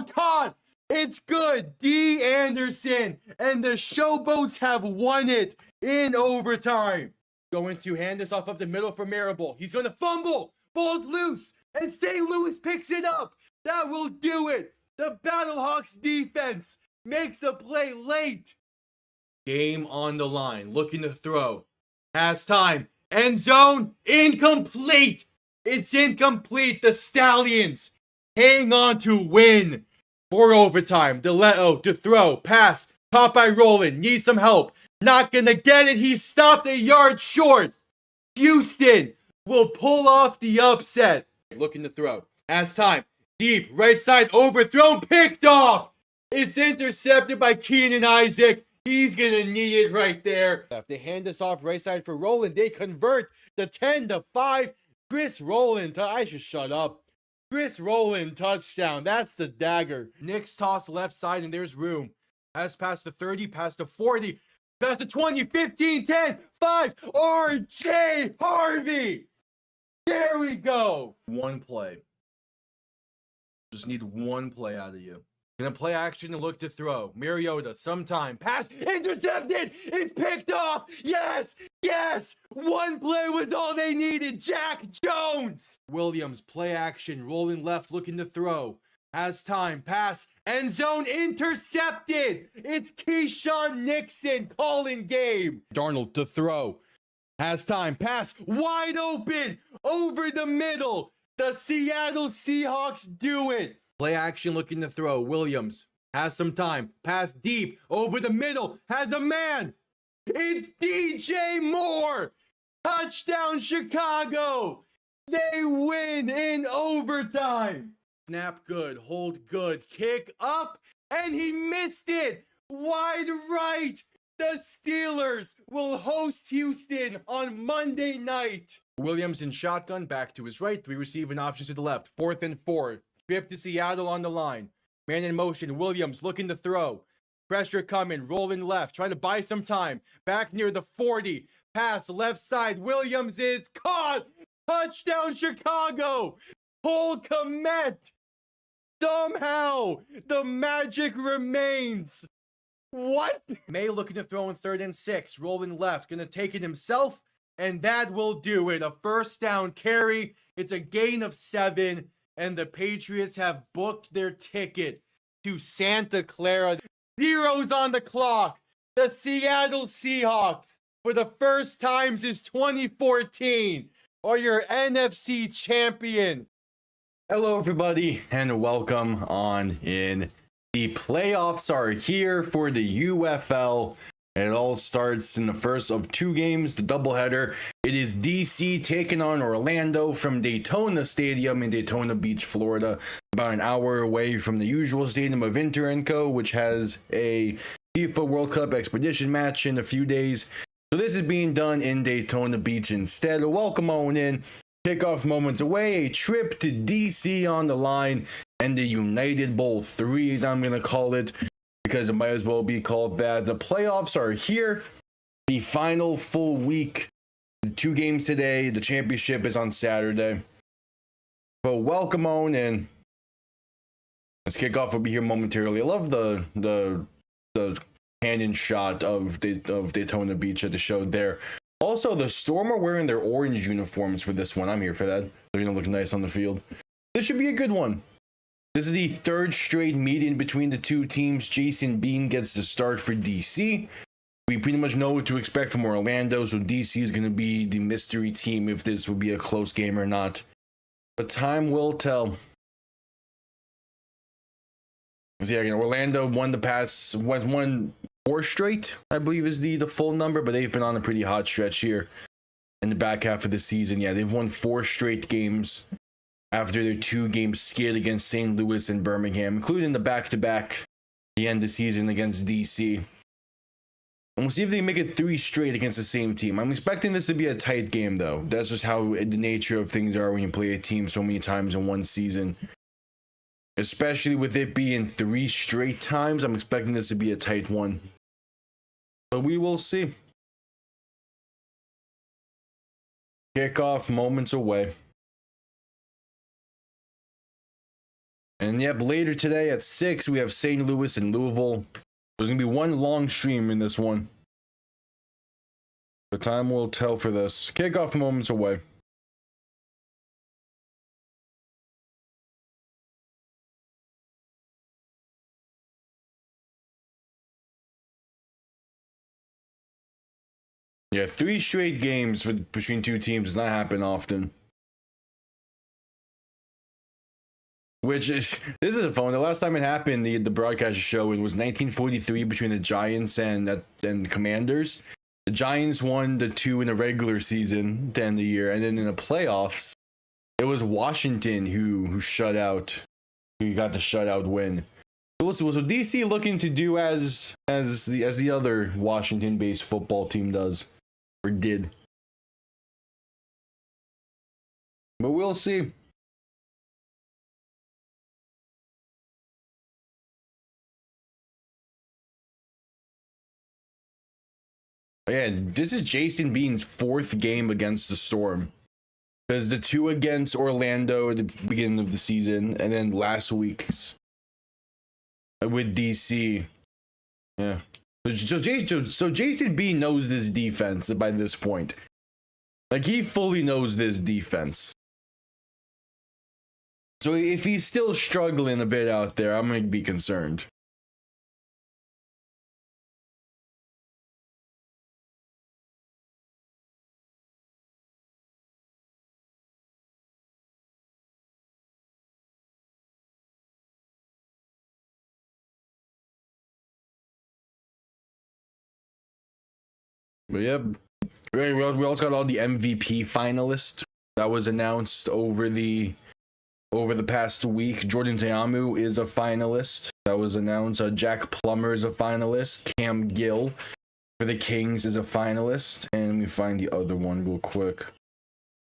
throw caught. It's good. D. Anderson and the Showboats have won it in overtime. Going to hand this off up the middle for Marable. He's going to fumble. Ball's loose. And St. Louis picks it up. That will do it. The Battlehawks defense makes a play late. Game on the line. Looking to throw. Has time. End zone. Incomplete. It's incomplete. The Stallions hang on to win. For overtime. DeLeo to throw. Pass. Caught by Roland. Needs some help. Not gonna get it. He's stopped a yard short. Houston will pull off the upset. Looking to throw. Has time. Deep. Right side overthrown. Picked off. It's intercepted by Keenan Isaac. He's gonna need it right there. They hand this off right side for Roland. They convert the 10-5. Chris Roland. I should shut up. Chris Roland touchdown. That's the dagger. Knicks toss left side and there's room. Pass past the 30, past the 40, past the 20, 15, 10, 5. R.J. Harvey. There we go. One play. Just need one play out of you. Gonna play action and look to throw. Mariota, sometime. Pass, intercepted. It's picked off. Yes, yes. One play was all they needed. Jack Jones. Williams, play action. Rolling left, looking to throw. Has time. Pass, end zone, intercepted. It's Keyshawn Nixon calling game. Darnold to throw. Has time. Pass, wide open. Over the middle. The Seattle Seahawks do it. Play action looking to throw. Williams has some time. Pass deep. Over the middle. Has a man. It's DJ Moore. Touchdown Chicago. They win in overtime. Snap good. Hold good. Kick up. And he missed it. Wide right. The Steelers will host Houston on Monday night. Williams in shotgun. Back to his right. 3 receiving options to the left. 4th and 4. Trip to Seattle on the line. Man in motion. Williams looking to throw. Pressure coming. Rolling left. Trying to buy some time. Back near the 40. Pass left side. Williams is caught. Touchdown Chicago. Cole Kmet. Somehow the magic remains. What? May looking to throw in 3rd and 6. Rolling left. Gonna take it himself. And that will do it. A first down carry. It's a gain of 7. And the Patriots have booked their ticket to Santa Clara. Zeros on the clock. The Seattle Seahawks, for the first time since 2014, are your NFC champion. Hello, everybody, and welcome on in. The playoffs are here for the UFL. It all starts in the first of 2 games, the doubleheader. It is DC taking on Orlando from Daytona Stadium in Daytona Beach, Florida, about an hour away from the usual stadium of Inter & Co., which has a FIFA World Cup Expedition match in a few days. So this is being done in Daytona Beach instead. Welcome on in. Kickoff moments away, a trip to DC on the line, and the United Bowl 3, as I'm going to call it, because it might as well be called that. The playoffs are here. The final full week. 2 games today. The championship is on Saturday. But welcome on in. Let's kick off. We'll be here momentarily. I love the canyon shot of Daytona Beach that they showed there. Also, the Storm are wearing their orange uniforms for this one. I'm here for that. They're going to look nice on the field. This should be a good one. This is the 3rd straight meeting between the 2 teams. Jason Bean gets the start for DC. We pretty much know what to expect from Orlando, so DC is going to be the mystery team if this will be a close game or not. But time will tell. So yeah, again, Orlando won won 4 straight, I believe is the full number, but they've been on a pretty hot stretch here in the back half of the season. Yeah, they've won 4 straight games after their 2-game skid against St. Louis and Birmingham, including the back-to-back the end of the season against DC. And we'll see if they can make it 3 straight against the same team. I'm expecting this to be a tight game, though. That's just how the nature of things are when you play a team so many times in one season. Especially with it being 3 straight times, I'm expecting this to be a tight one. But we will see. Kickoff moments away. And yep, later today at 6, we have St. Louis and Louisville. There's going to be one long stream in this one. The time will tell for this. Kickoff moments away. Yeah, 3 straight games between 2 teams does not happen often. Which is, this is a fun. The last time it happened, the broadcaster show, it was 1943 between the Giants and the Commanders. The Giants won the 2 in the regular season to end the year, and then in the playoffs, it was Washington who got the shutout win. So DC looking to do as the other Washington-based football team does, or did. But we'll see. Yeah, this is Jason Bean's 4th game against the Storm. There's the 2 against Orlando at the beginning of the season, and then last week's with DC. Yeah. So Jason Bean knows this defense by this point. Like, he fully knows this defense. So if he's still struggling a bit out there, I'm going to be concerned. But yep, we also got all the MVP finalists that was announced over the past week. Jordan Ta'amu is a finalist that was announced. Jack Plummer is a finalist. Cam Gill for the Kings is a finalist. And let me find the other one real quick.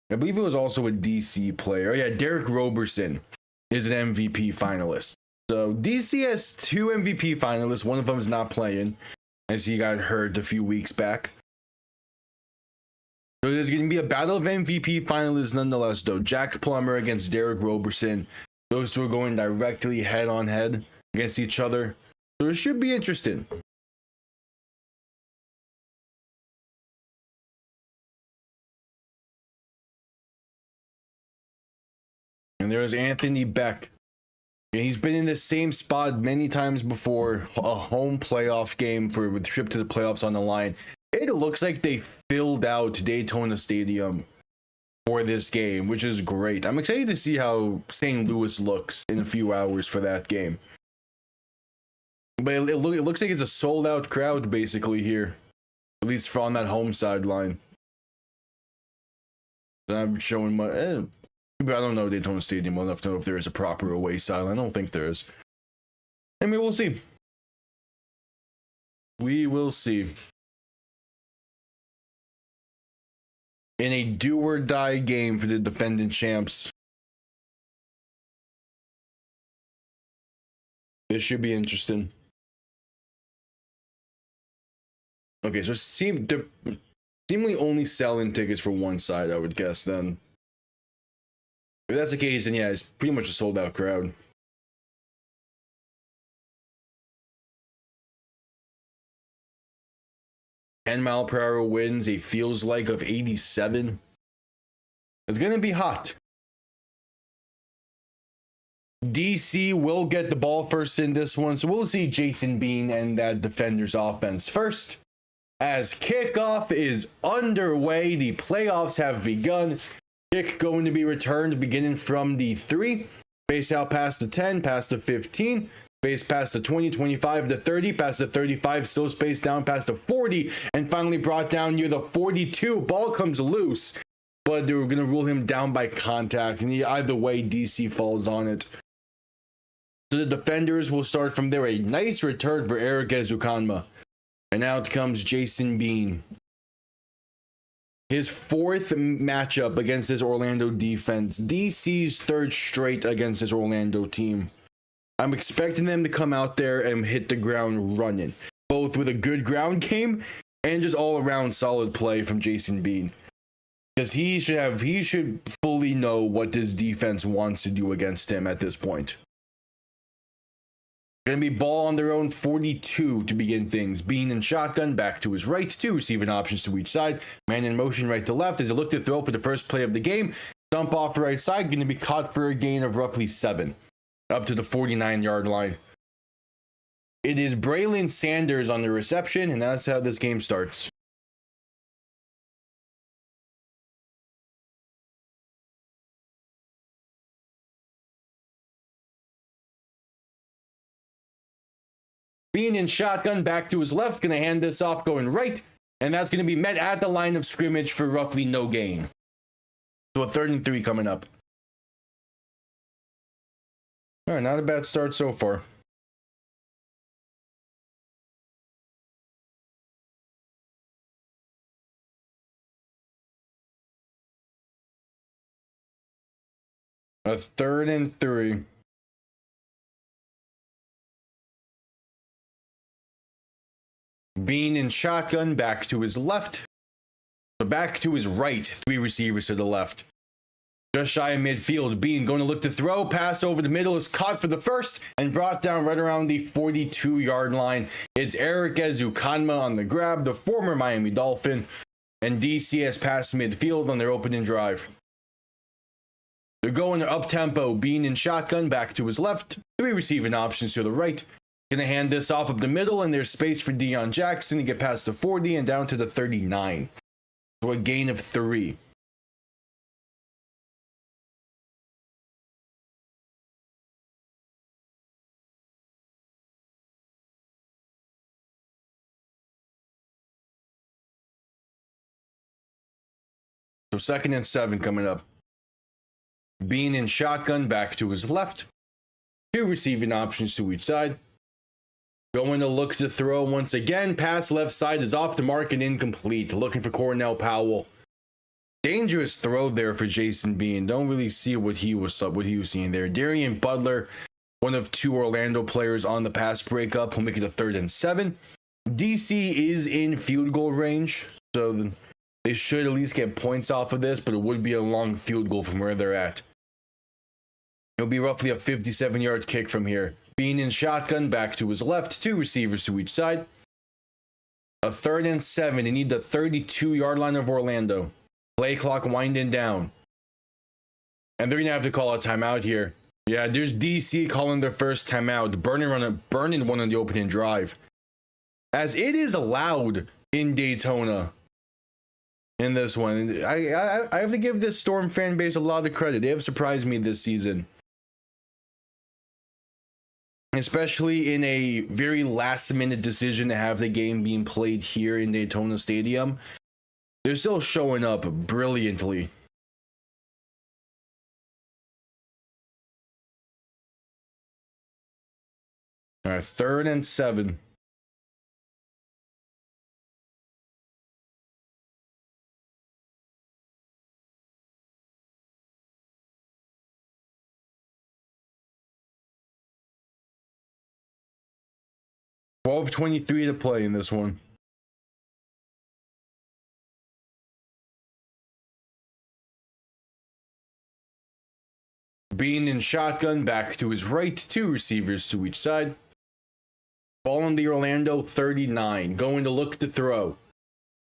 I believe it was also a DC player. Oh yeah, Derek Roberson is an MVP finalist. So DC has 2 MVP finalists. One of them is not playing, as he got hurt a few weeks back. So there's going to be a battle of MVP finalists nonetheless, though. Jack Plummer against Derek Roberson. Those 2 are going directly head-on-head against each other. So it should be interesting. And there's Anthony Becht. And he's been in the same spot many times before. A home playoff game with trip to the playoffs on the line. It looks like they filled out Daytona Stadium for this game, which is great. I'm excited to see how St. Louis looks in a few hours for that game. But it looks like it's a sold-out crowd basically here, at least on that home sideline. I'm showing my. I don't know Daytona Stadium well enough to know if there is a proper away sideline. I don't think there is. I mean, we'll see. We will see. In a do-or-die game for the defending champs. This should be interesting. Okay, so seemingly only selling tickets for one side, I would guess, then. If that's the case, then yeah, it's pretty much a sold-out crowd. .10-mile-per-hour winds, a feels like of 87. It's gonna be hot. DC will get the ball first in this one, so we'll see Jason Bean and that defender's offense first. As kickoff is underway, the playoffs have begun. Kick going to be returned beginning from the 3. Base out past the 10, past the 15. Space past the 20, 25 to 30, past the 35, still spaced down past the 40, and finally brought down near the 42. Ball comes loose, but they were going to rule him down by contact, and either way, DC falls on it. So the defenders will start from there. A nice return for Eric Ezukanma. And out comes Jason Bean. His 4th matchup against this Orlando defense. DC's 3rd straight against this Orlando team. I'm expecting them to come out there and hit the ground running, both with a good ground game and just all around solid play from Jason Bean. Because he should fully know what this defense wants to do against him at this point. Gonna be ball on their own 42 to begin things. Bean in shotgun, back to his right, 2 receiving options to each side. Man in motion right to left as he looked to throw for the first play of the game. Dump off the right side, gonna be caught for a gain of roughly 7, up to the 49-yard line. It is Braylon Sanders on the reception, and that's how this game starts. Being in shotgun, back to his left, going to hand this off going right, and that's going to be met at the line of scrimmage for roughly no gain. So a 3rd and 3 coming up. All right, not a bad start so far. A 3rd and 3. Bean in shotgun, back to his left. Back to his right, 3 receivers to the left. Just shy of midfield, Bean going to look to throw. Pass over the middle is caught for the first and brought down right around the 42-yard line. It's Eric Ezukanma on the grab, the former Miami Dolphin. And DC has passed midfield on their opening drive. They're going up-tempo. Bean in shotgun, back to his left. 3 receiving options to the right. Gonna hand this off up the middle, and there's space for Deion Jackson to get past the 40 and down to the 39. So a gain of 3. So 2nd and 7 coming up. Bean in shotgun, back to his left. 2 receiving options to each side. Going to look to throw once again. Pass left side is off the mark and incomplete. Looking for Cornell Powell. Dangerous throw there for Jason Bean. Don't really see what he was seeing there. Darian Butler, one of 2 Orlando players on the pass breakup, will make it a 3rd and 7. DC is in field goal range, so they should at least get points off of this, but it would be a long field goal from where they're at. It'll be roughly a 57-yard kick from here. Bean in shotgun, back to his left, 2 receivers to each side. A 3rd and 7. They need the 32-yard line of Orlando. Play clock winding down. And they're going to have to call a timeout here. Yeah, there's DC calling their first timeout. Burning one on the opening drive. As it is allowed in Daytona in this one. I have to give this Storm fan base a lot of credit. They have surprised me this season. Especially in a very last-minute decision to have the game being played here in Daytona Stadium. They're still showing up brilliantly. All right, 3rd and 7. $12:23 to play in this one. Bean in shotgun, back to his right, 2 receivers to each side. Ball on the Orlando 39, going to look to throw.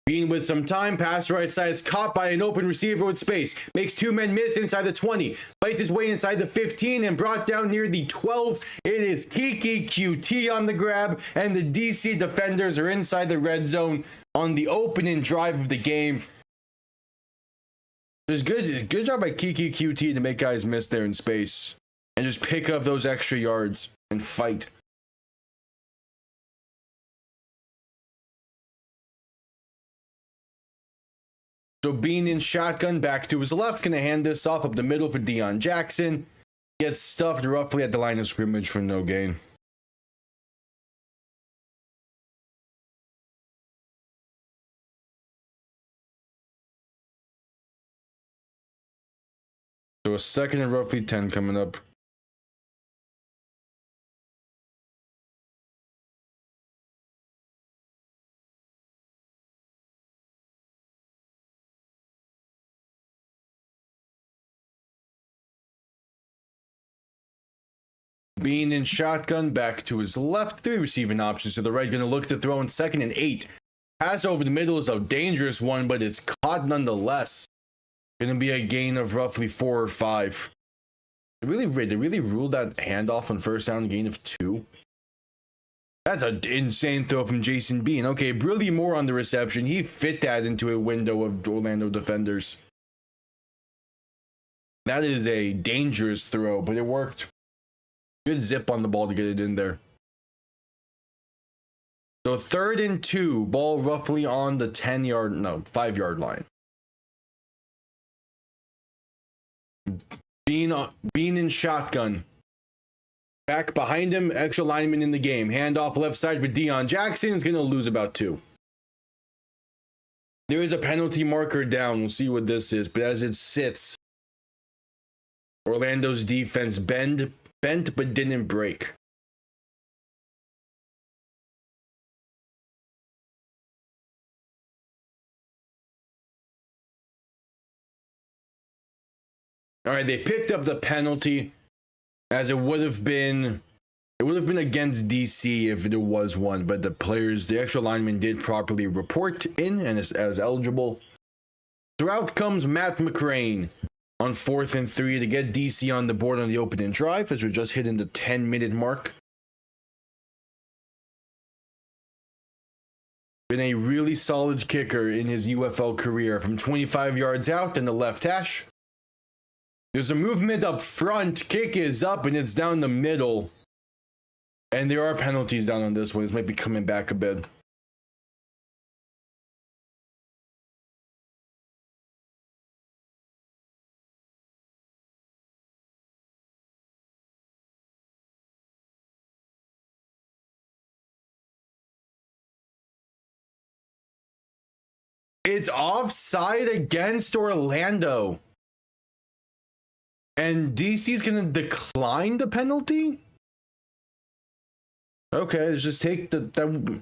Bean with some time, pass right side is caught by an open receiver with space. Makes 2 men miss inside the 20. Fights his way inside the 15 and brought down near the 12. It is Kiki QT on the grab, and the DC defenders are inside the red zone on the opening drive of the game. It was good job by Kiki QT to make guys miss there in space and just pick up those extra yards and fight. So Bean in shotgun, back to his left, gonna hand this off up the middle for Deion Jackson. Gets stuffed roughly at the line of scrimmage for no gain. So a 2nd and roughly 10 coming up. Being in shotgun, back to his left. 3 receiving options to the right. Going to look to throw in 2nd and 8. Pass over the middle is a dangerous one, but it's caught nonetheless. Going to be a gain of roughly 4 or 5. They really ruled that handoff on 1st down, gain of 2. That's an insane throw from Jason Bean. Okay, Brilly Moore on the reception. He fit that into a window of Orlando defenders. That is a dangerous throw, but it worked. Good zip on the ball to get it in there. So 3rd and 2, ball roughly on the 5-yard line. Bean in shotgun. Back behind him, extra lineman in the game. Handoff left side for Deion Jackson. He's going to lose about 2. There is a penalty marker down. We'll see what this is. But as it sits, Orlando's defense bent but didn't break. All right, they picked up the penalty, as it would have been against DC if there was one, but the extra lineman did properly report in and is as eligible. So out comes Matt McCrane on 4th and 3 to get DC on the board on the opening drive, as we're just hitting the 10-minute mark. Been a really solid kicker in his UFL career from 25 yards out in the left hash. There's a movement up front. Kick is up and it's down the middle. And there are penalties down on this one. This might be coming back a bit. It's offside against Orlando. And DC's going to decline the penalty? Okay, let's just take that.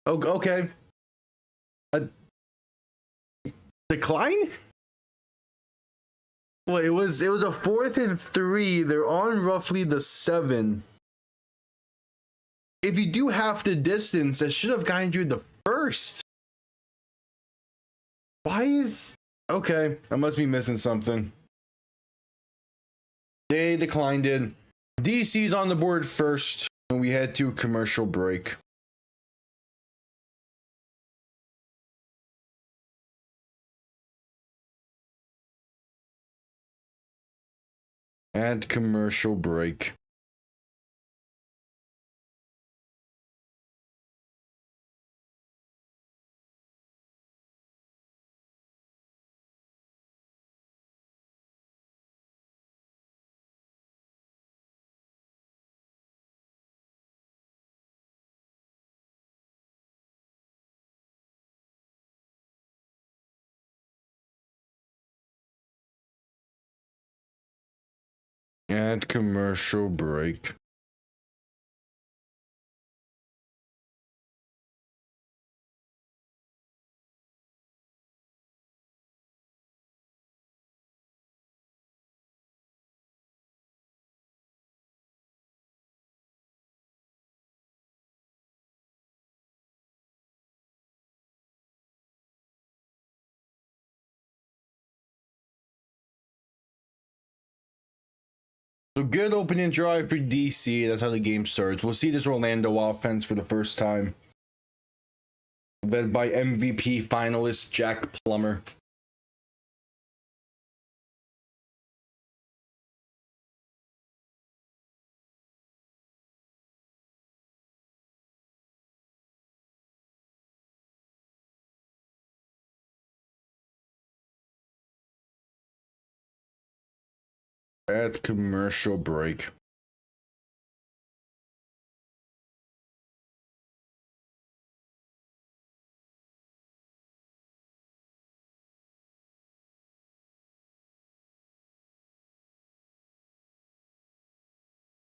Okay. Decline? Well, it was a 4th and 3. They're on roughly the 7. If you do half the distance, that should have gotten you the 1st. Why is... Okay, I must be missing something. They declined it. DC's on the board first, and we head to a commercial break. And commercial break. And commercial break. So good opening drive for DC. That's how the game starts. We'll see this Orlando offense for the first time. Led by MVP finalist Jack Plummer. At commercial break.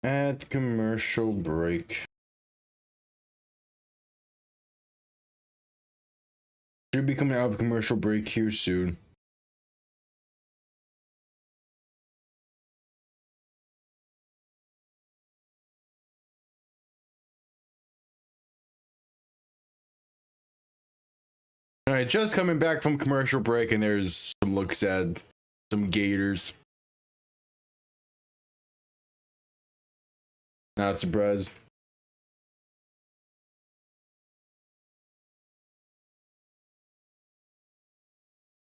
At commercial break. Should be coming out of commercial break here soon. All right, just coming back from commercial break, and there's some looks at some Gators. Not surprised.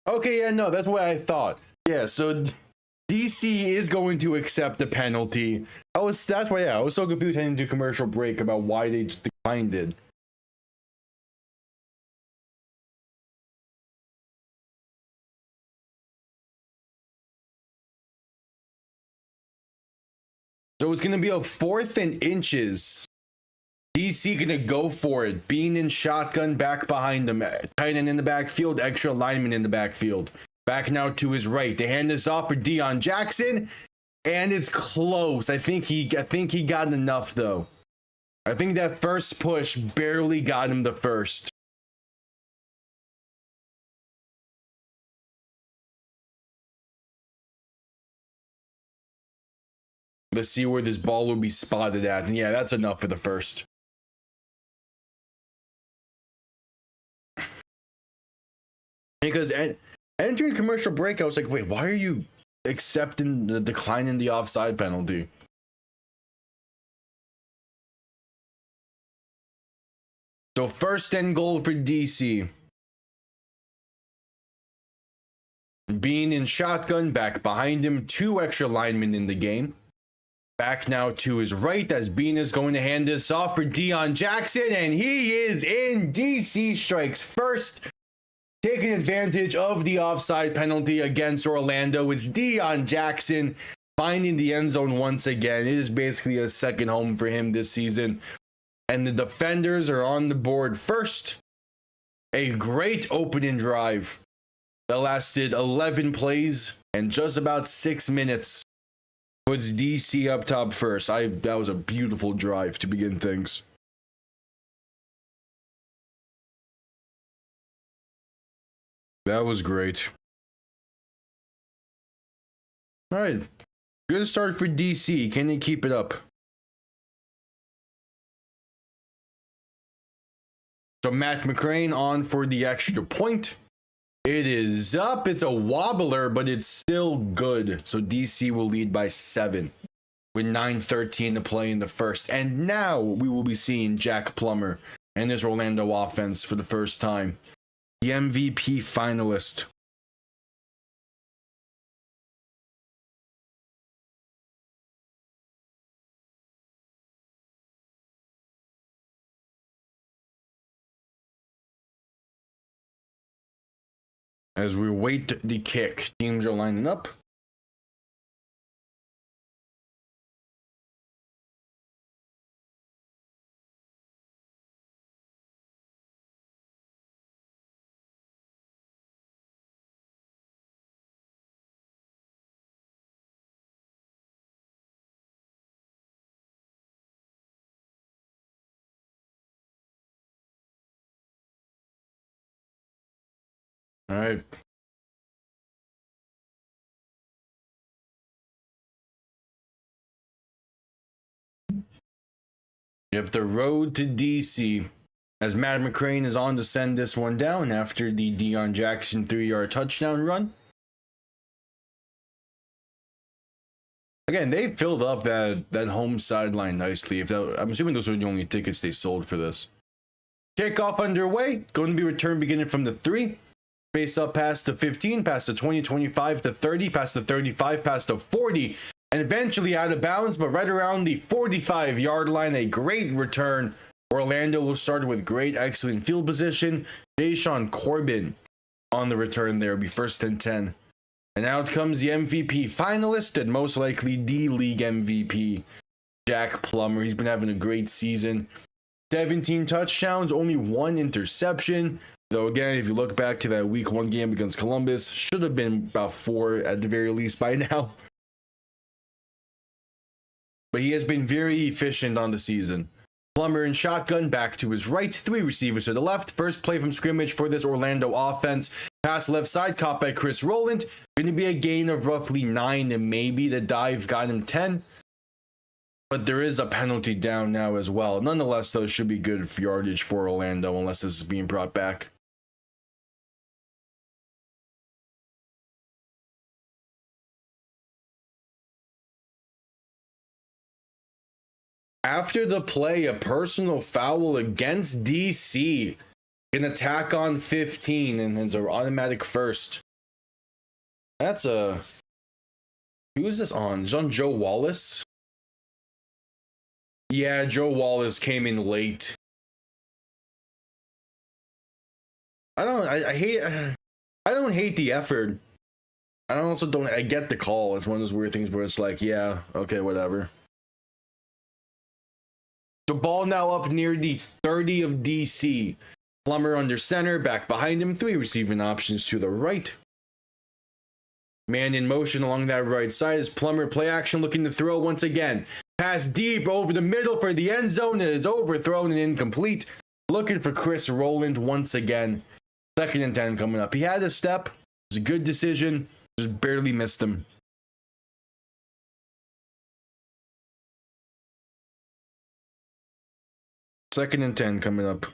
Okay, yeah, no, that's what I thought. Yeah, so DC is going to accept the penalty. That's why, yeah, I was so confused heading into commercial break about why they declined it. So it's gonna be a 4th and inches. DC gonna go for it. Bean in shotgun back behind him. Tight end in the backfield, extra lineman in the backfield. Back now to his right. They hand this off for Deion Jackson, and it's close. I think he got enough though. I think that first push barely got him the first. Let's see where this ball will be spotted at. And yeah, that's enough for the first. Because entering commercial break, I was like, wait, why are you accepting the decline in the offside penalty? So 1st and goal for DC. Bean in shotgun, back behind him, 2 extra linemen in the game. Back now to his right as Bean is going to hand this off for Deion Jackson, and he is in. DC strikes first. Taking advantage of the offside penalty against Orlando is Deion Jackson finding the end zone once again. It is basically a second home for him this season. And the defenders are on the board first. A great opening drive that lasted 11 plays and just about 6 minutes. Puts DC up top first. That was a beautiful drive to begin things. That was great. All right. Good start for DC. Can they keep it up? So Matt McCrane on for the extra point. It is up. It's a wobbler, but it's still good. So DC will lead by 7 with 9:13 to play in the first. And now we will be seeing Jack Plummer and this Orlando offense for the first time. The MVP finalist. As we wait the kick, teams are lining up. All right. Yep, the road to DC. As Matt McCrane is on to send this one down after the Deion Jackson 3-yard touchdown run. Again, they filled up that home sideline nicely. I'm assuming those were the only tickets they sold for this. Kickoff underway. Going to be returned beginning from the 3. Face up past the 15, past the 20, 25 to 30, past the 35, past the 40. And eventually out of bounds, but right around the 45-yard line. A great return. Orlando will start with great, excellent field position. Deshaun Corbin on the return there. It'll be 1st and 10. And out comes the MVP finalist and most likely the league MVP, Jack Plummer. He's been having a great season. 17 touchdowns, only 1 interception. Though again, if you look back to that week 1 game against Columbus, should have been about 4 at the very least by now. But he has been very efficient on the season. Plummer in shotgun, back to his right, 3 receivers to the left. First play from scrimmage for this Orlando offense. Pass left side, caught by Chris Rowland. Going to be a gain of roughly 9, and maybe the dive got him 10. But there is a penalty down now as well. Nonetheless, though, should be good for yardage for Orlando unless this is being brought back. After the play, a personal foul against DC. An attack on 15 and it's an automatic first. That's a... Who is this on? Is it on Joe Wallace? Yeah, Joe Wallace came in late. I don't hate the effort. I get the call. It's one of those weird things where it's like, yeah, okay, whatever. The ball now up near the 30 of DC. Plummer under center, back behind him, 3 receiving options to the right. Man in motion along that right side is Plummer, play action looking to throw once again. Pass deep over the middle for the end zone. It is overthrown and incomplete. Looking for Chris Rowland once again. 2nd and 10 coming up. He had a step. It was a good decision. Just barely missed him. Second and 10 coming up.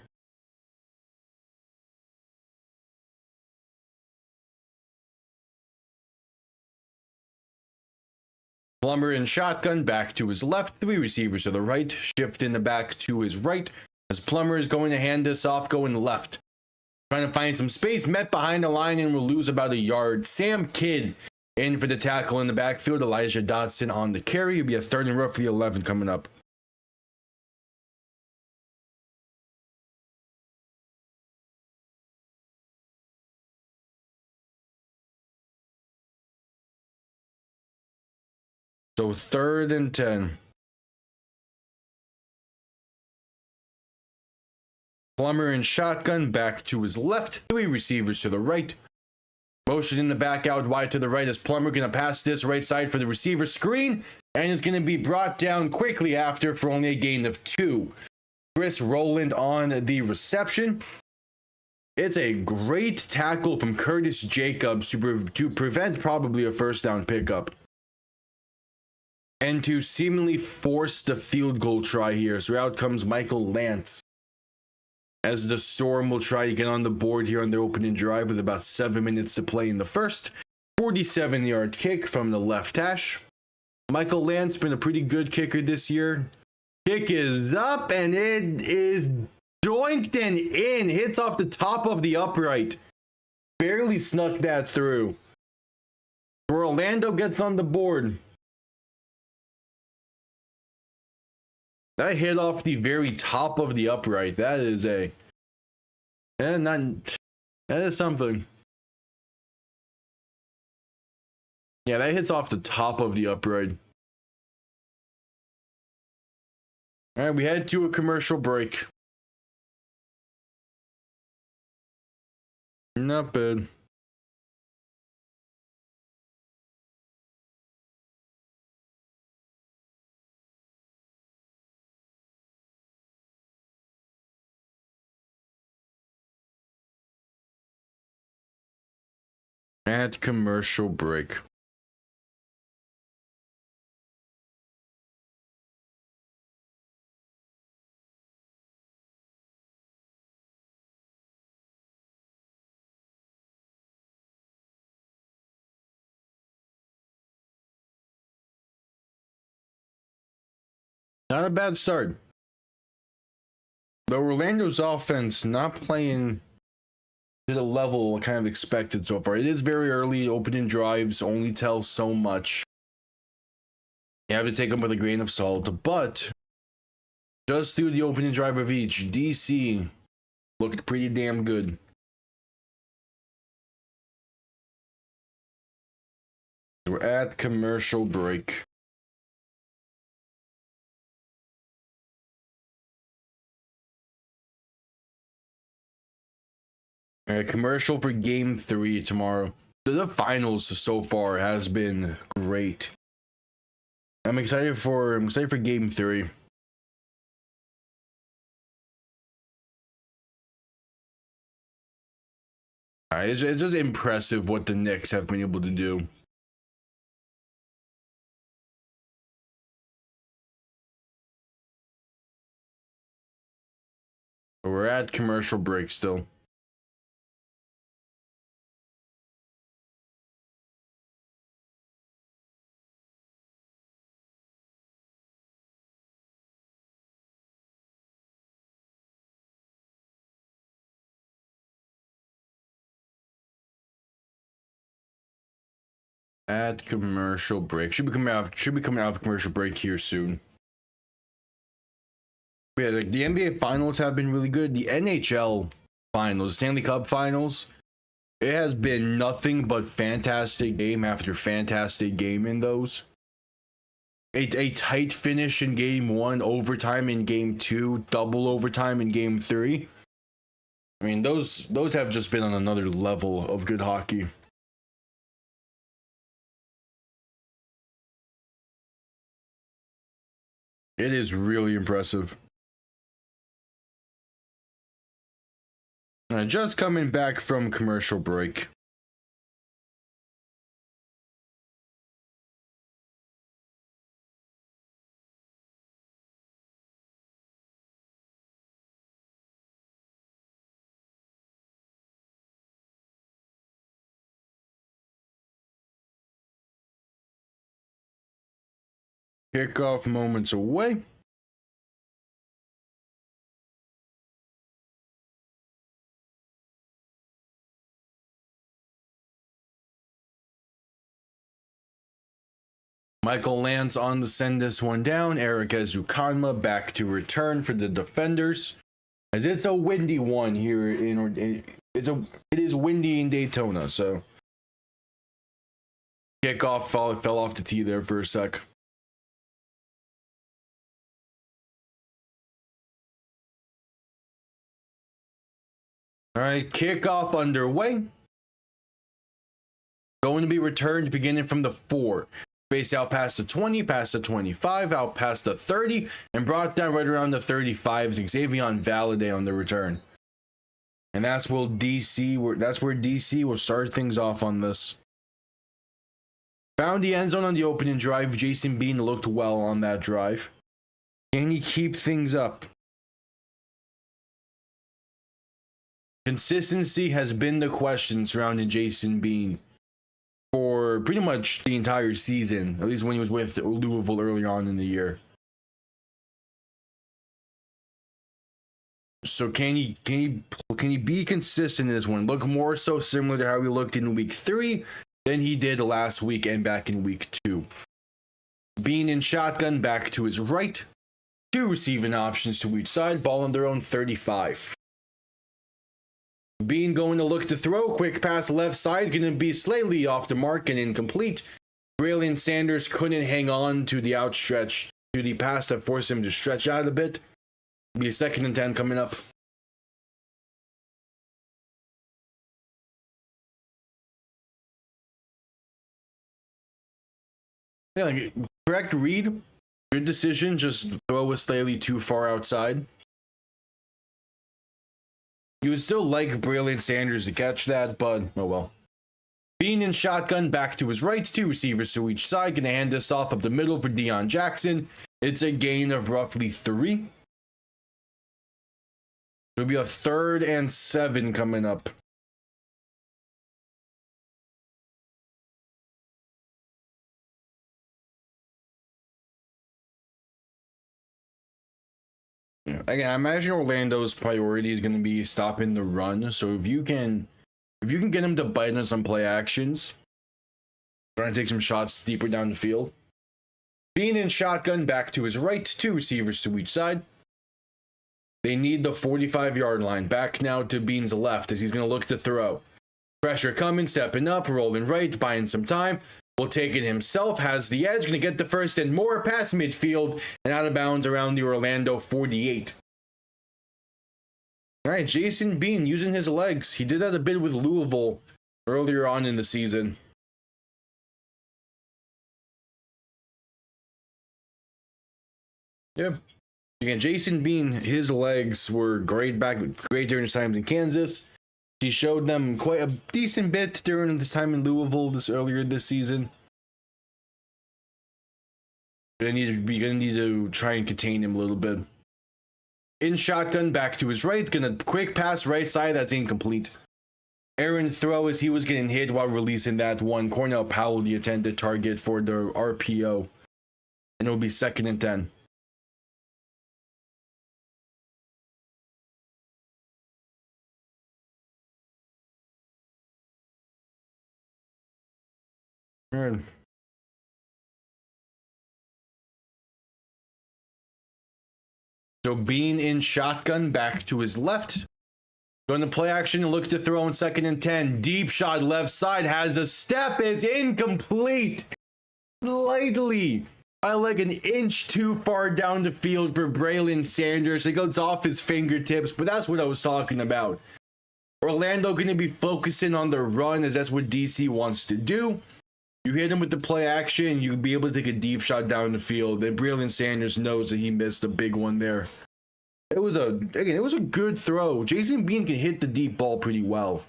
Plummer in shotgun, back to his left, 3 receivers to the right, shift in the back to his right, as Plummer is going to hand this off, going left. Trying to find some space, met behind the line and will lose about a yard. Sam Kidd in for the tackle in the backfield, Elijah Dotson on the carry. It'll be a 3rd and roughly 11 coming up. So 3rd and 10. Plummer in shotgun, back to his left, 3 receivers to the right. Motion in the back out wide to the right as Plummer going to pass this right side for the receiver screen. And is going to be brought down quickly after for only a gain of 2. Chris Rowland on the reception. It's a great tackle from Curtis Jacobs to prevent probably a 1st down pickup. And to seemingly force the field goal try here. So out comes Michael Lance. As the Storm will try to get on the board here on their opening drive with about 7 minutes to play in the first. 47-yard kick from the left hash. Michael Lance been a pretty good kicker this year. Kick is up and it is doinked and in. Hits off the top of the upright. Barely snuck that through. Orlando gets on the board. That hit off the very top of the upright. That is that is something. Yeah, that hits off the top of the upright. All right, we head to a commercial break. Not bad. At commercial break. Not a bad start. Though Orlando's offense not playing to the level kind of expected so far. It is very early. Opening drives only tell so much. You have to take them with a grain of salt. But just through the opening drive of each, DC looked pretty damn good. We're at commercial break. A commercial for game 3 tomorrow. The finals so far has been great. I'm excited for game 3. It's just impressive what the Knicks have been able to do. We're at commercial break still. At commercial break. Should be coming out of commercial break here soon. Yeah, the NBA finals have been really good. The NHL finals, the Stanley Cup finals, it has been nothing but fantastic game after fantastic game in those. A tight finish in game 1, overtime in game 2, double overtime in game 3. I mean, those have just been on another level of good hockey. It is really impressive. Just coming back from commercial break. Kickoff moments away. Michael Lance on to send this one down. Eric Ezukanma back to return for the defenders. As it's a windy one here it is windy in Daytona, so kickoff fell off the tee there for a sec. All right, kickoff underway. Going to be returned beginning from the 4. Spaced out past the 20, past the 25, out past the 30, and brought down right around the 35. Xavier Valade on the return. And that's where DC will start things off on this. Found the end zone on the opening drive. Jason Bean looked well on that drive. Can he keep things up? Consistency has been the question surrounding Jason Bean for pretty much the entire season, at least when he was with Louisville early on in the year. So can he be consistent in this one? Look more so similar to how he looked in week 3 than he did last week and back in week 2. Bean in shotgun back to his right. 2 receiving options to each side, ball on their own 35. Bean going to look to throw, quick pass left side, going to be slightly off the mark and incomplete. Braylon Sanders couldn't hang on to the outstretch, to the pass that forced him to stretch out a bit. Be a 2nd and 10 coming up. Yeah, correct read. Good decision, just throw was slightly too far outside. You would still like Braylon Sanders to catch that, but oh well. Bean in shotgun back to his right, 2 receivers to each side. Gonna hand this off up the middle for Deion Jackson. It's a gain of roughly 3. It'll be a 3rd and 7 coming up. Again, I imagine Orlando's priority is going to be stopping the run. So if you can get him to bite on some play actions, trying to take some shots deeper down the field. Bean in shotgun back to his right, 2 receivers to each side. They need the 45-yard line. Back now to Bean's left as he's going to look to throw. Pressure coming, stepping up, rolling right, buying some time. Will take it himself, has the edge, going to get the first and more past midfield and out of bounds around the Orlando 48. All right, Jason Bean using his legs. He did that a bit with Louisville earlier on in the season. Yep. Again, Jason Bean, his legs were great during his time in Kansas. He showed them quite a decent bit during his time in Louisville earlier this season. Gonna need to try and contain him a little bit. In shotgun, back to his right. Gonna quick pass right side. That's incomplete. Aaron throw as he was getting hit while releasing that one. Cornell Powell, the intended target for the RPO. And it'll be 2nd and 10. Alright. So Bean in shotgun, back to his left. Going to play action and look to throw in 2nd and 10. Deep shot left side, has a step. It's incomplete. Slightly. By like an inch too far down the field for Braylon Sanders. It goes off his fingertips, but that's what I was talking about. Orlando going to be focusing on the run, as that's what DC wants to do. You hit him with the play action, you'll be able to take a deep shot down the field. And Braylon Sanders knows that he missed a big one there. It was a good throw. Jason Bean can hit the deep ball pretty well.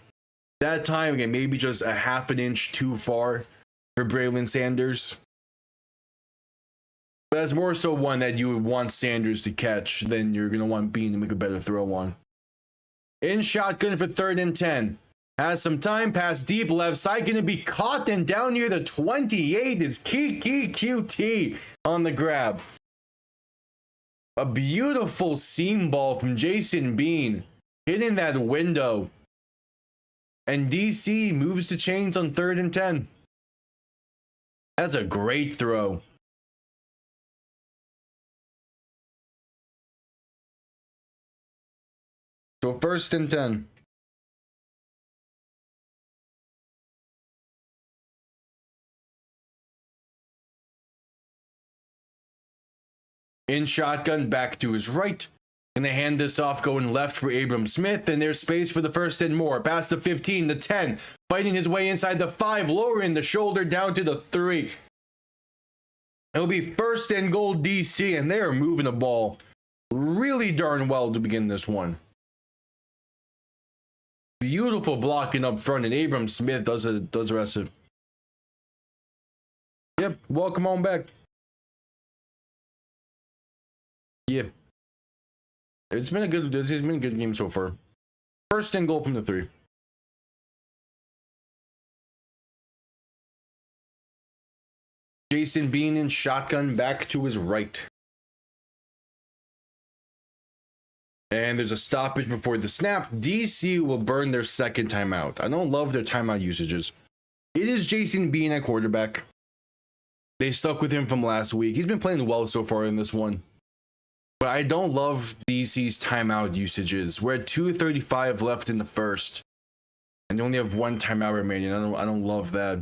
That time, again, maybe just a half an inch too far for Braylon Sanders. But that's more so one that you would want Sanders to catch than you're going to want Bean to make a better throw on. In shotgun for 3rd and 10. Has some time, pass deep left side, going to be caught and down near the 28. It's Kiki QT on the grab. A beautiful seam ball from Jason Bean, hitting that window. And DC moves the chains on 3rd and 10. That's a great throw. So 1st and 10. In shotgun, back to his right. Gonna hand this off, going left for Abram Smith, and there's space for the 1st and more. Past the 15, the 10, fighting his way inside the 5, lowering the shoulder down to the 3. It'll be 1st and goal DC, and they are moving the ball really darn well to begin this one. Beautiful blocking up front, and Abram Smith does the rest of it. Yep, welcome on back. Yeah. It's been a good game so far. 1st and goal from the 3. Jason Bean in shotgun, back to his right. And there's a stoppage before the snap. DC will burn their 2nd timeout. I don't love their timeout usages. It is Jason Bean at quarterback. They stuck with him from last week. He's been playing well so far in this one. But I don't love DC's timeout usages. We're at 2:35 left in the 1st. And they only have 1 timeout remaining. I don't love that.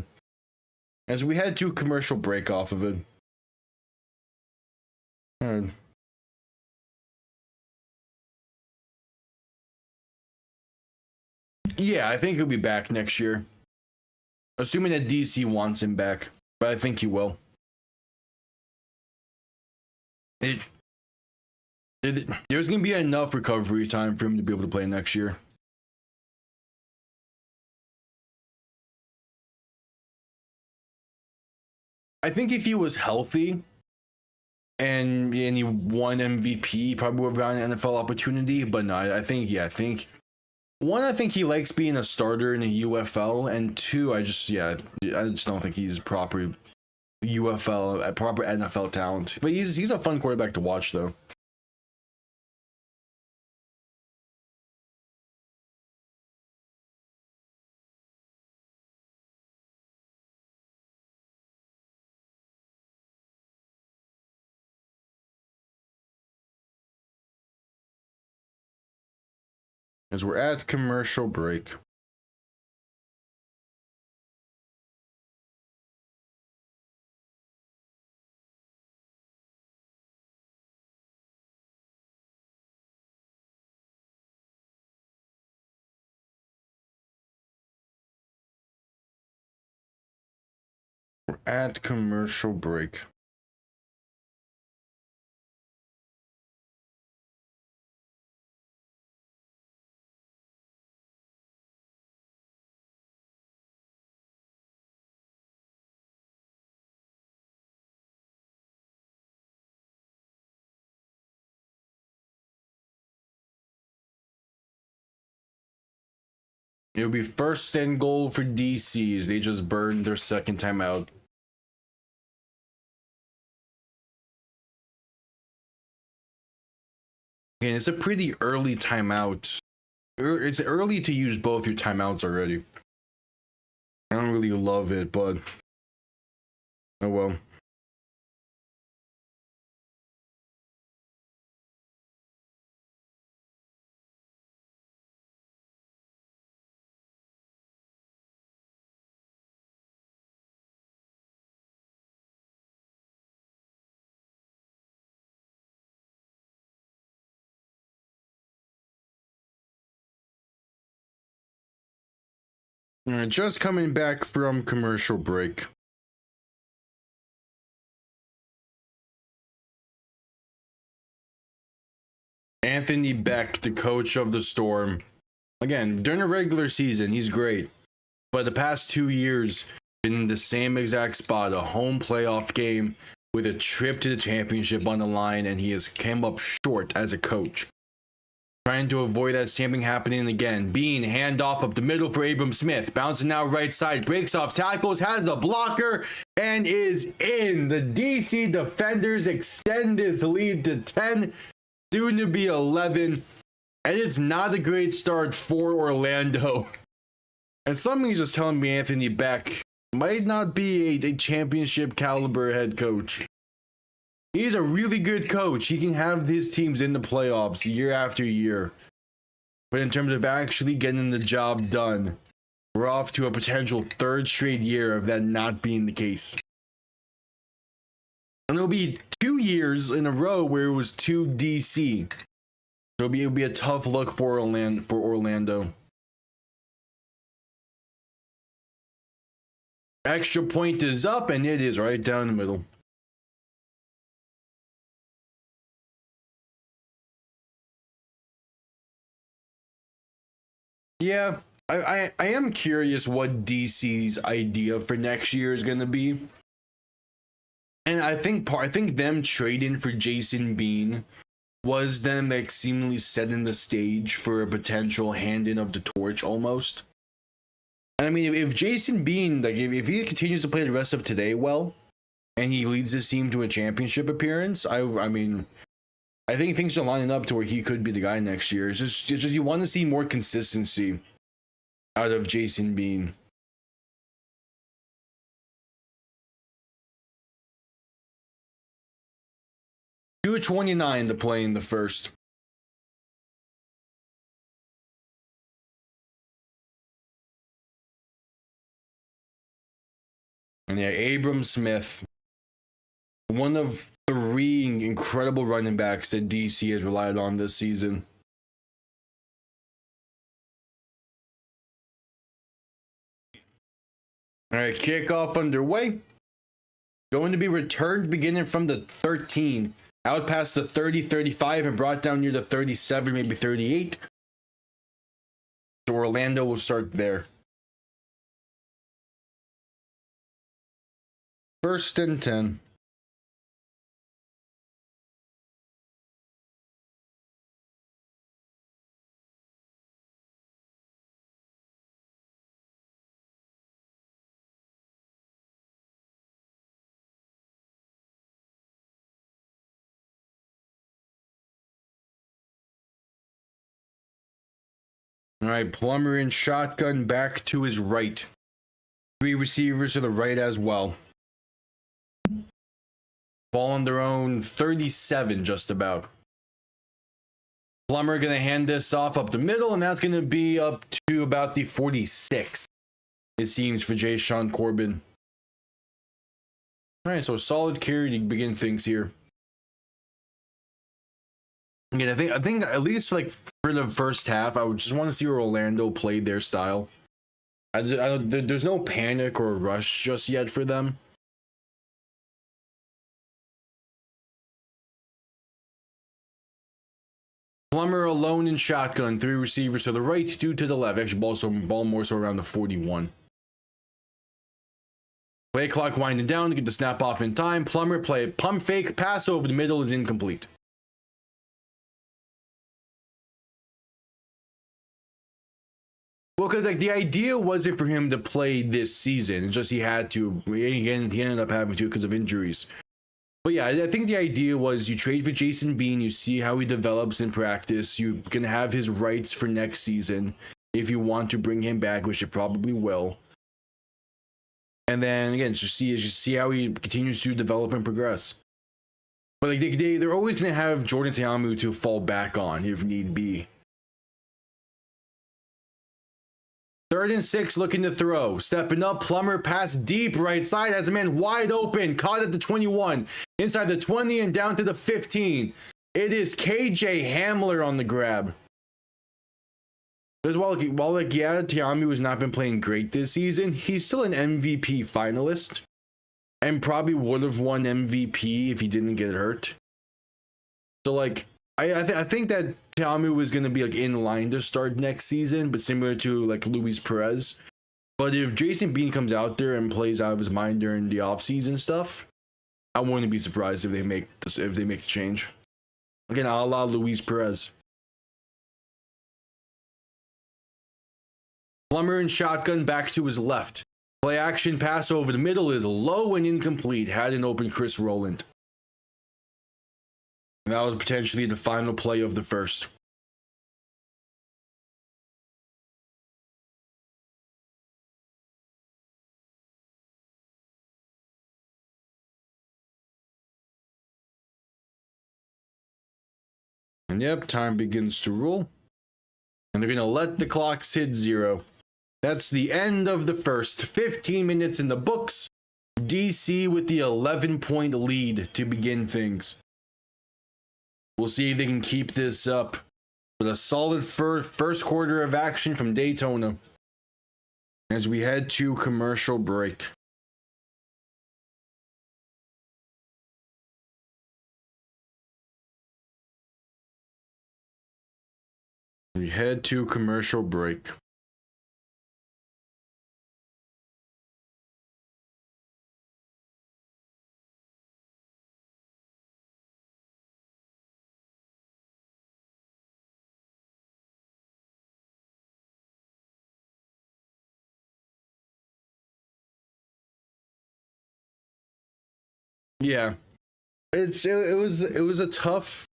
As we had to commercial break off of it. Alright. Yeah, I think he'll be back next year. Assuming that DC wants him back. But I think he will. There's going to be enough recovery time for him to be able to play next year. I think if he was healthy and he won MVP, he probably would have gotten an NFL opportunity. But no, I think he likes being a starter in a UFL, and 2, I just don't think he's proper UFL, proper NFL talent. But he's a fun quarterback to watch, though. As we're at commercial break. We're at commercial break. It'll be 1st and goal for DCs. They just burned their 2nd timeout. And it's a pretty early timeout. It's early to use both your timeouts already. I don't really love it, but Oh well. All right, just coming back from commercial break. Anthony Becht, the coach of the Storm. Again, during the regular season, he's great. But the past 2 years, been in the same exact spot, a home playoff game with a trip to the championship on the line, and he has come up short as a coach. Trying to avoid that same thing happening again. Bean, handoff up the middle for Abram Smith. Bouncing out right side, breaks off tackles, has the blocker, and is in. The DC defenders extend this lead to 10, soon to be 11. And it's not a great start for Orlando. And somebody's just telling me Anthony Becht might not be a championship caliber head coach. He's a really good coach. He can have his teams in the playoffs year after year. But in terms of actually getting the job done, we're off to a potential 3rd straight year of that not being the case. And it'll be 2 years in a row where it was 2 DC. So it'll be a tough look for Orlando. Extra point is up, and it is right down the middle. Yeah, I am curious what DC's idea for next year is going to be. And I think them trading for Jason Bean was them like seemingly setting the stage for a potential handing of the torch almost. And I mean, if Jason Bean, like if he continues to play the rest of today well, and he leads this team to a championship appearance, I mean, I think things are lining up to where he could be the guy next year. It's just you want to see more consistency out of Jason Bean. $2.29 to play in the first. And yeah, Abram Smith, one of 3 incredible running backs that DC has relied on this season. All right, kickoff underway. Going to be returned beginning from the 13, out past the 30, 35, and brought down near the 37, maybe 38. So Orlando will start there. 1st and 10. All right, Plummer in shotgun back to his right. 3 receivers to the right as well. Ball on their own 37 just about. Plummer going to hand this off up the middle, and that's going to be up to about the 46, it seems, for Jay-Sean Corbin. All right, so solid carry to begin things here. Again, I think at least like for the first half, I would just want to see where Orlando played their style. There's no panic or rush just yet for them. Plummer alone in shotgun, 3 receivers to the right, 2 to the left. Actually, ball more so around the 41. Play clock winding down to get the snap off in time. Plummer play pump fake, pass over the middle is incomplete. Well, because like the idea wasn't for him to play this season. It's just he had to. He ended up having to because of injuries. But yeah, I think the idea was you trade for Jason Bean, you see how he develops in practice. You can have his rights for next season if you want to bring him back, which you probably will. And then again, just see how he continues to develop and progress. But like they're always gonna have Jordan Ta'amu to fall back on if need be. 3rd and 6, looking to throw. Stepping up, Plummer pass deep right side, has a man wide open, caught at the 21, inside the 20 and down to the 15. It is KJ Hamler on the grab. Because while Ta'amu has not been playing great this season, he's still an MVP finalist. And probably would have won MVP if he didn't get hurt. So like, I think that Ta'amu is going to be like in line to start next season, but similar to like Luis Perez. But if Jason Bean comes out there and plays out of his mind during the offseason stuff, I wouldn't be surprised if they make the change. Again, a la Luis Perez. Plummer and shotgun back to his left. Play action pass over the middle is low and incomplete. Had an open Chris Rowland. And that was potentially the final play of the first. And yep, time begins to roll. And they're going to let the clocks hit 0. That's the end of the first. 15 minutes in the books. DC with the 11-point lead to begin things. We'll see if they can keep this up with a solid first quarter of action from Daytona as we head to commercial break. We head to commercial break. Yeah, it was a tough.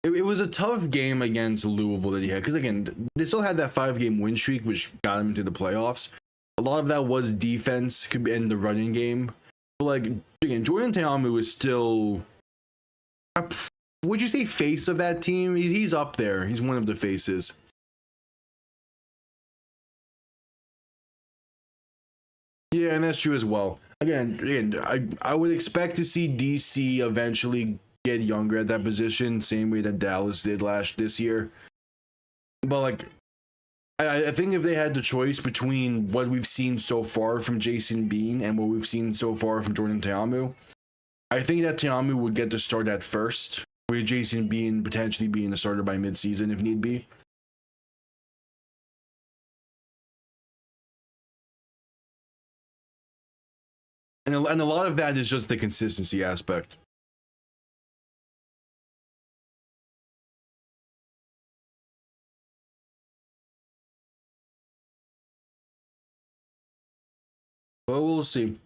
It was a tough game against Louisville that he had, because again, they still had that 5-game win streak, which got him into the playoffs. A lot of that was defense, could be in the running game. But like again, Jordan Ta'amu is still, would you say, face of that team? He's up there. He's one of the faces. Yeah, and that's true as well. Again, I would expect to see DC eventually get younger at that position, same way that Dallas did this year. But like, I think if they had the choice between what we've seen so far from Jason Bean and what we've seen so far from Jordan Ta'amu, I think that Ta'amu would get the start at first, with Jason Bean potentially being the starter by midseason if need be. And a lot of that is just the consistency aspect. Well, we'll see.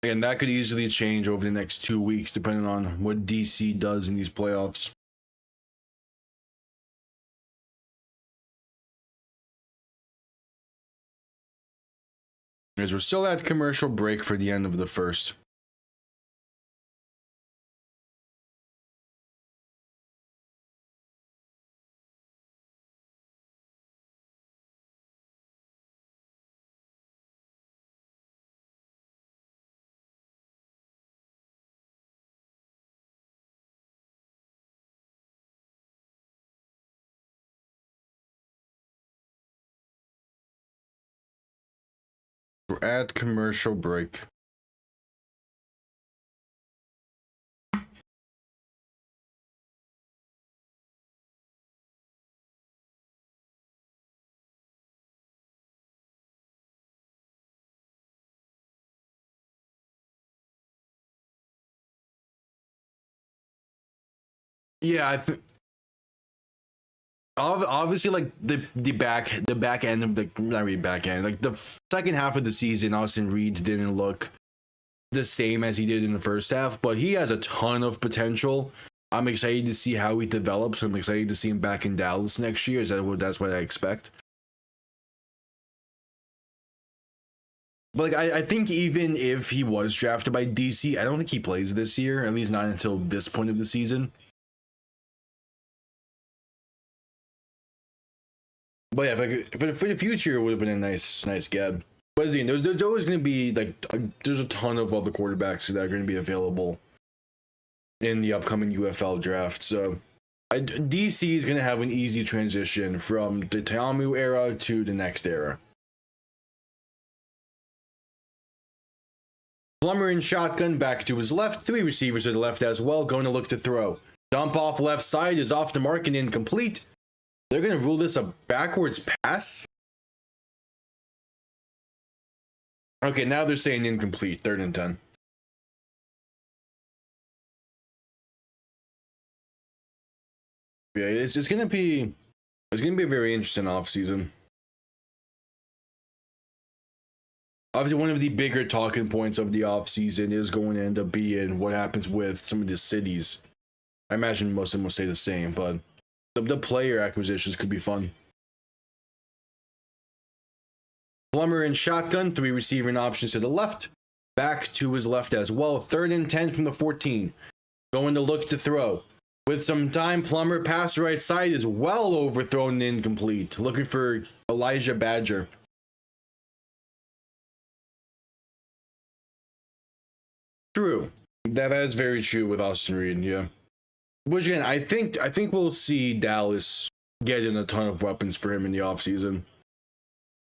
And that could easily change over the next 2 weeks, depending on what DC does in these playoffs. As we're still at commercial break for the end of the first. We're at commercial break. Yeah, obviously, like the back end of the, not really back end, like the second half of the season, Austin Reed didn't look the same as he did in the first half, but he has a ton of potential. I'm excited to see how he develops. I'm excited to see him back in Dallas next year. That's what I expect. But like, I think even if he was drafted by DC, I don't think he plays this year, at least not until this point of the season. But yeah, like for the future, it would have been a nice get. But again, there's always going to be like there's a ton of other quarterbacks that are going to be available in the upcoming UFL draft. So DC is going to have an easy transition from the Ta'amu era to the next era. Plummer in shotgun back to his left. 3 receivers to the left as well. Going to look to throw. Dump off left side is off the mark and incomplete. They're going to rule this a backwards pass. Okay, now they're saying incomplete. 3rd and 10. Yeah, it's going to be a very interesting offseason. Obviously, one of the bigger talking points of the offseason is going to end up being what happens with some of the cities. I imagine most of them will stay the same, but the player acquisitions could be fun. Plummer in shotgun, 3 receiving options to the left. Back to his left as well. 3rd and 10 from the 14. Going to look to throw. With some time, Plummer pass right side is well overthrown and incomplete. Looking for Elijah Badger. True. That is very true with Austin Reed, yeah. Which again, I think we'll see Dallas getting a ton of weapons for him in the offseason.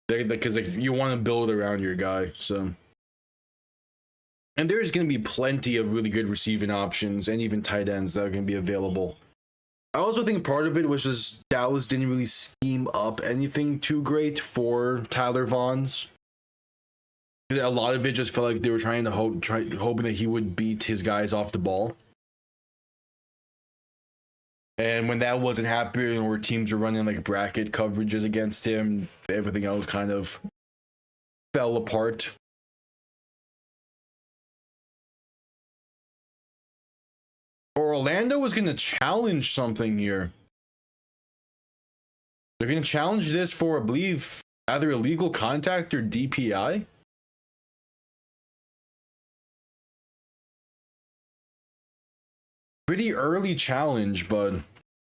Because you want to build around your guy, so. And there's going to be plenty of really good receiving options and even tight ends that are going to be available. I also think part of it was just Dallas didn't really scheme up anything too great for Tyler Vaughns. A lot of it just felt like they were trying to hoping that he would beat his guys off the ball. And when that wasn't happening, or teams were running like bracket coverages against him, everything else kind of fell apart. Orlando was going to challenge something here. They're going to challenge this for, I believe, either illegal contact or DPI. Pretty early challenge, but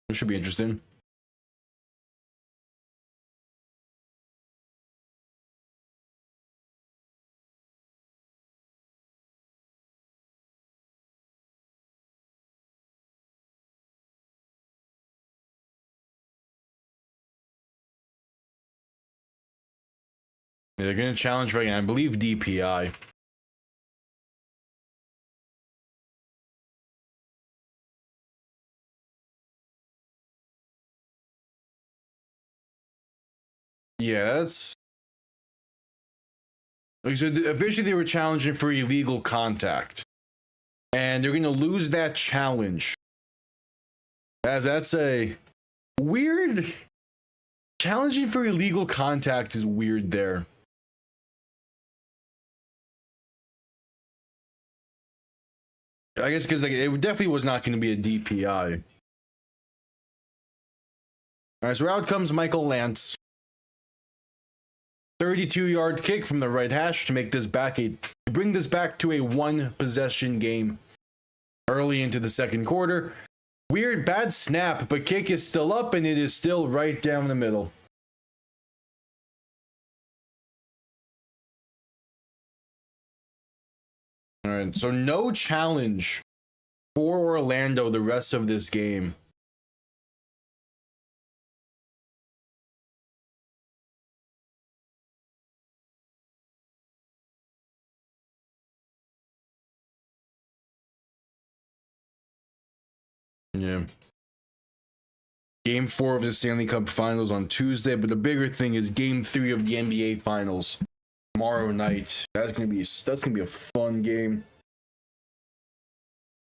it should be interesting. They're going to challenge right now, I believe, DPI. Yeah, that's... Like, so officially they were challenging for illegal contact. And they're going to lose that challenge. That's a weird... Challenging for illegal contact is weird there. I guess because like, it definitely was not going to be a DPI. All right, so out comes Michael Lance. 32-yard kick from the right hash to make this bring this back to a 1-possession game early into the second quarter. Weird bad snap, but kick is still up and it is still right down the middle. All right, so no challenge for Orlando the rest of this game. Yeah. Game 4 of the Stanley Cup Finals on Tuesday, but the bigger thing is Game 3 of the NBA Finals tomorrow night. That's gonna be a fun game.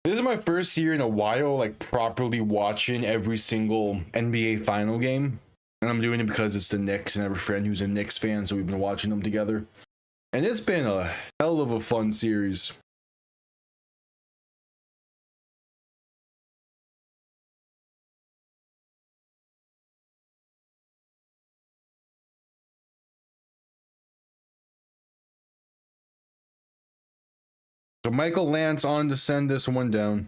This is my first year in a while, like properly watching every single NBA final game, and I'm doing it because it's the Knicks, and I have a friend who's a Knicks fan, so we've been watching them together, and it's been a hell of a fun series. So Michael Lance on to send this one down.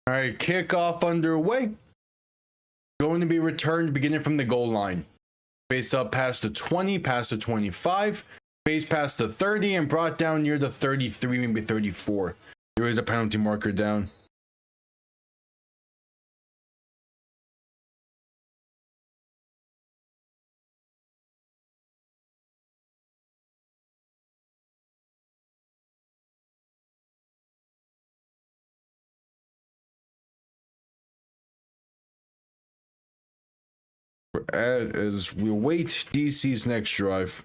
All right, kickoff underway. Going to be returned beginning from the goal line. Face up past the 20, past the 25, face past the 30, and brought down near the 33, maybe 34. There is a penalty marker down. As we await DC's next drive.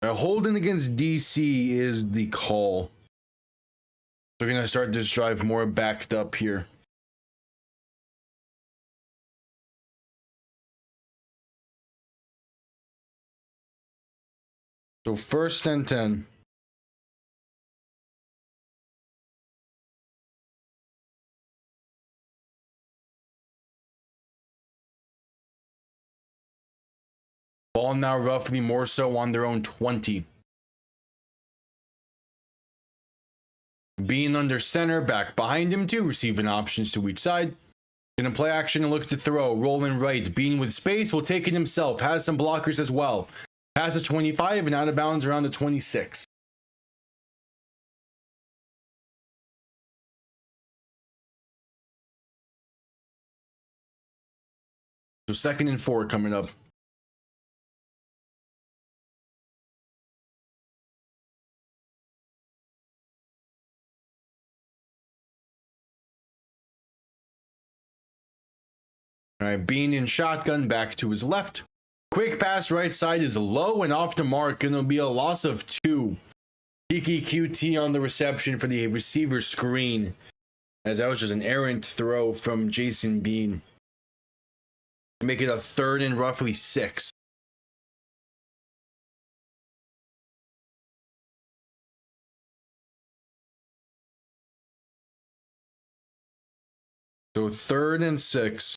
Holding against DC is the call. They're going to start this drive more backed up here. So 1st and 10. Ball now roughly more so on their own 20. Being under center, back behind him too, receiving options to each side. Gonna play action and look to throw, rolling right. Being with space, will take it himself, has some blockers as well. Past the 25 and out of bounds around the 26. So 2nd and 4 coming up. All right, Bean in shotgun, back to his left. Quick pass right side is low and off the mark, and it'll be a loss of 2. Kiki QT on the reception for the receiver screen, as that was just an errant throw from Jason Bean. Make it a 3rd and roughly 6. So 3rd and 6.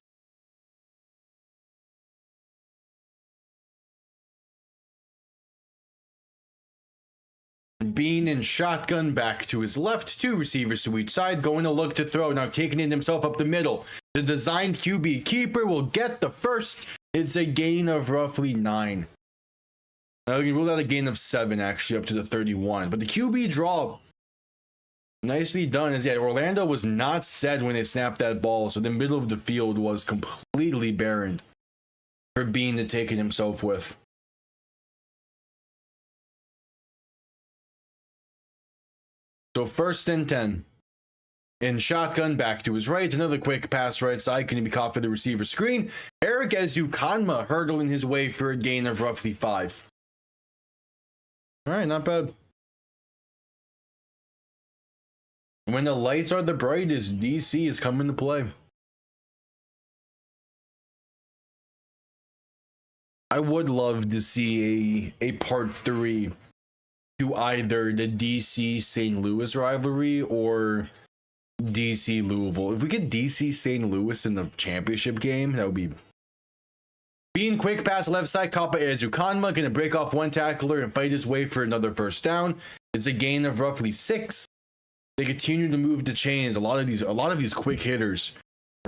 Bean in shotgun, back to his left, 2 receivers to each side, going to look to throw, now taking it himself up the middle. The designed QB keeper will get the first. It's a gain of roughly 9. Now we can rule out a gain of 7 actually up to the 31, but the QB draw, nicely done. As Orlando was not set when they snapped that ball, so the middle of the field was completely barren for Bean to take it himself with. So 1st and 10. In shotgun, back to his right. Another quick pass right side. Can he be caught for the receiver screen? Eric Ezukanma hurdling his way for a gain of roughly 5. All right, not bad. When the lights are the brightest, DC is coming to play. I would love to see a part 3 to either the DC St. Louis rivalry or DC Louisville. If we get DC St. Louis in the championship game, that would be. Being quick pass left side, Kappa Ezukanma gonna break off one tackler and fight his way for another 1st down. It's a gain of roughly 6. They continue to move the chains. A lot of these quick hitters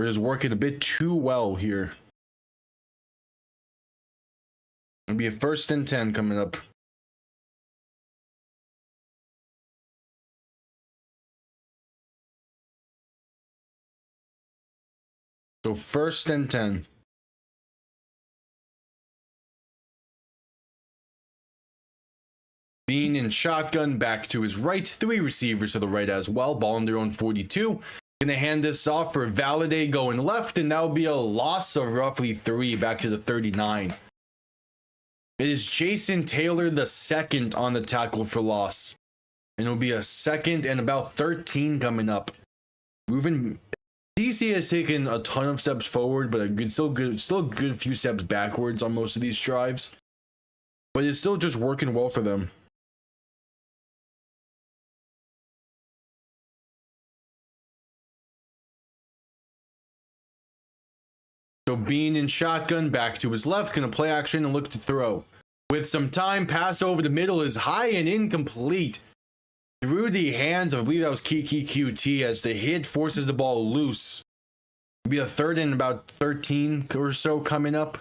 are just working a bit too well here. It'll be a 1st and 10 coming up. So 1st and 10. Bean in shotgun, back to his right. 3 receivers to the right as well. Ball on their own 42. Gonna hand this off for Valade going left, and that will be a loss of roughly 3 back to the 39. It is Jason Taylor II on the tackle for loss. And it'll be a second and about 13 coming up. DC has taken a ton of steps forward, but still a good few steps backwards on most of these drives. But it's still just working well for them. So Bean in shotgun, back to his left, gonna play action and look to throw. With some time, pass over the middle is high and incomplete. Through the hands of, I believe that was Kiki QT, as the hit forces the ball loose. It'll be a third and about 13 or so coming up.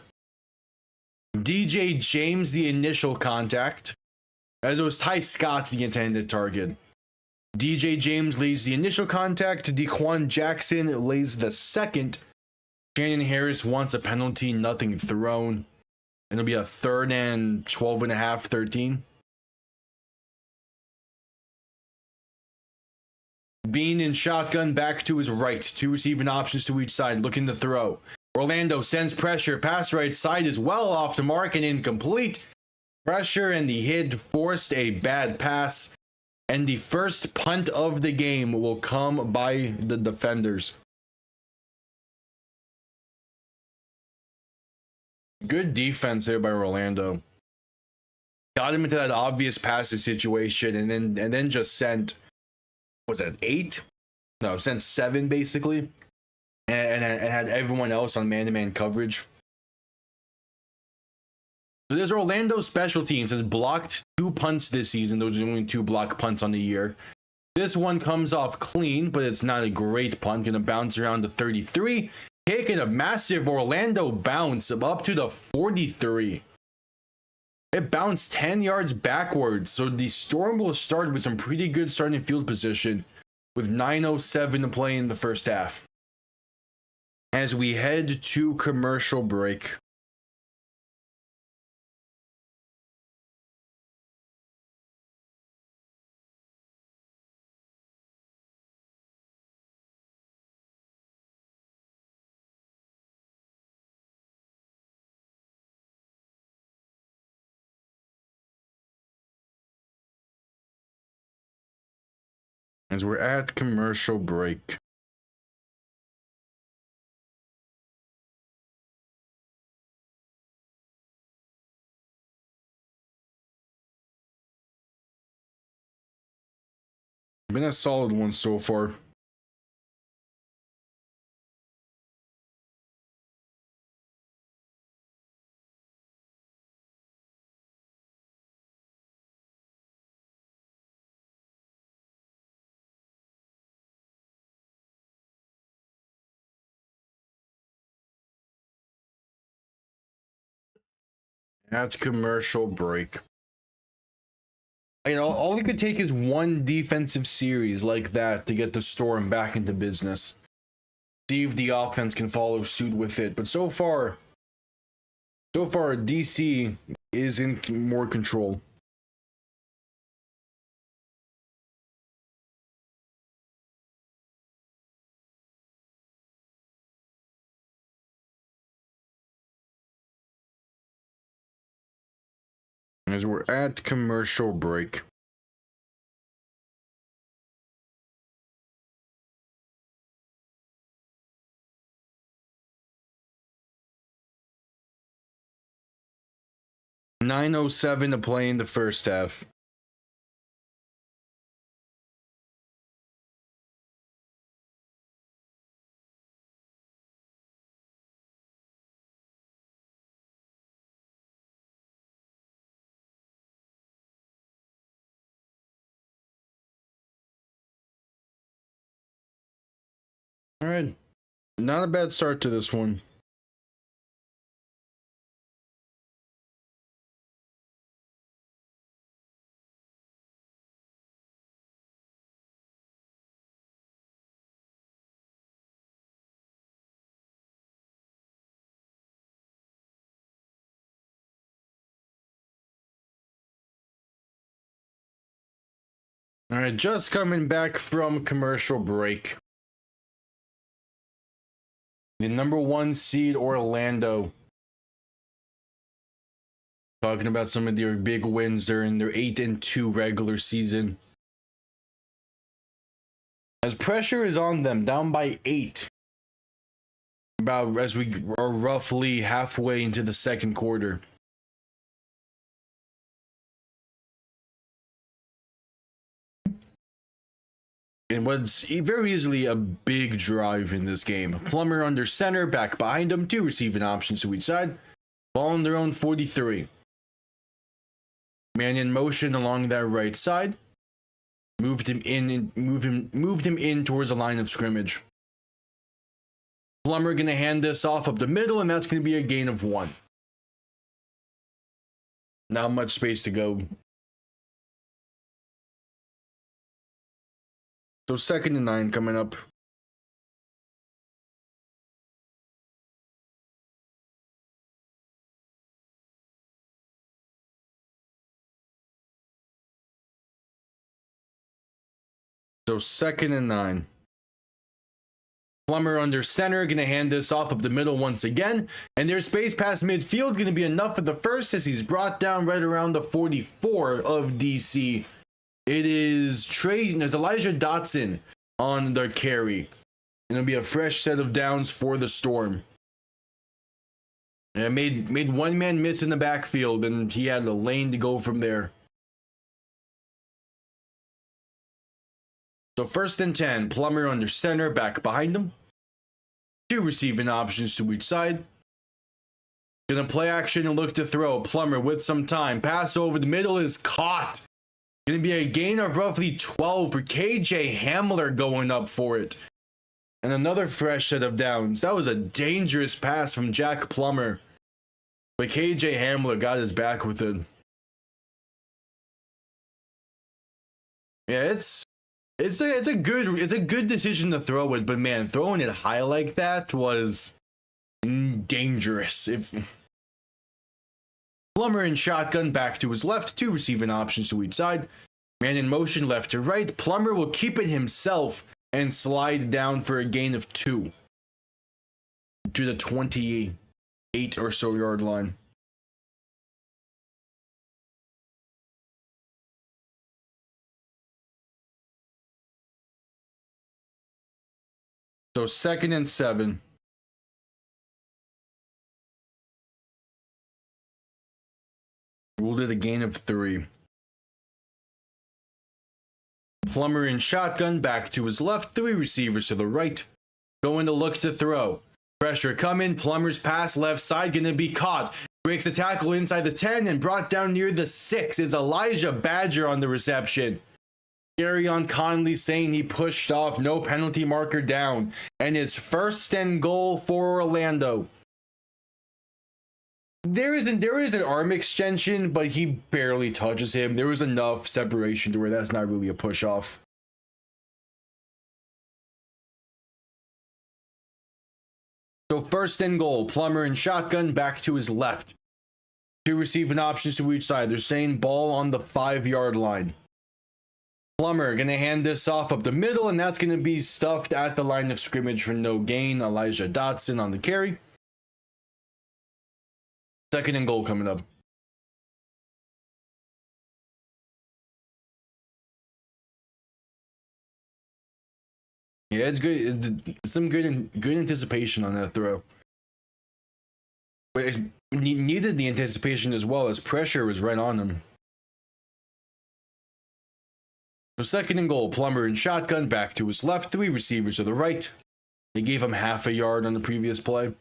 DJ James, the initial contact, as it was Ty Scott, the intended target. DJ James lays the initial contact, Dequan Jackson lays the second. Shannon Harris wants a penalty, nothing thrown. And it'll be a third and 12 and a half, 13. Bean in shotgun, back to his right. Two receiving options to each side, looking to throw. Orlando sends pressure, pass right side is well off the mark and incomplete. Pressure and the hit forced a bad pass. And the first punt of the game will come by the defenders. Good defense there by Orlando. Got him into that obvious passing situation and then just sent, was that 8? No, sent 7 basically. And had everyone else on man-to-man coverage. So there's Orlando special teams has blocked 2 punts this season. Those are the only 2 block punts on the year. This one comes off clean, but it's not a great punt. Gonna bounce around to 33. Taking a massive Orlando bounce up to the 43. It bounced 10 yards backwards, so the Storm will start with some pretty good starting field position with 9:07 to play in the first half. As we head to commercial break. As we're at commercial break. Been a solid one so far. At commercial break. You know, all it could take is one defensive series like that to get the Storm back into business. See if the offense can follow suit with it. But so far, DC is in more control. As we're at commercial break. $9:07 to play in the first half. All right, not a bad start to this one. All right, just coming back from commercial break. The number 1 seed Orlando. Talking about some of their big wins during their 8-2 regular season. As pressure is on them, down by 8. About as we are roughly halfway into the second quarter. And was very easily a big drive in this game. Plummer under center, back behind him, 2 receiving options to each side. Ball on their own 43. Man in motion along that right side. Moved him in towards the line of scrimmage. Plummer gonna hand this off up the middle, and that's gonna be a gain of 1. Not much space to go. So 2nd and 9 coming up. So 2nd and 9. Plummer under center, gonna hand this off up the middle once again, and there's space past midfield, gonna be enough for the first as he's brought down right around the 44 of DC. It is there's Elijah Dotson on the carry, and it'll be a fresh set of downs for the Storm. And it made one man miss in the backfield, and he had a lane to go from there. So 1st and 10, Plummer under center, back behind him. 2 receiving options to each side. Gonna play action and look to throw. Plummer with some time. Pass over the middle is caught. Gonna be a gain of roughly 12 for KJ Hamler going up for it. And another fresh set of downs. That was a dangerous pass from Jack Plummer. But KJ Hamler got his back with it. Yeah, it's a good decision to throw it, but man, throwing it high like that was dangerous. If Plummer in shotgun back to his left, 2 receiving options to each side. Man in motion left to right. Plummer will keep it himself and slide down for a gain of 2 to the 28 or so yard line. So 2nd and 7. Ruled it a gain of 3. Plummer in shotgun, back to his left, 3 receivers to the right. Going to look to throw. Pressure coming, Plummer's pass left side gonna be caught. Breaks a tackle inside the 10 and brought down near the 6 is Elijah Badger on the reception. Garyon Conley saying he pushed off, no penalty marker down, and it's 1st and goal for Orlando. There is an arm extension, but he barely touches him. There was enough separation to where that's not really a push off. So 1st and goal, Plummer in shotgun, back to his left. 2 receiving options to each side. They're saying ball on the 5-yard line. Plummer gonna hand this off up the middle, and that's gonna be stuffed at the line of scrimmage for no gain. Elijah Dotson on the carry. 2nd and goal coming up. Yeah, it's good. Some good anticipation on that throw. But it needed the anticipation as well, as pressure was right on him. So 2nd and goal, Plummer in shotgun, back to his left, 3 receivers to the right. They gave him half a yard on the previous play.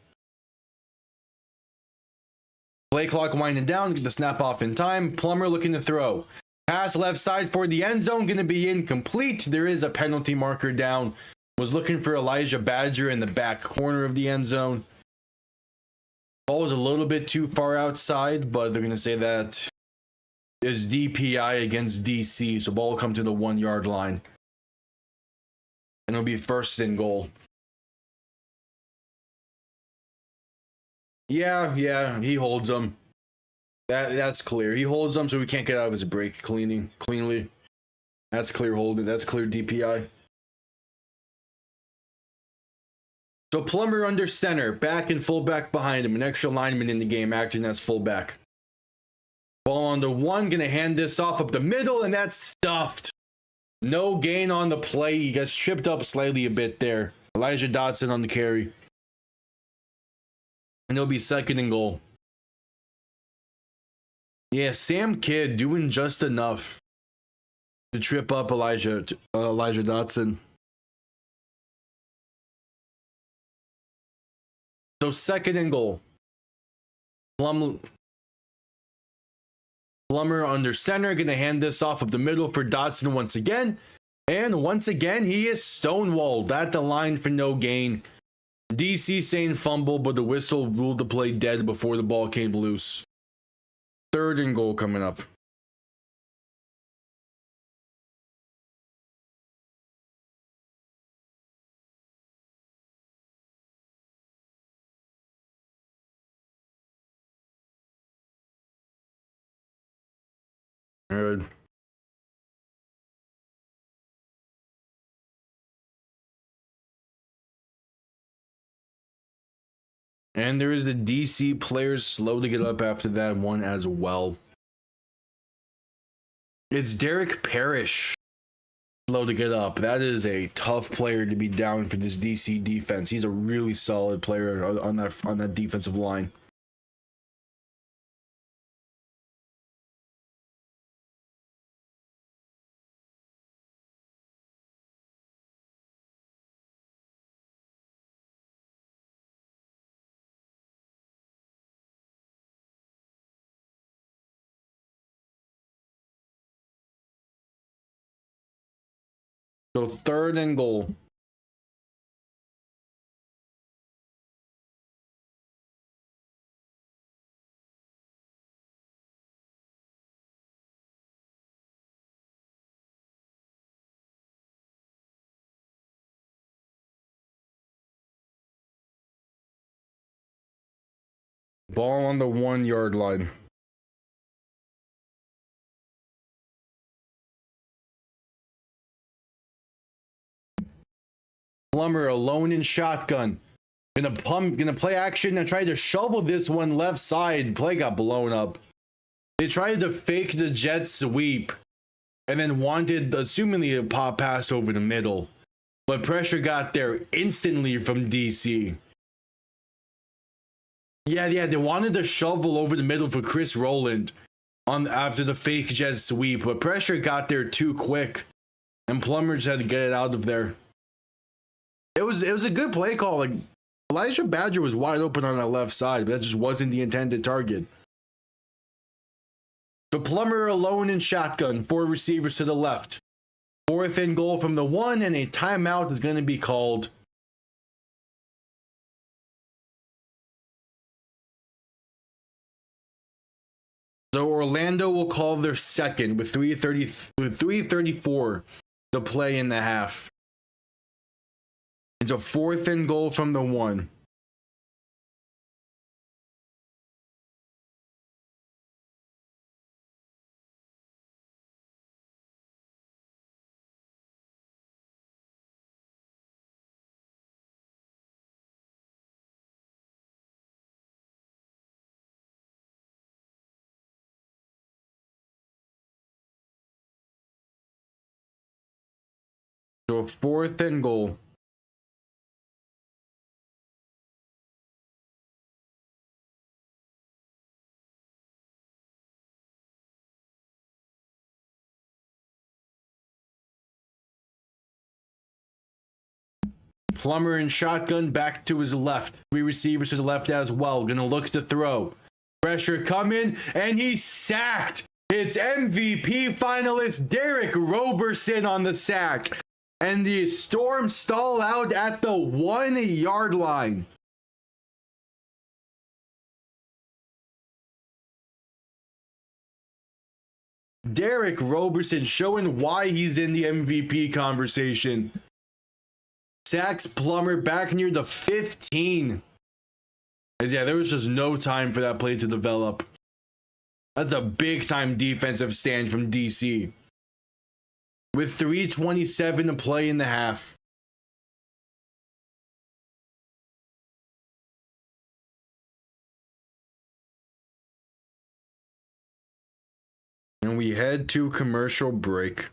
Play clock winding down, get the snap off in time. Plummer looking to throw. Pass left side for the end zone, going to be incomplete. There is a penalty marker down. Was looking for Elijah Badger in the back corner of the end zone. Ball was a little bit too far outside, but they're going to say that is DPI against DC, so ball will come to the 1-yard line. And it'll be 1st and goal. Yeah, he holds them. That's clear. He holds them so he can't get out of his break cleanly. That's clear holding. That's clear DPI. So Plummer under center, back and fullback behind him. An extra lineman in the game acting as fullback. Ball on the 1, gonna hand this off up the middle, and that's stuffed. No gain on the play. He gets tripped up slightly a bit there. Elijah Dotson on the carry. And it'll be 2nd and goal. Yeah, Sam Kidd doing just enough to trip up Elijah Dotson. So 2nd and goal. Plummer under center, gonna hand this off up the middle for Dotson once again. And once again, he is stonewalled at the line for no gain. DC saying fumble, but the whistle ruled the play dead before the ball came loose. 3rd and goal coming up. Good. And there is the DC players slow to get up after that one as well. It's Derek Parrish slow to get up. That is a tough player to be down for this DC defense. He's a really solid player on that defensive line. So 3rd and goal. Ball on the 1 yard line. Plummer alone in shotgun. Gonna play action and try to shovel this one left side. Play got blown up. They tried to fake the jet sweep and then wanted, assumingly, a pop pass over the middle. But pressure got there instantly from DC. Yeah, they wanted to shovel over the middle for Chris Rowland after the fake jet sweep, but pressure got there too quick, and Plummer just had to get it out of there. It was a good play call. Like, Elijah Badger was wide open on that left side, but that just wasn't the intended target. The Plummer alone in shotgun, 4 receivers to the left. 4th and goal from the 1, and a timeout is going to be called. So Orlando will call their second with 3:34 to play in the half. It's a 4th and goal from the 1. So 4th and goal. Plummer in shotgun back to his left. 3 receivers to the left as well. Gonna look to throw. Pressure coming, and he's sacked. It's MVP finalist Derek Roberson on the sack. And the Storm stall out at the 1 yard line. Derek Roberson showing why he's in the MVP conversation. Sacks Plummer back near the 15. As yeah, there was just no time for that play to develop. That's a big time defensive stand from DC. With 3:27 to play in the half. And we head to commercial break.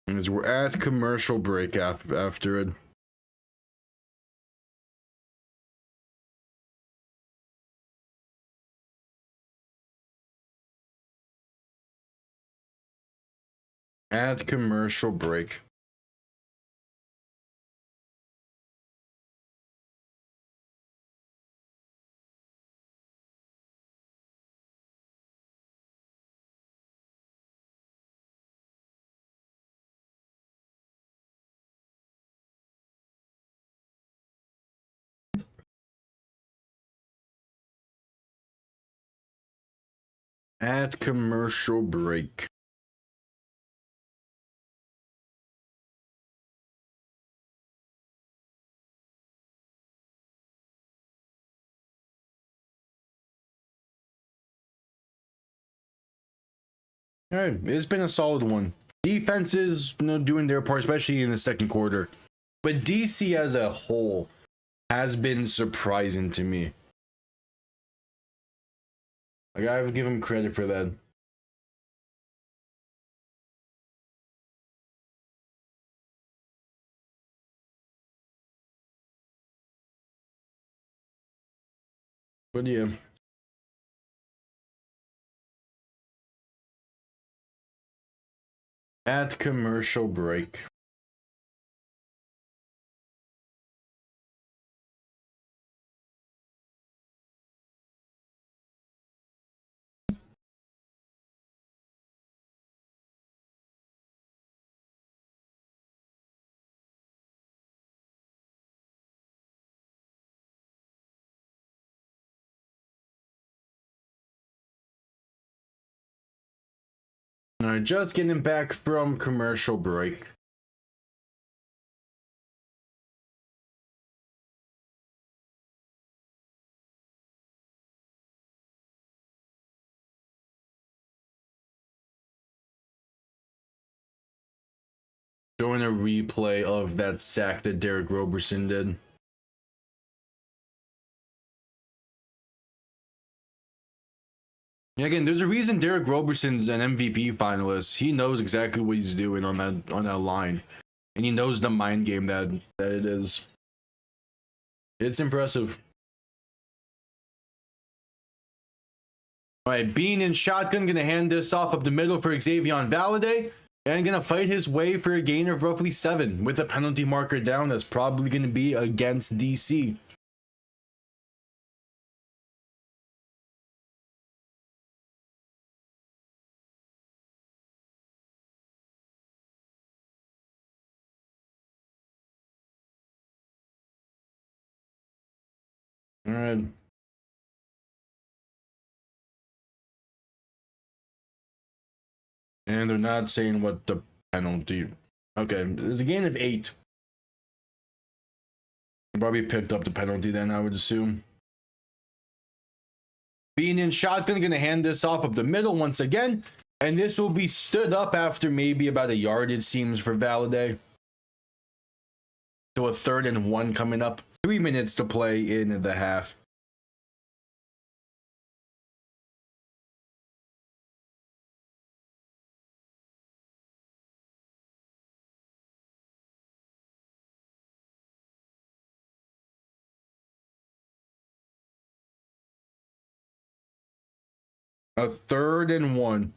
As we're at commercial break after it. At commercial break. At commercial break. All right, it's been a solid one. Defense is doing their part, especially in the second quarter. But DC as a whole has been surprising to me. I gotta give him credit for that. But yeah. At commercial break. All right, just getting back from commercial break. Showing a replay of that sack that Derek Roberson did. Yeah, again, there's a reason Derek Roberson's an MVP finalist. He knows exactly what he's doing on that line, and he knows the mind game that it is. It's impressive. All right, Bean in shotgun, gonna hand this off up the middle for Xavier Valade, and gonna fight his way for a gain of roughly 7 with a penalty marker down. That's probably gonna be against DC. All right. And they're not saying what the penalty. Okay, there's a gain of 8. Probably picked up the penalty then, I would assume. Being in shotgun, gonna hand this off up the middle once again. And this will be stood up after maybe about a yard, it seems, for Valade. So a 3rd and 1 coming up. 3 minutes to play in the half. A 3rd and 1.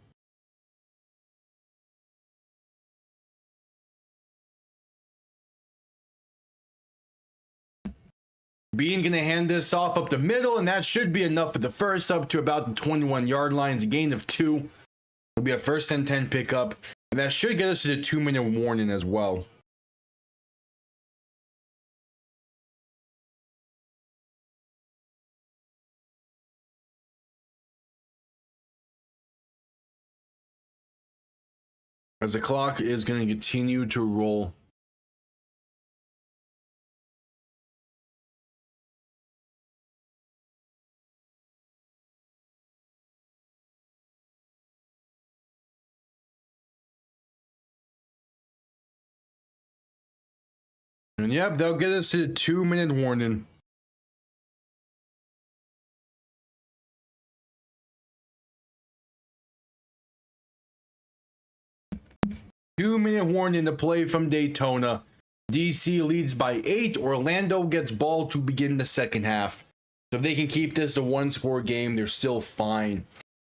Bean gonna hand this off up the middle, and that should be enough for the first, up to about the 21-yard lines. A gain of 2. It'll be a 1st and 10 pickup, and that should get us to the 2-minute warning as well. As the clock is going to continue to roll. And yep, they'll get us to the 2-minute warning. 2-minute warning to play from Daytona. DC leads by 8. Orlando gets ball to begin the second half. So if they can keep this a one-score game, they're still fine.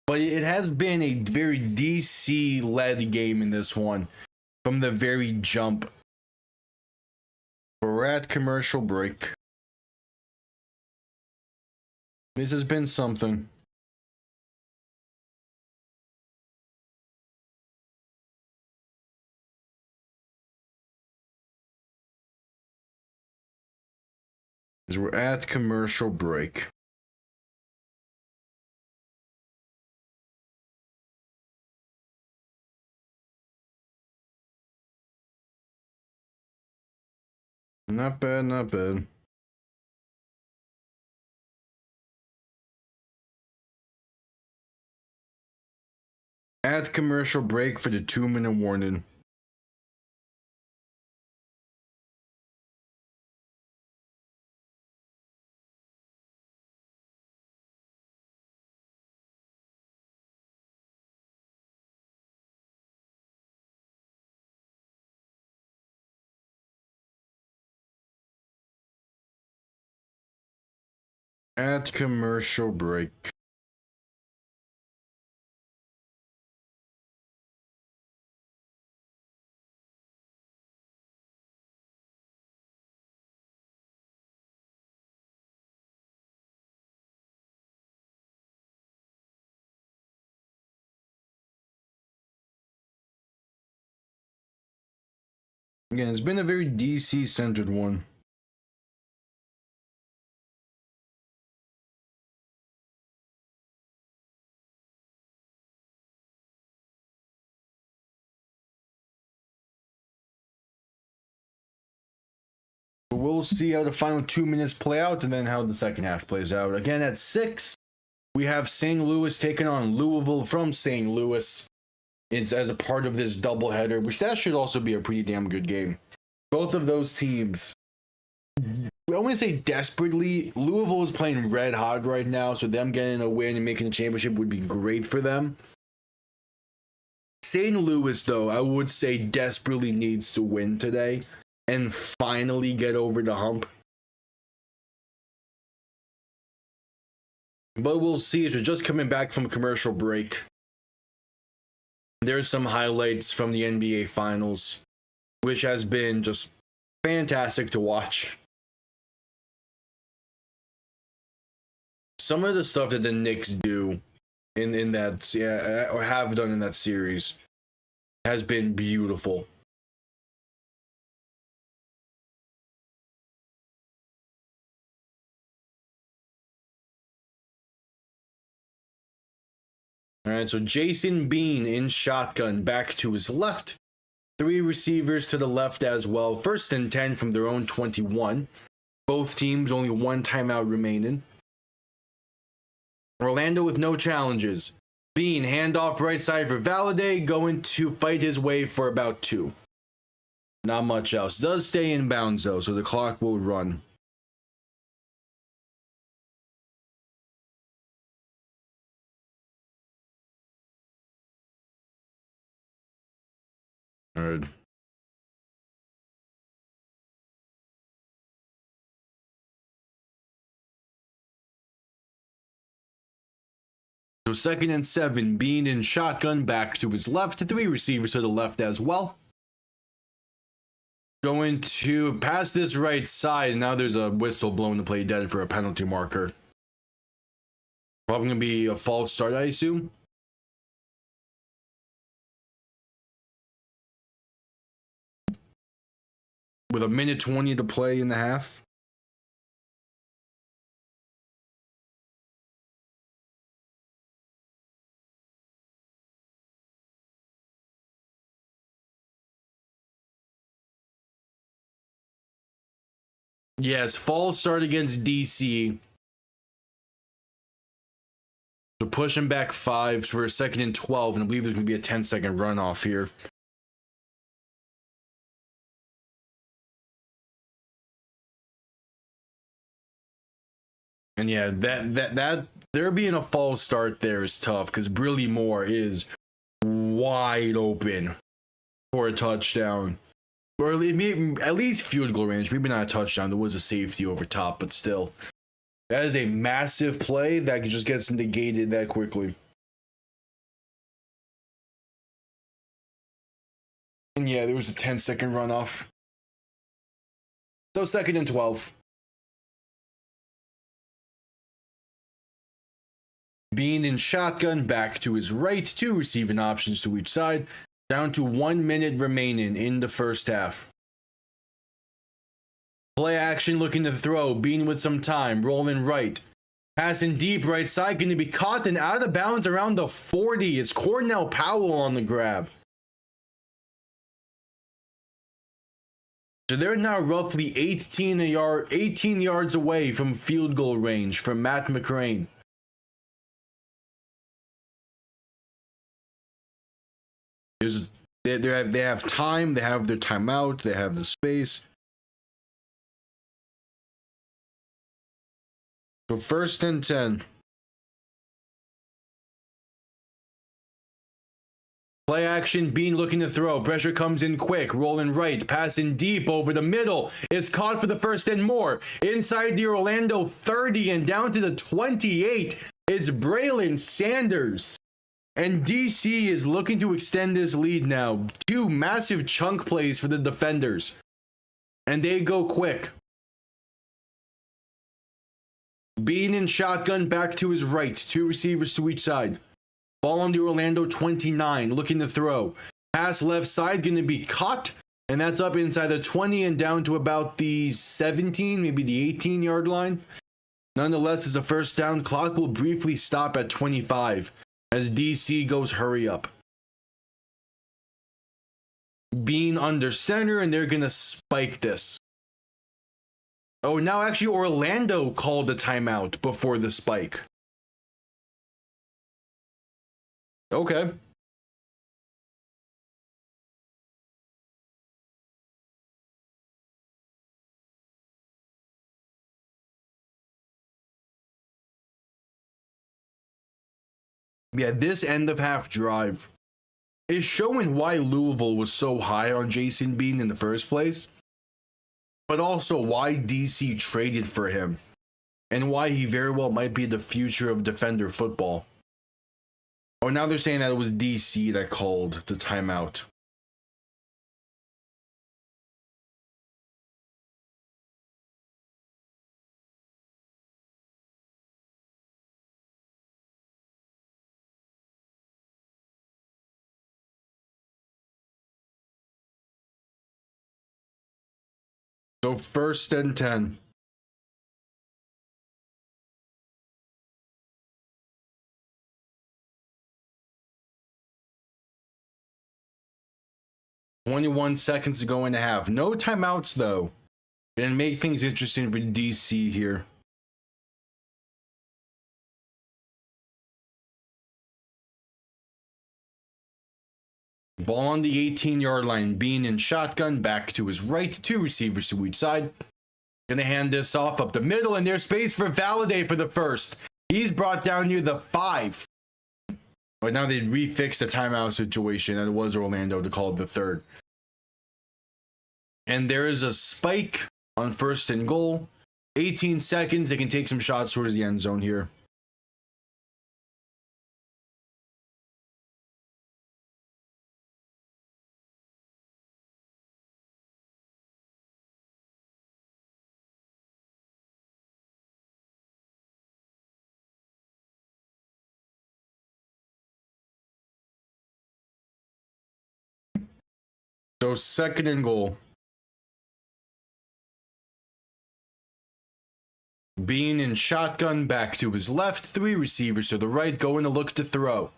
But it has been a very DC-led game in this one from the very jump. We're at commercial break. This has been something. As we're at commercial break. Not bad, not bad. At commercial break for the 2-minute warning. At commercial break. Again, it's been a very DC-centered one. We'll see how the final 2 minutes play out and then how the second half plays out. Again, at 6, we have St. Louis taking on Louisville from St. Louis. It's as a part of this doubleheader, which that should also be a pretty damn good game. Both of those teams, I want to say desperately, Louisville is playing red hot right now, so them getting a win and making a championship would be great for them. St. Louis, though, I would say desperately needs to win today and finally get over the hump. But we'll see as we're just coming back from commercial break. There's some highlights from the NBA Finals, which has been just fantastic to watch. Some of the stuff that the Knicks do in that, or have done in that series, has been beautiful. All right, so Jason Bean in shotgun back to his left. 3 receivers to the left as well. 1st and 10 from their own 21. Both teams only 1 timeout remaining. Orlando with no challenges. Bean, handoff right side for Valade, going to fight his way for about 2. Not much else. Does stay in bounds though, so the clock will run. All right. So 2nd and 7, Bean in shotgun back to his left. 3 receivers to the left as well. Going to pass this right side. Now there's a whistle blowing the play dead for a penalty marker. Probably going to be a false start, I assume. With 1:20 to play in the half. Yes, false start against DC. So pushing back 5 for a 2nd and 12, and I believe there's going to be a 10-second runoff here. And yeah, that there being a false start there is tough because Brilly Moore is wide open. for a touchdown. Or at least field goal range. Maybe not a touchdown. There was a safety over top, but still. That is a massive play that just gets negated that quickly. And yeah, there was a 10-second runoff. So 2nd and 12. Being in shotgun, back to his right, 2 receiving options to each side. Down to 1 minute remaining in the first half. Play action, looking to throw. Bean with some time, rolling right. Passing deep right side, going to be caught and out of bounds around the 40. It's Cornell Powell on the grab. So they're now roughly 18 yards away from field goal range from Matt McCrane. They have time, they have their timeout, they have the space. So 1st and 10. Play action, Bean looking to throw. Pressure comes in quick, rolling right, passing deep over the middle. It's caught for the 1st and more. Inside the Orlando 30 and down to the 28. It's Braylon Sanders. And DC is looking to extend this lead now. 2 massive chunk plays for the defenders. And they go quick. Bean in shotgun, back to his right. 2 receivers to each side. Ball on the Orlando 29, looking to throw. Pass left side, going to be caught. And that's up inside the 20 and down to about the 17, maybe the 18-yard line. Nonetheless, it's a 1st down. Clock will briefly stop at 25. As DC goes hurry up. Bean under center, and they're going to spike this. Oh, now actually Orlando called a timeout before the spike. Okay. Yeah, this end of half drive is showing why Louisville was so high on Jason Bean in the first place, but also why DC traded for him and why he very well might be the future of defender football. Oh, now they're saying that it was DC that called the timeout. So 1st and 10. "21 seconds to go in the half. No timeouts though. Gonna make things interesting for DC here. Ball on the 18-yard line. Bean in shotgun, back to his right. 2 receivers to each side. Gonna hand this off up the middle, and there's space for Valladay for the 1st. He's brought down near the 5. But now they refixed the timeout situation, and it was Orlando to call it the 3rd. And there is a spike on 1st and goal. 18 seconds. They can take some shots towards the end zone here. So 2nd and goal. Bean in shotgun, back to his left. 3 receivers to the right, going to look to throw.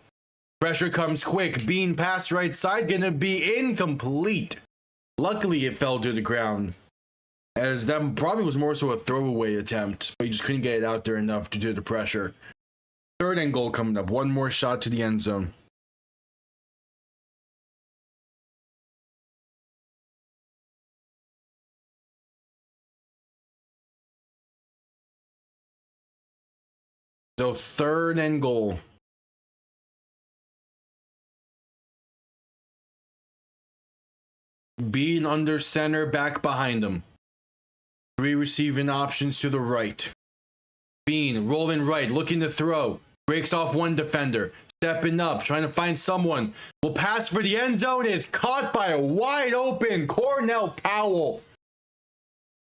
Pressure comes quick. Bean pass right side, gonna be incomplete. Luckily, it fell to the ground, as that probably was more so a throwaway attempt, but he just couldn't get it out there enough due to the pressure. 3rd and goal coming up. 1 more shot to the end zone. So 3rd and goal. Being under center, back behind him. 3 receiving options to the right. Bean rolling right, looking to throw. Breaks off one defender. Stepping up, trying to find someone. Will pass for the end zone. Is caught by a wide open Cornell Powell.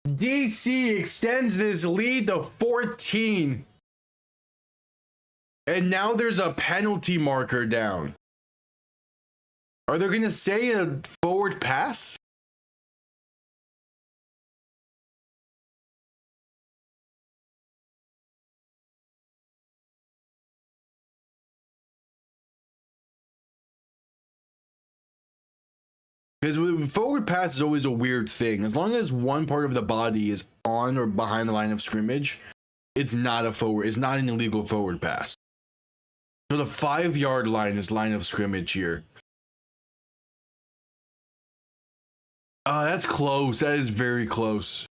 DC extends this lead to 14. And now there's a penalty marker down. Are they going to say a forward pass? Because forward pass is always a weird thing. As long as one part of the body is on or behind the line of scrimmage, it's not a forward. It's not an illegal forward pass. So the 5-yard line is line of scrimmage here. That's close. That is very close.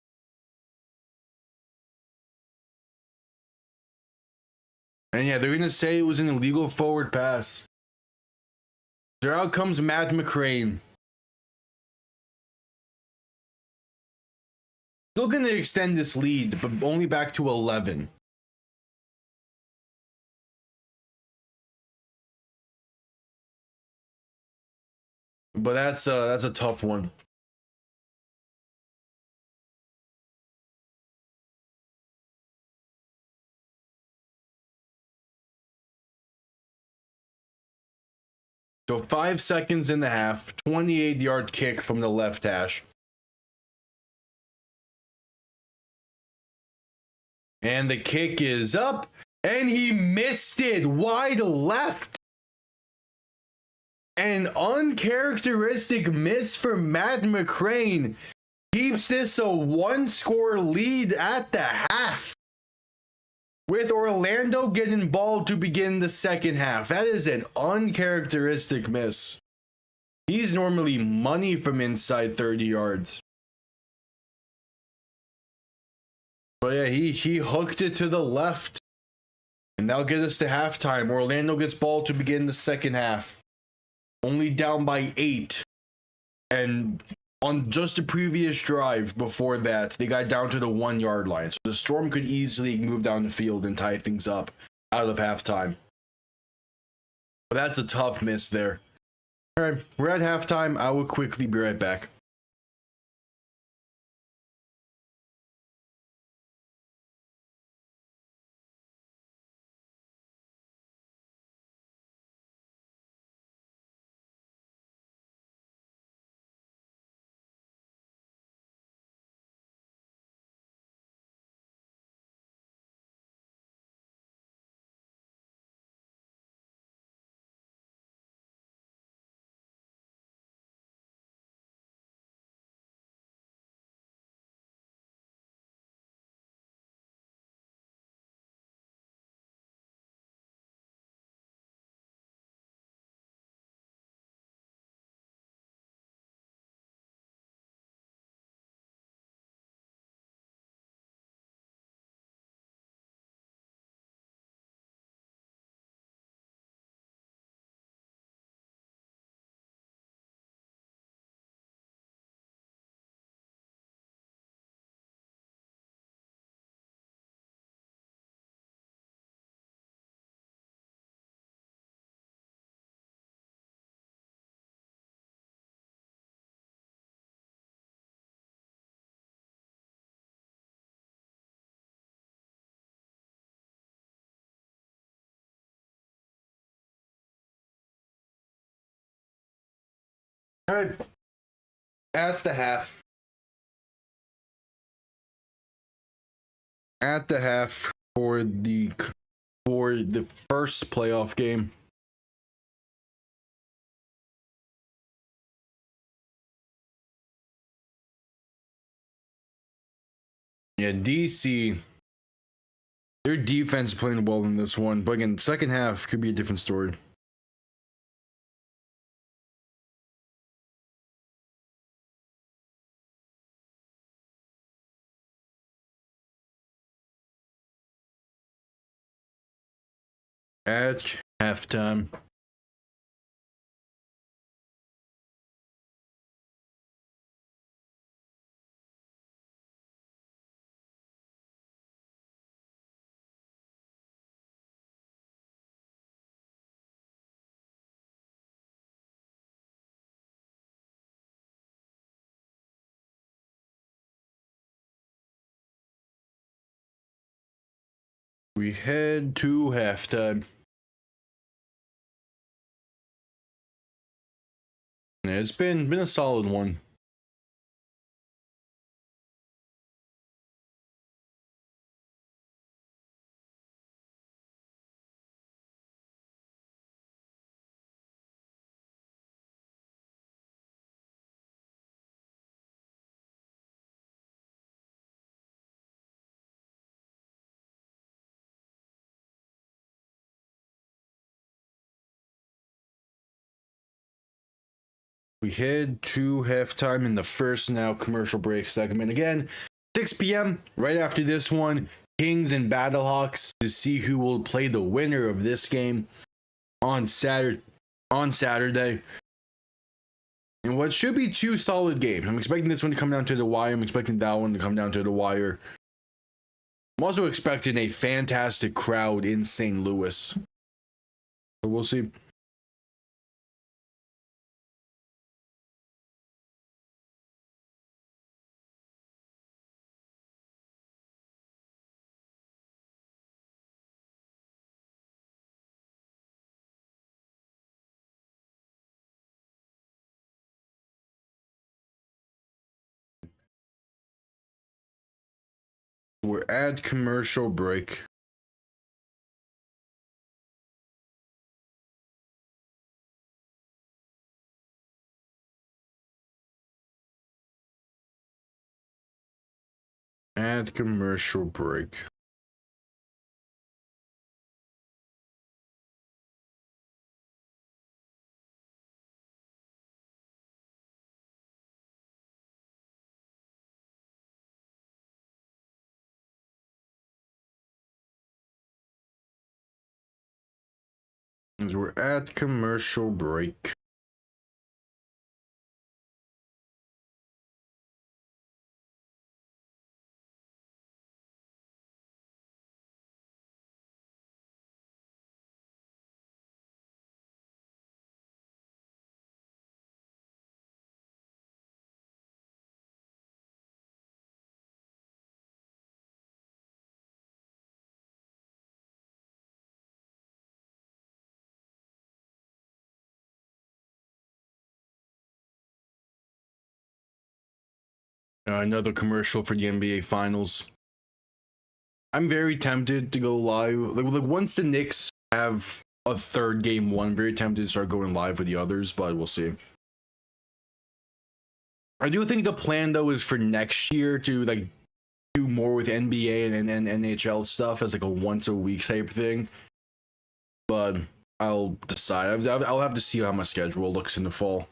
And yeah, they're going to say it was an illegal forward pass. So out comes Matt McCrane. Still going to extend this lead, but only back to 11. But that's a tough one. So 5 seconds in the half, 28-yard kick from the left hash. And the kick is up, and he missed it wide left. An uncharacteristic miss for Matt McCrane keeps this a 1-score lead at the half, with Orlando getting ball to begin the second half. That is an uncharacteristic miss. He's normally money from inside 30 yards. But yeah, he hooked it to the left. And that'll get us to halftime. Orlando gets ball to begin the second half. Only down by 8. And on just a previous drive before that, they got down to the 1-yard line. So the Storm could easily move down the field and tie things up out of halftime. But that's a tough miss there. All right, we're at halftime. I will quickly be right back. All right, at the half. At the half for the first playoff game. Yeah, DC, their defense is playing well in this one, but again, second half could be a different story. At halftime. We head to halftime. Yeah, it's been a solid one. We head to halftime in the first now commercial break segment. Again, 6 p.m. right after this one, Kings and Battlehawks to see who will play the winner of this game on Saturday. And what should be two solid games. I'm expecting this one to come down to the wire. I'm expecting that one to come down to the wire. I'm also expecting a fantastic crowd in St. Louis. So we'll see. We're at commercial break. At commercial break. As we're at commercial break. Another commercial for the NBA Finals. I'm very tempted to go live. Like once the Knicks have a third game won, very tempted to start going live with the others, but we'll see. I do think the plan though is for next year to like do more with NBA and NHL stuff as like a once a week type thing. But I'll decide. I'll have to see how my schedule looks in the fall.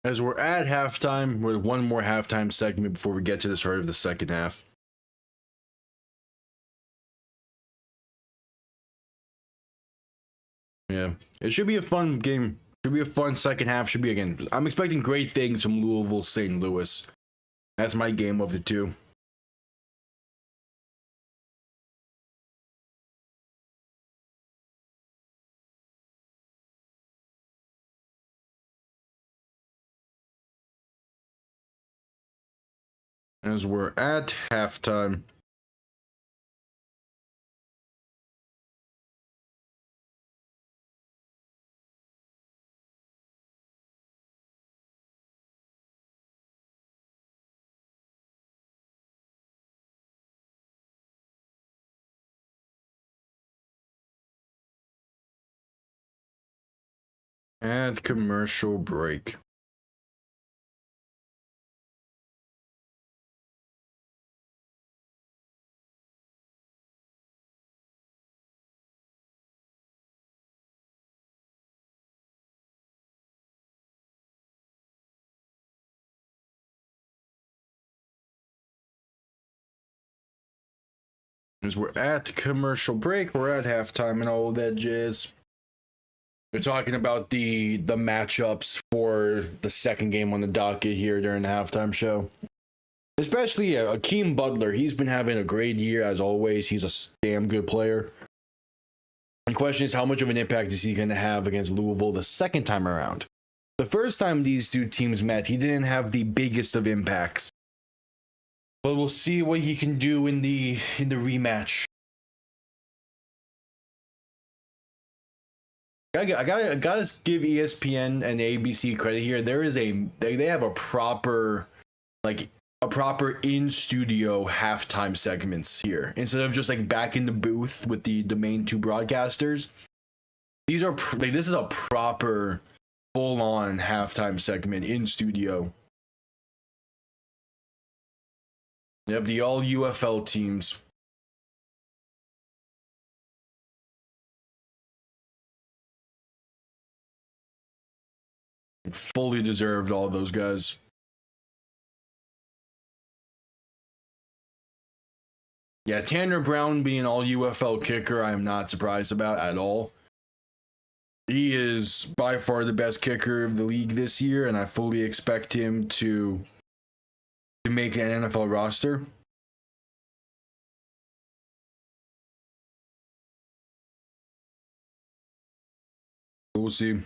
As we're at halftime, we're one more halftime segment before we get to the start of the second half. Yeah, it should be a fun game. Should be a fun second half. Should be again. I'm expecting great things from Louisville, St. Louis. That's my game of the two. As we're at halftime. At commercial break. As we're at commercial break, we're at halftime and all that jazz. They're talking about the matchups for the second game on the docket here during the halftime show. Especially Akeem Butler. He's been having a great year as always. He's a damn good player. The question is, how much of an impact is he going to have against Louisville the second time around? The first time these two teams met, he didn't have the biggest of impacts. But we'll see what he can do in the rematch. I gotta give ESPN and ABC credit here. They have a proper in studio halftime segments here instead of just like back in the booth with the main two broadcasters. This is a proper full on halftime segment in studio. Yep, the all UFL teams. Fully deserved, all those guys. Yeah, Tanner Brown being all UFL kicker, I am not surprised about at all. He is by far the best kicker of the league this year, and I fully expect him to make an NFL roster. We'll see.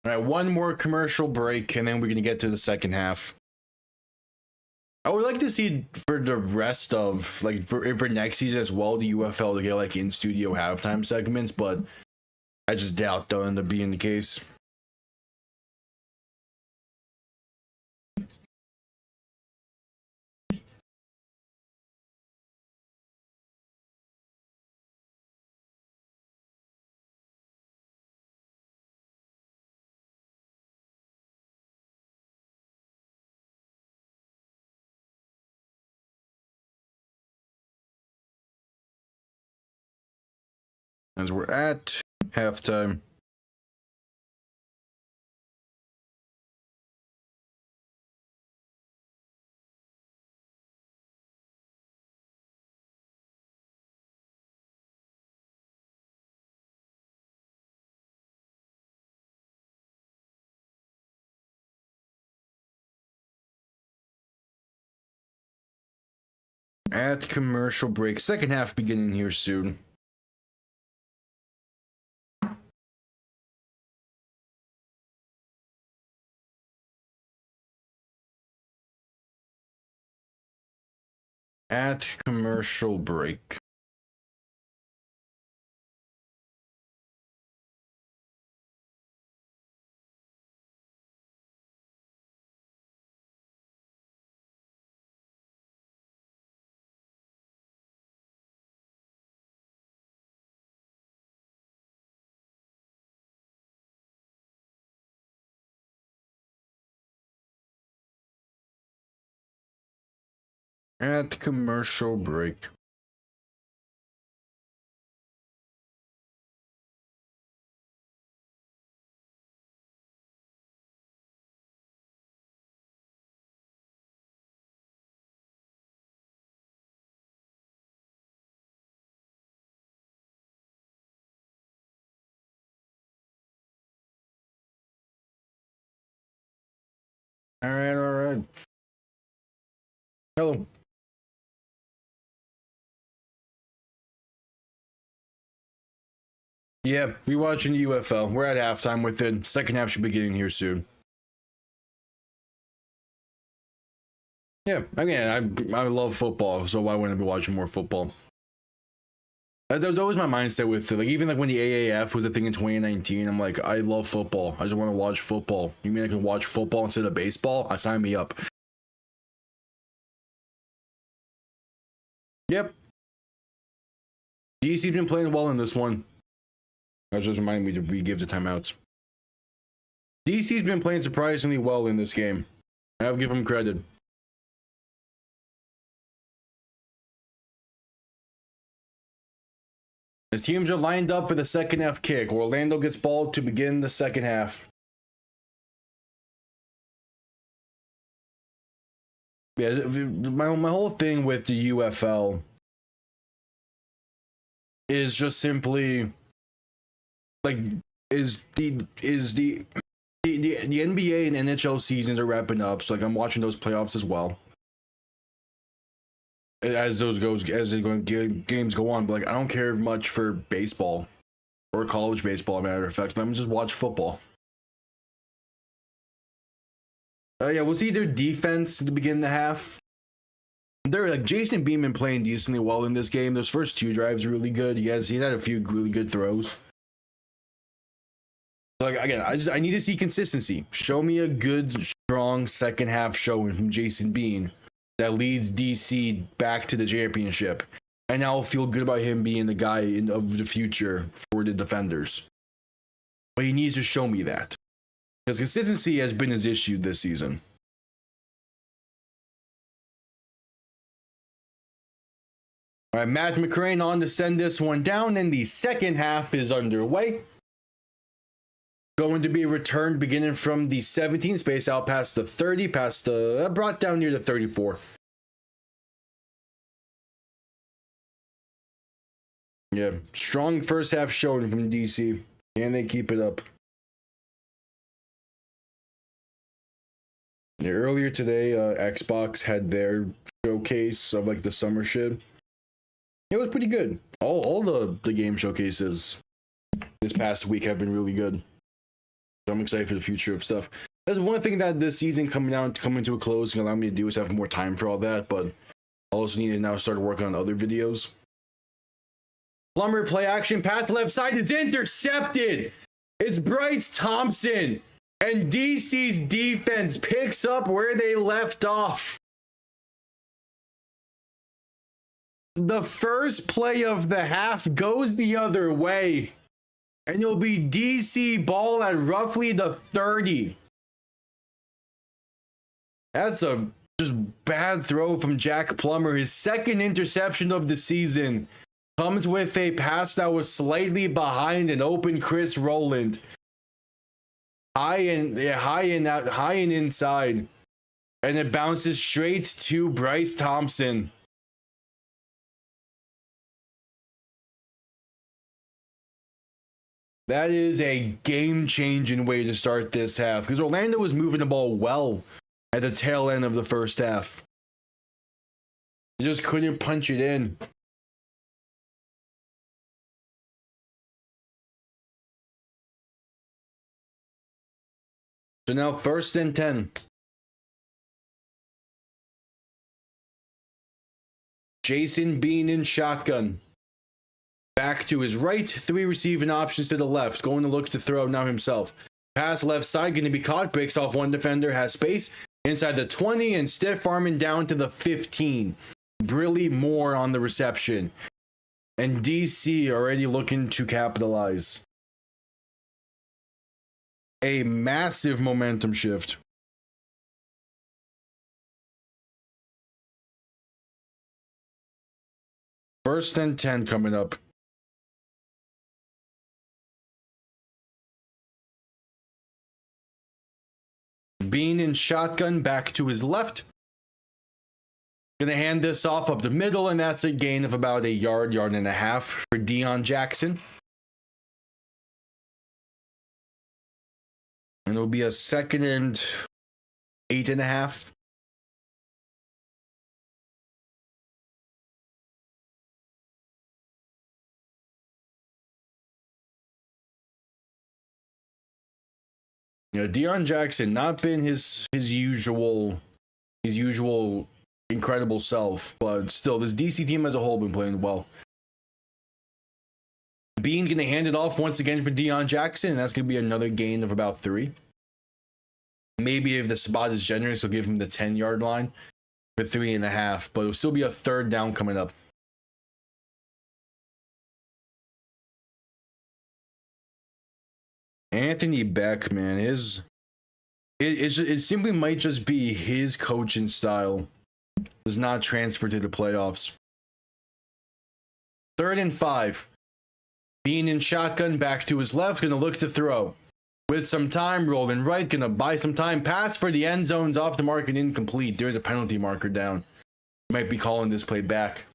All right, one more commercial break, and then we're going to get to the second half. I would like to see for the rest of, like, for next season as well, the UFL to get, like, in-studio halftime segments, but I just doubt that'll end up being the case. As we're at halftime. At commercial break. Second half beginning here soon. At commercial break. At commercial break. All right. Hello. Yeah, we're watching UFL. We're at halftime with it. Second half should be getting here soon. Yeah, again, I love football, so why wouldn't I be watching more football? That was my mindset with it. Like, even like when the AAF was a thing in 2019, I'm like, I love football. I just want to watch football. You mean I can watch football instead of baseball? Sign me up. Yep. DC's been playing well in this one. That just reminded me to re-give the timeouts. DC's been playing surprisingly well in this game. I'll give him credit. His teams are lined up for the second half kick. Orlando gets ball to begin the second half. Yeah, my whole thing with the UFL is just simply like is the NBA and NHL seasons are wrapping up, so like I'm watching those playoffs as well. As games go on, but like I don't care much for baseball or college baseball. Matter of fact, let me just watch football. Yeah, we'll see their defense to begin the half. They're like Jason Beeman playing decently well in this game. Those first two drives are really good. He had a few really good throws. Like again, I need to see consistency. Show me a good, strong second half showing from Jason Bean that leads DC back to the championship, and I'll feel good about him being the guy of the future for the defenders. But he needs to show me that, because consistency has been his issue this season. All right, Matt McCrane on to send this one down, and the second half is underway. Going to be returned beginning from the 17 space out past the 30, past the brought down near the 34. Yeah, strong first half showing from DC. Can they keep it up? Yeah, earlier today, Xbox had their showcase of like the summer shit. It was pretty good. All the game showcases this past week have been really good. So I'm excited for the future of stuff. That's one thing that this season coming to a close can allow me to do is have more time for all that, but I also need to now start working on other videos. Plummer play action pass left side is intercepted. It's Bryce Thompson, and DC's defense picks up where they left off. The first play of the half goes the other way, and it'll be DC ball at roughly the 30. That's a just bad throw from Jack Plummer. His second interception of the season comes with a pass that was slightly behind an open Chris Rowland. High and inside. And it bounces straight to Bryce Thompson. That is a game-changing way to start this half, because Orlando was moving the ball well at the tail end of the first half. He just couldn't punch it in. So now 1st and 10. Jason Bean in shotgun. Back to his right, 3 receiving options to the left. Going to look to throw now himself. Pass left side, going to be caught. Breaks off one defender, has space. Inside the 20 and stiff arming down to the 15. Brilly Moore on the reception. And DC already looking to capitalize. A massive momentum shift. First and 10 coming up. Bean in shotgun back to his left. Gonna hand this off up the middle, and that's a gain of about a yard and a half for Deion Jackson. And it'll be a 2nd and 8.5. You know, Deion Jackson not been his usual incredible self, but still, this DC team as a whole been playing well. Bean gonna hand it off once again for Deion Jackson, and that's gonna be another gain of about 3. Maybe if the spot is generous, he'll give him the 10-yard line for 3.5, but it'll still be a 3rd down coming up. Anthony Becht, man, it simply might just be his coaching style does not transfer to the playoffs. 3rd and 5. Being in shotgun, back to his left, gonna look to throw. With some time, rolling right, gonna buy some time. Pass for the end zone's off the mark and incomplete. There's a penalty marker down. Might be calling this play back.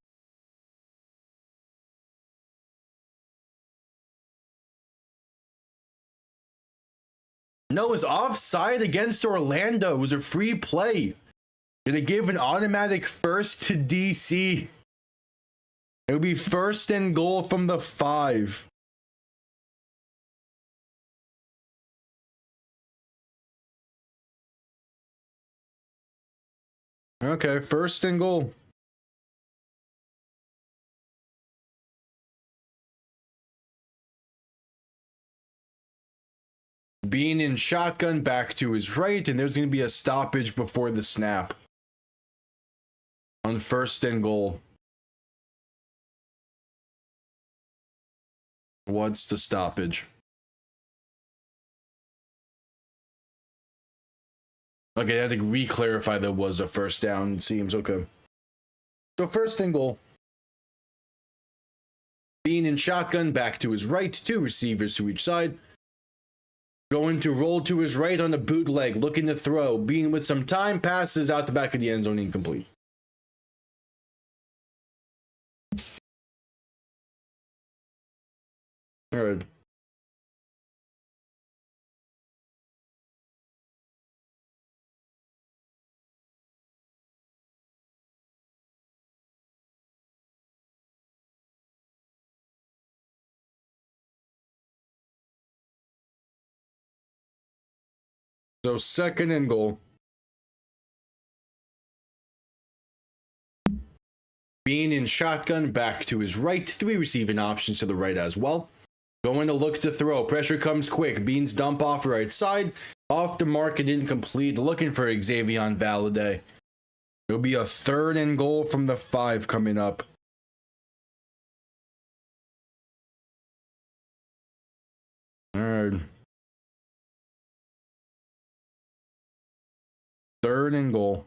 No, it was offside against Orlando. It was a free play. Gonna give an automatic first to DC. It would be first and goal from the 5. Okay, first and goal. Being in shotgun, back to his right, and there's going to be a stoppage before the snap. On first and goal. What's the stoppage? Okay, I had to re-clarify that was a first down, it seems. Okay. So first and goal. Being in shotgun, back to his right, 2 receivers to each side. Going to roll to his right on a bootleg, looking to throw. Being with some time, passes out the back of the end zone, incomplete. All right. So second and goal. Being in shotgun, back to his right, 3 receiving options to the right as well. Going to look to throw. Pressure comes quick. Beans dump off right side. Off the mark and incomplete. Looking for Xavier Valade. It'll be a third and goal from the 5 coming up. All right. Third and goal.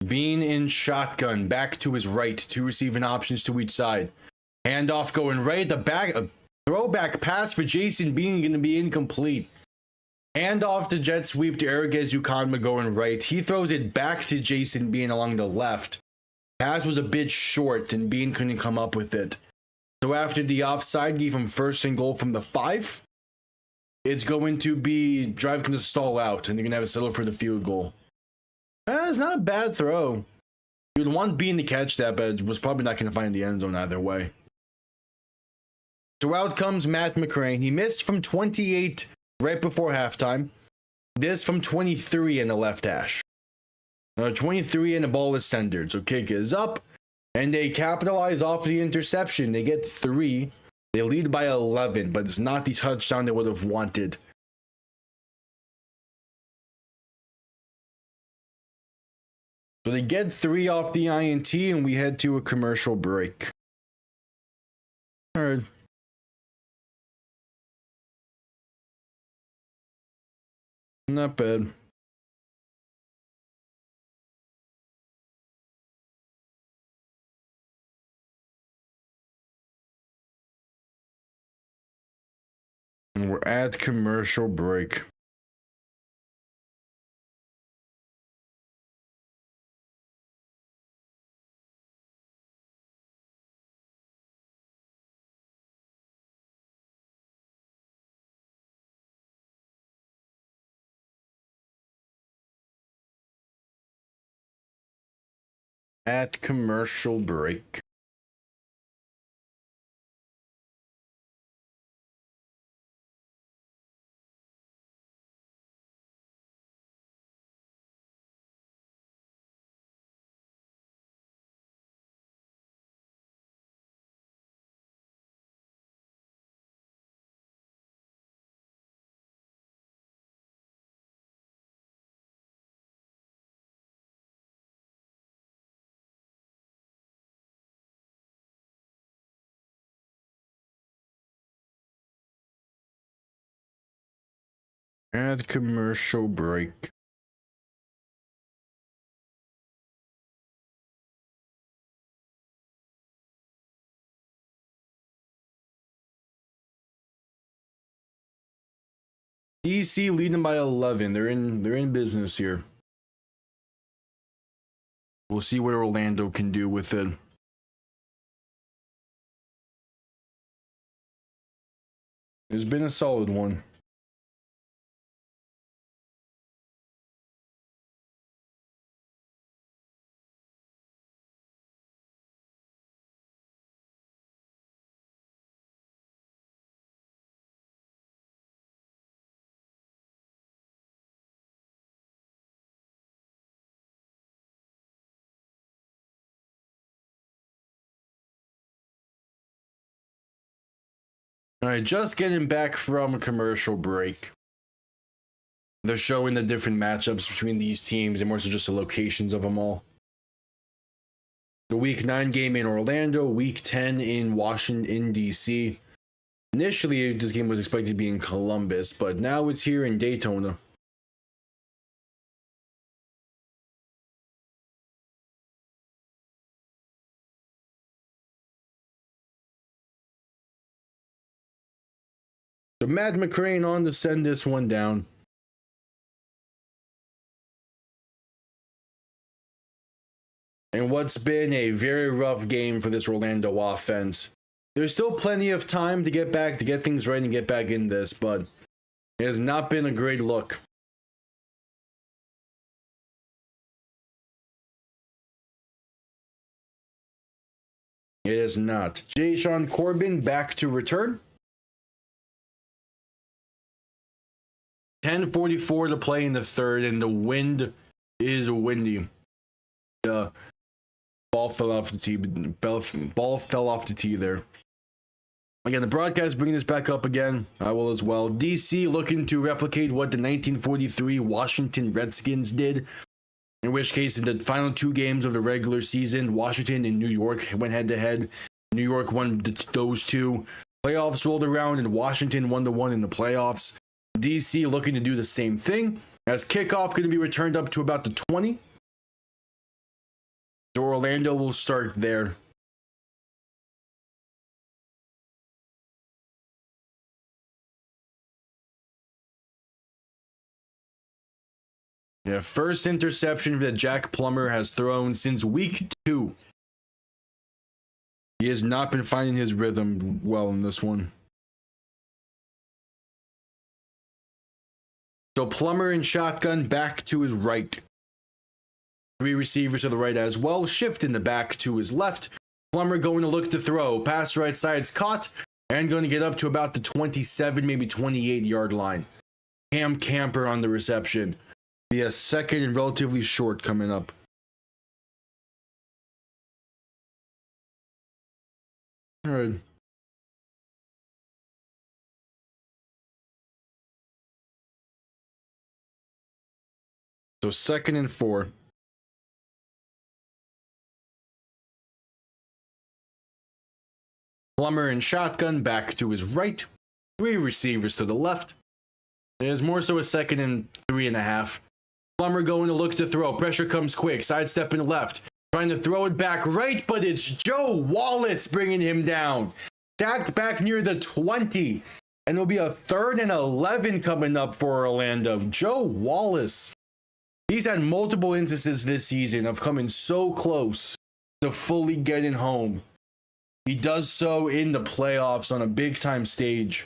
Being in shotgun, back to his right, 2 receiving options to each side. Handoff going right, the back, a throwback pass for Jason Bean going to be incomplete. Handoff to jet sweep to Erguez Ukanma going right. He throws it back to Jason Bean along the left. Pass was a bit short and Bean couldn't come up with it. So after the offside gave him first and goal from the 5, it's going to be drive going to stall out and they're going to have a settle for the field goal. It's not a bad throw. You'd want Bean to catch that, but it was probably not going to find the end zone either way. So out comes Matt McCrane. He missed from 28 right before halftime. This from 23 in the left hash. 23 and the ball is centered. So kick is up. And they capitalize off the interception. They get 3. They lead by 11, but it's not the touchdown they would have wanted. So they get 3 off the INT, and we head to a commercial break. All right. Not bad. And we're at commercial break. At commercial break. Add commercial break. DC leading by 11. They're in business here. We'll see what Orlando can do with it. It's been a solid one. All right, just getting back from a commercial break. They're showing the different matchups between these teams and more so just the locations of them all. The Week 9 game in Orlando, Week 10 in Washington, D.C. Initially, this game was expected to be in Columbus, but now it's here in Daytona. So Matt McCrane on to send this one down. And what's been a very rough game for this Orlando offense. There's still plenty of time to get back, to get things right and get back in this, but it has not been a great look. It is not. Jay-Sean Corbin back to return. 10:44 to play in the third, and the wind is windy. The ball fell off the tee. Ball fell off the tee there. Again, the broadcast bringing this back up again. I will as well. DC looking to replicate what the 1943 Washington Redskins did. In which case, in the final two games of the regular season, Washington and New York went head-to-head. New York won those two. Playoffs rolled around, and Washington won the one in the playoffs. DC looking to do the same thing, as kickoff going to be returned up to about the 20. So Orlando will start there. Yeah, first interception that Jack Plummer has thrown since week 2. He has not been finding his rhythm well in this one. So Plummer in shotgun back to his right. 3 receivers to the right as well. Shift in the back to his left. Plummer going to look to throw. Pass right side's caught. And going to get up to about the 27, maybe 28 yard line. Cam Camper on the reception. Be a second and relatively short coming up. All right. So 2nd and 4. Plummer in shotgun back to his right. 3 receivers to the left. It is more so a 2nd and 3.5. Plummer going to look to throw. Pressure comes quick. Sidestepping left. Trying to throw it back right, but it's Joe Wallace bringing him down. Sacked back near the 20. And it'll be a 3rd and 11 coming up for Orlando. Joe Wallace. He's had multiple instances this season of coming so close to fully getting home. He does so in the playoffs on a big-time stage.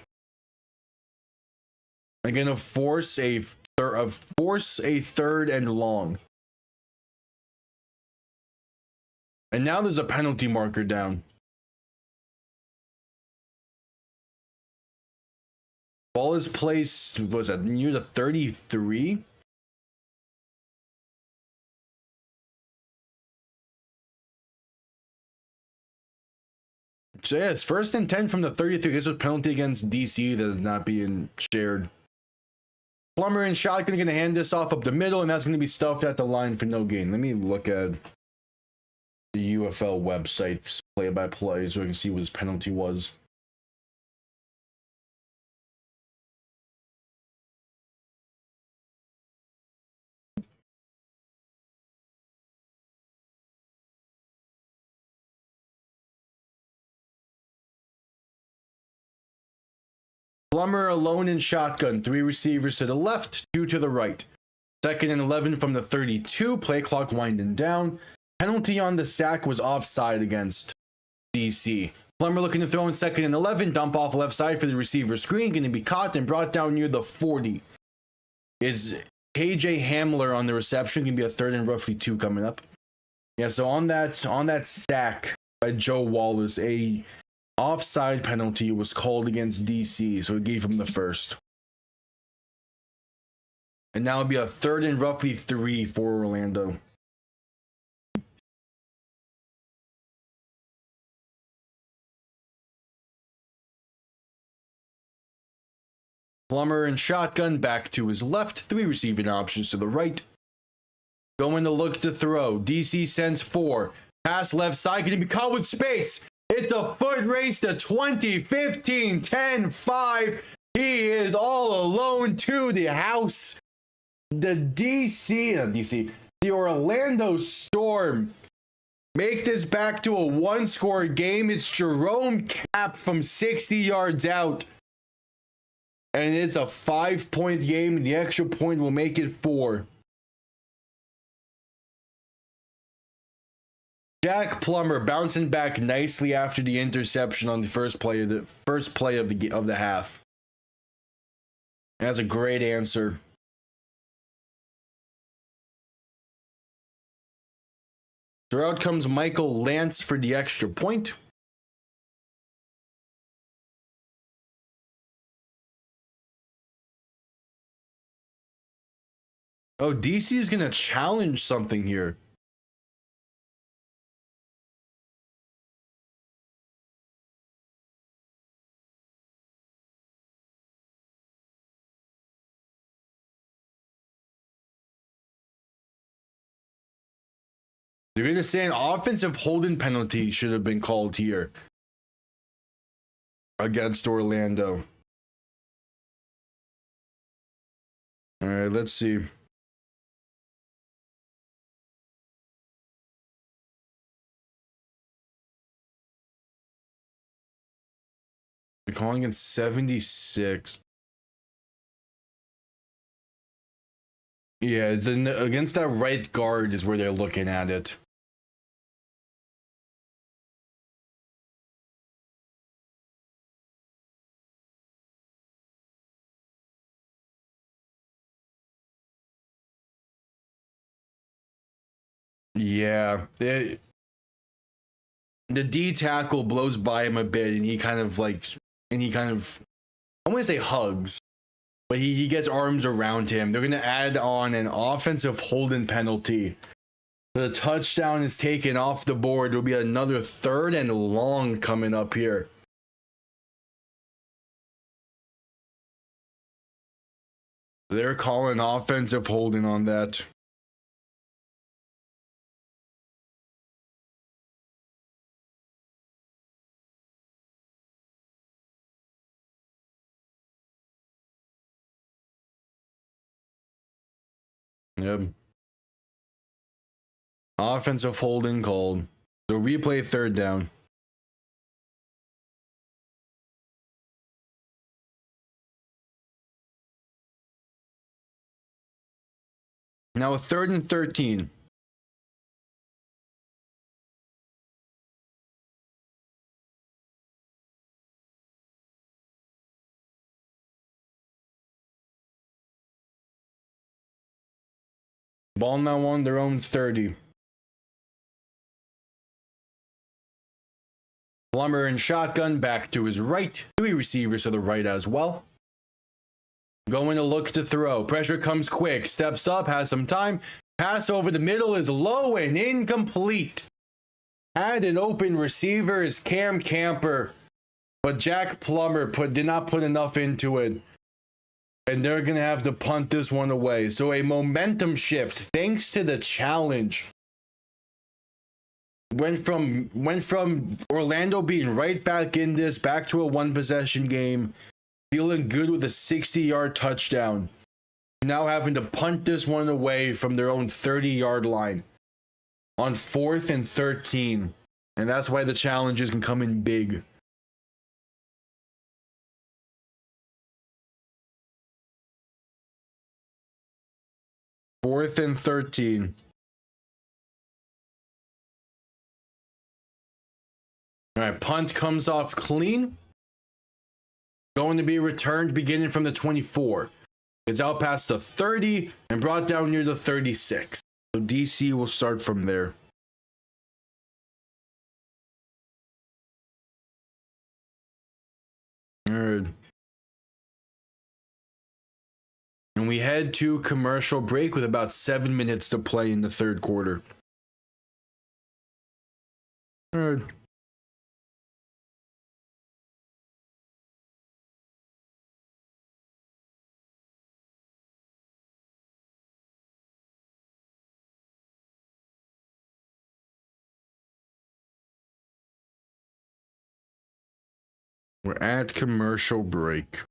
They're going to force a 3rd and long. And now there's a penalty marker down. Ball is placed, what was that, near the 33? So yeah, it's 1st and 10 from the 33. This was penalty against DC that is not being shared. Plummer and shotgun going to hand this off up the middle, and that's going to be stuffed at the line for no gain. Let me look at the UFL website play-by-play so I can see what his penalty was. Plummer alone in shotgun. 3 receivers to the left, 2 to the right. 2nd and 11 from the 32. Play clock winding down. Penalty on the sack was offside against DC. Plummer looking to throw in 2nd and 11. Dump off left side for the receiver screen. Going to be caught and brought down near the 40. Is KJ Hamler on the reception. Going to be a 3rd and roughly 2 coming up. Yeah, so on that sack by Joe Wallace, a offside penalty was called against DC, so it gave him the first. And now it'll be a 3rd and roughly 3 for Orlando. Plummer and shotgun back to his left, 3 receiving options to the right. Going to look to throw. DC sends 4. Pass left side, going to be caught with space. It's a foot race to 20, 15, 10, 5. He is all alone to the house. The Orlando Storm make this back to a 1-score game. It's Jerome Cap from 60 yards out. And it's a 5-point game. The extra point will make it 4. Jack Plummer bouncing back nicely after the interception on the first play of the half. And that's a great answer. So out comes Michael Lance for the extra point. Oh, DC is going to challenge something here. They're going to say an offensive holding penalty should have been called here against Orlando. All right, let's see. They're calling it 76. Yeah, it's against that right guard is where they're looking at it. Yeah, the D tackle blows by him a bit, and he kind of I want to say hugs, but he gets arms around him. They're going to add on an offensive holding penalty. The touchdown is taken off the board. There'll be another 3rd and long coming up here. They're calling offensive holding on that. Yep. Offensive holding called. So replay 3rd down. Now a 3rd and 13. Ball now on their own 30. Plummer and shotgun back to his right. 3 receivers to the right as well. Going to look to throw. Pressure comes quick. Steps up, has some time. Pass over the middle is low and incomplete. Had an open receiver is Cam Camper. But Jack Plummer did not put enough into it. And they're going to have to punt this one away. So a momentum shift thanks to the challenge. Went from Orlando being right back in this, back to a 1-possession game, feeling good with a 60-yard touchdown. Now having to punt this one away from their own 30-yard line on 4th and 13. And that's why the challenges can come in big. 4th and 13. All right, punt comes off clean. Going to be returned beginning from the 24. It's out past the 30 and brought down near the 36. So DC will start from there. All right. And we head to commercial break with about 7 minutes to play in the third quarter. All right. We're at commercial break.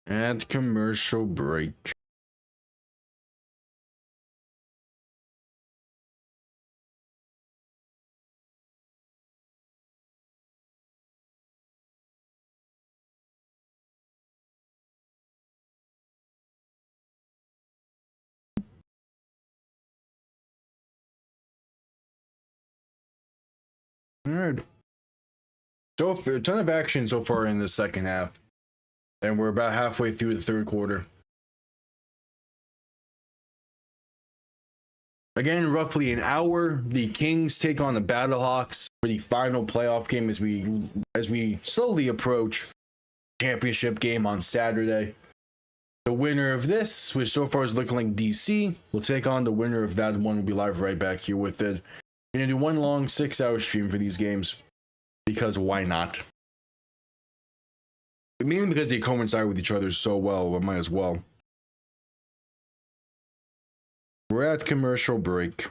At commercial break. All right. So a ton of action so far in the second half. And we're about halfway through the third quarter. Again, roughly an hour, the Kings take on the Battlehawks for the final playoff game as we slowly approach championship game on Saturday. The winner of this, which so far is looking like DC, will take on the winner of that one. We'll be live right back here with it. We're going to do one long 6-hour stream for these games. Because why not? Mainly because they coincide with each other so well, but might as well. We're at commercial break.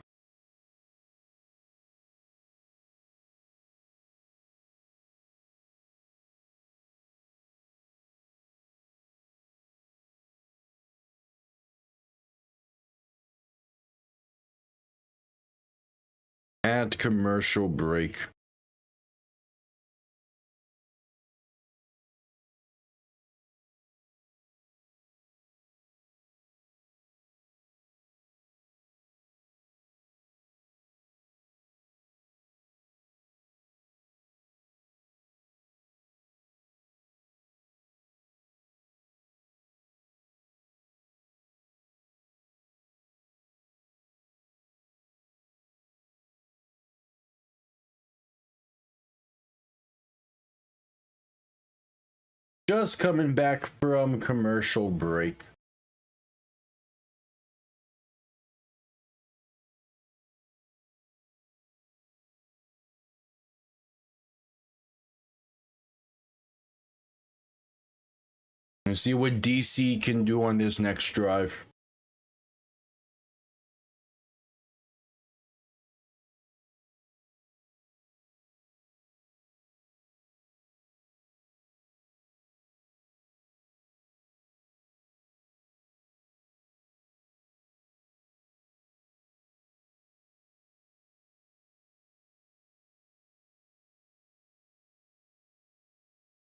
At commercial break. Just coming back from commercial break. And see what DC can do on this next drive.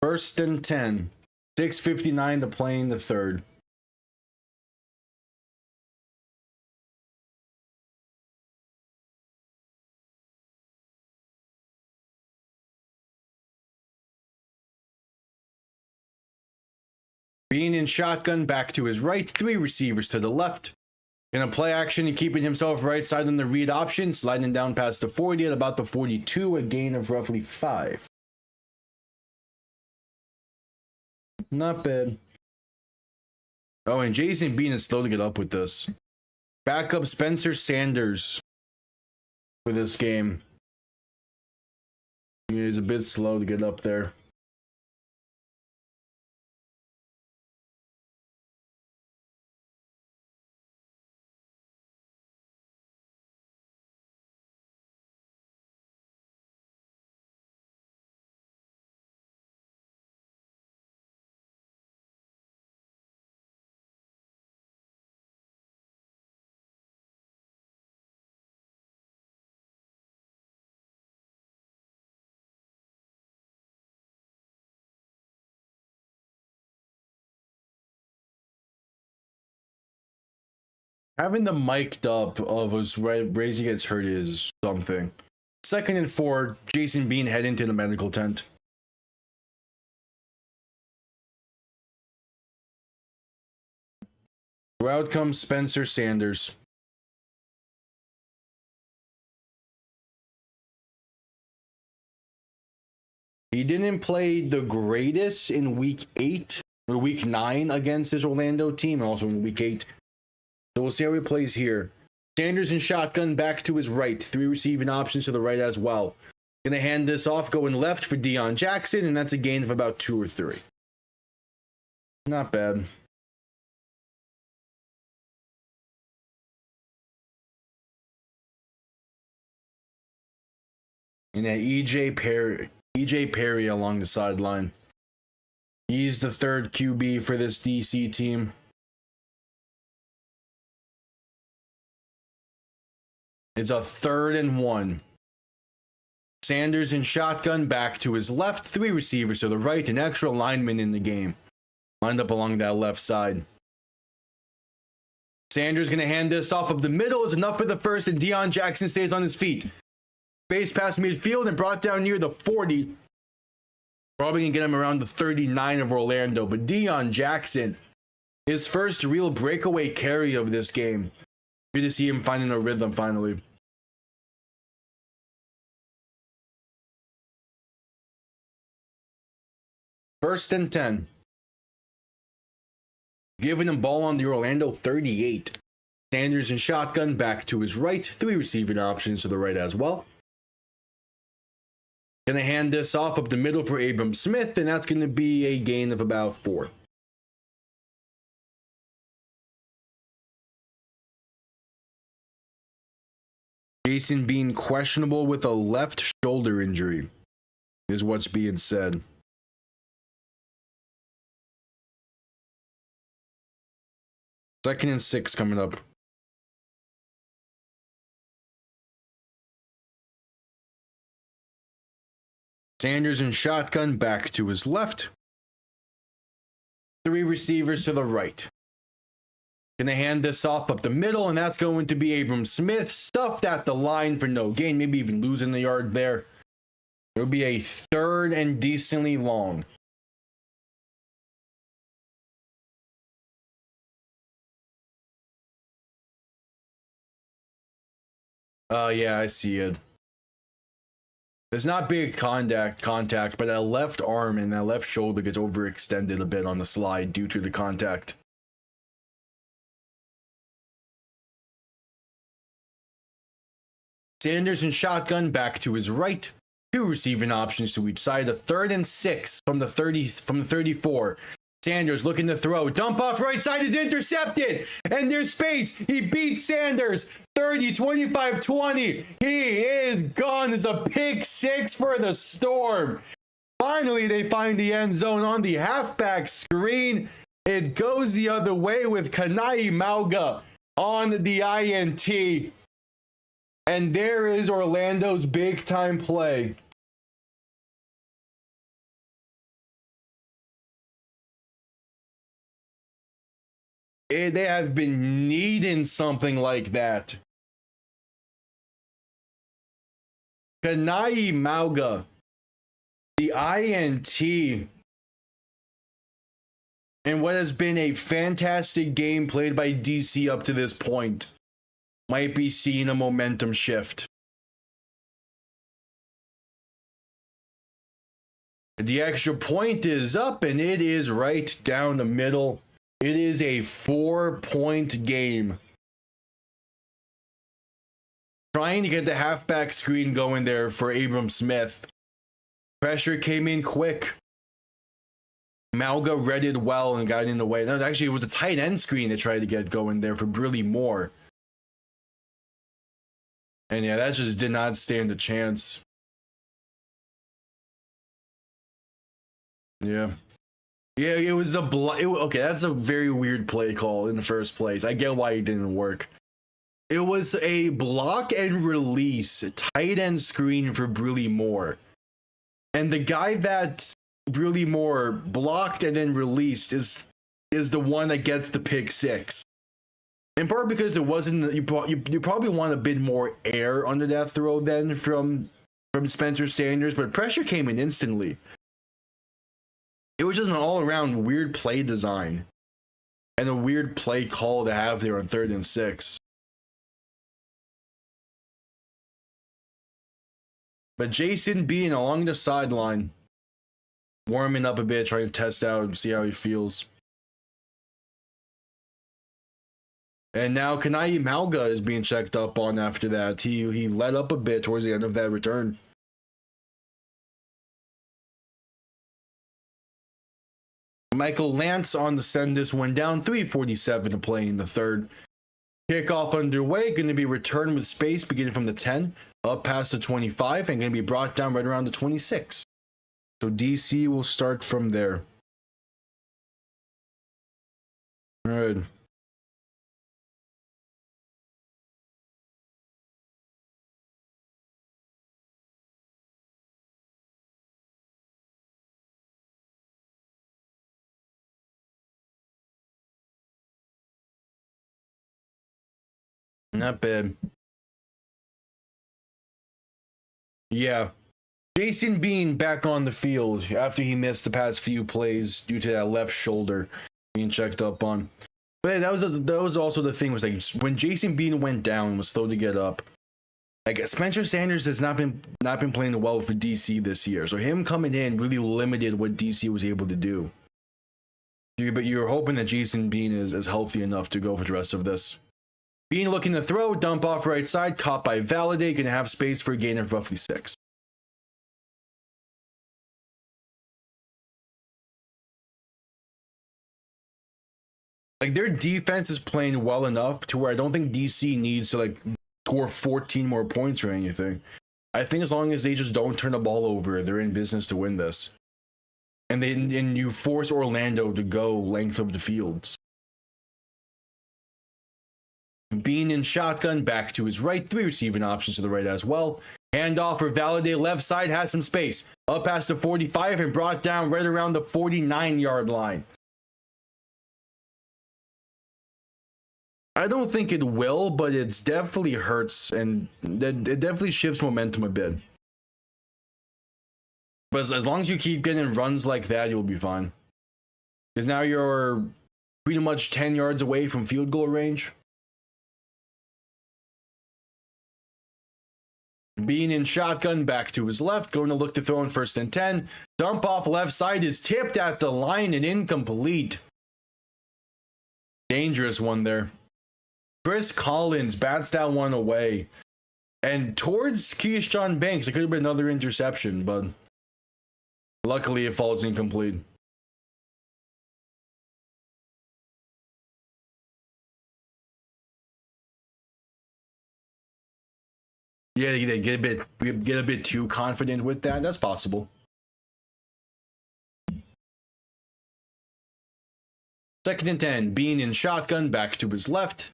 First and 10. 6:59 to play in the third. Being in shotgun, back to his right, 3 receivers to the left. Gonna play action and keeping himself right side on the read option, sliding down past the 40 at about the 42, a gain of roughly 5. Not bad. Oh, and Jason Bean is slow to get up with this. Backup Spencer Sanders for this game. He's a bit slow to get up there. Having the mic'd up of us Razy gets hurt is something. 2nd and 4, Jason Bean head into the medical tent. Out comes Spencer Sanders. He didn't play the greatest in week 8 or week 9 against his Orlando team, and also in week 8. So we'll see how he plays here. Sanders in shotgun back to his right. 3 receiving options to the right as well. Gonna hand this off going left for Deion Jackson, and that's a gain of about 2 or 3. Not bad. And then EJ Perry along the sideline. He's the 3rd QB for this DC team. It's a 3rd and 1. Sanders in shotgun back to his left. 3 receivers to the right. An extra lineman in the game. Lined up along that left side. Sanders going to hand this off of the middle. Is enough for the first, and Deion Jackson stays on his feet. Base past midfield and brought down near the 40. Probably going to get him around the 39 of Orlando. But Deion Jackson, his first real breakaway carry of this game. Good to see him finding a rhythm finally. First and 10. Giving him ball on the Orlando 38. Sanders in shotgun back to his right. 3 receiving options to the right as well. Gonna hand this off up the middle for Abram Smith, and that's gonna be a gain of about 4. Jason Bean questionable with a left shoulder injury, is what's being said. Second and 6 coming up. Sanders in shotgun back to his left. 3 receivers to the right. Gonna hand this off up the middle, and that's going to be Abram Smith. Stuffed at the line for no gain, maybe even losing the yard there. It'll be a 3rd and decently long. Yeah, I see it. There's not big contact, but that left arm and that left shoulder gets overextended a bit on the slide due to the contact. Sanders in shotgun back to his right. 2 receiving options to each side. A 3rd and 6 from the 34. Sanders looking to throw. Dump off right side is intercepted. And there's space. He beats Sanders. 30, 25, 20. He is gone. It's a pick 6 for the Storm. Finally, they find the end zone on the halfback screen. It goes the other way with Kanai Mauga on the INT. And there is Orlando's big time play. They have been needing something like that. Kanai Mauga, the INT, and what has been a fantastic game played by DC up to this point, might be seeing a momentum shift. The extra point is up, and it is right down the middle. It is a 4-point game. Trying to get the halfback screen going there for Abram Smith. Pressure came in quick. Mauga read it well and got in the way. No, actually, it was a tight end screen they tried to get going there for Briley Moore. And yeah, that just did not stand a chance. Yeah. Yeah, it was a okay, that's a very weird play call in the first place. I get why it didn't work. It was a block and release tight end screen for Briley Moore. And the guy that Briley Moore blocked and then released is the one that gets the pick 6. In part because there wasn't, you probably want a bit more air under that throw then from Spencer Sanders, but pressure came in instantly. It was just an all-around weird play design and a weird play call to have there on 3rd and 6. But Jason Bean along the sideline, warming up a bit, trying to test out, see how he feels. And now Kanai Malga is being checked up on after that. He let up a bit towards the end of that return. Michael Lance on the send this one down. 3:47 to play in the 3rd. Kickoff underway. Going to be returned with space beginning from the 10 up past the 25 and going to be brought down right around the 26. So DC will start from there. All right. Not bad. Yeah. Jason Bean back on the field after he missed the past few plays due to that left shoulder being checked up on. But that was also the thing, was like when Jason Bean went down and was slow to get up. Like Spencer Sanders has not been playing well for DC this year. So him coming in really limited what DC was able to do. But you're hoping that Jason Bean is healthy enough to go for the rest of this. Bean looking to throw, dump off right side, caught by Validate, going to have space for a gain of roughly 6. Like their defense is playing well enough to where I don't think DC needs to like score 14 more points or anything. I think as long as they just don't turn the ball over, they're in business to win this. And then you force Orlando to go length of the fields. Bean in shotgun, back to his right, 3 receiving options to the right as well. Handoff for Validate, left side, has some space. Up past the 45 and brought down right around the 49-yard line. I don't think it will, but it definitely hurts, and it definitely shifts momentum a bit. But as long as you keep getting runs like that, you'll be fine. Because now you're pretty much 10 yards away from field goal range. Being in shotgun, back to his left, going to look to throw in 1st and 10. Dump off left side is tipped at the line and incomplete. Dangerous one there. Chris Collins bats that one away. And towards Keyshawn Banks, it could have been another interception, but luckily it falls incomplete. Yeah, they get a bit too confident with that. That's possible. 2nd and 10, Bean in shotgun, back to his left.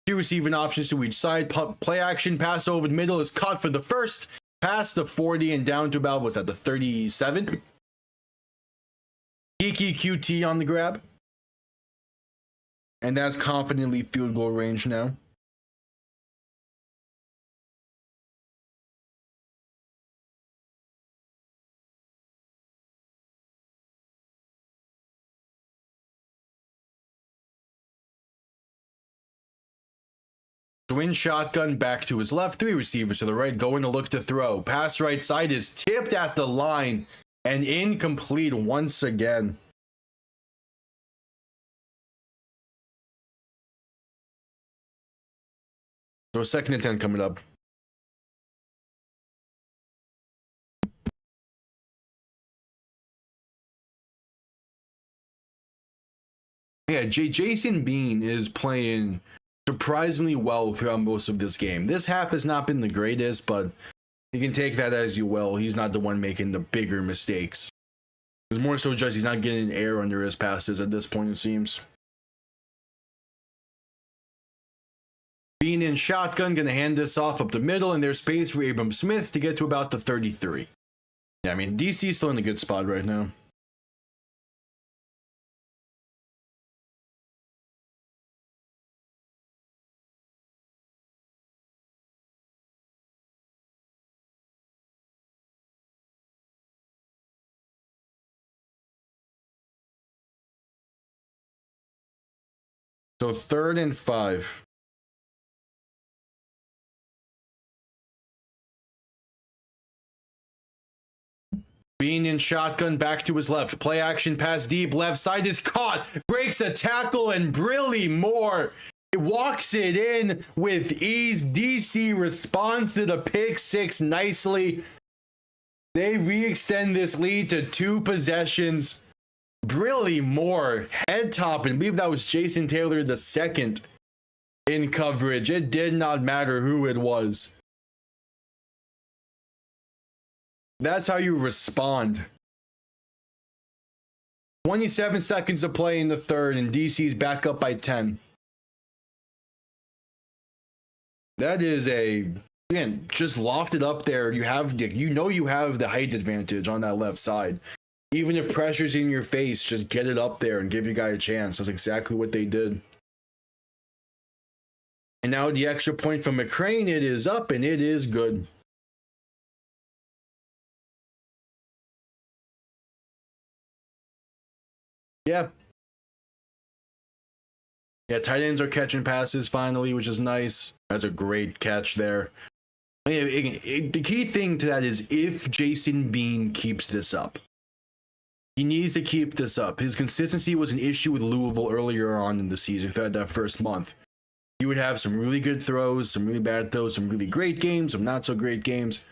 2 receiving options to each side. Play action pass over the middle is caught for the 1st. Past the 40 and down to about, what's that, the 37? Geeky QT on the grab. And that's confidently field goal range now. Twin shotgun, back to his left, 3 receivers to the right, going to look to throw. Pass right side is tipped at the line and incomplete once again. So 2nd and 10 coming up. Yeah, Jason Bean is playing surprisingly well throughout most of this game. This half has not been the greatest, but you can take that as you will. He's not the one making the bigger mistakes. It's more so just he's not getting air under his passes at this point, it seems. Being in shotgun, going to hand this off up the middle, and there's space for Abram Smith to get to about the 33. Yeah, I mean, DC's still in a good spot right now. So 3rd and 5. Being in shotgun, back to his left. Play action pass deep. Left side is caught. Breaks a tackle, and Brilly Moore walks it in with ease. DC responds to the pick six nicely. They re-extend this lead to 2 possessions. Brilly Moore, head top, and I believe that was Jason Taylor the second in coverage. It did not matter who it was. That's how you respond. 27 seconds to play in the 3rd, and DC's back up by 10. That is again, just lofted up there. You have the height advantage on that left side. Even if pressure's in your face, just get it up there and give your guy a chance. That's exactly what they did. And now the extra point from McCrane, it is up, and it is good. Yeah. Yeah, tight ends are catching passes finally, which is nice. That's a great catch there. The key thing to that is if Jason Bean keeps this up. He needs to keep this up. His consistency was an issue with Louisville earlier on in the season, throughout that first month. He would have some really good throws, some really bad throws, some really great games, some not so great games.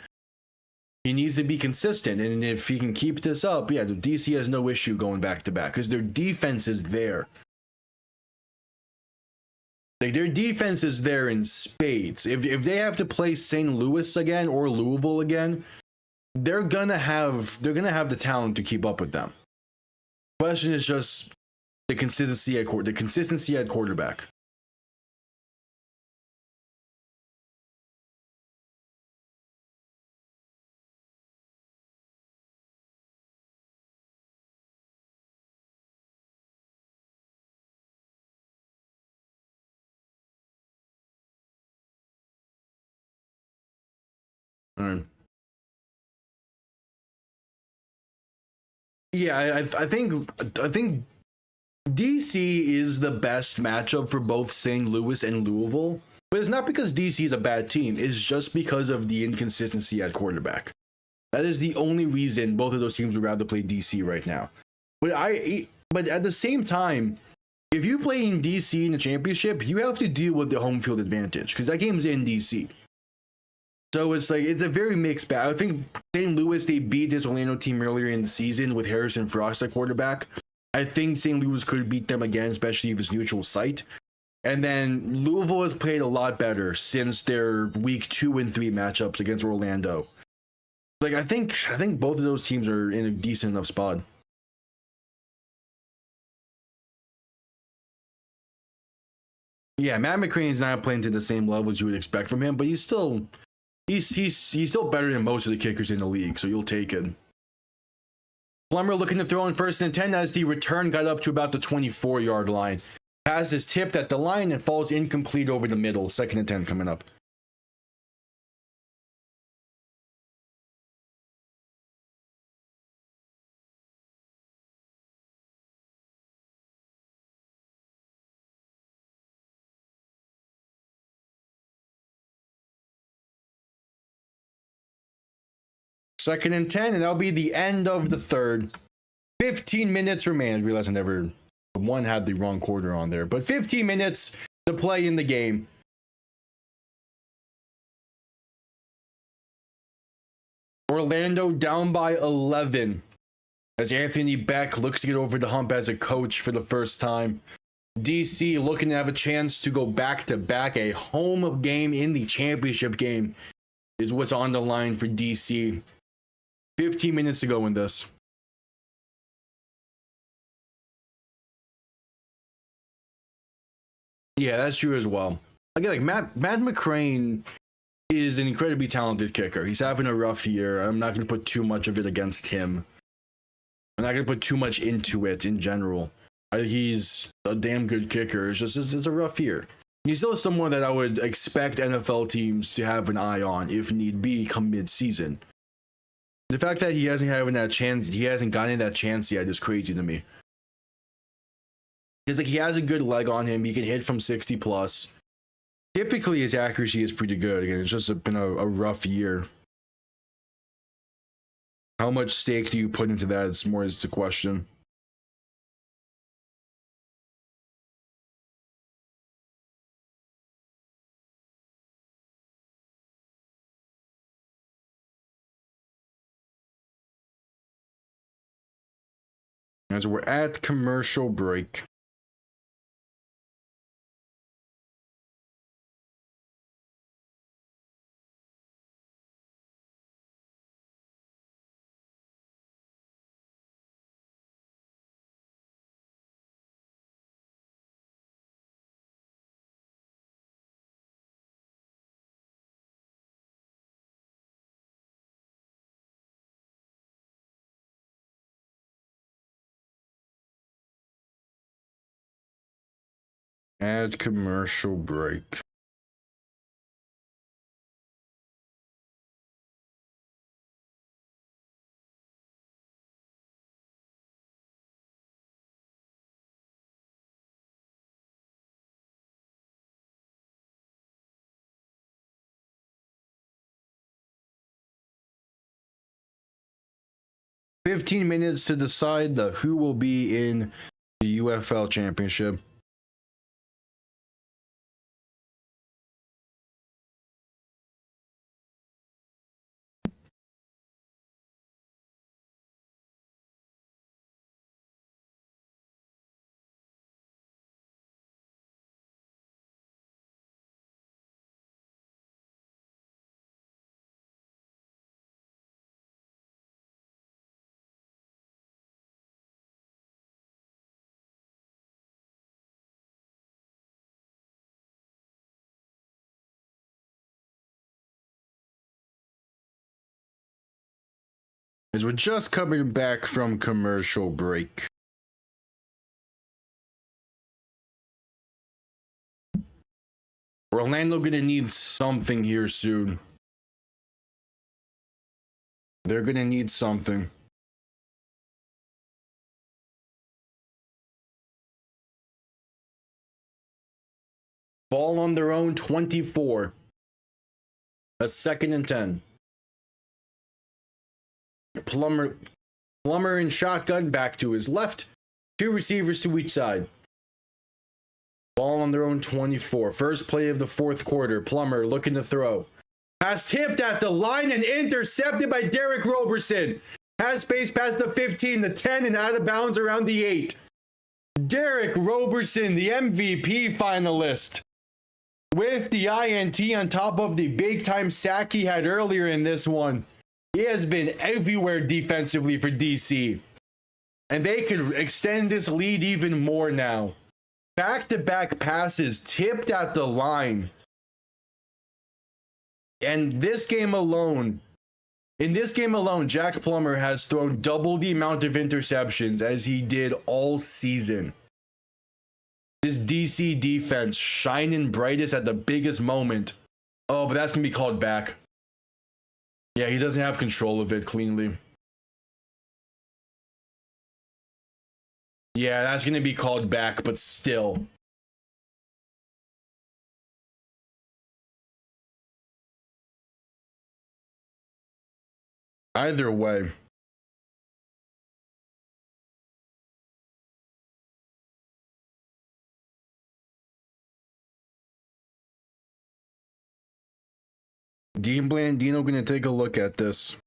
He needs to be consistent, and if he can keep this up, yeah, the DC has no issue going back to back because their defense is there. Like, their defense is there in spades. If they have to play St. Louis again or Louisville again, they're gonna have the talent to keep up with them. Question is just the consistency at quarterback. All right. Yeah, I think DC is the best matchup for both St. Louis and Louisville, but it's not because DC is a bad team. It's just because of the inconsistency at quarterback. That is the only reason both of those teams would rather play DC right now. But at the same time, if you play in DC in the championship, you have to deal with the home field advantage because that game's in DC. So it's a very mixed bag. I think St. Louis, they beat this Orlando team earlier in the season with Harrison Frost at quarterback. I think St. Louis could beat them again, especially if it's neutral site. And then Louisville has played a lot better since their week 2 and 3 matchups against Orlando. Like, I think both of those teams are in a decent enough spot. Yeah, Matt McCrane's not playing to the same level as you would expect from him, but he's still better than most of the kickers in the league, so you'll take it. Plummer looking to throw in 1st and 10 as the return got up to about the 24-yard line. Pass is tipped at the line and falls incomplete over the middle. 2nd and 10 coming up. Second and 10, and that'll be the end of the 3rd. 15 minutes remain. I realized one had the wrong quarter on there, but 15 minutes to play in the game. Orlando down by 11 as Anthony Becht looks to get over the hump as a coach for the first time. DC looking to have a chance to go back to back. A home game in the championship game is what's on the line for DC. 15 minutes to go in this. Yeah, that's true as well. Again, like Matt McCrane is an incredibly talented kicker. He's having a rough year. I'm not going to put too much of it against him. I'm not going to put too much into it in general. He's a damn good kicker. It's a rough year. He's still someone that I would expect NFL teams to have an eye on if need be come mid-season. The fact that he hasn't gotten that chance yet is crazy to me. He's like, he has a good leg on him. He can hit from 60 plus. Typically, his accuracy is pretty good. Again, it's just been a rough year. How much stake do you put into that? It's more is the question. As we're at commercial break. Add commercial break. $15 minutes to decide who will be in the UFL championship. As we're just coming back from commercial break. Orlando gonna need something here soon. They're gonna need something. Ball on their own 24. A 2nd and 10. Plummer in shotgun, back to his left. 2 receivers to each side. Ball on their own 24. First play of the 4th quarter. Plummer looking to throw. Pass tipped at the line and intercepted by Derek Roberson. Has space past the 15, the 10, and out of bounds around the 8. Derek Roberson, the MVP finalist. With the INT on top of the big-time sack he had earlier in this one. He has been everywhere defensively for DC. And they can extend this lead even more now. Back-to-back passes tipped at the line. And in this game alone, Jack Plummer has thrown double the amount of interceptions as he did all season. This DC defense shining brightest at the biggest moment. Oh, but that's going to be called back. Yeah, he doesn't have control of it cleanly. Yeah, that's going to be called back, but still. Either way. Dean Blandino going to take a look at this.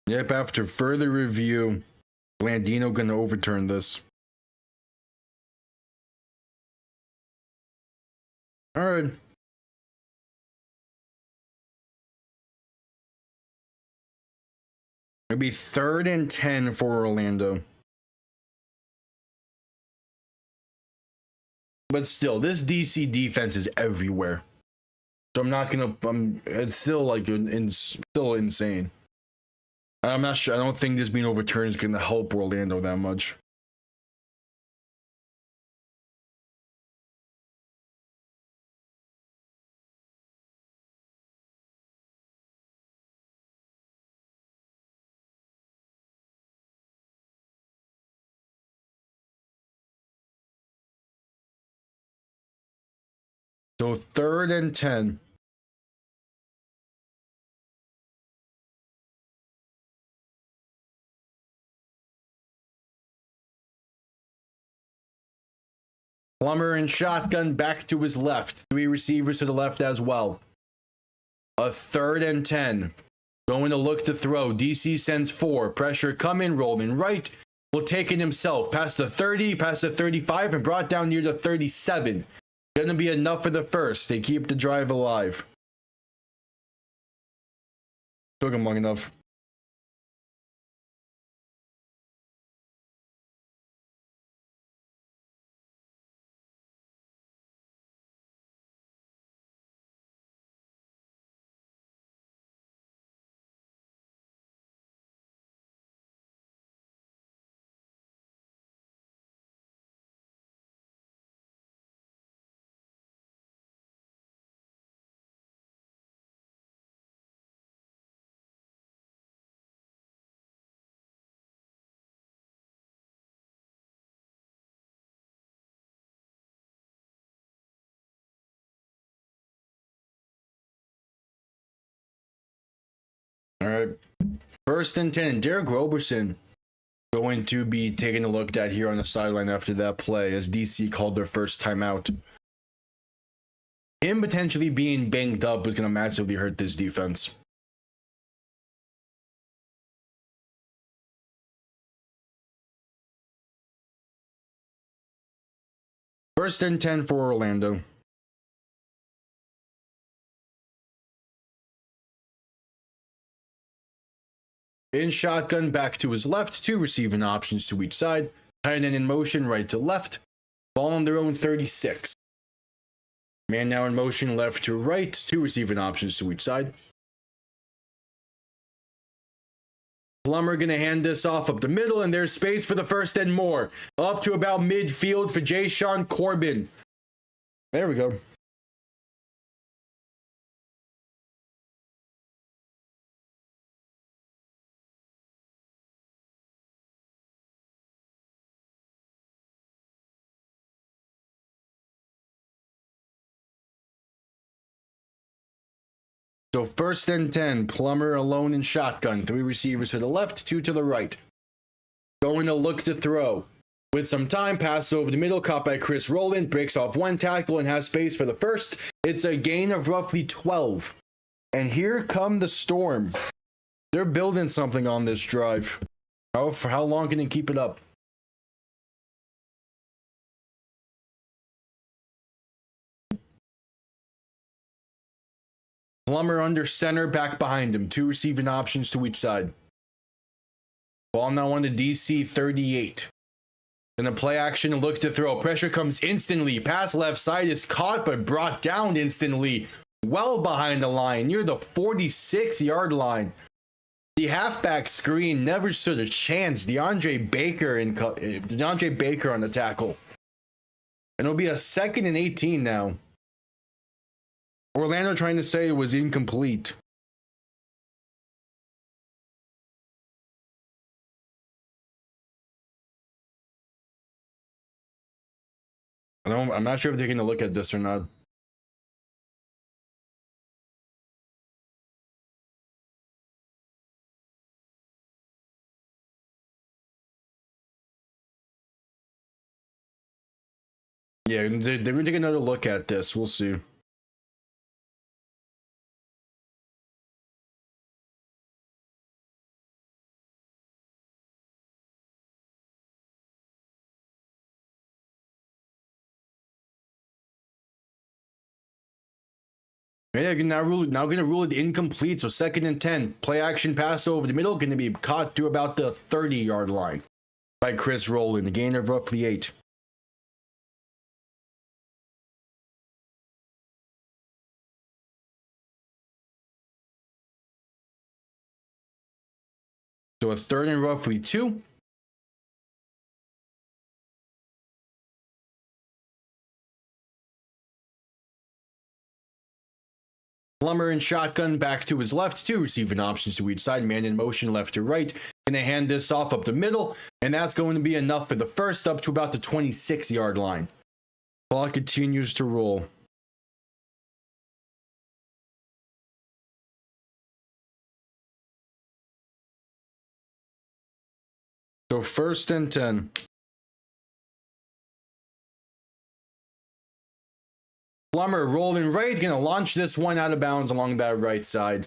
Yep, after further review, Blandino going to overturn this. All right. It'll be 3rd and 10 for Orlando. But still, this DC defense is everywhere. So I'm not gonna. It's still like still insane. I'm not sure. I don't think this being overturned is gonna help Orlando that much. So 3rd and 10. Plummer in shotgun back to his left. 3 receivers to the left as well. A 3rd and 10. Going to look to throw. DC sends 4. Pressure coming, rolling right. Will take it himself. Past the 30, past the 35, and brought down near the 37. Gonna be enough for the first. They keep the drive alive. Took him long enough. All right. 1st and 10. Derek Roberson going to be taking a look at here on the sideline after that play as DC called their first timeout. Him potentially being banged up is going to massively hurt this defense. First and 10 for Orlando. In shotgun, back to his left, 2 receiving options to each side. Tight end in motion, right to left. Ball on their own 36. Man now in motion, left to right, 2 receiving options to each side. Plummer gonna hand this off up the middle, and there's space for the 1st and more. Up to about midfield for Jay-Sean Corbin. There we go. So 1st and 10, Plummer alone in shotgun. 3 receivers to the left, 2 to the right. Going to look to throw. With some time, pass over the middle, caught by Chris Rowland, breaks off 1 tackle and has space for the first. It's a gain of roughly 12. And here come the Storm. They're building something on this drive. For how long can they keep it up? Plummer under center, back behind him. 2 receiving options to each side. Ball now on to DC 38. Then a play action and look to throw. Pressure comes instantly. Pass left side is caught but brought down instantly. Well behind the line, near the 46-yard line. The halfback screen never stood a chance. DeAndre Baker on the tackle. And it'll be a 2nd and 18 now. Orlando trying to say it was incomplete. I'm not sure if they're going to look at this or not. Yeah, they're going to take another look at this. We'll see. Yeah, now going to rule it incomplete. So 2nd and 10. Play action pass over the middle. Going to be caught to about the 30-yard line by Chris Rowland. A gain of roughly 8. So a 3rd and roughly 2. Plummer in shotgun, back to his left, 2 receiving options to each side, man in motion left to right. Gonna hand this off up the middle, and that's going to be enough for the first, up to about the 26-yard line. Ball continues to roll. So 1st and 10. Plummer rolling right, gonna launch this one out of bounds along that right side.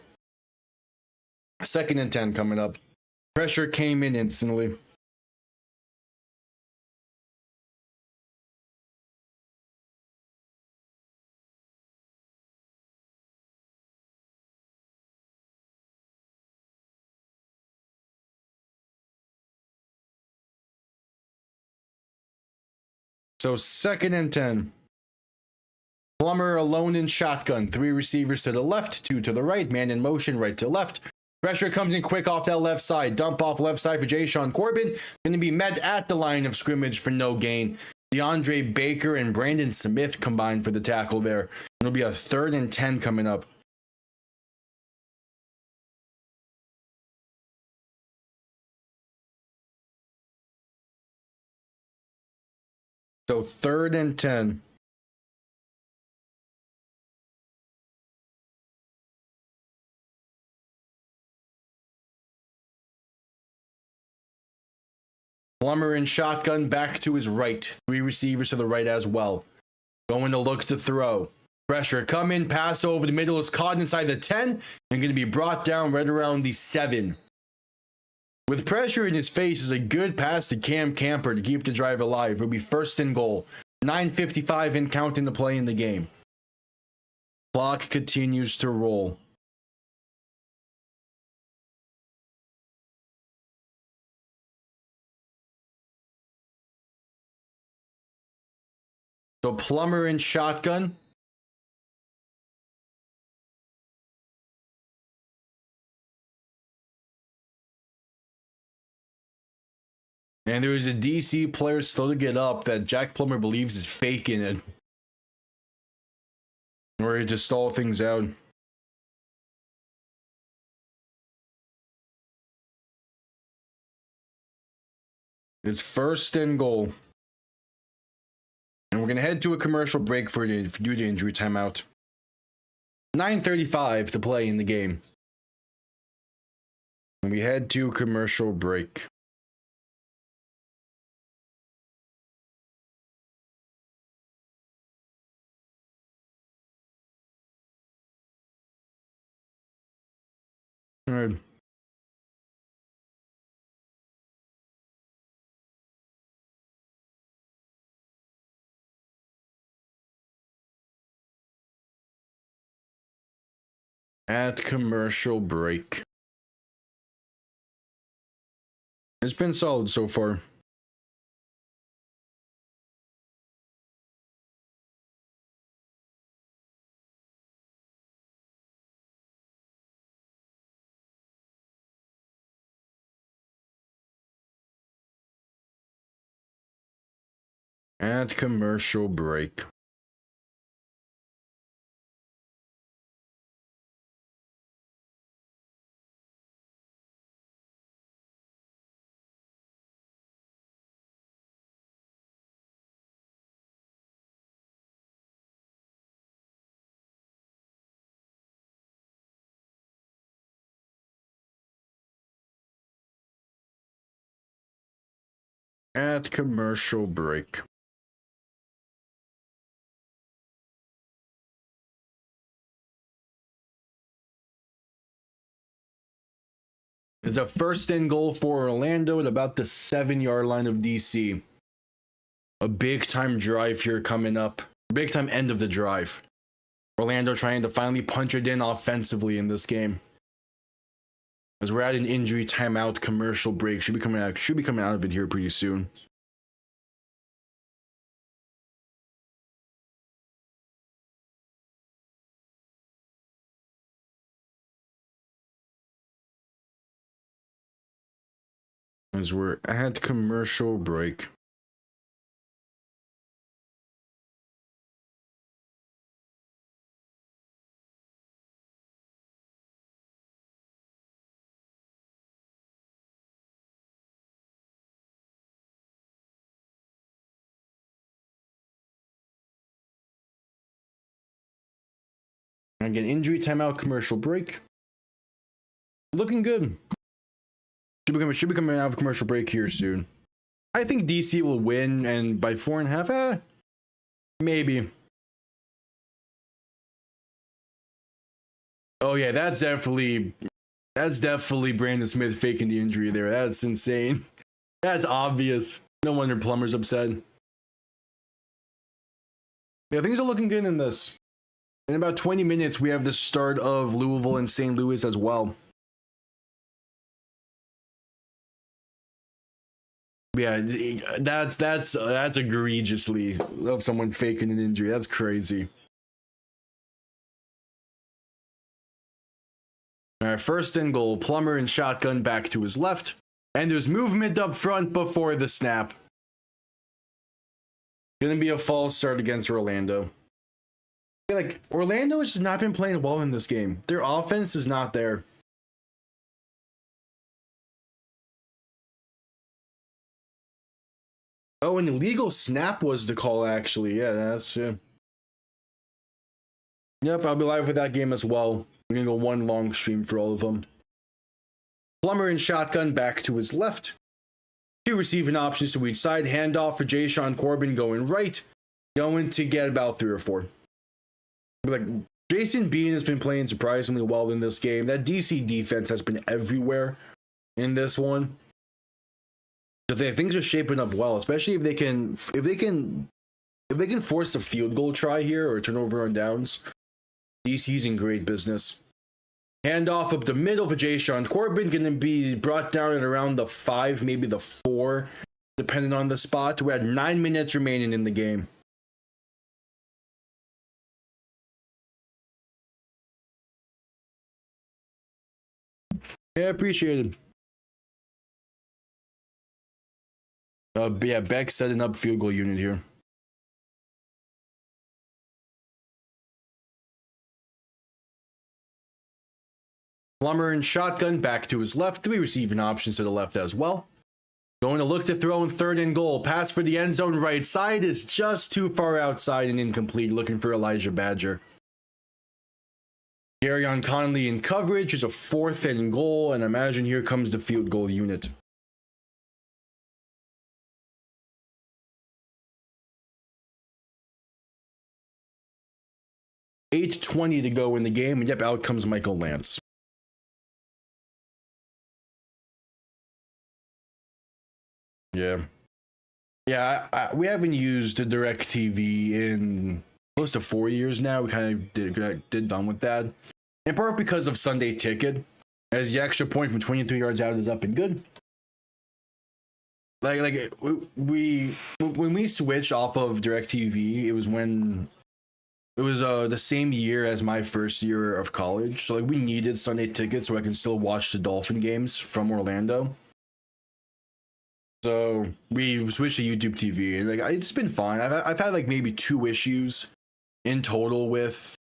2nd and 10 coming up. Pressure came in instantly. So 2nd and 10. Plummer alone in shotgun. 3 receivers to the left, 2 to the right. Man in motion, right to left. Pressure comes in quick off that left side. Dump off left side for Jaysean Corbin. Going to be met at the line of scrimmage for no gain. DeAndre Baker and Brandon Smith combined for the tackle there. It'll be a 3rd and 10 coming up. So 3rd and 10. Plummer in shotgun back to his right. 3 receivers to the right as well. Going to look to throw. Pressure come in, pass over the middle is caught inside the 10 and going to be brought down right around the 7. With pressure in his face is a good pass to Cam Camper to keep the drive alive. It'll be 1st and goal. 9:55 in counting the play in the game. Clock continues to roll. So Plummer in shotgun. And there is a DC player still to get up that Jack Plummer believes is faking it in order to stall things out. It's 1st and goal. And we're going to head to a commercial break for due to injury timeout. 9:35 to play in the game. And we head to commercial break. All right. At commercial break. It's been solid so far. At commercial break. At commercial break. It's a 1st and goal for Orlando at about the 7-yard line of DC. A big time drive here coming up. Big time end of the drive. Orlando trying to finally punch it in offensively in this game. As we're at an injury timeout commercial break. Should be coming out of it here pretty soon. As we're at commercial break. Again, injury timeout commercial break. Looking good. Should be coming out of a commercial break here soon. I think DC will win, and by 4.5, maybe. Oh yeah, that's definitely Brandon Smith faking the injury there. That's insane. That's obvious. No wonder Plummer's upset. Yeah, things are looking good in this. In about 20 minutes, we have the start of Louisville and St. Louis as well. Yeah, that's egregiously of someone faking an injury. That's crazy. All right, first and goal. Plummer and shotgun back to his left. And there's movement up front before the snap. Gonna be a false start against Orlando. Like, Orlando has just not been playing well in this game. Their offense is not there. Oh, an illegal snap was the call, actually. Yeah, that's... Yeah. Yep, I'll be live with that game as well. We're gonna go one long stream for all of them. Plummer and shotgun back to his left. Two receiving options to each side. Handoff for Jayshon Corbin going right. Going to get about 3 or 4. Like, Jason Bean has been playing surprisingly well in this game. That DC defense has been everywhere in this one. So things are shaping up well, especially if they can force a field goal try here or turnover on downs. DC's in great business. Handoff up the middle for Jayshon Corbin, going to be brought down at around the 5, maybe the 4, depending on the spot. We had 9 minutes remaining in the game. Yeah, appreciate it. Yeah, Beck setting up field goal unit here. Plummer and shotgun back to his left. 3 receiving options to the left as well. Going to look to throw in third and goal. Pass for the end zone right side is just too far outside and incomplete. Looking for Elijah Badger. Garyon Conley in coverage. It's a 4th and goal, and imagine here comes the field goal unit. $8:20 to go in the game, and yep, out comes Michael Lance. Yeah. Yeah, we haven't used the DirecTV in close to 4 years now. We kind of did done with that. In part because of Sunday Ticket, as the extra point from 23 yards out is up and good. Like when we switched off of DirecTV, it was the same year as my first year of college. So like we needed Sunday Ticket so I can still watch the Dolphin games from Orlando. So we switched to YouTube TV, and like it's been fine. I've had like maybe 2 issues in total with.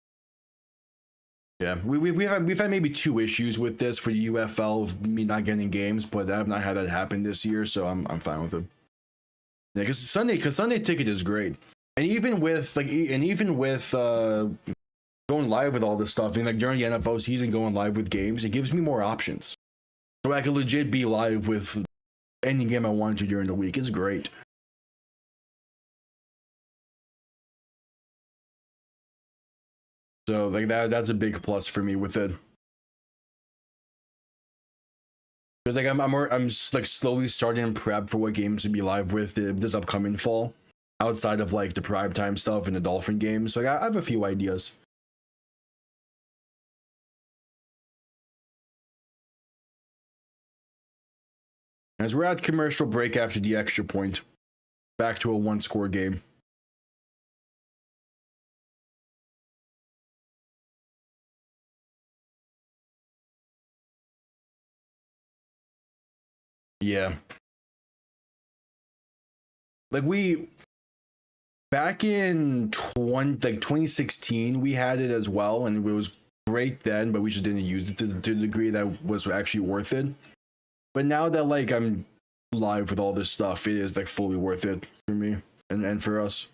Yeah, we've had maybe 2 issues with this for the UFL of me not getting games, but I have not had that happen this year, so I'm fine with it. Yeah, because Sunday Ticket is great, and even with going live with all this stuff, and like during the NFL season, going live with games, it gives me more options, so I can legit be live with any game I wanted to during the week. It's great. So like that's a big plus for me with it. Because like I'm like slowly starting to prep for what games to be live with this upcoming fall, outside of like the primetime stuff and the Dolphin games. So like, I have a few ideas. As we're at commercial break after the extra point, back to a 1-score game. Yeah. Like back in 2016, we had it as well, and it was great then, but we just didn't use it to the degree that was actually worth it. But now that like I'm live with all this stuff, it is like fully worth it for me and for us.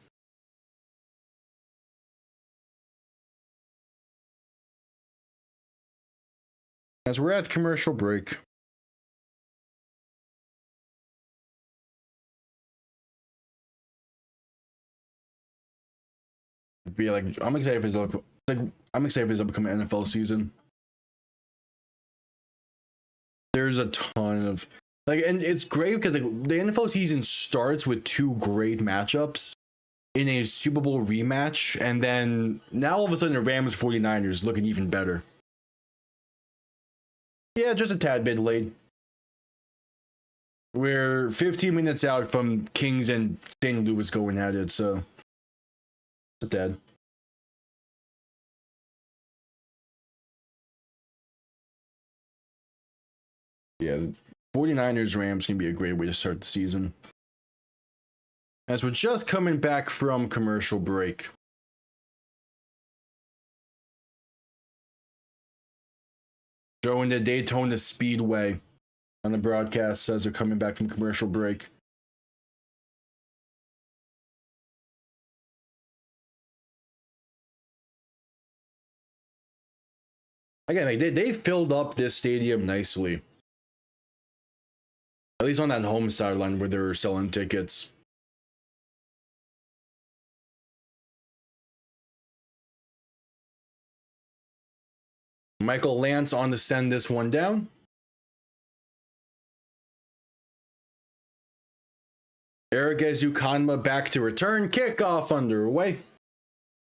As we're at commercial break. Be like, I'm excited for his I'm excited for his upcoming NFL season. There's a ton of like, and it's great because like the NFL season starts with two great matchups in a Super Bowl rematch, and then now all of a sudden the Rams 49ers looking even better. Yeah, just a tad bit late. We're 15 minutes out from Kings and St. Louis going at it, so it's a tad. Yeah, 49ers Rams can be a great way to start the season. As we're just coming back from commercial break. Showing the Daytona Speedway on the broadcast as they're coming back from commercial break. Again, like they filled up this stadium nicely. At least on that home sideline where they're selling tickets. Michael Lance on to send this one down. Eric Ezukanma back to return. Kickoff underway.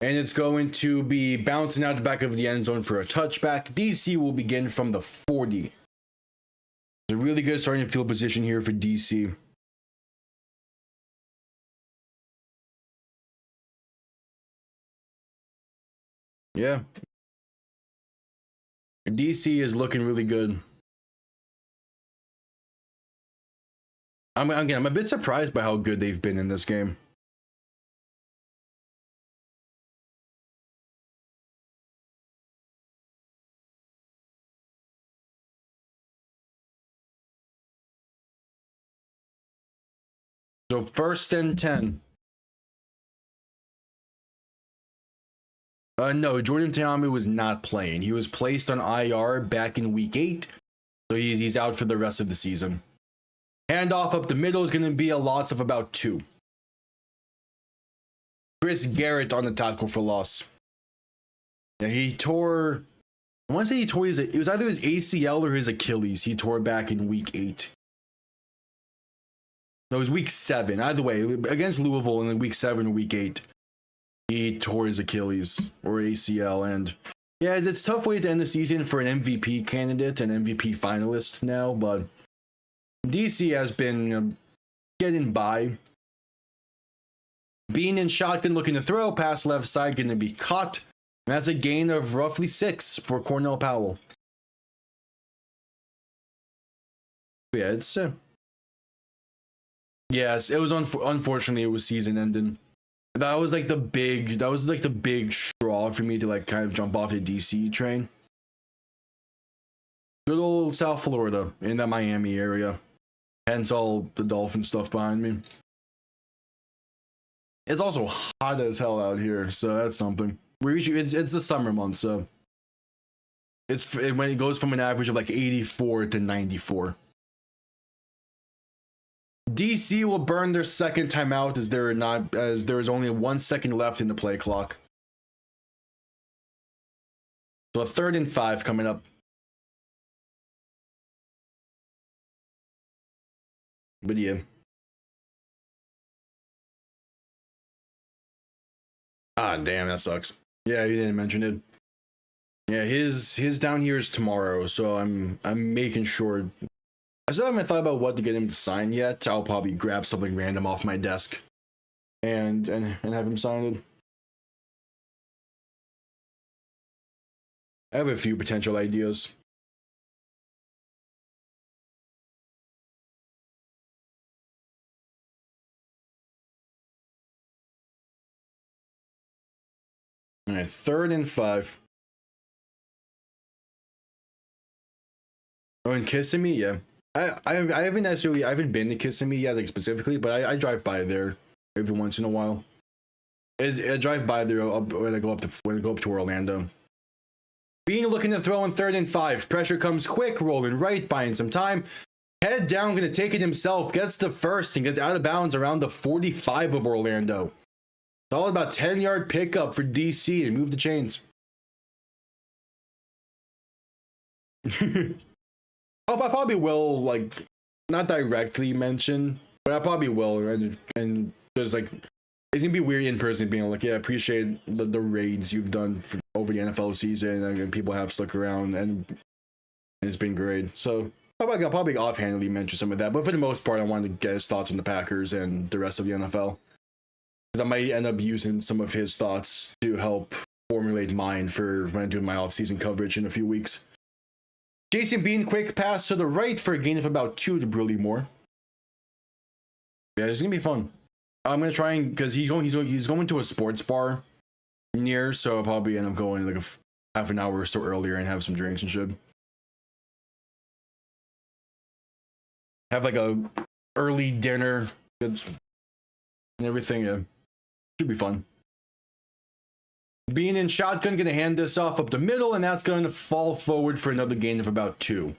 And it's going to be bouncing out the back of the end zone for a touchback. DC will begin from the 40. It's a really good starting field position here for DC. Yeah. DC is looking really good. I'm a bit surprised by how good they've been in this game. So 1st and 10. No, Jordan Ta'amu was not playing. He was placed on IR back in week 8. So he's out for the rest of the season. Handoff up the middle is going to be a loss of about 2. Chris Garrett on the tackle for loss. Yeah, he tore... I want to say he tore it was either his ACL or his Achilles. He tore back in week 8. No, it was week 7. Either way, against Louisville in week 7 or week 8. He tore his Achilles or ACL, and yeah, it's a tough way to end the season for an MVP candidate, an MVP finalist now, but DC has been getting by. Being in shotgun looking to throw, pass left side, going to be caught. And that's a gain of roughly 6 for Cornell Powell. Yeah, it's yes, it was unfortunately it was season ending. That was like the big straw for me to like kind of jump off the DC train. Good old South Florida in that Miami area. Hence all the Dolphin stuff behind me. It's also hot as hell out here, so that's something. We're usually it's the summer month, so when it goes from an average of like 84 to 94. DC will burn their second timeout as there is only 1 second left in the play clock. So a 3rd and 5 coming up. But yeah. Ah, damn, that sucks. Yeah, you didn't mention it. Yeah, his down here is tomorrow, so I'm making sure. I still haven't thought about what to get him to sign yet. I'll probably grab something random off my desk and have him sign it. I have a few potential ideas. All right, 3rd and 5. Oh, and Kissimmee, yeah. I haven't been to Kissimmee yet, like specifically, but I drive by there every once in a while. I drive by there when I go up to Orlando. Bean looking to throw in 3rd and 5. Pressure comes quick, rolling right, buying some time. Head down, gonna take it himself. Gets the first and gets out of bounds around the 45 of Orlando. all about 10-yard pickup for DC to move the chains. I probably will, like, not directly mention, but I probably will. And there's like, it's gonna be weird in person being like, yeah, I appreciate the raids you've done over the NFL season, and people have stuck around, and it's been great. So I'll probably offhandedly mention some of that, but for the most part, I wanted to get his thoughts on the Packers and the rest of the NFL, because I might end up using some of his thoughts to help formulate mine for when I do my off-season coverage in a few weeks. Jason Bean, quick pass to the right for a gain of about 2 to Briley Moore. Yeah, it's gonna be fun. I'm gonna try and, because he's going to a sports bar near, so I'll probably end up going like half an hour or so earlier and have some drinks and shit. Have like a early dinner and everything. Yeah, should be fun. Being in shotgun, gonna hand this off up the middle, and that's going to fall forward for another gain of about 2.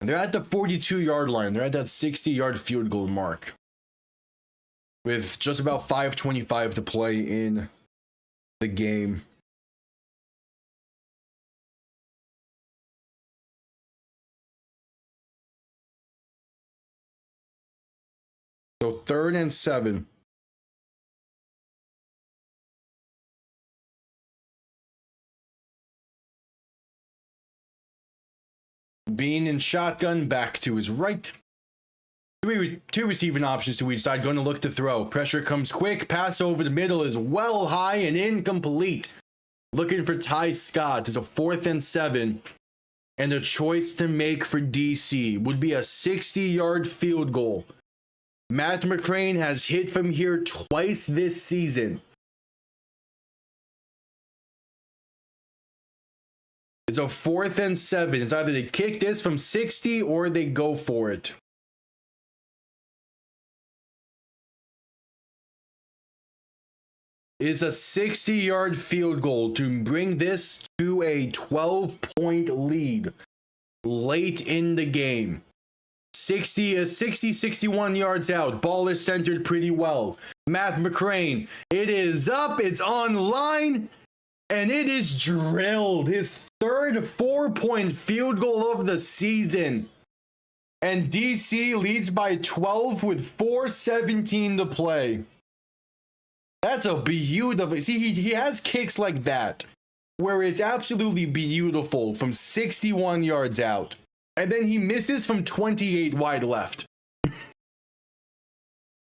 And they're at the 42-yard line. They're at that 60-yard field goal mark, with just about 5:25 to play in the game. So 3rd and 7. Being in shotgun, back to his right. Two receiving options to each side, going to look to throw. Pressure comes quick, pass over the middle is well high and incomplete. Looking for Ty Scott. There's a 4th and 7. And a choice to make for DC would be a 60-yard field goal. Matt McCrane has hit from here twice this season. It's a 4th and 7. It's either they kick this from 60 or they go for it. It's a 60-yard field goal to bring this to a 12-point lead late in the game. 61 yards out. Ball is centered pretty well. Matt McCrane, it is up, it's online, and it is drilled. His 3rd 4-point field goal of the season. And DC leads by 12 with 4:17 to play. That's a beautiful... See, he has kicks like that, where it's absolutely beautiful from 61 yards out. And then he misses from 28 wide left. But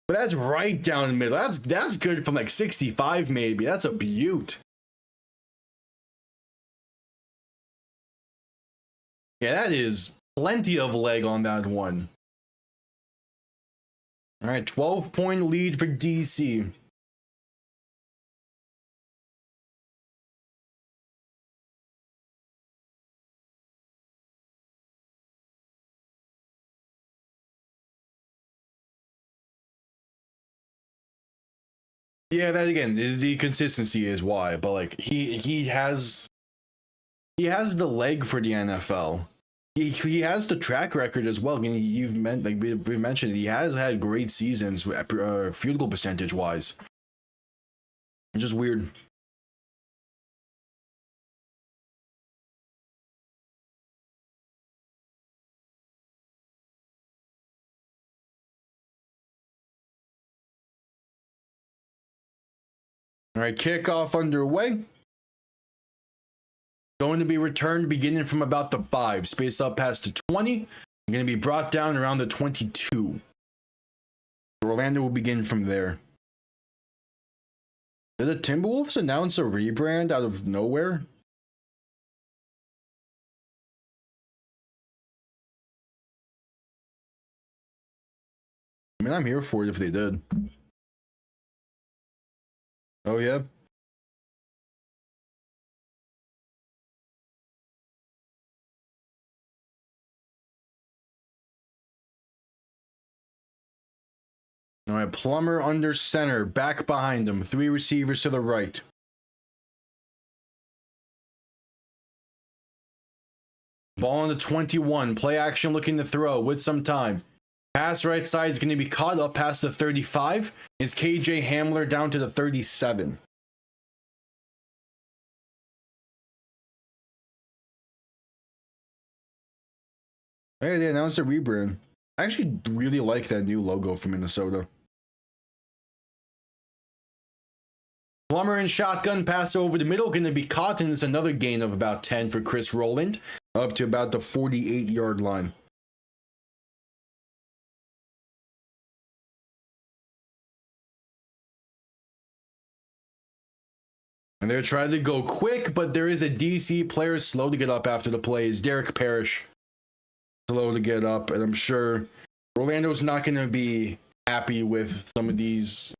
that's right down the middle. That's good from like 65 maybe. That's a beaut. Yeah, that is plenty of leg on that one. All right, 12-point lead for DC. Yeah, that again, the consistency is why, but like he has the leg for the NFL. He has the track record as well. I mean, you've meant like we mentioned, he has had great seasons field goal percentage wise. It's just weird. All right, kickoff underway. Going to be returned beginning from about the 5. Space up past the 20. Going to be brought down around the 22. Orlando will begin from there. Did the Timberwolves announce a rebrand out of nowhere? I mean, I'm here for it if they did. Oh, yeah? All right, Plummer under center, back behind him. 3 receivers to the right. Ball on the 21. Play action looking to throw with some time. Pass right side is going to be caught up past the 35. Is KJ Hamler down to the 37. Hey, they announced a rebrand. I actually really like that new logo from Minnesota. Plummer and shotgun pass over the middle, going to be caught, and it's another gain of about 10 for Chris Rowland, up to about the 48-yard line. And they're trying to go quick, but there is a DC player slow to get up after the plays. Derek Parrish, slow to get up, and I'm sure Orlando's not going to be happy with some of these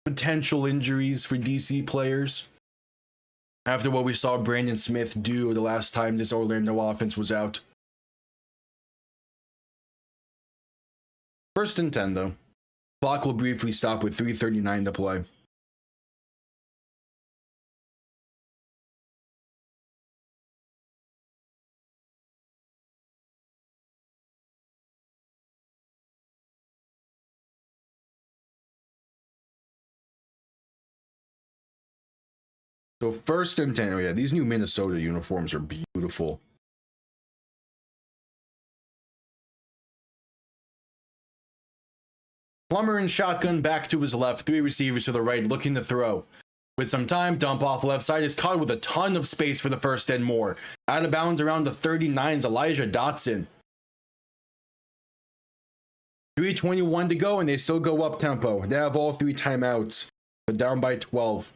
potential injuries for DC players after what we saw Brandon Smith do the last time this Orlando offense was out. First and 10, though. Clock will briefly stop with 3:39 to play. So first and 10, oh yeah, these new Minnesota uniforms are beautiful. Plummer and shotgun back to his left, 3 receivers to the right, looking to throw. With some time, dump off left side is caught with a ton of space for the first and more. Out of bounds around the 39's Elijah Dotson. 3:21 to go, and they still go up tempo. They have all 3 timeouts, but down by 12.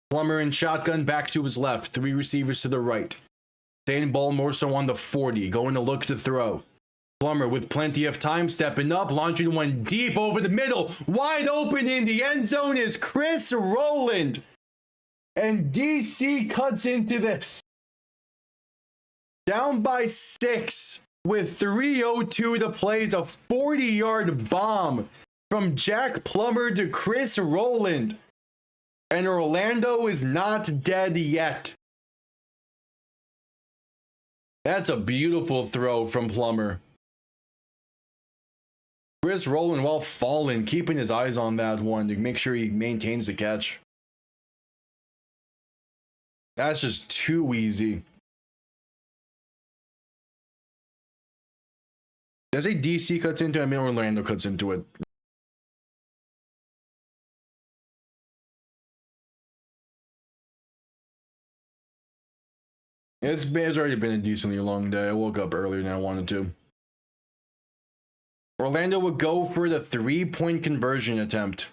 Plummer and shotgun back to his left, 3 receivers to the right. Staying ball more so on the 40, going to look to throw. Plummer with plenty of time, stepping up, launching one deep over the middle. Wide open in the end zone is Chris Rowland. And DC cuts into this. Down by 6 with 3:02 to play. It's a 40-yard bomb from Jack Plummer to Chris Rowland. And Orlando is not dead yet. That's a beautiful throw from Plummer. Chris Rowland, while falling, keeping his eyes on that one to make sure he maintains the catch. That's just too easy. As a DC cuts into it, I mean Orlando cuts into it. It's already been a decently long day. I woke up earlier than I wanted to. Orlando would go for the 3-point conversion attempt.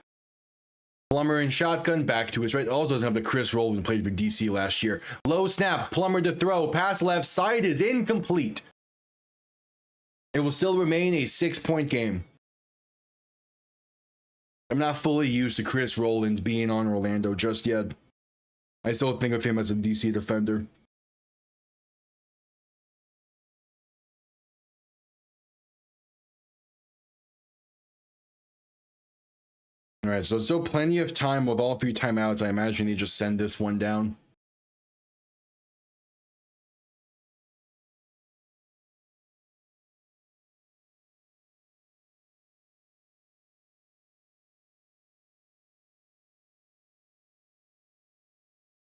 Plummer and shotgun back to his right. Also doesn't have the Chris Rowland played for DC last year. Low snap, Plummer to throw. Pass left side is incomplete. It will still remain a 6-point game. I'm not fully used to Chris Rowland being on Orlando just yet. I still think of him as a DC defender. All right, so still plenty of time with all 3 timeouts. I imagine they just send this one down.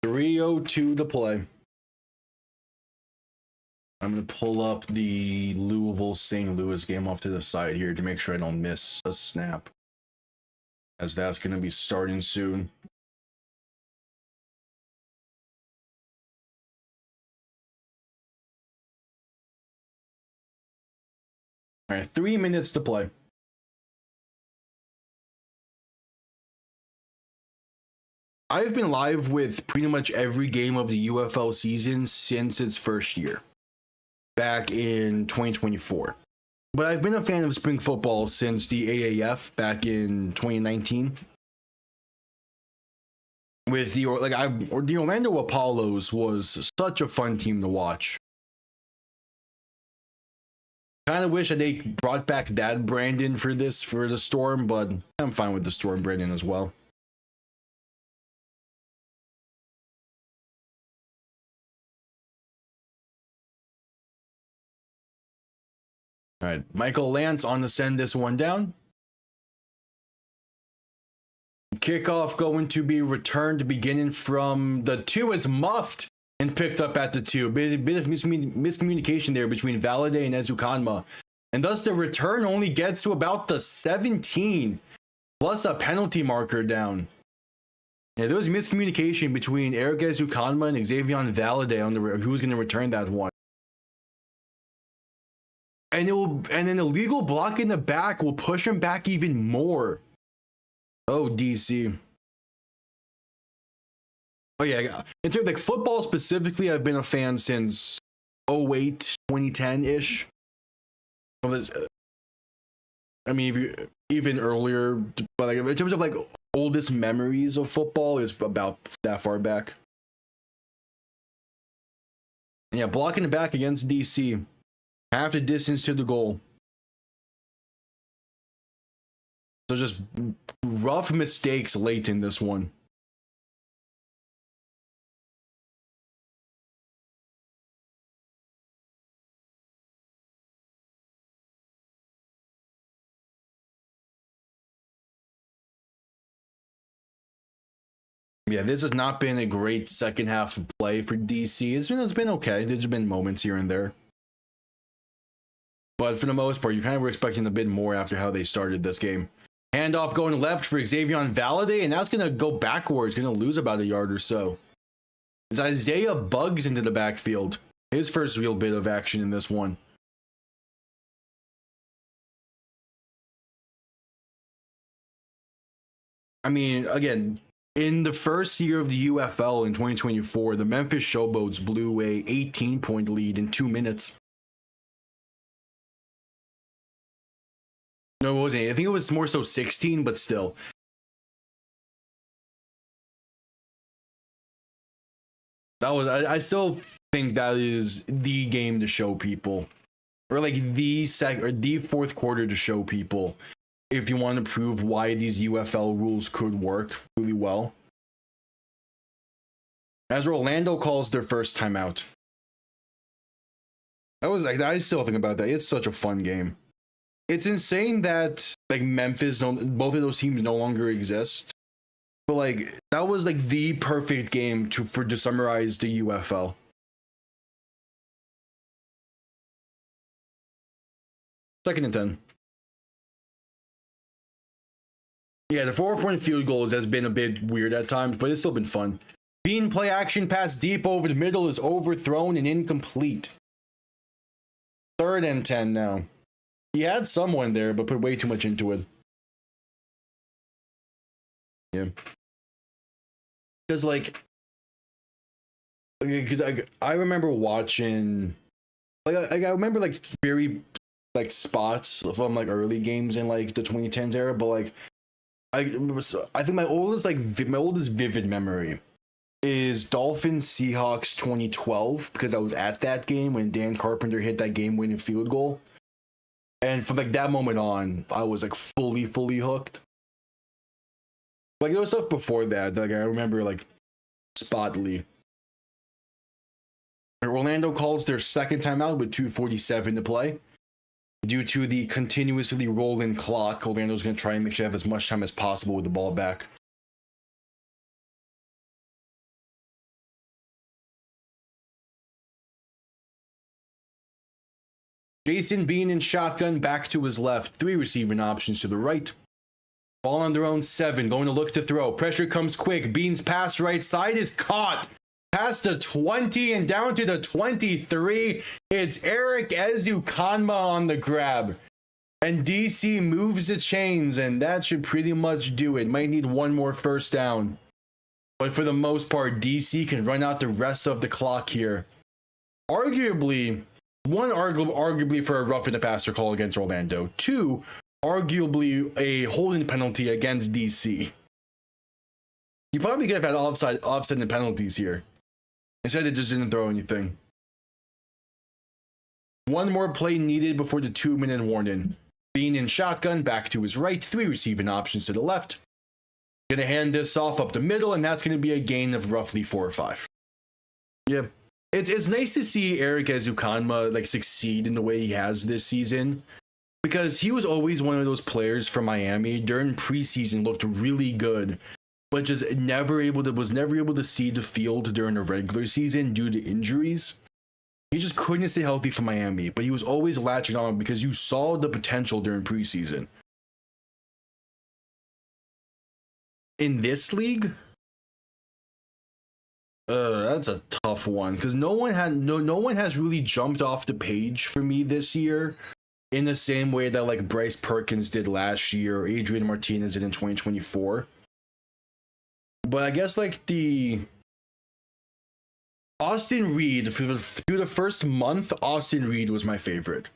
.302 to play. I'm going to pull up the Louisville St. Louis game off to the side here to make sure I don't miss a snap, as that's going to be starting soon. All right, 3 minutes to play. I've been live with pretty much every game of the UFL season since its first year, back in 2024. But I've been a fan of spring football since the AAF back in 2019. With the the Orlando Apollos was such a fun team to watch. Kind of wish that they brought back that Brandon for the Storm, but I'm fine with the Storm Brandon as well. All right, Michael Lance on to send this one down. Kickoff going to be returned beginning from the 2 is muffed and picked up at the 2. Bit of miscommunication there between Valaday and Ezukanma. And thus the return only gets to about the 17 plus a penalty marker down. Yeah, there was miscommunication between Eric Ezukanma and Xavier Valaday on who was going to return that one. And an illegal block in the back will push him back even more. Oh, DC. Oh yeah, in terms of like football specifically, I've been a fan since 08, 2010-ish. I mean, even earlier, but like in terms of like oldest memories of football is about that far back. And yeah, blocking the back against DC. Half the distance to the goal. So just rough mistakes late in this one. Yeah, this has not been a great second half of play for DC. It's been okay. There's been moments here and there. But for the most part, you kind of were expecting a bit more after how they started this game. Handoff going left for Xavier Valaday, and that's going to go backwards, going to lose about a yard or so. As Isaiah Bugs into the backfield. His first real bit of action in this one. I mean, again, in the first year of the UFL in 2024, the Memphis Showboats blew a 18-point lead in 2 minutes. No, it wasn't. I think it was more so 16, but still. I still think that is the game to show people. Or like the fourth quarter to show people. If you want to prove why these UFL rules could work really well. As Orlando calls their first timeout. I still think about that. It's such a fun game. It's insane that like Memphis, both of those teams no longer exist. But like that was like the perfect game to summarize the UFL. Second and 10. Yeah, the 4-point field goals has been a bit weird at times, but it's still been fun. Bean play action pass deep over the middle is overthrown and incomplete. 3rd and 10 now. He had someone there, but put way too much into it. Yeah. Because, I remember watching, I remember, very, spots from, early games in, the 2010s era, but, I think my oldest vivid memory is Dolphins Seahawks 2012, because I was at that game when Dan Carpenter hit that game-winning field goal. And from that moment on, I was fully hooked. There was stuff before that I remember spotly. Orlando calls their second timeout with 2:47 to play. Due to the continuously rolling clock, Orlando's going to try and make sure they have as much time as possible with the ball back. Jason Bean in shotgun back to his left. 3 receiving options to the right. Ball on their own 7. Going to look to throw. Pressure comes quick. Bean's pass right side is caught. Past the 20 and down to the 23. It's Eric Ezukanma on the grab. And DC moves the chains, and that should pretty much do it. Might need one more first down. But for the most part, DC can run out the rest of the clock here. Arguably for a roughing the passer call against Orlando. 2, arguably a holding penalty against DC. You probably could have had offset the penalties here. Instead, it just didn't throw anything. One more play needed before the 2-minute warning. Bean in shotgun, back to his right. 3 receiving options to the left. Gonna hand this off up the middle, and that's gonna be a gain of roughly 4 or 5. Yep. it's nice to see Eric Ezukanma like succeed in the way he has this season, because he was always one of those players from Miami during preseason, looked really good, but just was never able to see the field during the regular season due to injuries. He just couldn't stay healthy for Miami, but he was always latching on because you saw the potential during preseason. In this league, that's a tough one, because no one has really jumped off the page for me this year in the same way that like Bryce Perkins did last year or Adrian Martinez did in 2024. But I guess like the Austin Reed, through the first month, Austin Reed was my favorite.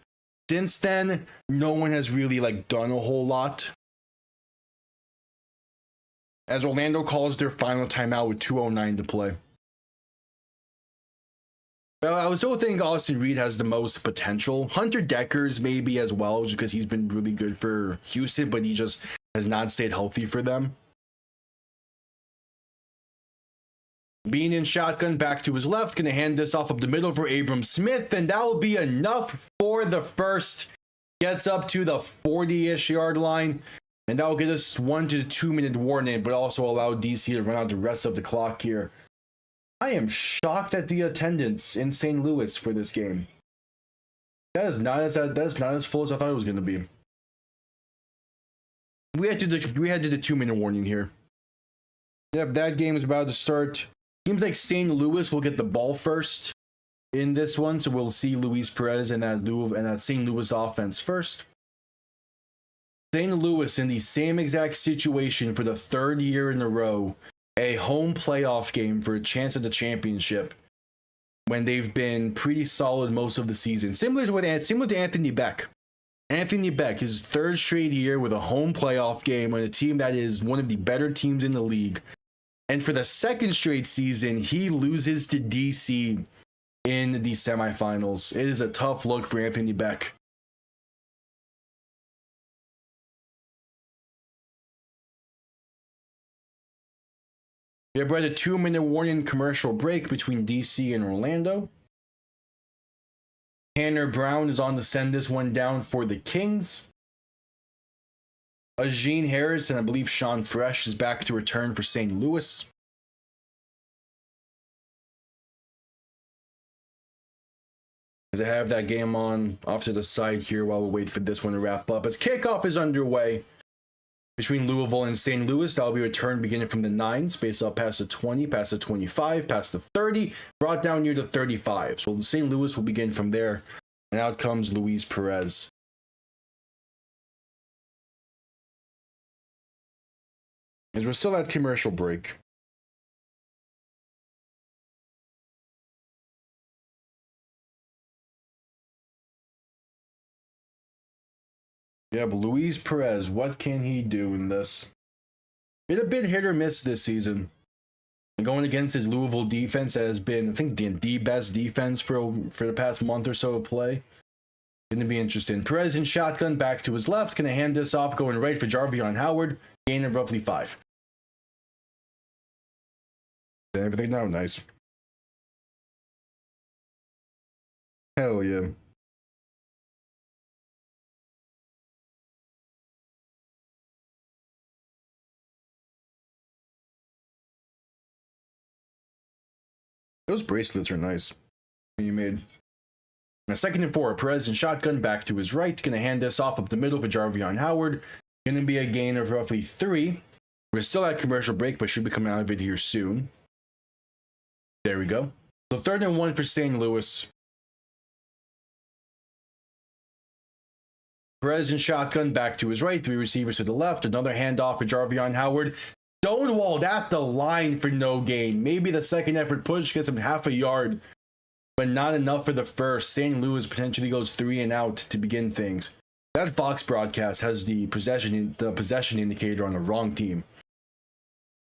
Since then, no one has really like done a whole lot, as Orlando calls their final timeout with 2:09 to play. Well, I would still think Austin Reed has the most potential. Hunter Deckers maybe as well, just because he's been really good for Houston, but he just has not stayed healthy for them. Being in shotgun, back to his left, gonna hand this off up the middle for Abram Smith, and that will be enough for the first. Gets up to the 40-ish yard line, and that will get us 1 to 2 minute warning, but also allow DC to run out the rest of the clock here. I am shocked at the attendance in St. Louis for this game. That's not as full as I thought it was gonna be. We had to do the 2 minute warning here. Yep, that game is about to start. Seems like St. Louis will get the ball first in this one, so we'll see Luis Perez and that St. Louis offense first. St. Louis in the same exact situation for the third year in a row, a home playoff game for a chance at the championship, when they've been pretty solid most of the season. Similar to Anthony Becht. Anthony Becht, his third straight year with a home playoff game on a team that is one of the better teams in the league. And for the second straight season, he loses to DC in the semifinals. It is a tough look for Anthony Becht. We have a 2 minute warning commercial break between DC and Orlando. Tanner Brown is on to send this one down for the Kings. Ajeen Harris and I believe Sean Fresh is back to return for St. Louis. As I have that game on off to the side here while we wait for this one to wrap up. As kickoff is underway between Louisville and St. Louis, that'll be returned beginning from the 9, space up past the 20, past the 25, past the 30, brought down near the 35. So St. Louis will begin from there. And out comes Luis Perez. As we're still at commercial break. Yeah, but Luis Perez, what can he do in this? Been a bit hit or miss this season. And going against his Louisville defense that has been, I think, the best defense for the past month or so of play. Going to be interesting. Perez in shotgun, back to his left. Going to hand this off, going right for Jarvion Howard. Gain of roughly 5. Everything now, nice. Hell yeah. Those bracelets are nice. You made. Now, 2nd and 4. Perez in shotgun, back to his right. Going to hand this off up the middle for Jarvion Howard. Going to be a gain of roughly 3. We're still at commercial break, but should be coming out of it here soon. There we go. So 3rd and 1 for St. Louis. Perez in shotgun, back to his right. 3 receivers to the left. Another handoff for Jarvion Howard. Stonewalled at the line for no gain. Maybe the second effort push gets him half a yard, but not enough for the first. St. Louis potentially goes 3 and out to begin things. That Fox broadcast has the possession indicator on the wrong team.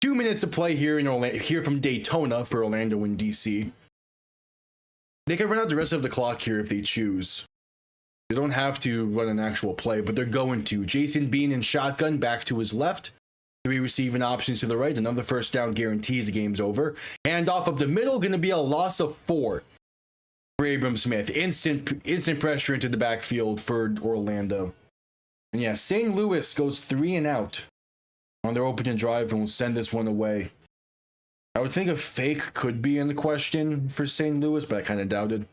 2 minutes to play here here from Daytona for Orlando and DC. They can run out the rest of the clock here if they choose. They don't have to run an actual play, but they're going to. Jason Bean in shotgun, back to his left. 3 receiving options to the right. Another first down guarantees the game's over. Hand off up the middle, going to be a loss of 4. for Abram Smith. Instant pressure into the backfield for Orlando. And yeah, St. Louis goes 3 and out on their opening drive and will send this one away. I would think a fake could be in the question for St. Louis, but I kind of doubted.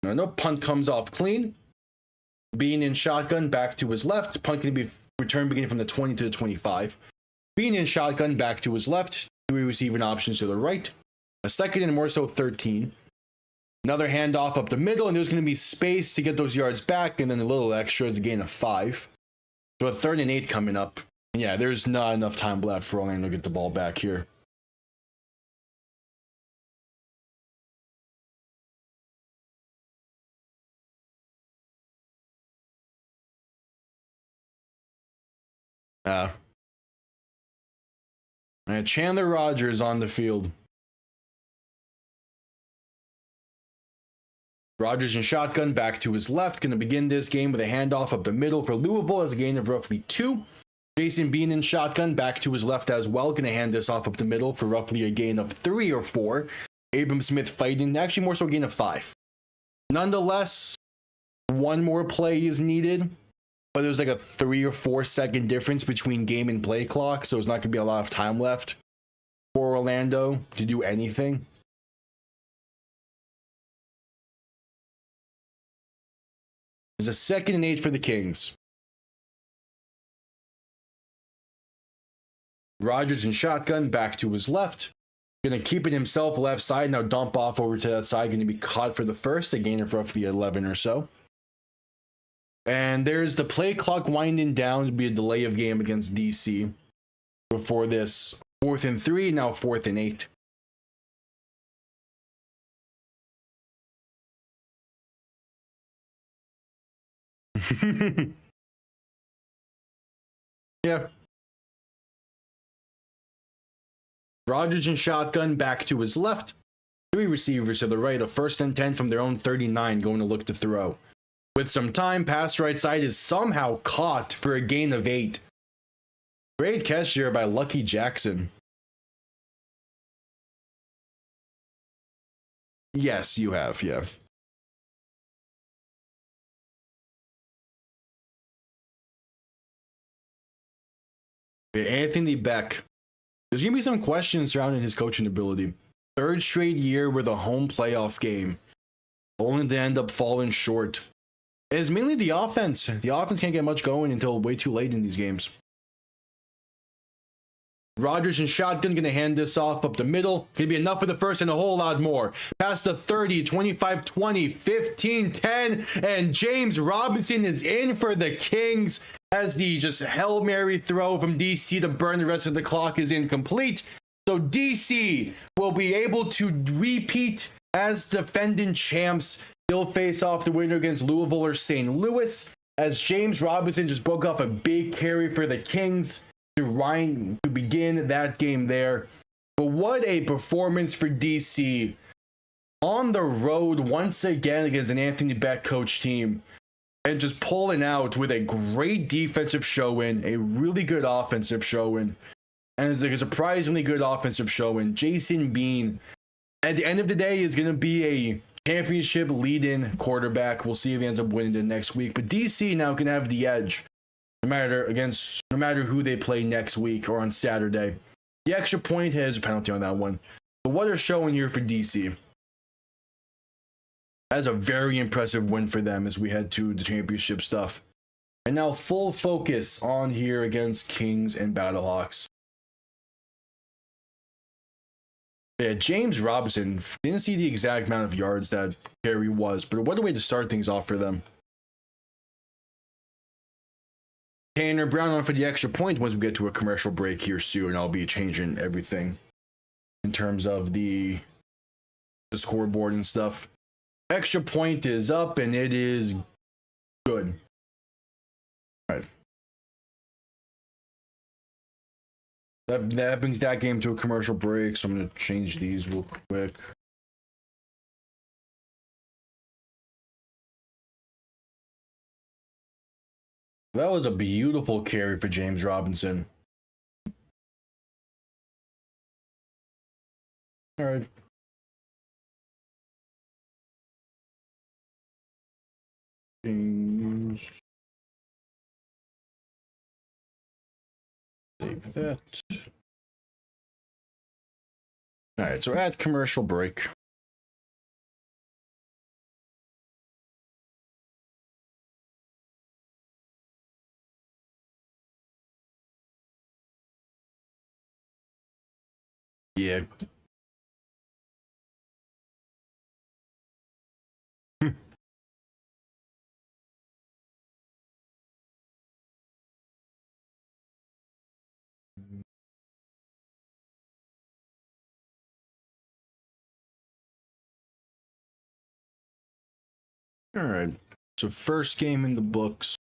Now, no punt comes off clean. Being in shotgun back to his left. Punt going to be returned beginning from the 20 to the 25. Being in shotgun back to his left. 3 receiving options to the right. A second and more so 13. Another handoff up the middle, and there's going to be space to get those yards back, and then a little extra is a gain of 5. So a 3rd and 8 coming up. And yeah, there's not enough time left for Orlando to get the ball back here. And Chandler Rogers on the field. Rogers in shotgun back to his left. Going to begin this game with a handoff up the middle for Louisville as a gain of roughly 2. Jason Bean in shotgun back to his left as well. Going to hand this off up the middle for roughly a gain of 3 or 4. Abram Smith fighting, actually more so a gain of 5. Nonetheless, one more play is needed. But there's like a 3 or 4 second difference between game and play clock. So there's not going to be a lot of time left for Orlando to do anything. There's a 2nd and 8 for the Kings. Rogers in shotgun back to his left. Going to keep it himself left side. Now dump off over to that side. Going to be caught for the first. A gain of roughly 11 or so. And there's the play clock winding down to be a delay of game against DC. Before this 4th and 3. Now 4th and 8. Yeah. Rogers in shotgun back to his left. 3 receivers to the right. A 1st and 10 from their own 39 going to look to throw. With some time, pass right side is somehow caught for a gain of 8. Great catch here by Lucky Jackson. Yes, you have, yeah. Anthony Becht. There's going to be some questions surrounding his coaching ability. 3rd straight year with a home playoff game. Only to end up falling short. It's mainly the offense. The offense can't get much going until way too late in these games. Rogers in shotgun, going to hand this off up the middle. Going to be enough for the first and a whole lot more. Past the 30, 25, 20, 15, 10. And James Robinson is in for the Kings as the just Hail Mary throw from DC to burn the rest of the clock is incomplete. So DC will be able to repeat as defending champs. They'll face off the winner against Louisville or St. Louis as James Robinson just broke off a big carry for the Kings to begin that game there. But what a performance for DC on the road once again against an Anthony Becht coach team and just pulling out with a great defensive showing, a really good offensive showing, and it's like a surprisingly good offensive showing. Jason Bean, at the end of the day, is going to be a championship lead-in quarterback. We'll see if he ends up winning it next week. But DC now can have the edge, no matter who they play next week or on Saturday. The extra point has a penalty on that one. But what they're showing here for DC, that's a very impressive win for them as we head to the championship stuff. And now full focus on here against Kings and Battlehawks. Yeah, James Robinson, didn't see the exact amount of yards that carry was, but what a way to start things off for them. Tanner Brown on for the extra point once we get to a commercial break here soon. I'll be changing everything in terms of the scoreboard and stuff. Extra point is up and it is good. All right. That brings that game to a commercial break, so I'm going to change these real quick. That was a beautiful carry for James Robinson. All right. Save that. All right, so we're at commercial break. Yeah. All right. So first game in the books.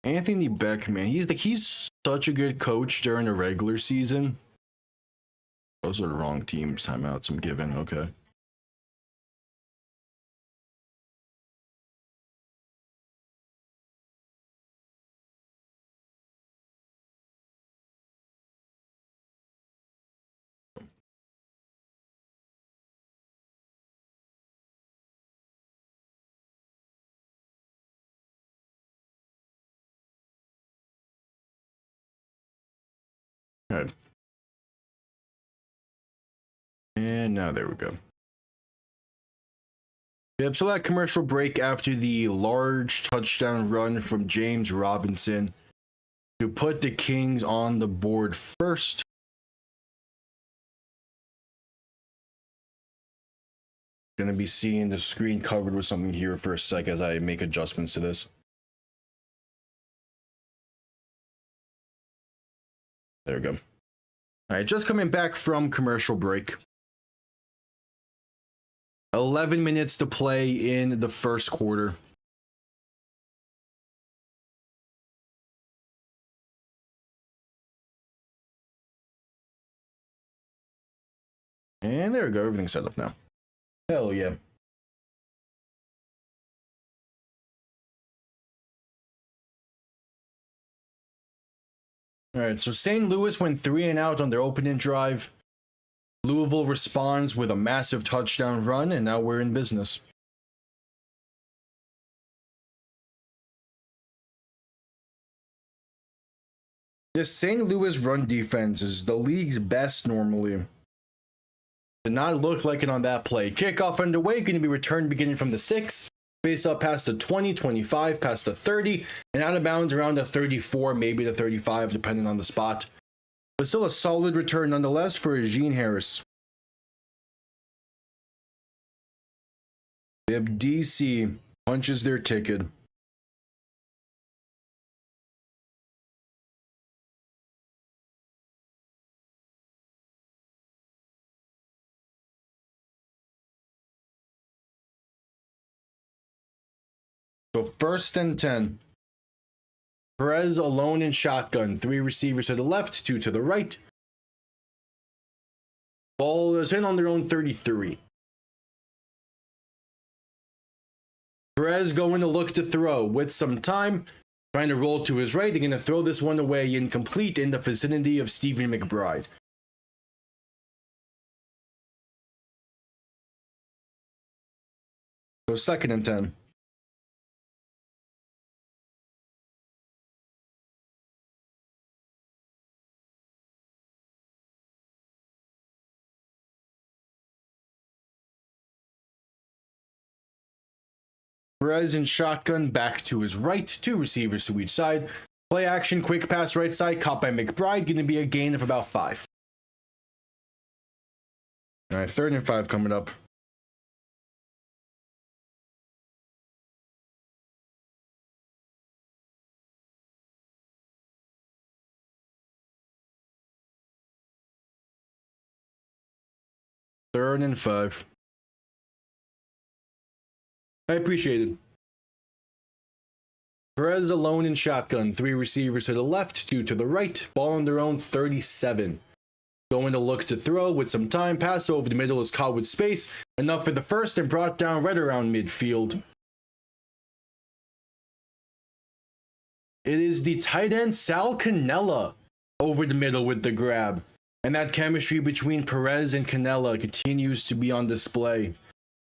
Anthony Becht, man, he's such a good coach during the regular season. Those are the wrong teams. Timeouts I'm giving. Okay. Okay. And now there we go. Yep, so that commercial break after the large touchdown run from James Robinson to put the Kings on the board first. Gonna be seeing the screen covered with something here for a sec as I make adjustments to this. There we go. All right, just coming back from commercial break. 11 minutes to play in the first quarter. And there we go, everything's set up now. Hell yeah. All right, so St. Louis went 3-and-out on their opening drive. Louisville responds with a massive touchdown run, and now we're in business. This St. Louis run defense is the league's best normally. Did not look like it on that play. Kickoff underway, going to be returned beginning from the 6. Face up past the 20, 25, past the 30, and out of bounds around the 34, maybe the 35, depending on the spot. But still a solid return nonetheless for Gene Harris. The DC punches their ticket. So 1st and 10. Perez alone in shotgun. 3 receivers to the left, 2 to the right. Ball is in on their own 33. Perez going to look to throw with some time. Trying to roll to his right. They're going to throw this one away incomplete in the vicinity of Stephen McBride. So 2nd and 10. Perez in shotgun, back to his right, 2 receivers to each side. Play action, quick pass right side, caught by McBride, going to be a gain of about 5. All right, 3rd and 5 coming up. Third and 5. I appreciate it. Perez alone in shotgun. 3 receivers to the left, 2 to the right. Ball on their own 37. Going to look to throw with some time. Pass over the middle is caught with space. Enough for the first and brought down right around midfield. It is the tight end Sal Cannella over the middle with the grab. And that chemistry between Perez and Canella continues to be on display.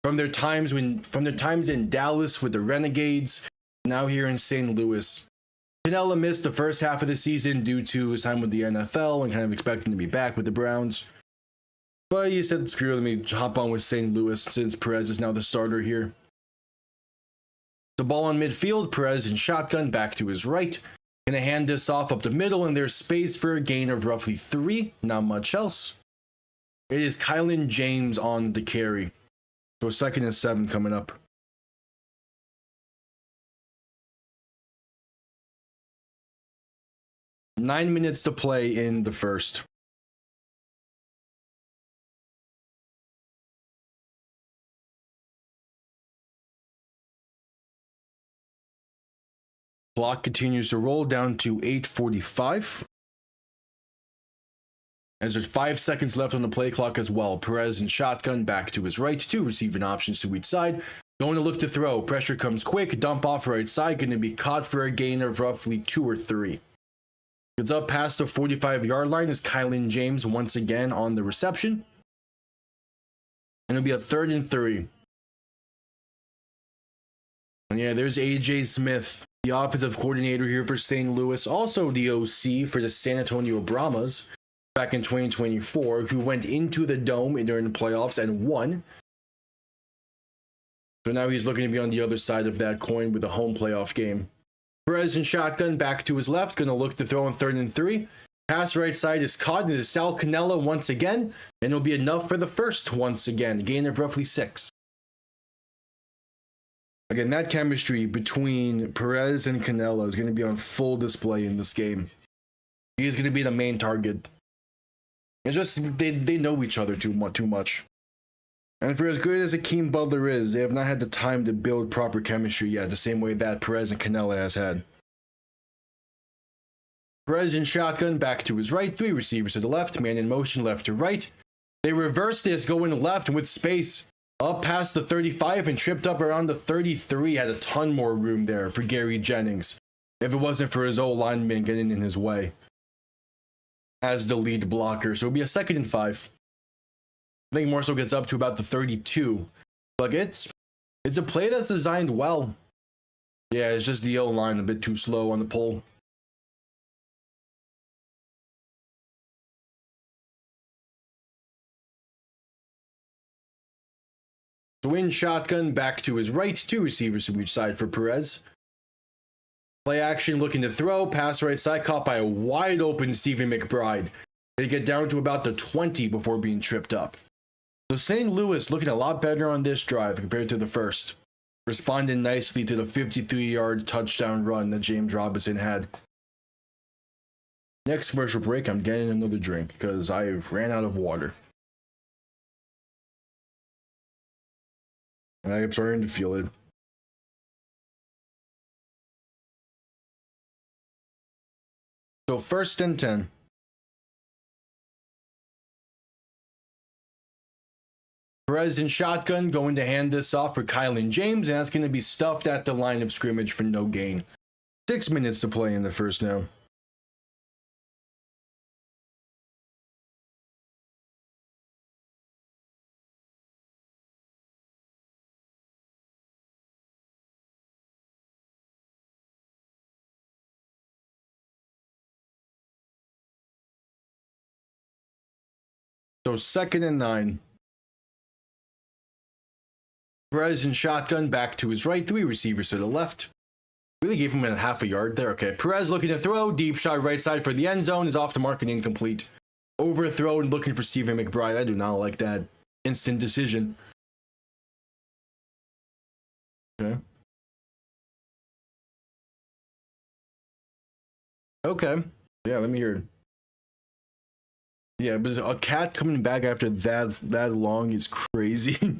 From their times in Dallas with the Renegades, now here in St. Louis. Canella missed the first half of the season due to his time with the NFL and kind of expecting to be back with the Browns. But he said, screw it, let me hop on with St. Louis since Perez is now the starter here. The ball in midfield, Perez in shotgun back to his right. Gonna hand this off up the middle, and there's space for a gain of roughly 3, not much else. It is Kylan James on the carry. So 2nd and 7 coming up. Nine minutes to play in the first. Clock continues to roll down to 8:45. As there's 5 seconds left on the play clock as well. Perez in shotgun back to his right. 2 receiving options to each side. Going to look to throw. Pressure comes quick. Dump off right side. Going to be caught for a gain of roughly 2 or 3. It's up past the 45-yard line as Kylan James once again on the reception. And it'll be a 3rd and 3. And yeah, there's AJ Smith, the offensive coordinator here for St. Louis, also the OC for the San Antonio Brahmas back in 2024, who went into the Dome during the playoffs and won. So now he's looking to be on the other side of that coin with a home playoff game. Perez in shotgun back to his left, going to look to throw on 3rd and 3. Pass right side is caught into Sal Canella once again, and it'll be enough for the first once again, a gain of roughly 6. Again, that chemistry between Perez and Canella is going to be on full display in this game. He is going to be the main target. It's just they know each other too much. And for as good as Akeem Butler is, they have not had the time to build proper chemistry yet, the same way that Perez and Canella has had. Perez in shotgun back to his right, 3 receivers to the left, man in motion left to right. They reverse this, going left with space up past the 35 and tripped up around the 33. Had a ton more room there for Gary Jennings if it wasn't for his old lineman getting in his way as the lead blocker. So it'll be a 2nd and 5. I think more so gets up to about the 32. Look, it's a play that's designed well. Yeah, it's just the O-line a bit too slow on the pull. So in shotgun, back to his right, 2 receivers to each side for Perez. Play action, looking to throw, pass right side, caught by a wide open Stephen McBride. They get down to about the 20 before being tripped up. So St. Louis looking a lot better on this drive compared to the first. Responding nicely to the 53-yard touchdown run that James Robinson had. Next commercial break, I'm getting another drink because I ran out of water. And I am starting to feel it. So 1st and 10. Perez in shotgun, going to hand this off for Kylan James, and that's going to be stuffed at the line of scrimmage for no gain. 6 minutes to play in the first now. So 2nd and 9. Perez in shotgun back to his right, 3 receivers to the left. Really gave him a half a yard there. Okay, Perez looking to throw, deep shot right side for the end zone, is off the mark and incomplete. Overthrow and looking for Stephen McBride. I do not like that instant decision. Okay. Okay. Yeah, let me hear it. Yeah, but a cat coming back after that long is crazy.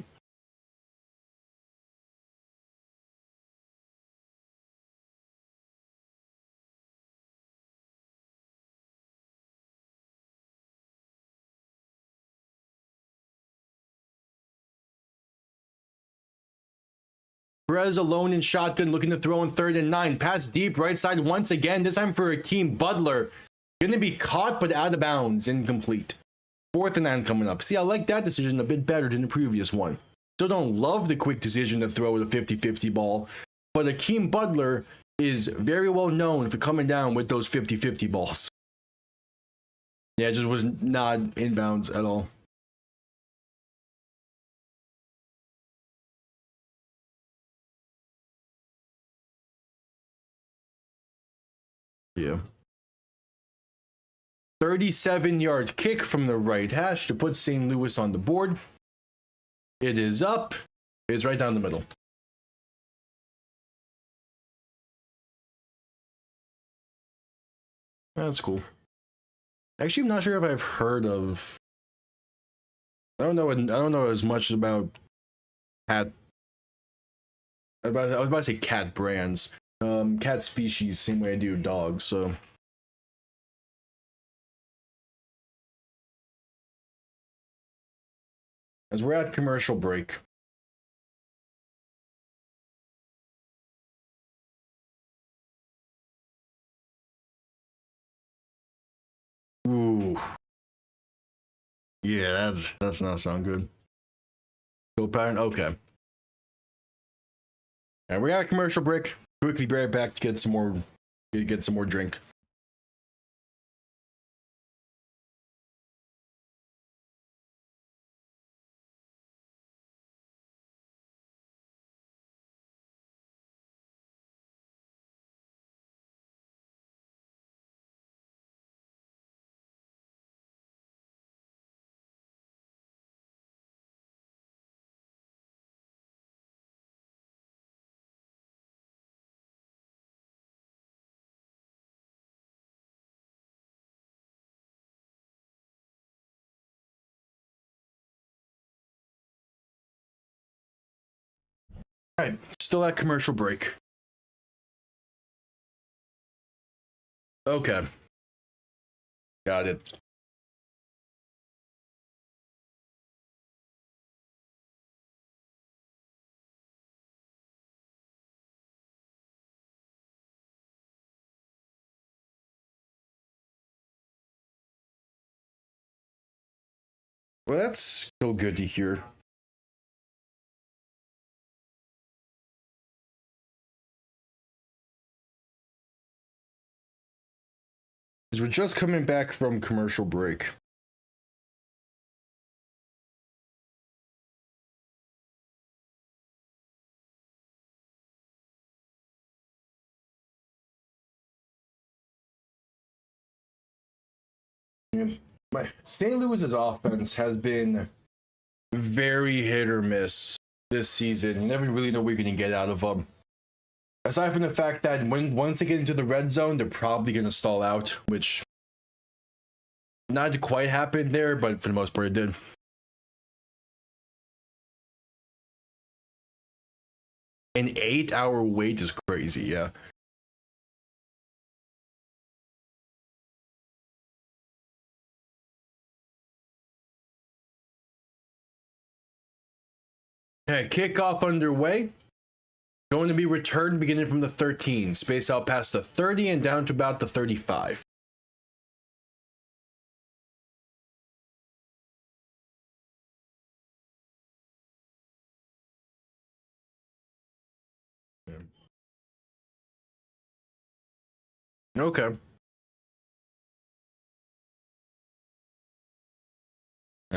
Perez alone in shotgun, looking to throw on 3rd and 9. Pass deep right side once again, this time for Akeem Butler. Gonna be caught, but out of bounds, incomplete. 4th and 9 coming up. See, I like that decision a bit better than the previous one. Still don't love the quick decision to throw the 50-50 ball, but Akeem Butler is very well known for coming down with those 50-50 balls. Yeah, it just was not inbounds at all. Yeah. 37-yard kick from the right hash to put St. Louis on the board. It is up. It's right down the middle. That's cool. Actually, I'm not sure if I've heard of. I don't know as much about cat. I was about to say cat brands. Cat species, same way I do dogs. So. As we're at commercial break. Ooh. Yeah, that's not sound good. Go pattern, okay. And we're at commercial break. Quickly be right back to get some more drink. All right, still at commercial break. Okay. Got it. Well, that's so good to hear. Because we're just coming back from commercial break. St. Louis's offense has been very hit or miss this season. You never really know what you're going to get out of them. Aside from the fact that once they get into the red zone, they're probably going to stall out, which not quite happened there, but for the most part it did. An 8-hour wait is crazy, yeah. Okay, kickoff underway. Going to be returned beginning from the 13, space out past the 30 and down to about the 35. Okay.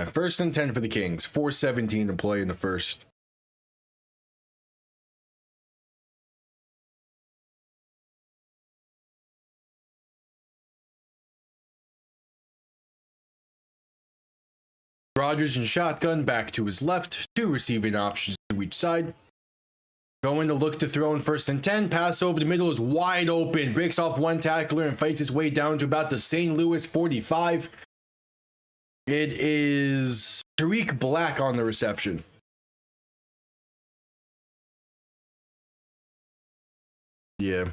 First and 10 for the Kings. 4:17 to play in the first. Rodgers in shotgun, back to his left, 2 receiving options to each side. Going to look to throw in first and 10. Pass over the middle is wide open. Breaks off one tackler and fights his way down to about the St. Louis 45. It is Tariq Black on the reception. Yeah.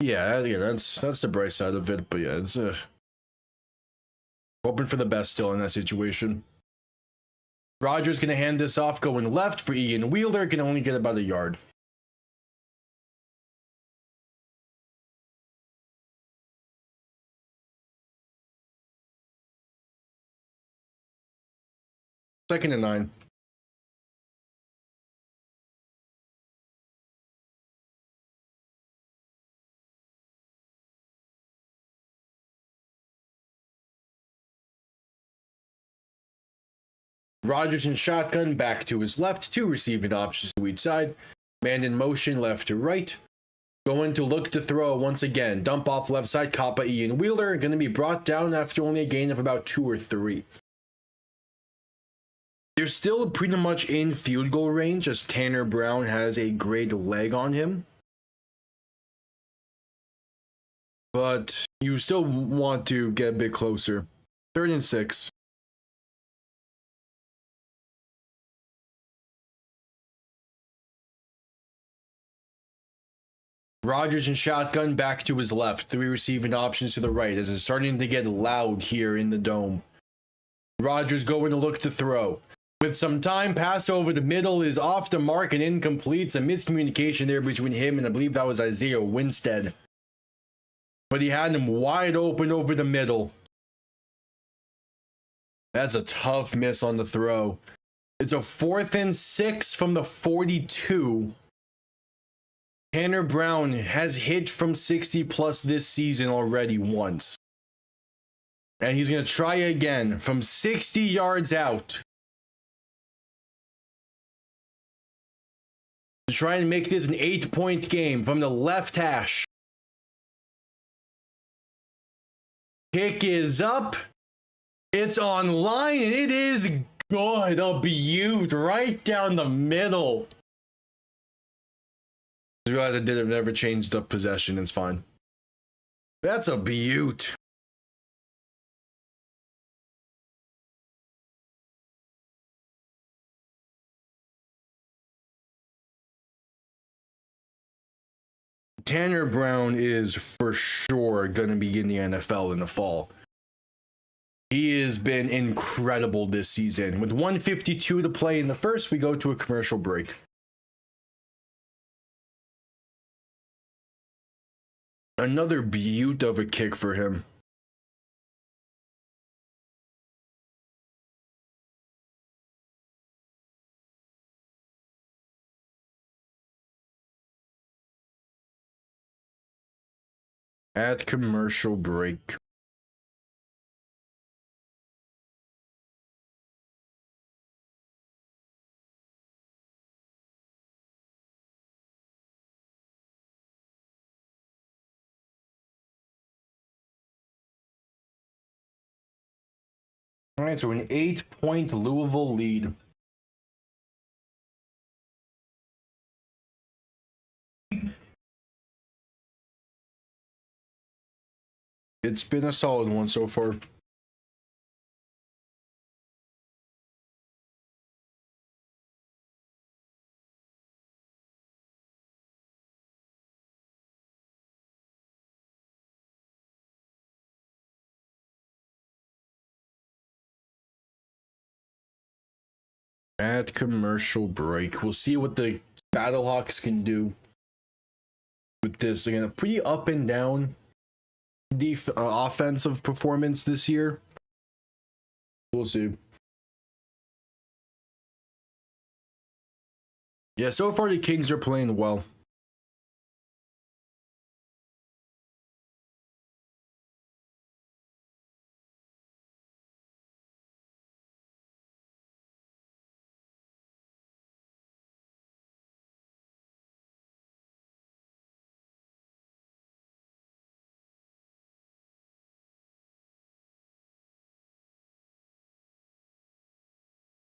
Yeah, that's the bright side of it, but yeah, it's hoping for the best still in that situation. Rodgers gonna hand this off going left for Ian Wheeler, can only get about a yard. 2nd and 9. Rodgers in shotgun, back to his left, 2 receiving options to each side. Man in motion, left to right. Going to look to throw once again. Dump off left side, Kappa, Ian Wheeler. Going to be brought down after only a gain of about 2 or 3. They're still pretty much in field goal range as Tanner Brown has a great leg on him. But you still want to get a bit closer. 3rd and 6. Rodgers in shotgun, back to his left. 3 receiving options to the right as it's starting to get loud here in the dome. Rodgers going to look to throw. With some time, pass over the middle is off the mark and incomplete. It's a miscommunication there between him and I believe that was Isaiah Winstead. But he had him wide open over the middle. That's a tough miss on the throw. It's a 4th and 6 from the 42. Tanner Brown has hit from 60 plus this season already once. And he's going to try again from 60 yards out. To try and make this an 8-point game from the left hash. Kick is up. It's online and it is good. A beaut right down the middle. I realized I did have never changed up possession. It's fine. That's a beaut. Tanner Brown is for sure going to be in the NFL in the fall. He has been incredible this season. With 1:52 to play in the first, we go to a commercial break. Another beaut of a kick for him. At commercial break. All right, so an 8-point Louisville lead. It's been a solid one so far. At commercial break, we'll see what the Battlehawks can do with this. Again, a pretty up and down offensive performance this year. We'll see. Yeah, so far the Kings are playing well.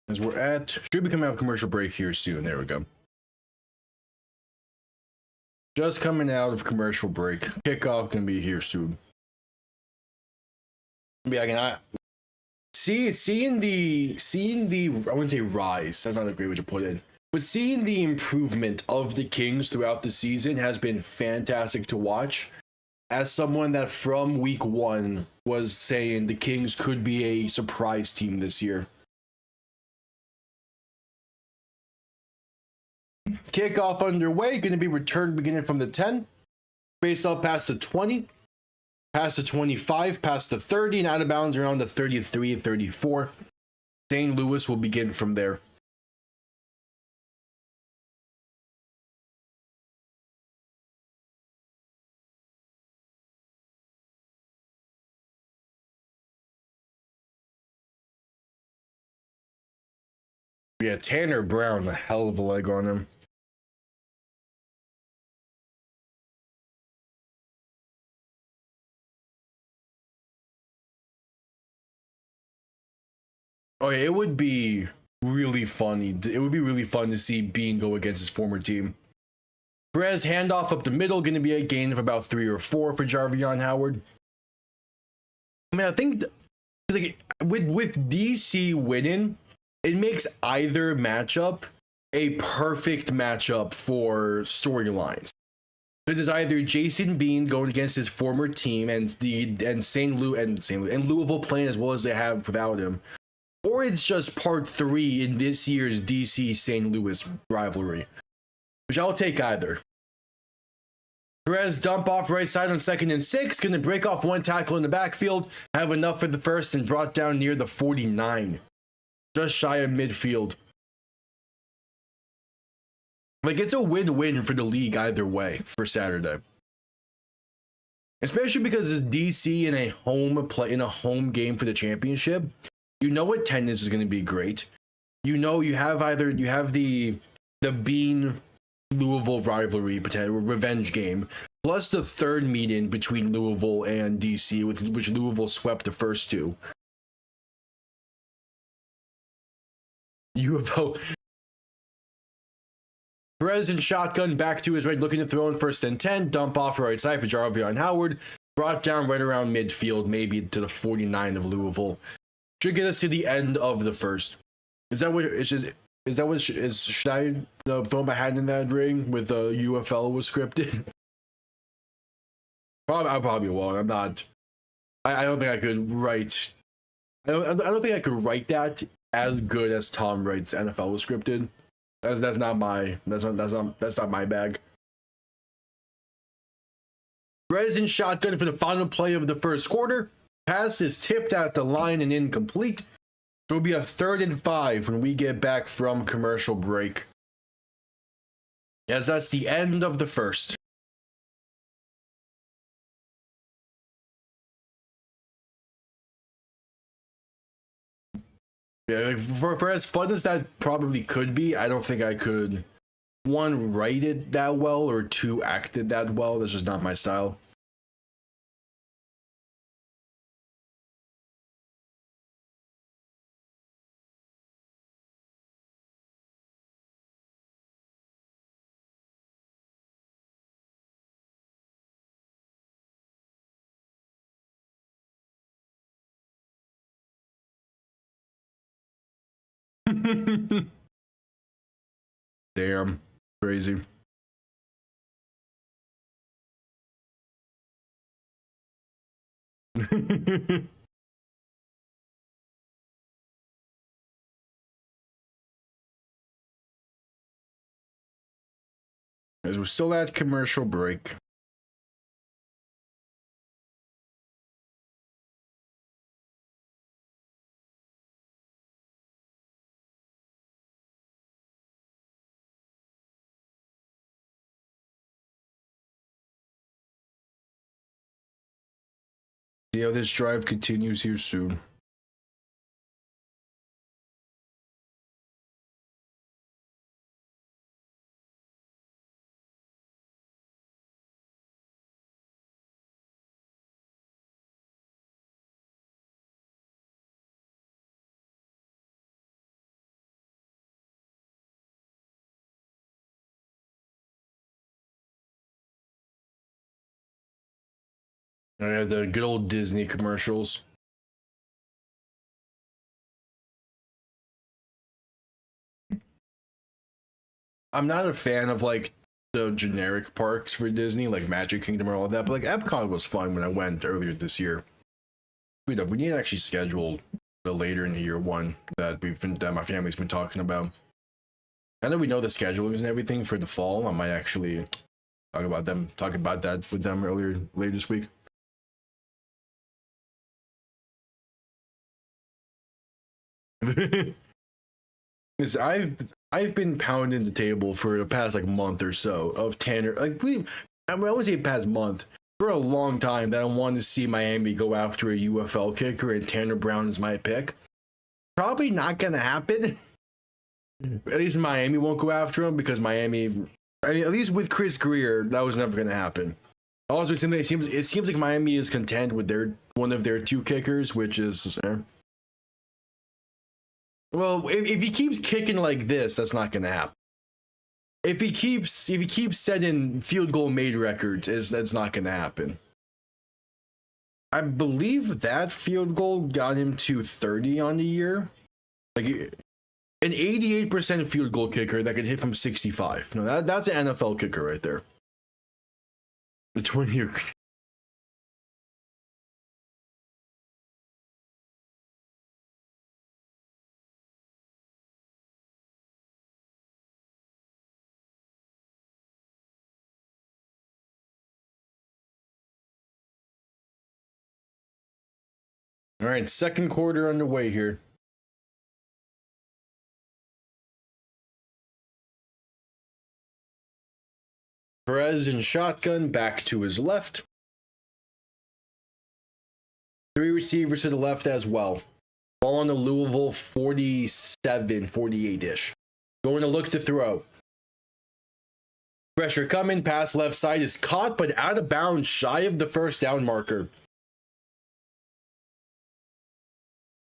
As we're at, should be coming out of commercial break here soon. There we go. Just coming out of commercial break. Kickoff gonna be here soon. Yeah, again, seeing the I wouldn't say rise. That's not a great way to put it. But seeing the improvement of the Kings throughout the season has been fantastic to watch. As someone that from week 1 was saying the Kings could be a surprise team this year. Kickoff underway, going to be returned beginning from the 10. Face up past the 20, past the 25, past the 30, and out of bounds around the 33 and 34. St. Louis will begin from there. Yeah, Tanner Brown, a hell of a leg on him. Oh yeah, it would be really funny. It would be really fun to see Bean go against his former team. Perez handoff up the middle, going to be a gain of about 3 or 4 for Jarvion Howard. I mean, I think like with DC winning, it makes either matchup a perfect matchup for storylines. Because it's either Jason Bean going against his former team and Louisville playing as well as they have without him, or it's just part 3 in this year's DC St. Louis rivalry, which I'll take either. Perez dump off right side on 2nd and 6, going to break off 1 tackle in the backfield, have enough for the first, and brought down near the 49, just shy of midfield. Like, it's a win-win for the league either way for Saturday, especially because it's DC in a home game for the championship. You know attendance is going to be great. You know you have the Bean Louisville rivalry potential revenge game, plus the third meeting between Louisville and DC, with which Louisville swept the first 2. UFL Perez in shotgun back to his right, looking to throw in 1st and 10. Dump off right side for Jarvion Howard, brought down right around midfield, maybe to the 49 of Louisville. Should get us to the end of the first. Is that what should I throw my hand in that ring with UFL was scripted? I probably won't. I'm not. I don't think I could write. I don't think I could write that as good as Tom writes NFL was scripted. That's not my bag. Perez in shotgun for the final play of the first quarter. Pass is tipped at the line and incomplete. So it'll be a 3rd and 5 when we get back from commercial break. As that's the end of the first. Yeah, like for as fun as that probably could be, I don't think I could, 1, write it that well, or 2, act it that well. That's just not my style. Damn, crazy. As we're still at commercial break. See how this drive continues here soon. I had the good old Disney commercials. I'm not a fan of like the generic parks for Disney, like Magic Kingdom or all of that, but like Epcot was fun when I went earlier this year. We need to actually schedule the later in the year one that my family's been talking about. I know we know the schedulings and everything for the fall. I might actually talk about that with them later this week. I've been pounding the table for the past like month or so of Tanner. I wouldn't say past month, for a long time that I wanted to see Miami go after a UFL kicker, and Tanner Brown is my pick. Probably not gonna happen. At least Miami won't go after him, because Miami, at least with Chris Greer, that was never gonna happen. Also, it seems like Miami is content with one of their two kickers, which is well, if he keeps kicking like this, that's not gonna happen. If he keeps setting field goal made records, that's not gonna happen. I believe that field goal got him to 30 on the year. Like an 88% field goal kicker that could hit from 65. No, that's an NFL kicker right there. The 20-year. All right, second quarter underway here. Perez in shotgun, back to his left. Three receivers to the left as well. Ball on the Louisville 47, 48-ish. Going to look to throw. Pressure coming, pass left side is caught, but out of bounds, shy of the first down marker.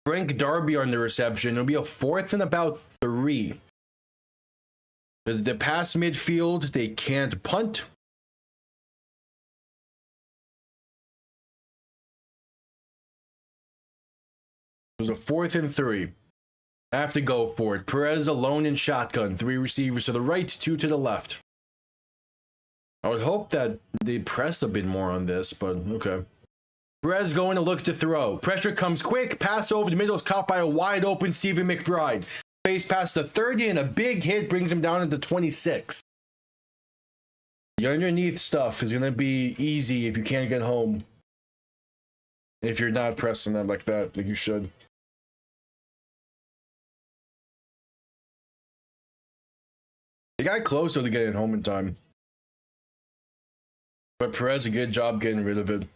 Frank Darby on the reception. It'll be a 4th and about 3. The pass midfield, they can't punt. It was a 4th and 3. I have to go for it. Perez alone in shotgun. 3 receivers to the right, 2 to the left. I would hope that they press a bit more on this, but okay. Perez going to look to throw. Pressure comes quick. Pass over the middle is caught by a wide open Stephen McBride. Face past the 30 and a big hit brings him down into 26. The underneath stuff is going to be easy if you can't get home. If you're not pressing them like that, like you should. They got closer to getting home in time. But Perez, a good job getting rid of it.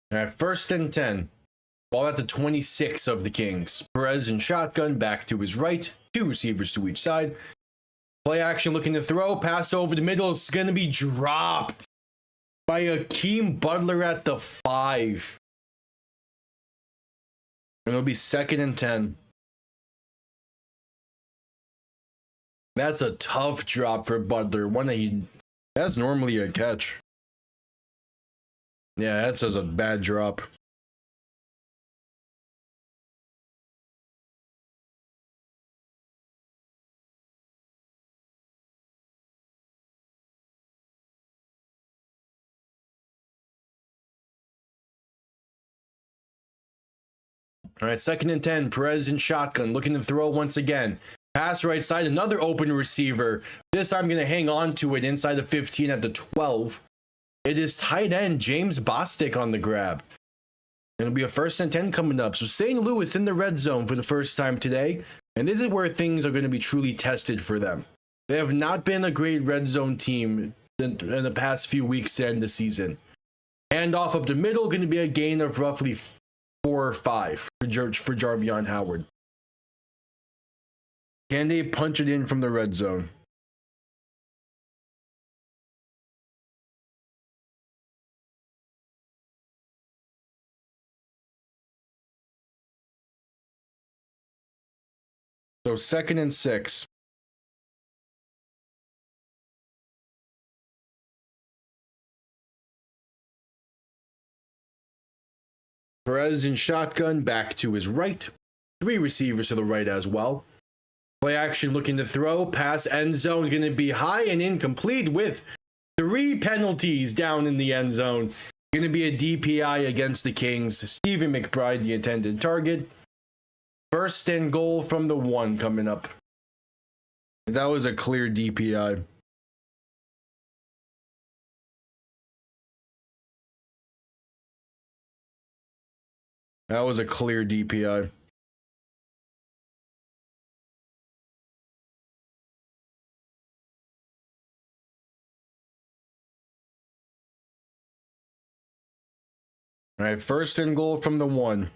All right, 1st and 10. Ball at the 26 of the Kings. Perez in shotgun, back to his right. 2 receivers to each side. Play action looking to throw. Pass over the middle. It's going to be dropped by Akeem Butler at the 5. And it'll be 2nd and 10. That's a tough drop for Butler. That's normally a catch. Yeah, that's a bad drop. All right, 2nd and 10. Perez in shotgun, looking to throw once again. Pass right side, another open receiver. This time going to hang on to it inside the 15 at the 12. It is tight end James Bostic on the grab. It'll be a 1st and 10 coming up. So St. Louis in the red zone for the first time today. And this is where things are going to be truly tested for them. They have not been a great red zone team in the past few weeks to end the season. Hand off up the middle, going to be a gain of roughly 4 or 5 for Jarvion Howard. Can they punch it in from the red zone? So 2nd and 6. Perez in shotgun, back to his right. 3 receivers to the right as well. Play action looking to throw. Pass end zone going to be high and incomplete with 3 penalties down in the end zone. Going to be a DPI against the Kings. Stephen McBride, the intended target. 1st and goal from the 1 coming up. That was a clear DPI. That was a clear DPI. All right, first and goal from the 1.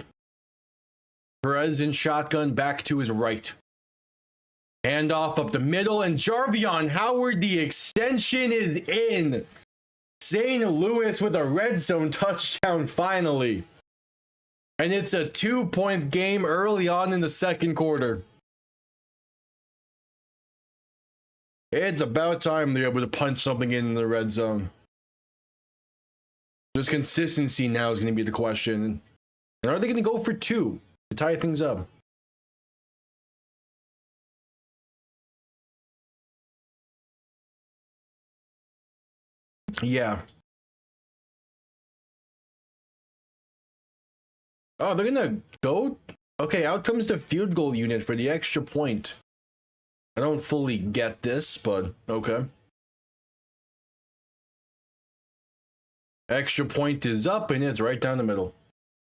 Perez in shotgun back to his right. Handoff up the middle, and Jarvion Howard, the extension is in. St. Louis with a red zone touchdown finally. And it's a 2-point game early on in the second quarter. It's about time they're able to punch something in the red zone. Just consistency now is going to be the question. And are they going to go for 2 to tie things up? Yeah. Oh, they're going to go? Okay, out comes the field goal unit for the extra point. I don't fully get this, but okay. Extra point is up, and it's right down the middle.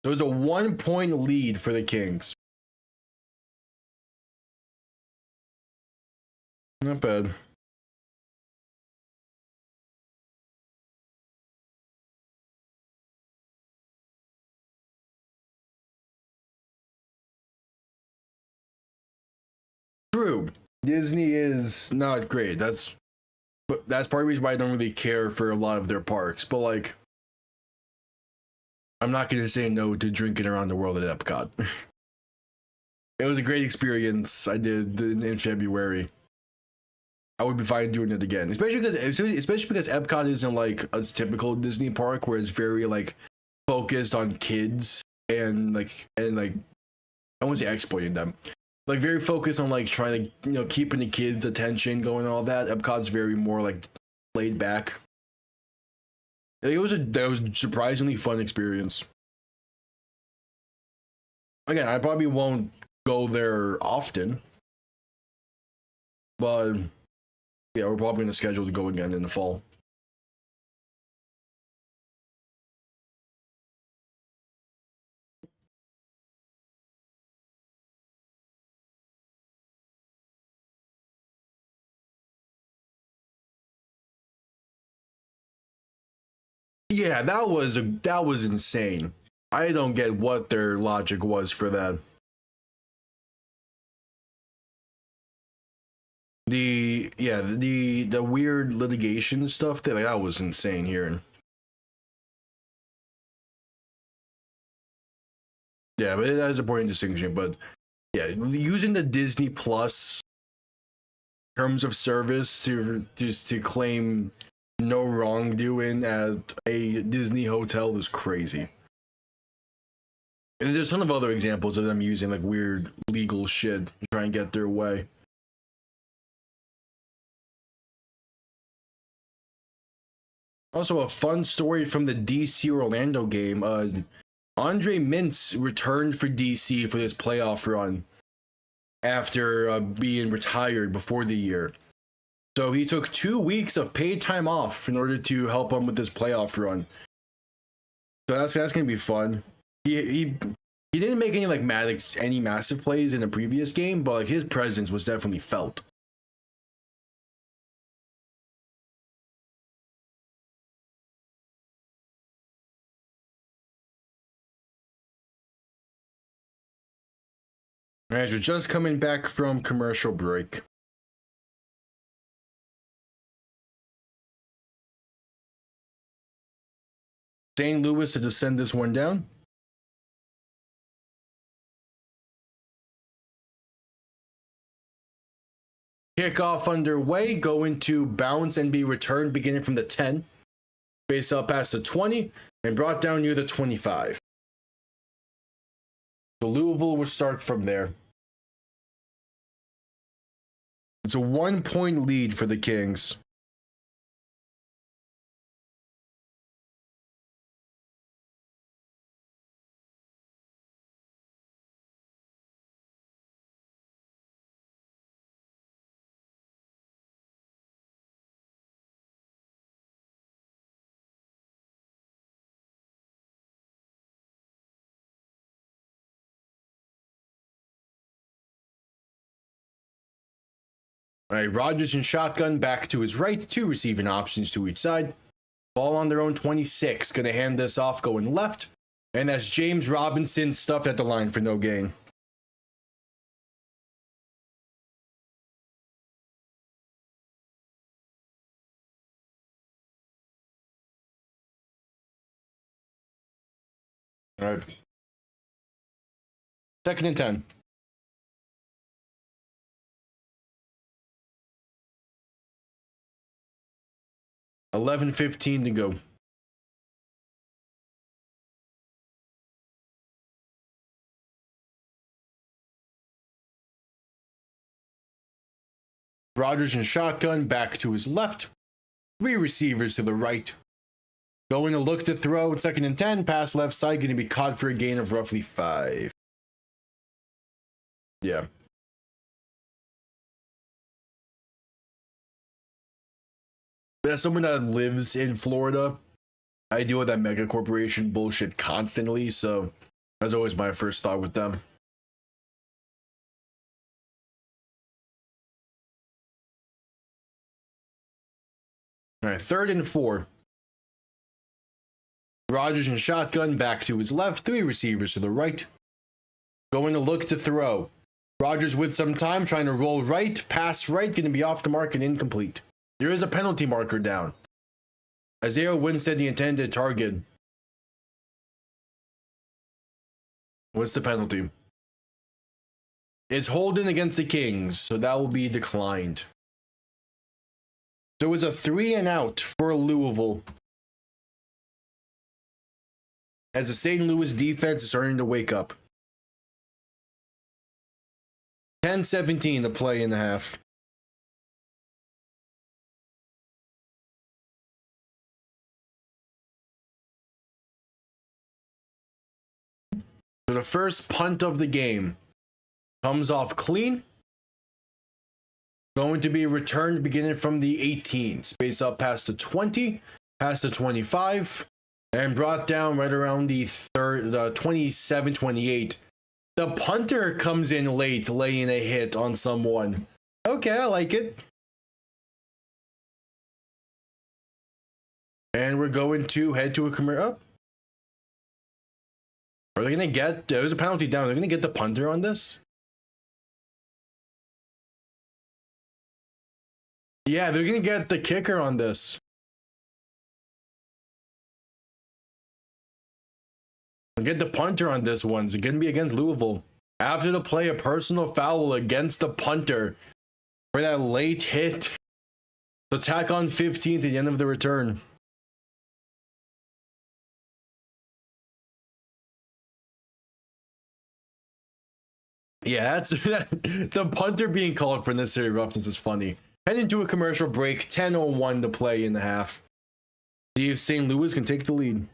So it's a 1-point lead for the Kings. Not bad. True. Disney is not great. That's part of the reason why I don't really care for a lot of their parks. But like, I'm not gonna say no to drinking around the world at Epcot. It was a great experience I did in February. I would be fine doing it again, especially because Epcot isn't like a typical Disney park where it's very like focused on kids and I won't say exploiting them, like very focused on like trying to keeping the kids' attention going and all that. Epcot's very more like laid back. That was a surprisingly fun experience. Again, I probably won't go there often, but yeah, we're probably gonna schedule to go again in the fall. Yeah, that was insane. I don't get what their logic was for that. The weird litigation stuff that was insane here. Yeah, but that is a important distinction. But yeah, using the Disney Plus terms of service to claim no wrongdoing at a Disney hotel is crazy. And there's a ton of other examples of them using like weird legal shit to try and get their way. Also, a fun story from the DC Orlando game. Andre Mintz returned for DC for this playoff run after being retired before the year. So he took 2 weeks of paid time off in order to help him with this playoff run. So that's gonna be fun. He didn't make any massive plays in the previous game, but like his presence was definitely felt. Alright, we're just coming back from commercial break. St. Louis to send this one down. Kickoff underway, going to bounce and be returned beginning from the 10. Face up past the 20 and brought down near the 25. So Louisville will start from there. It's a 1-point lead for the Kings. All right, Rodgers in shotgun, back to his right, 2 receiving options to each side. Ball on their own 26, gonna hand this off going left, and that's James Robinson stuffed at the line for no gain. All right. 2nd and 10. $11:15 to go. Rodgers in shotgun, back to his left. 3 receivers to the right. Going to look to throw. 2nd and 10. Pass left side, going to be caught for a gain of roughly 5. Yeah. As someone that lives in Florida, I deal with that mega corporation bullshit constantly, so that's always my first thought with them. All right, 3rd and 4. Rodgers in shotgun, back to his left, 3 receivers to the right. Going to look to throw. Rodgers with some time, trying to roll right, pass right, going to be off the mark and incomplete. There is a penalty marker down. Isaiah Winstead, the intended target. What's the penalty? It's holding against the Kings, so that will be declined. So it was a 3 and out for Louisville, as the St. Louis defense is starting to wake up. 10:17 to play in the half. So the first punt of the game comes off clean. Going to be returned beginning from the 18, space up past the 20, past the 25, and brought down right around the 27-28. The punter comes in late, laying a hit on someone. Okay, I like it. And we're going to head to a commercial. Are they going to get... There's a penalty down. They're going to get the punter on this? Yeah, they're going to get the kicker on this. Get the punter on this one. It's going to be against Louisville. After the play, a personal foul against the punter for that late hit. So tack on 15 to the end of the return. Yeah, that's the punter being called for necessary roughness is funny. Heading to a commercial break, 10:01 to play in the half. See if St. Louis can take the lead.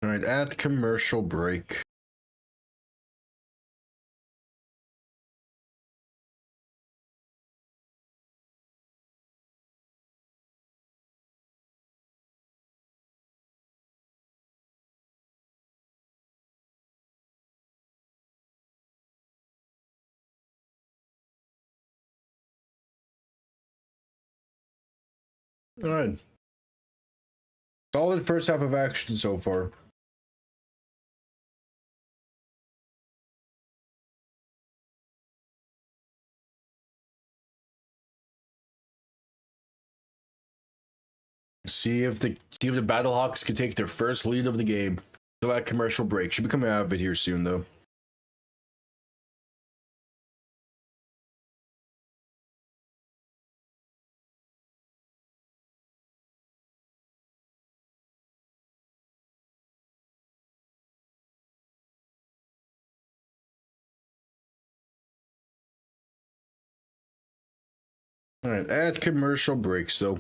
All right, at commercial break. All right. Solid first half of action so far. See if the Battlehawks can take their first lead of the game. So at commercial break. Should be coming out of it here soon though. All right, at commercial break still.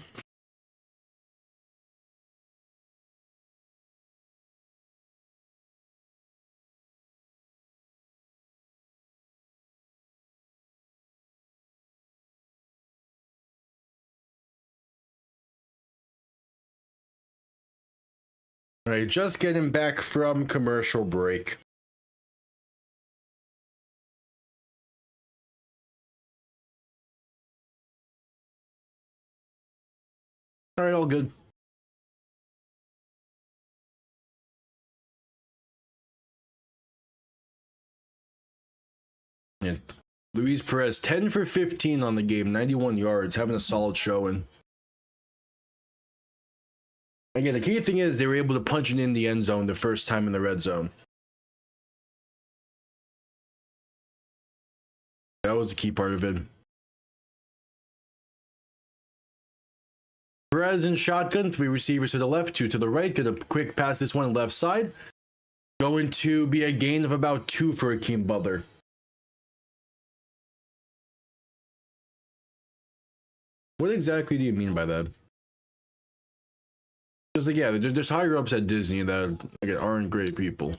All right, just getting back from commercial break. All right, all good. Yeah. Luis Perez, 10 for 15 on the game, 91 yards, having a solid showing. Again, the key thing is they were able to punch it in the end zone the first time in the red zone. That was the key part of it. Perez in shotgun, 3 receivers to the left, 2 to the right. Get a quick pass this one left side. Going to be a gain of about 2 for Akeem Butler. What exactly do you mean by that? Because, like, yeah, there's higher ups at Disney that like, aren't great people.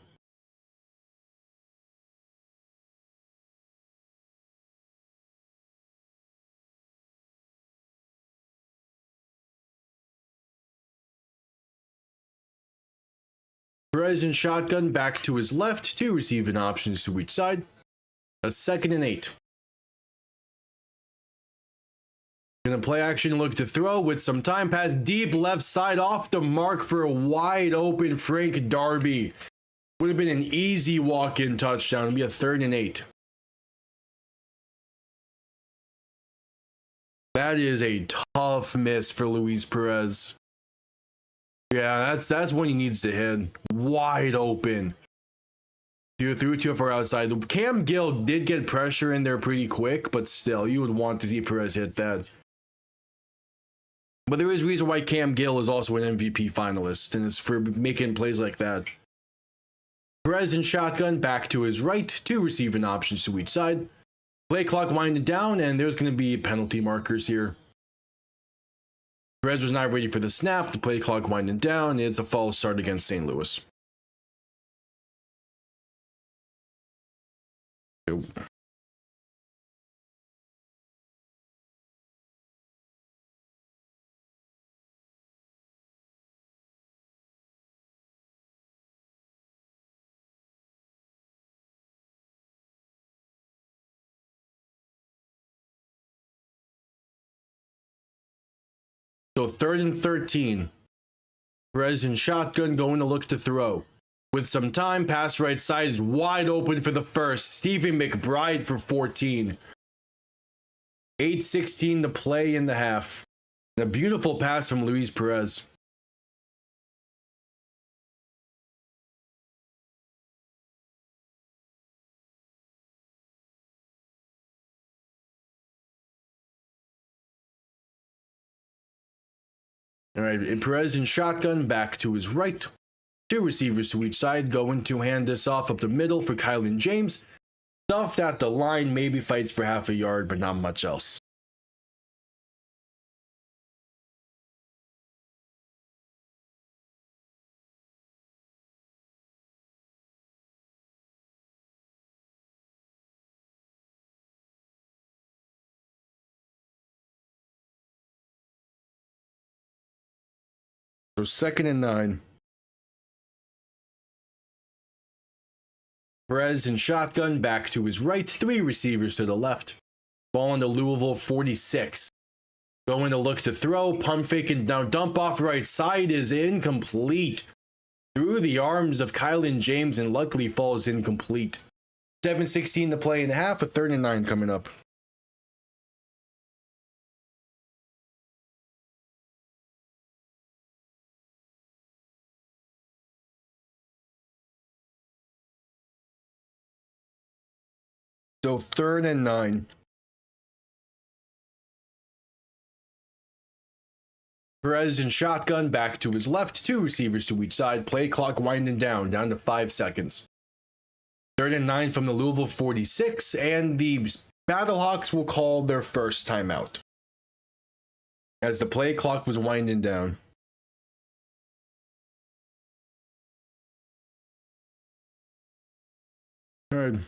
Perez in shotgun, back to his left, 2 receiving options to each side. A 2nd and 8. Gonna play action, look to throw with some time pass deep left side off the mark for a wide open Frank Darby. Would have been an easy walk-in touchdown. It'd be a 3rd and 8. That is a tough miss for Luis Perez. Yeah, that's when he needs to hit. Wide open. You threw too far outside. Cam Gill did get pressure in there pretty quick, but still, you would want to see Perez hit that. But there is a reason why Cam Gill is also an MVP finalist, and it's for making plays like that. Perez in shotgun, back to his right, 2 receiving options to each side. Play clock winding down, and there's going to be penalty markers here. Perez was not ready for the snap. The play clock winding down. It's a false start against St. Louis. Nope. So 3rd and 13. Perez in shotgun, going to look to throw. With some time, pass right side is wide open for the first. Stephen McBride for 14. 8:16 to play in the half. And a beautiful pass from Luis Perez. All right, Perez in shotgun, back to his right. 2 receivers to each side, going to hand this off up the middle for Kylan James. Stuffed at the line, maybe fights for half a yard, but not much else. So 2nd and 9. Perez in shotgun, back to his right, 3 receivers to the left. Ball on the Louisville 46. Going to look to throw, pump fake and down, dump off right side is incomplete. Through the arms of Kylan James and luckily falls incomplete. 7:16 to play in the half, a 3rd and 9 coming up. So 3rd and 9. Perez in shotgun, back to his left, 2 receivers to each side. Play clock winding down to 5 seconds. 3rd and 9 from the Louisville 46, and the Battlehawks will call their first timeout as the play clock was winding down. All right.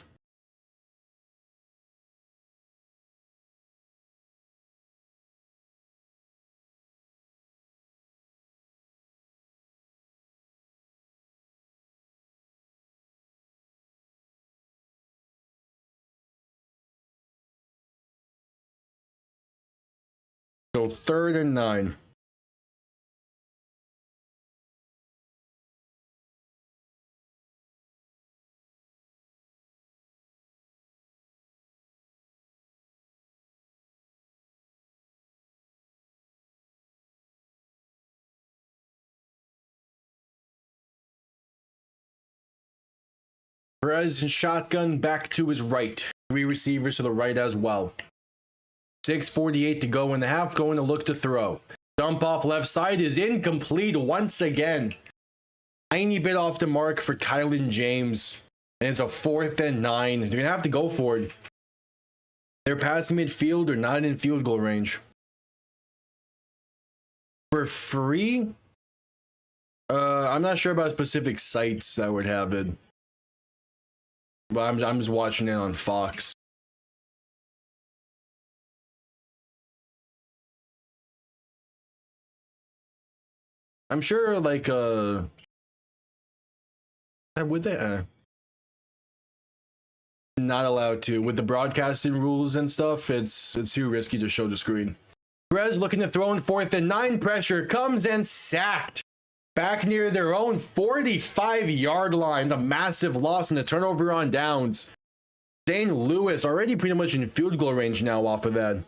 3rd and 9. Perez and shotgun back to his right. 3 receivers to the right as well. 6:48 to go in the half. Going to look to throw. Dump off left side is incomplete once again. Tiny bit off the mark for Kylan James. And it's a 4th and 9. They're going to have to go for it. They're passing midfield or not in field goal range. For free? I'm not sure about specific sites that would have it. But I'm just watching it on Fox. I'm sure like would they not allowed to with the broadcasting rules and stuff. It's too risky to show the screen. Perez looking to throw in 4th and 9. Pressure comes and sacked. Back near their own 45-yard line. A massive loss and a turnover on downs. St. Louis already pretty much in field goal range now off of that.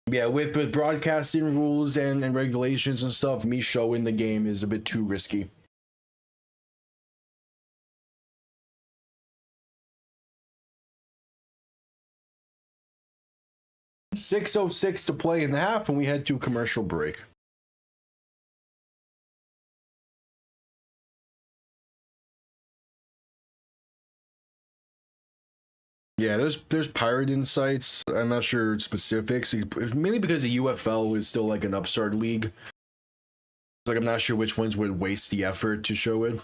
Yeah, with broadcasting rules and regulations and stuff, me showing the game is a bit too risky. .606 to play in the half, and we head to commercial break. Yeah, there's pirate insights. I'm not sure specifics. It's mainly because the UFL is still like an upstart league. Like I'm not sure which ones would waste the effort to show it.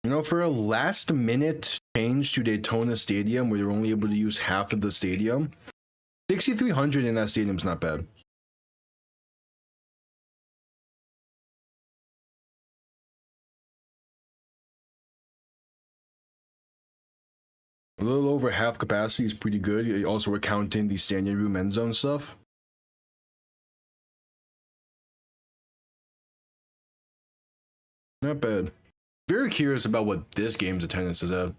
You know, for a last minute change to Daytona Stadium where you're only able to use half of the stadium, 6,300 in that stadium's not bad. A little over half capacity is pretty good. Also, we're counting the standing room end zone stuff. Not bad. Very curious about what this game's attendance is at.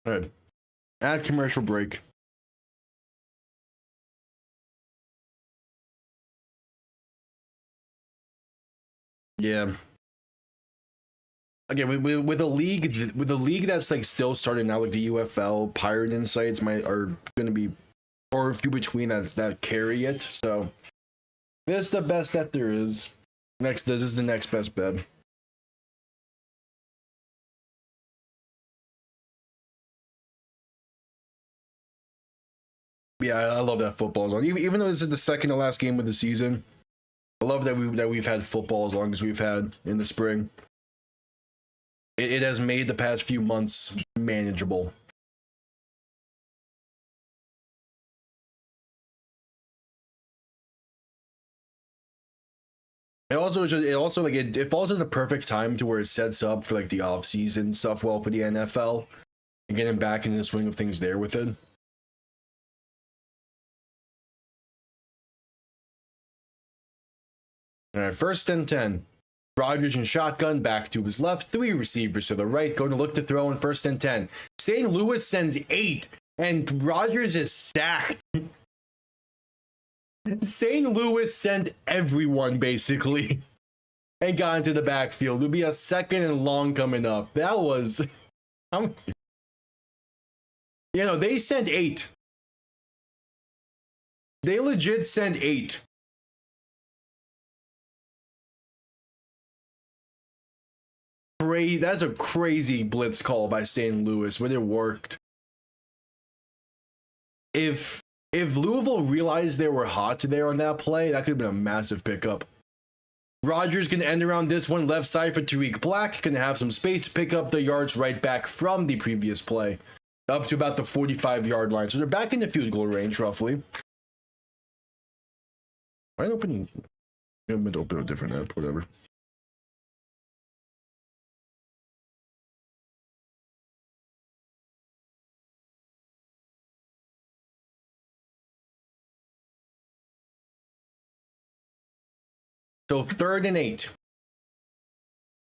All right. Add commercial break. Yeah. Again, with a league that's like still starting out, like the UFL, Pirate Insights are going to be or a few between that carry it. So this is the best that there is. This is the next best bet. Yeah, I love that football's on. Even though this is the second to last game of the season, I love that we've had football as long as we've had in the spring. It has made the past few months manageable. It falls in the perfect time to where it sets up for like the off season stuff well for the NFL and getting back into the swing of things there with it. All right, 1st and 10. Rodgers and shotgun back to his left. 3 receivers to the right. Going to look to throw in 1st and 10. St. Louis sends 8, and Rodgers is sacked. St. Louis sent everyone basically and got into the backfield. There'll be a 2nd and long coming up. That was, they sent 8. They legit sent 8. That's a crazy blitz call by St. Louis, but it worked. If If Louisville realized they were hot there on that play, that could have been a massive pickup. Rodgers can end around this one left side for Tariq Black. Can have some space to pick up the yards right back from the previous play. Up to about the 45-yard line. So they're back in the field goal range, roughly. Why open? I'm going to open a different app, whatever. So 3rd and 8.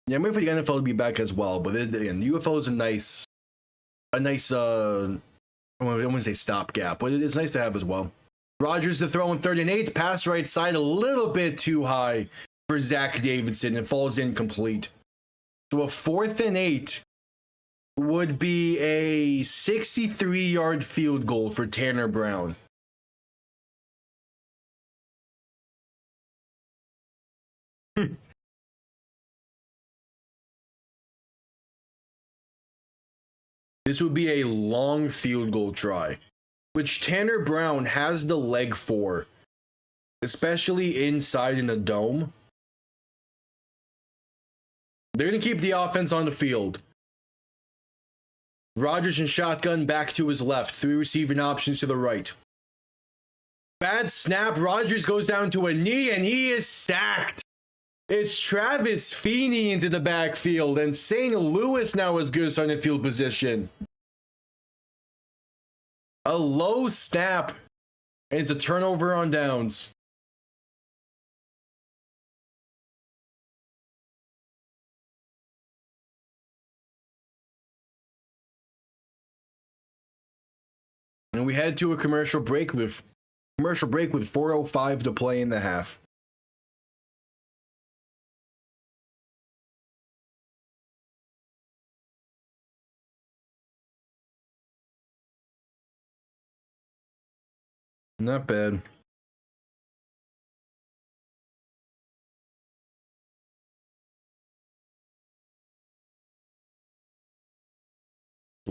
Yeah, I'm waiting for the NFL to be back as well, but again, the UFL is a nice, I wouldn't say stopgap, but it's nice to have as well. Rodgers to throw in 3rd and 8, pass right side a little bit too high for Zach Davidson. It falls incomplete. So a 4th and 8 would be a 63-yard field goal for Tanner Brown. This would be a long field goal try, which Tanner Brown has the leg for, especially inside in a dome. They're going to keep the offense on the field. Rodgers in shotgun back to his left. 3 receiving options to the right. Bad snap. Rodgers goes down to a knee and he is sacked. It's Travis Feeney into the backfield, and St. Louis now has good starting field position. A low snap, and it's a turnover on downs. And we head to a commercial break with 4:05 to play in the half. Not bad.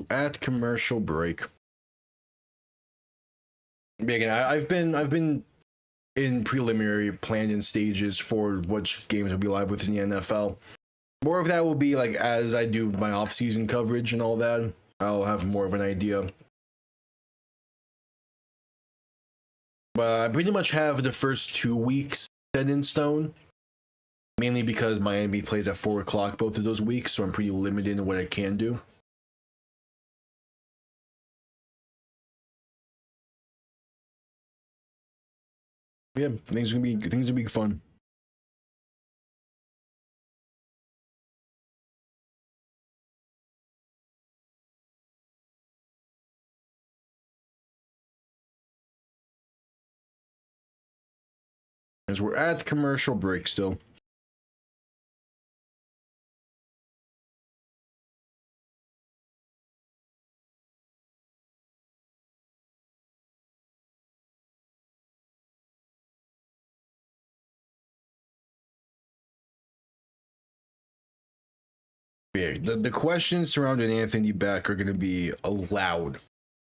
At commercial break. Again, I've been in preliminary planning stages for which games will be live within the NFL. More of that will be like as I do my off-season coverage and all that. I'll have more of an idea. But I pretty much have the first 2 weeks set in stone. Mainly because Miami plays at 4 o'clock both of those weeks, so I'm pretty limited in what I can do. Yeah, things are gonna be fun. As we're at commercial break still. Yeah, the questions surrounding Anthony Becht are going to be loud.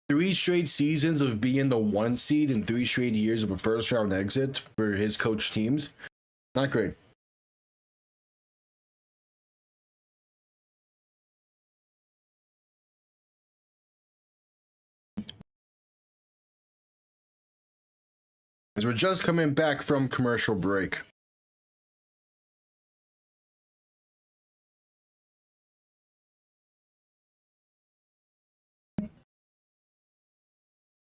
3 straight seasons of being the 1 seed and 3 straight years of a first round exit for his coach teams. Not great. As we're just coming back from commercial break.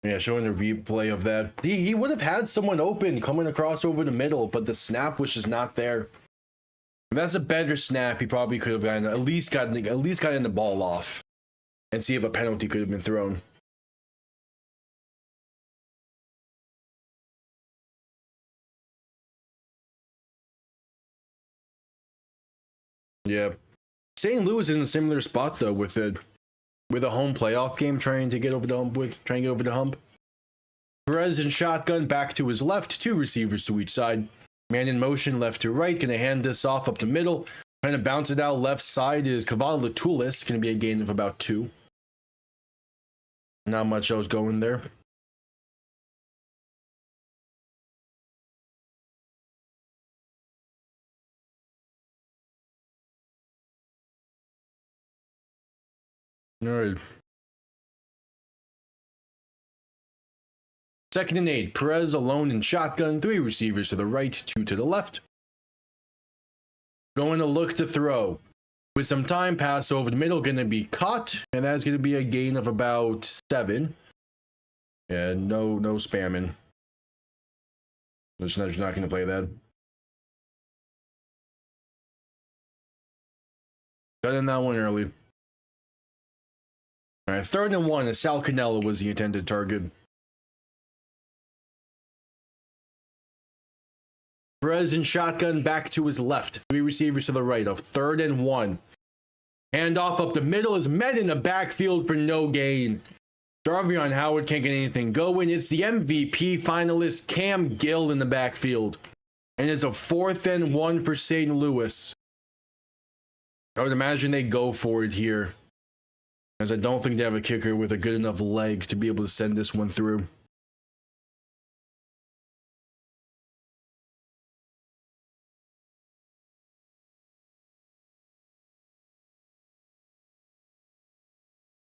Yeah, showing a replay of that. He would have had someone open coming across over the middle, but the snap was just not there. If that's a better snap, he probably could have gotten at least gotten the ball off and see if a penalty could have been thrown. Yeah. St. Louis is in a similar spot though with a home playoff game trying to get over the hump. Perez in shotgun back to his left, 2 receivers to each side. Man in motion left to right, gonna hand this off up the middle. Trying to bounce it out left side is Cavallo Latulis, gonna be a gain of about 2. Not much else going there. All right. 2nd and 8. Perez alone in shotgun. 3 receivers to the right, 2 to the left. Going to look to throw. With some time, pass over the middle, going to be caught. And that's going to be a gain of about 7. Yeah, no spamming. Just not going to play that. Got in that one early. All right, 3rd and 1, and Sal Cannella was the intended target. Perez in shotgun, back to his left. 3 receivers to the right of 3rd and 1. Handoff up the middle is met in the backfield for no gain. Jarvion Howard can't get anything going. It's the MVP finalist Cam Gill in the backfield. And it's a 4th and 1 for St. Louis. I would imagine they go for it here, as I don't think they have a kicker with a good enough leg to be able to send this one through.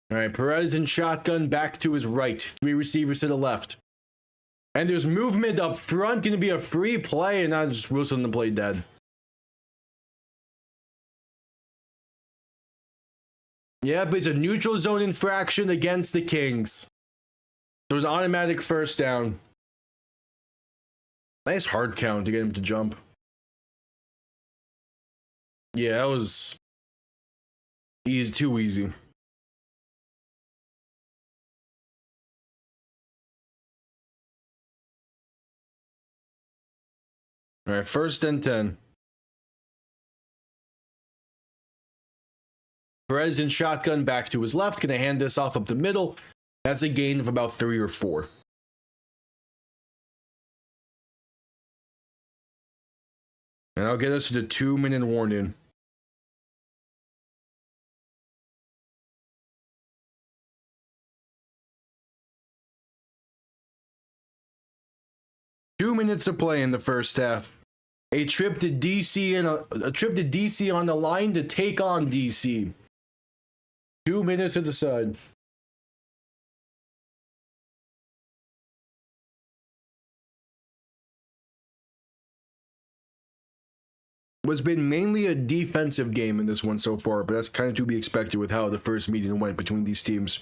All right, Perez in shotgun, back to his right. 3 receivers to the left. And there's movement up front, going to be a free play, and not just Wilson to play dead. Yeah, but it's a neutral zone infraction against the Kings. So it's an automatic 1st down. Nice hard count to get him to jump. Yeah, that was easy, too easy. All right, 1st and 10. Perez in shotgun, back to his left. Going to hand this off up the middle. That's a gain of about 3 or 4. And I'll get us to the 2-minute warning. Two minutes of play in the 1st half. A trip to DC and a trip to DC on the line to take on DC. 2 minutes to decide. It's been mainly a defensive game in this one so far, but that's kind of to be expected with how the first meeting went between these teams.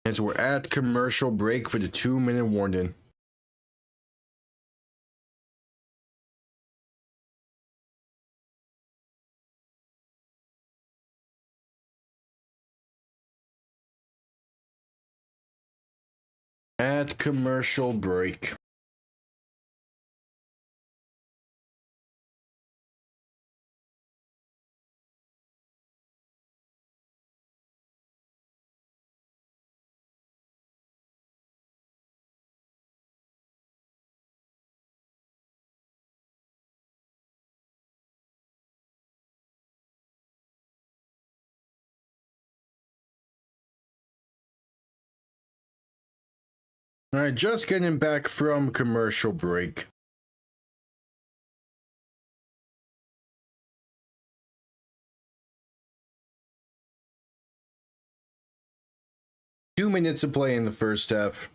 As we're at commercial break for the 2-minute warning. At commercial break. All right, just getting back from commercial break. Two minutes of play in the 1st half.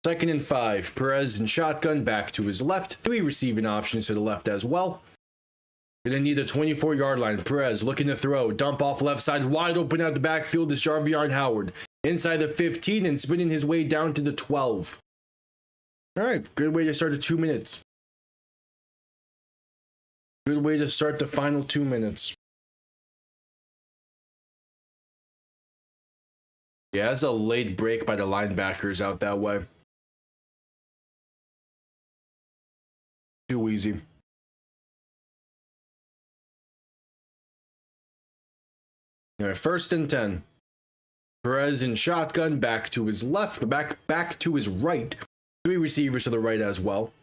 Second and 5. Perez in shotgun, back to his left. 3 receiving options to the left as well. Gonna need a 24-yard line. Perez looking to throw. Dump off left side. Wide open out the backfield is Jarvion Howard. Inside the 15 and spinning his way down to the 12. All right, good way to start the 2 minutes. Good way to start the final 2 minutes. Yeah, that's a late break by the linebackers out that way. Too easy. All right, 1st and 10. Perez in shotgun, back to his left, back to his right. 3 receivers to the right as well.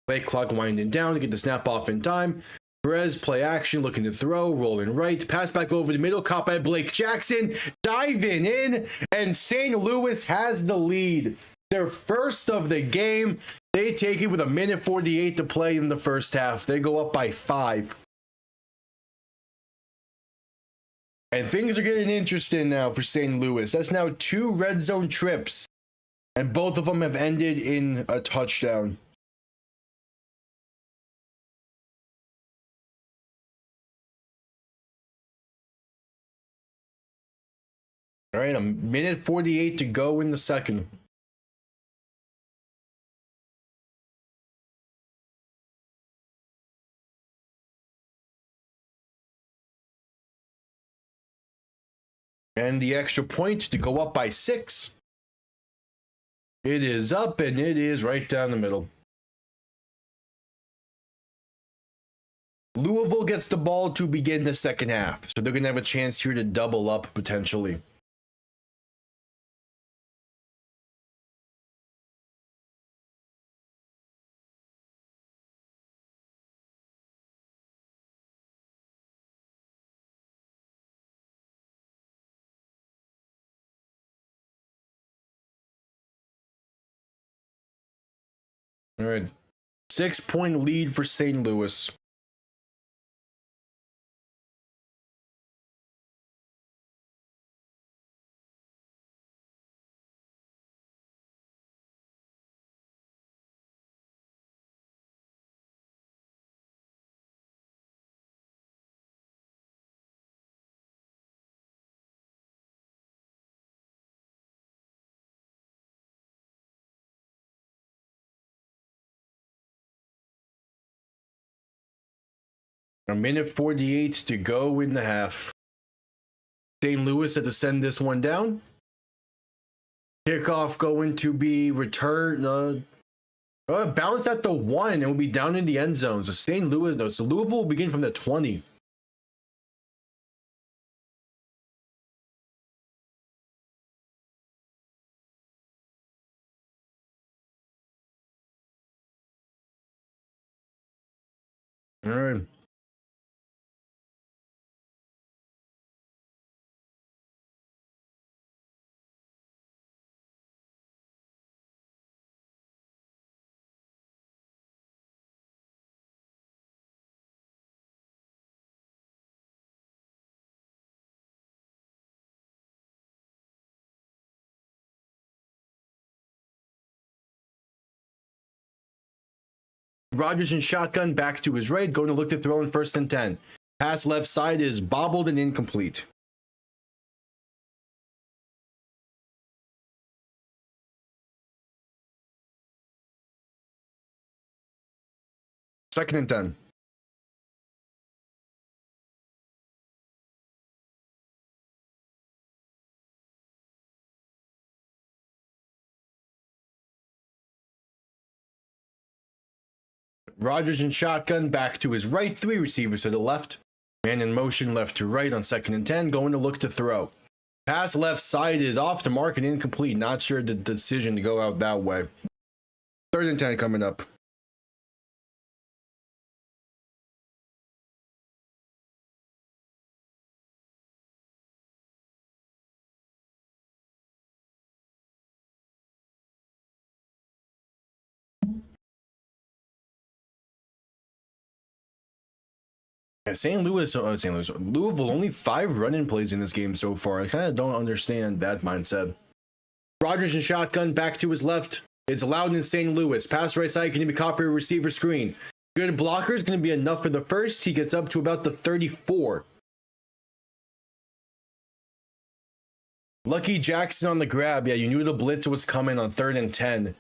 Play clock winding down to get the snap off in time. Perez, play action, looking to throw, rolling right, pass back over the middle, caught by Blake Jackson, diving in, and St. Louis has the lead. Their first of the game. They take it with 1:48 to play in the first half. They go up by 5. And things are getting interesting now for St. Louis. That's now 2 red zone trips, and both of them have ended in a touchdown. All right, 1:48 to go in the second. And the extra point to go up by 6. It is up, and it is right down the middle. Louisville gets the ball to begin the second half, so they're going to have a chance here to double up potentially. All right, 6-point lead for St. Louis. A 1:48 to go in the half. St. Louis had to send this one down. Kickoff going to be returned. Bounce at the 1 and will be down in the end zone. So so Louisville will begin from the 20. All right. Rodgers in shotgun, back to his right, going to look to throw in 1st and 10. Pass left side is bobbled and incomplete. Second and 10. Rodgers in shotgun, back to his right, 3 receivers to the left. Man in motion, left to right on 2nd and 10, going to look to throw. Pass left side is off the mark and incomplete. Not sure the decision to go out that way. 3rd and 10 coming up. Louisville, only 5 run-in plays in this game so far. I kind of don't understand that mindset. Rodgers in shotgun, back to his left. It's allowed in St. Louis. Pass right side, can be caught for a receiver screen. Good blocker is going to be enough for the first. He gets up to about the 34. Lucky Jackson on the grab. Yeah, you knew the blitz was coming on 3rd and 10.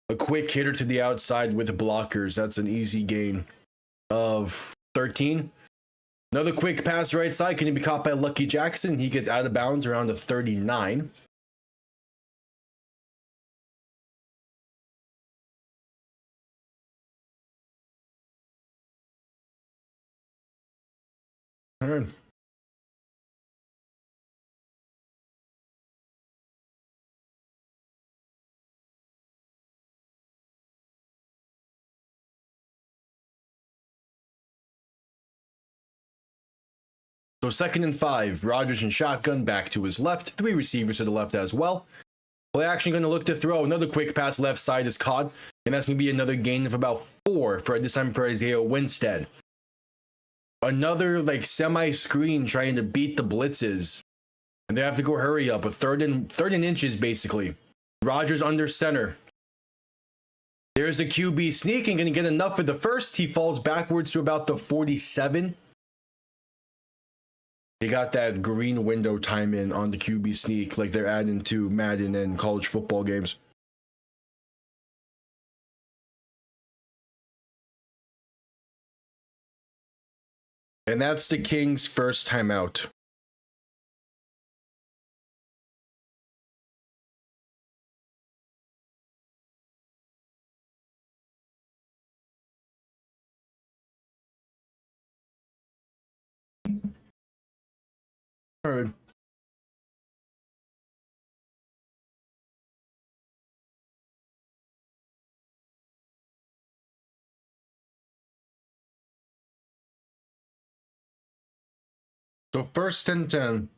A quick hitter to the outside with blockers. That's an easy gain of 13. Another quick pass right side. Can he be caught by Lucky Jackson? He gets out of bounds around the 39. All right. So 2nd and 5, Rodgers in shotgun, back to his left, 3 receivers to the left as well. Play action going to look to throw. Another quick pass left side is caught, and that's going to be another gain of about 4 for this time for Isaiah Winstead. Another semi-screen trying to beat the blitzes, and they have to go hurry up. A third and inches basically. Rodgers under center. There's a QB sneaking, going to get enough for the first. He falls backwards to about the 47. They got that green window time in on the QB sneak like they're adding to Madden and college football games. And that's the Kings' first timeout. All right. So 1st and 10.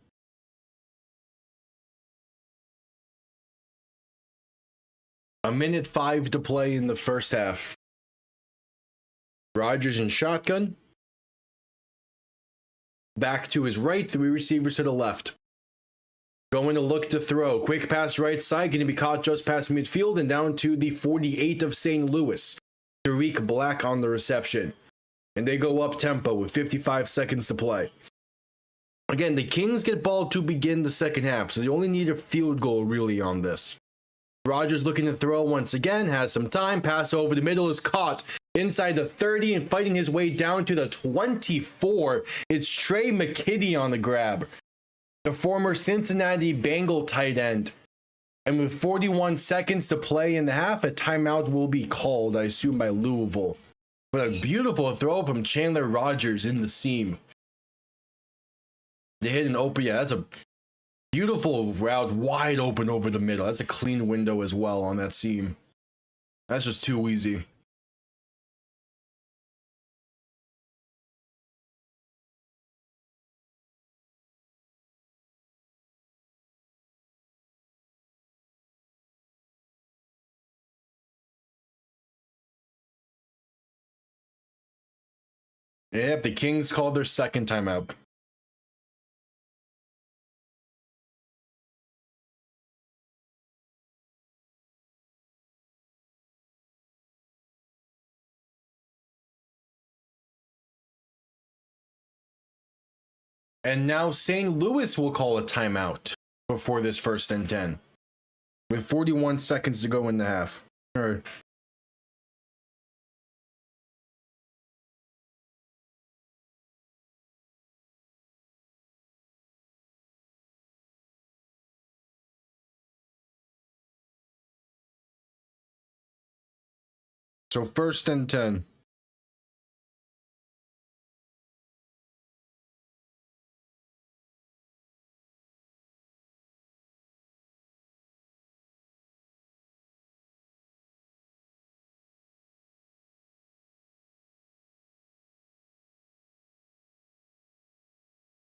A minute 5 to play in the first half. Rodgers in shotgun. Back to his right, 3 receivers to the left. Going to look to throw. Quick pass right side, going to be caught just past midfield and down to the 48 of St. Louis. Tariq Black on the reception. And they go up tempo with 55 seconds to play. Again, the Kings get ball to begin the second half, so they only need a field goal really on this. Rodgers looking to throw once again, has some time. Pass over the middle is caught inside the 30 and fighting his way down to the 24. It's Trey McKitty on the grab, the former Cincinnati Bengal tight end. And with 41 seconds to play in the half, a timeout will be called, I assume by Louisville. But a beautiful throw from Chandler Rodgers in the seam. They hit an open, yeah, that's a beautiful route, wide open over the middle. That's a clean window as well on that seam. That's just too easy. Yep, the Kings called their second timeout. And now St. Louis will call a timeout before this 1st and 10. With 41 seconds to go in the half. All right. So 1st and 10.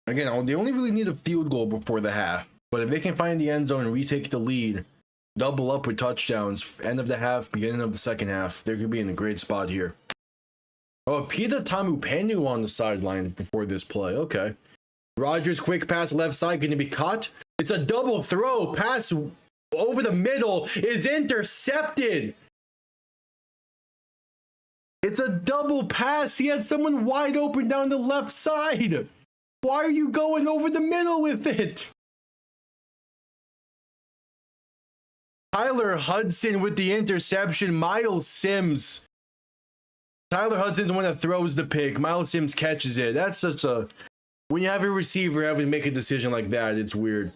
Again, they only really need a field goal before the half. But if they can find the end zone and retake the lead, double up with touchdowns, end of the half, beginning of the second half, they could be in a great spot here. Oh, Pita Tamupenu on the sideline before this play. Okay. Rodgers, quick pass left side, going to be caught. It's a double throw. Pass over the middle is intercepted. It's a double pass. He had someone wide open down the left side. Why are you going over the middle with it? Tyler Hudson with the interception. Miles Sims. Tyler Hudson's the one that throws the pick. Miles Sims catches it. That's such a... When you have a receiver having to make a decision like that, it's weird.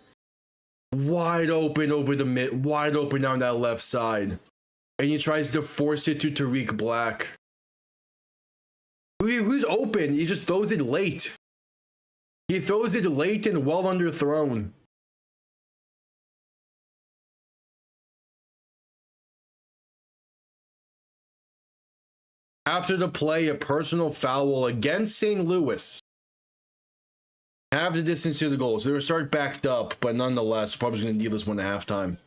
Wide open over the mid. Wide open down that left side. And he tries to force it to Tariq Black. Who's open? He just throws it late. He throws it late and well underthrown. After the play, a personal foul against St. Louis. Have the distance to the goal. So they're going to start backed up, but nonetheless, probably going to need this one at halftime.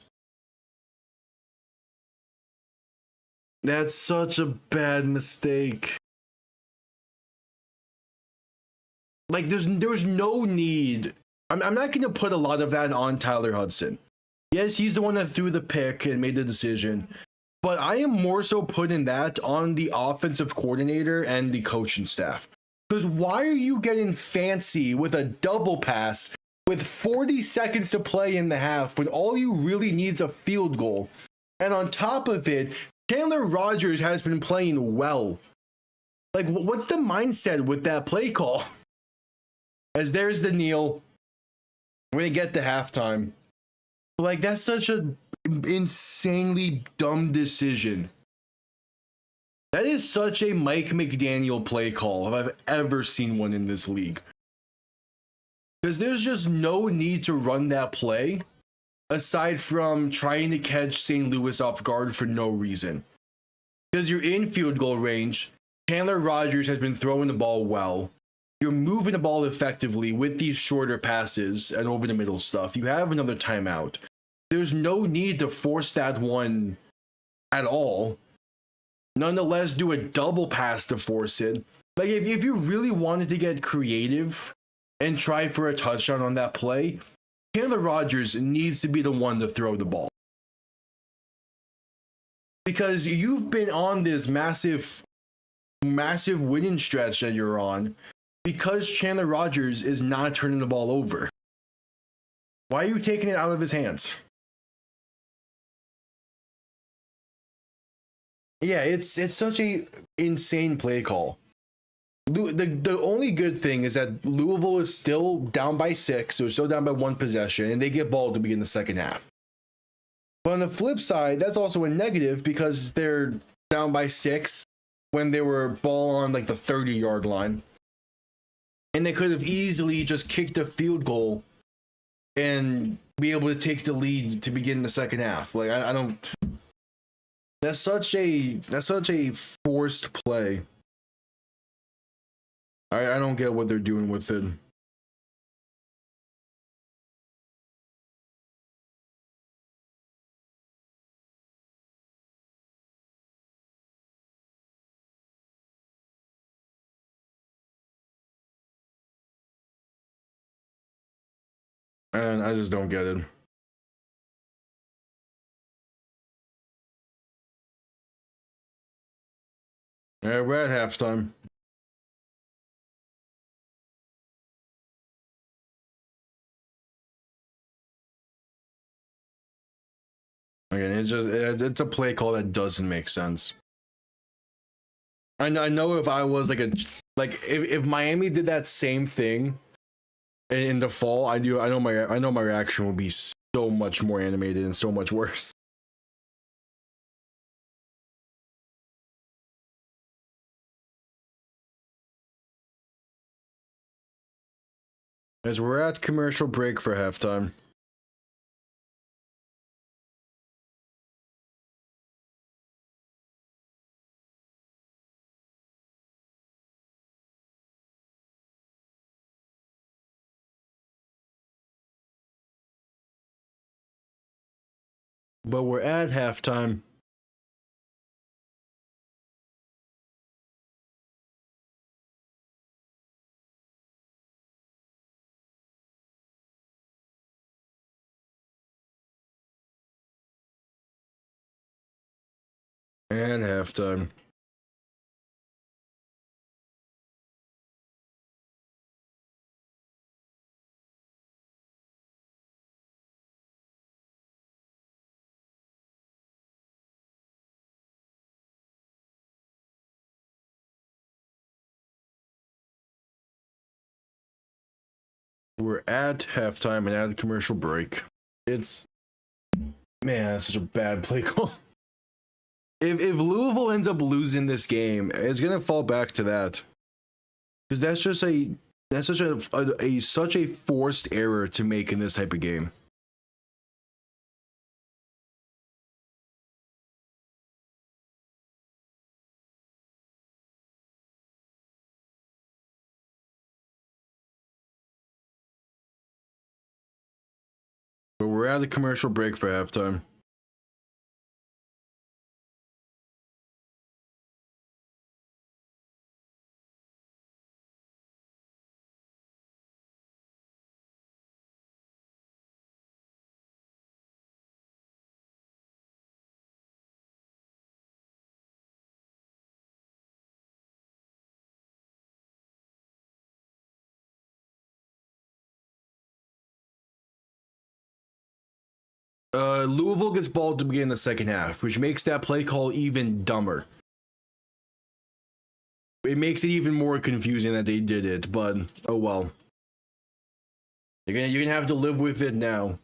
That's such a bad mistake. Like, there's no need. I'm not going to put a lot of that on Tyler Hudson. Yes, he's the one that threw the pick and made the decision. But I am more so putting that on the offensive coordinator and the coaching staff. Because why are you getting fancy with a double pass with 40 seconds to play in the half when all you really need is a field goal? And on top of it, Chandler Rogers has been playing well. Like, what's the mindset with that play call? As there's the kneel. We're going to get to halftime. Like, that's such an insanely dumb decision. That is such a Mike McDaniel play call if I've ever seen one in this league. Because there's just no need to run that play aside from trying to catch St. Louis off guard for no reason. Because you're in field goal range. Chandler Rogers has been throwing the ball well. You're moving the ball effectively with these shorter passes and over the middle stuff. You have another timeout. There's no need to force that one at all. Nonetheless, do a double pass to force it. Like, if you really wanted to get creative and try for a touchdown on that play, Chandler Rogers needs to be the one to throw the ball. Because you've been on this massive winning stretch that you're on because Chandler Rogers is not turning the ball over. Why are you taking it out of his hands? Yeah, it's such a insane play call. The only good thing is that Louisville is still down by 6, so still down by 1 possession, and they get ball to begin the second half. But on the flip side, that's also a negative because they're down by 6 when they were ball on like the 30-yard line. And they could have easily just kicked a field goal and be able to take the lead to begin the second half. Like, I don't... That's such a forced play. I don't get what they're doing with it. And I just don't get it. Yeah, we're at halftime. Again, it's a play call that doesn't make sense. I know if I was if Miami did that same thing in the fall, I know my reaction would be so much more animated and so much worse. As we're at commercial break for halftime. But we're at halftime. And halftime. We're at halftime and at a commercial break. It's, man, that's such a bad play call. If Louisville ends up losing this game, it's gonna fall back to that, because that's such a forced error to make in this type of game. But we're at a commercial break for halftime. Louisville gets ball to begin the second half, which makes that play call even dumber. It makes it even more confusing that they did it, but oh well. You're gonna have to live with it now.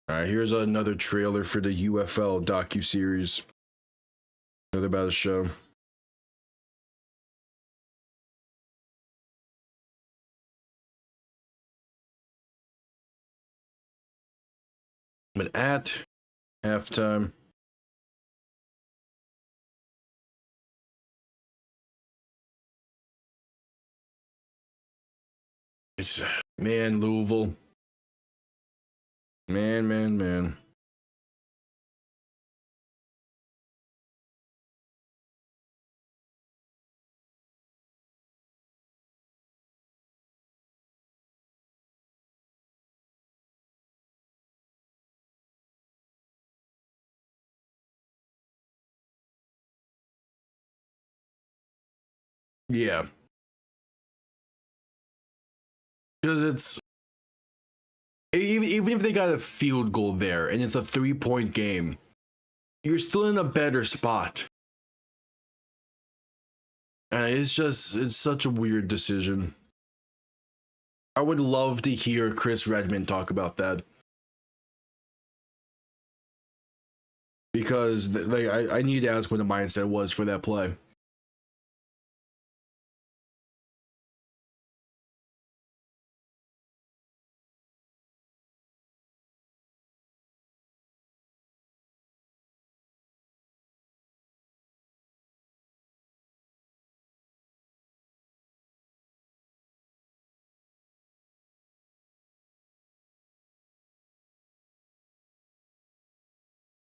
Alright, here's another trailer for the UFL docu-series. Another about the show. But at halftime, it's man, Louisville. Man. Yeah. Because it's even if they got a field goal there and it's a 3-point game, you're still in a better spot. It's such a weird decision. I would love to hear Chris Redmond talk about that. Because like I need to ask what the mindset was for that play.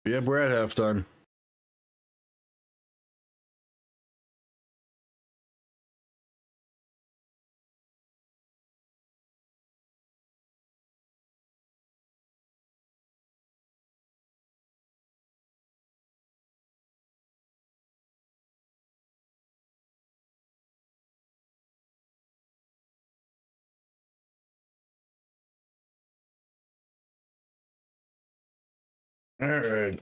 Yeah, we're at halftime. All right.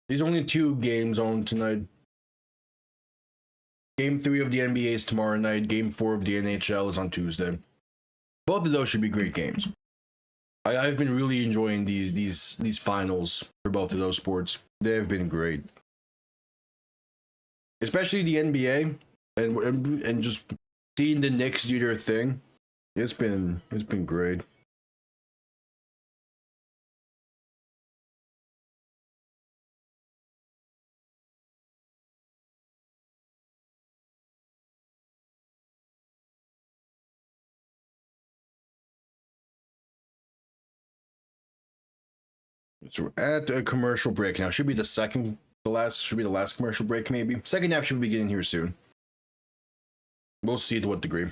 There's only 2 games on tonight. Game 3 of the NBA is tomorrow night. Game 4 of the NHL is on Tuesday. Both of those should be great games. I've been really enjoying these finals for both of those sports. They have been great, especially the NBA and just seeing the Knicks do their thing. It's been great. So we're at a commercial break now. Should be the last commercial break maybe. Second half should be beginning here soon. We'll see to what degree.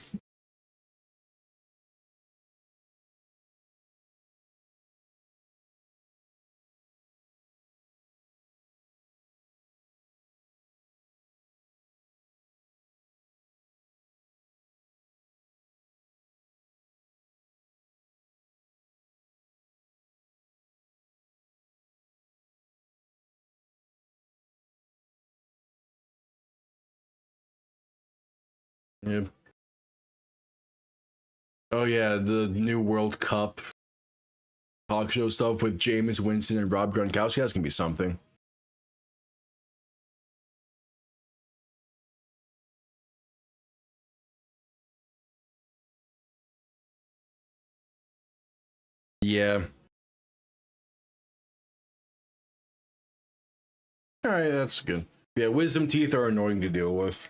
Yeah. Oh yeah, the new World Cup talk show stuff with Jameis Winston and Rob Gronkowski. That's gonna be something. Yeah. All right, that's good. Yeah, wisdom teeth are annoying to deal with.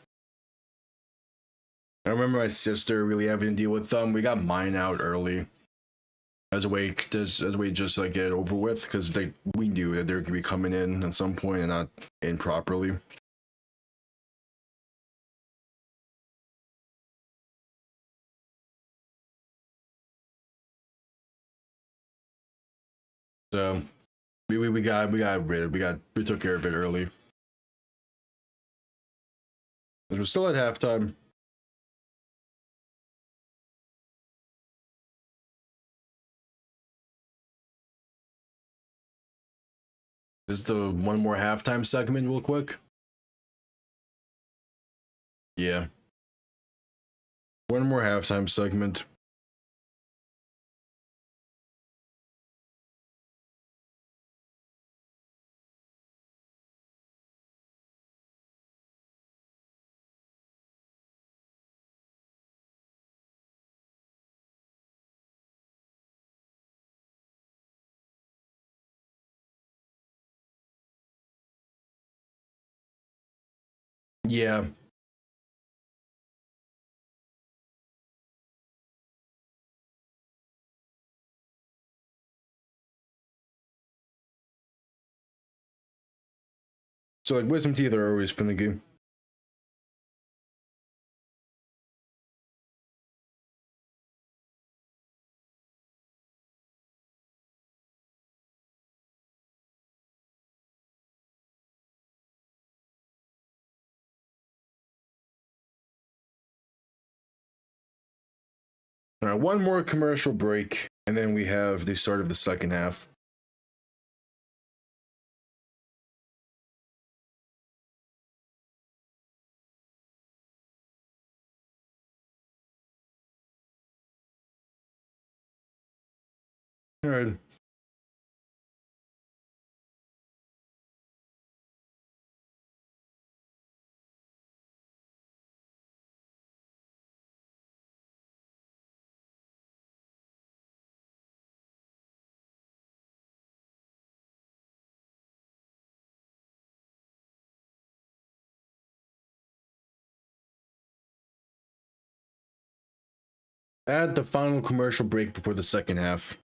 I remember my sister really having to deal with them. We got mine out early as a way just to like get it over with, because we knew that they were gonna be coming in at some point and not in properly. So we took care of it early. We're still at halftime. This is the one more halftime segment real quick. Yeah. One more halftime segment. Yeah. So like wisdom teeth are always finicky. All right, one more commercial break, and then we have the start of the second half. All right. Add the final commercial break before the second half.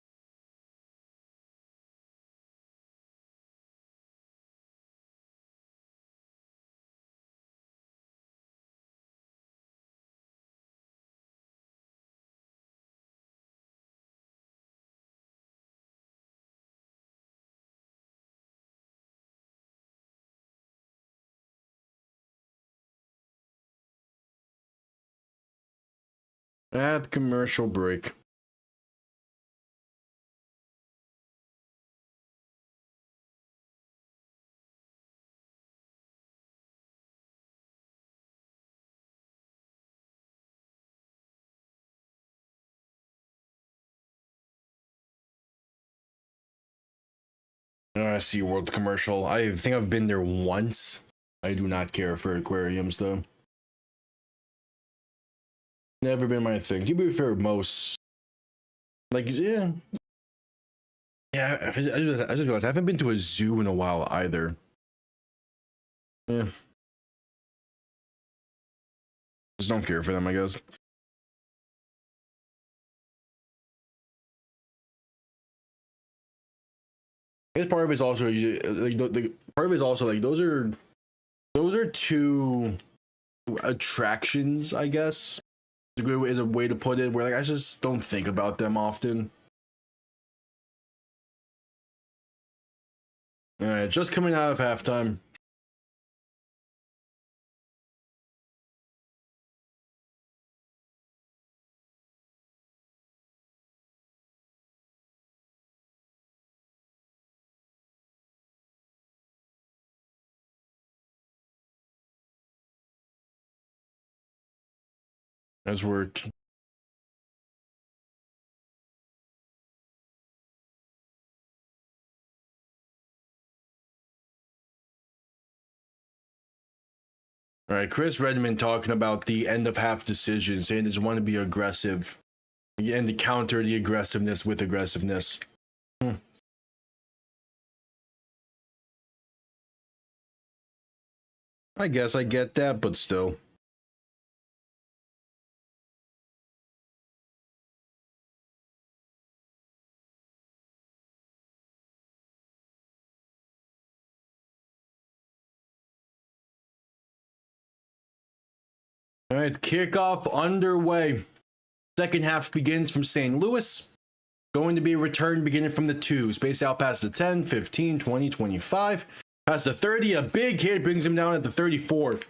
Add commercial break. SeaWorld commercial. I think I've been there once. I do not care for aquariums though. Never been my thing. To be fair, most like yeah. I just realized I haven't been to a zoo in a while either. Yeah. Just don't care for them, I guess. I guess part of it's also like the part of it's also like those are two attractions, I guess. Is a way to put it, where like I just don't think about them often. All right, just coming out of halftime. As we're All right, Chris Redmond talking about the end of half decision, saying they just want to be aggressive and to counter the aggressiveness with aggressiveness. I guess I get that, but still. right, kickoff underway. Second half begins from St. Louis. Going to be a return beginning from the 2. Space out past the 10, 15, 20, 25. Past the 30, a big hit brings him down at the 34.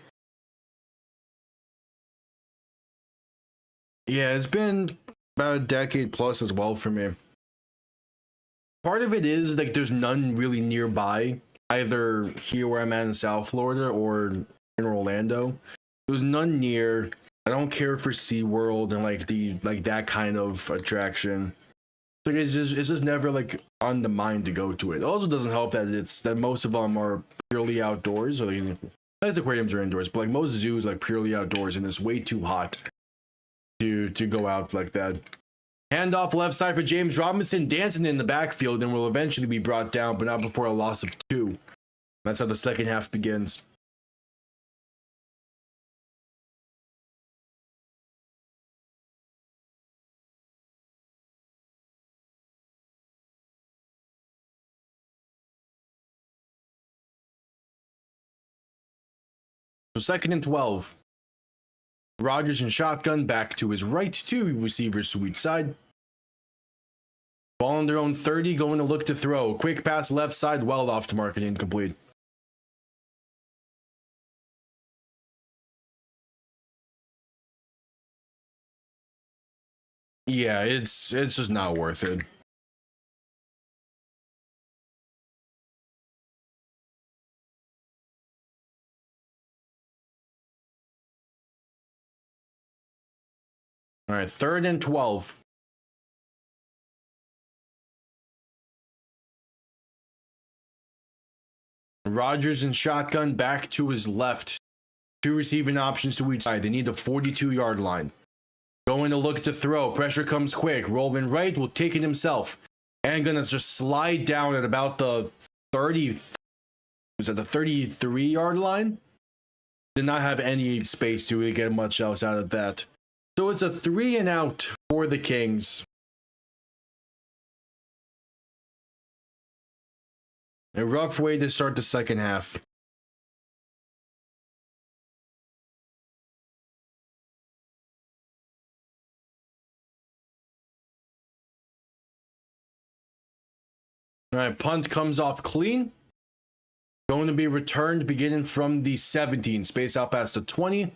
Yeah, it's been about a decade plus as well for me. Part of it is like there's none really nearby, either here where I'm at in South Florida or in Orlando. There's none near. I don't care for SeaWorld and like that kind of attraction. Like it's just never like on the mind to go to it. It also doesn't help that most of them are purely outdoors, or like aquariums are indoors, but like most zoos like purely outdoors, and it's way too hot to go out like that. Handoff left side for James Robinson, dancing in the backfield, and will eventually be brought down, but not before a loss of 2. That's how the second half begins. So 2nd and 12. Rodgers and shotgun back to his right, 2 receivers to each side. Ball on their own 30, going to look to throw. Quick pass left side, well off to mark and incomplete. Yeah, it's just not worth it. All right, 3rd and 12. Rodgers and shotgun back to his left. 2 receiving options to each side. They need the 42-yard line. Going to look to throw. Pressure comes quick. Rolling right, will take it himself. And gonna just slide down at about the 30. Was that the 33-yard line? Did not have any space to really get much else out of that. So it's a 3 and out for the Kings. A rough way to start the second half. All right, punt comes off clean. Going to be returned beginning from the 17, space out past the 20,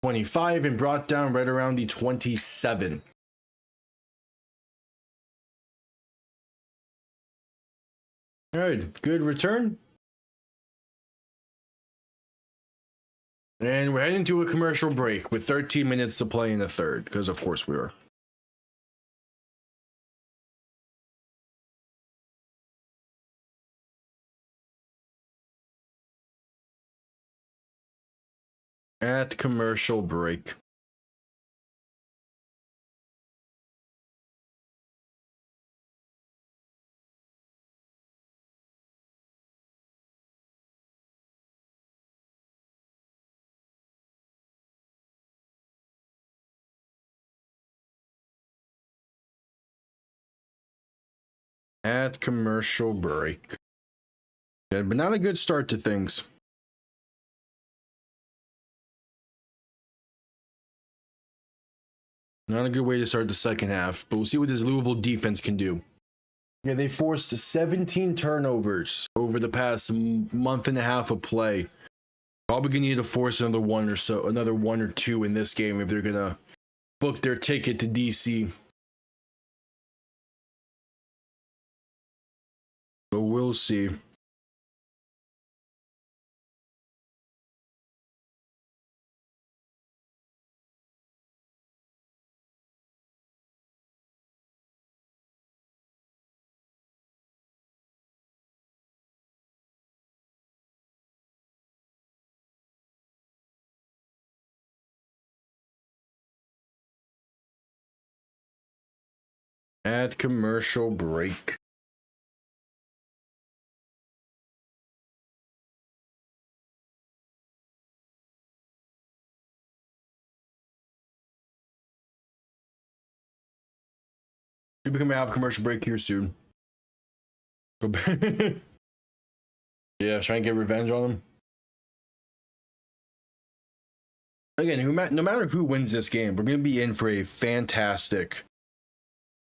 25, and brought down right around the 27. All right, good return. And we're heading to a commercial break with 13 minutes to play in the third, because of course we are. At commercial break. At commercial break. Yeah, but not a good start to things. Not a good way to start the second half, but we'll see what this Louisville defense can do. Yeah, they forced 17 turnovers over the past month and a half of play. Probably gonna need to force another one or two in this game if they're gonna book their ticket to DC. But we'll see. At commercial break. Should be coming out of commercial break here soon. Go back. Yeah, trying to get revenge on him. again, no matter who wins this game, we're going to be in for a fantastic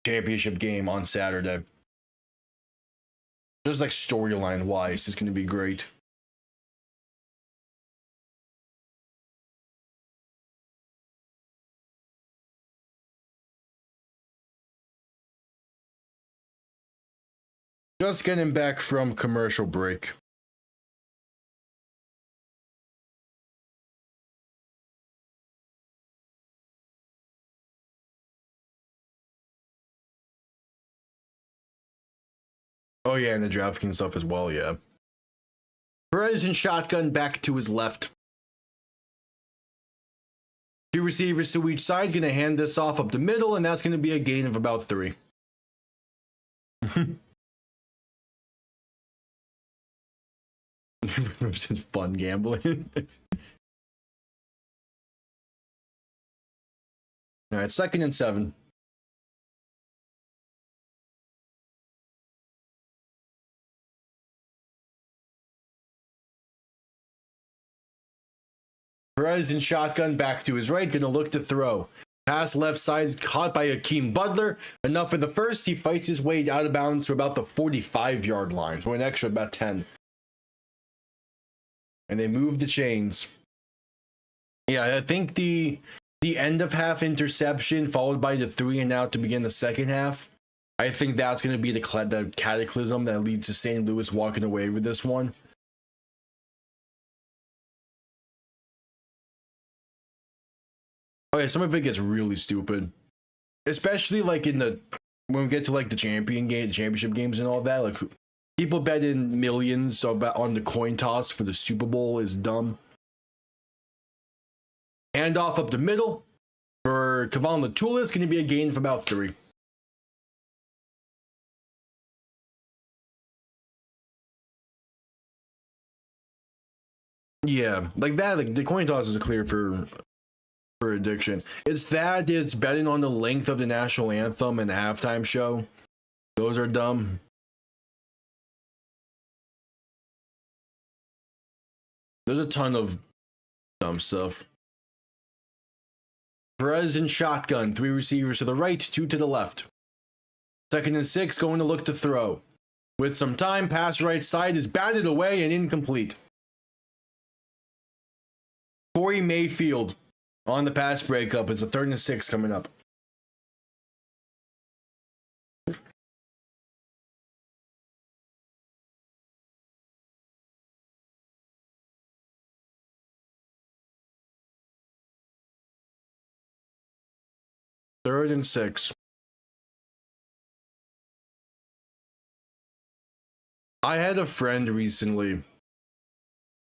championship game on Saturday. Just like storyline wise, it's going to be great. Just getting back from commercial break. Oh yeah, and the DraftKings stuff as well, yeah. Perez in shotgun back to his left. Two receivers to each side, gonna hand this off up the middle, and that's gonna be a gain of about 3. It's fun gambling. All right, 2nd and 7. Perez in shotgun back to his right, gonna look to throw. Pass left side is caught by Akeem Butler. Enough for the first. He fights his way out of bounds to about the 45-yard line. So an extra about 10. And they move the chains. Yeah, I think the end of half interception followed by the 3 and out to begin the second half. I think that's going to be the cataclysm that leads to St. Louis walking away with this one. Okay, some of it gets really stupid. Especially like when we get to like the championship games and all that. Like people bet in millions on the coin toss for the Super Bowl is dumb. Handoff up the middle for Kevon Latula is going to be a gain of about 3. Yeah, like that. Like the coin toss is clear for addiction. It's betting on the length of the national anthem and the halftime show. Those are dumb. There's a ton of dumb stuff. Perez in shotgun, 3 receivers to the right, 2 to the left. 2nd and 6, going to look to throw. With some time, pass right side is batted away and incomplete. Corey Mayfield on the pass breakup. It's a 3rd and 6 coming up. Third and 6. I had a friend recently,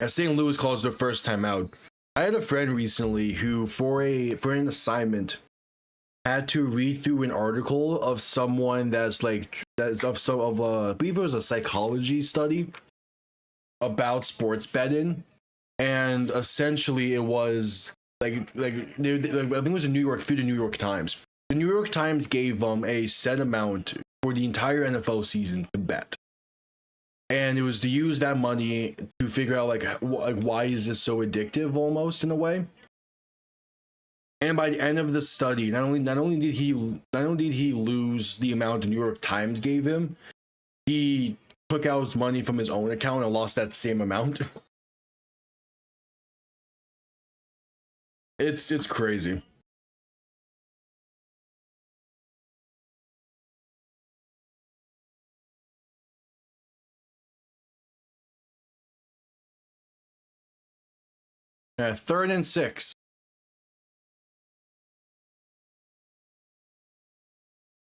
as St. Louis calls their first time out. I had a friend recently who, for an assignment, had to read through an article of someone I believe it was a psychology study about sports betting, and essentially it was I think it was through the New York Times. The New York Times gave them a set amount for the entire NFL season to bet. And it was to use that money to figure out why is this so addictive, almost in a way. And by the end of the study, not only did he lose the amount the New York Times gave him, he took out his money from his own account and lost that same amount. It's crazy. At 3rd and 6.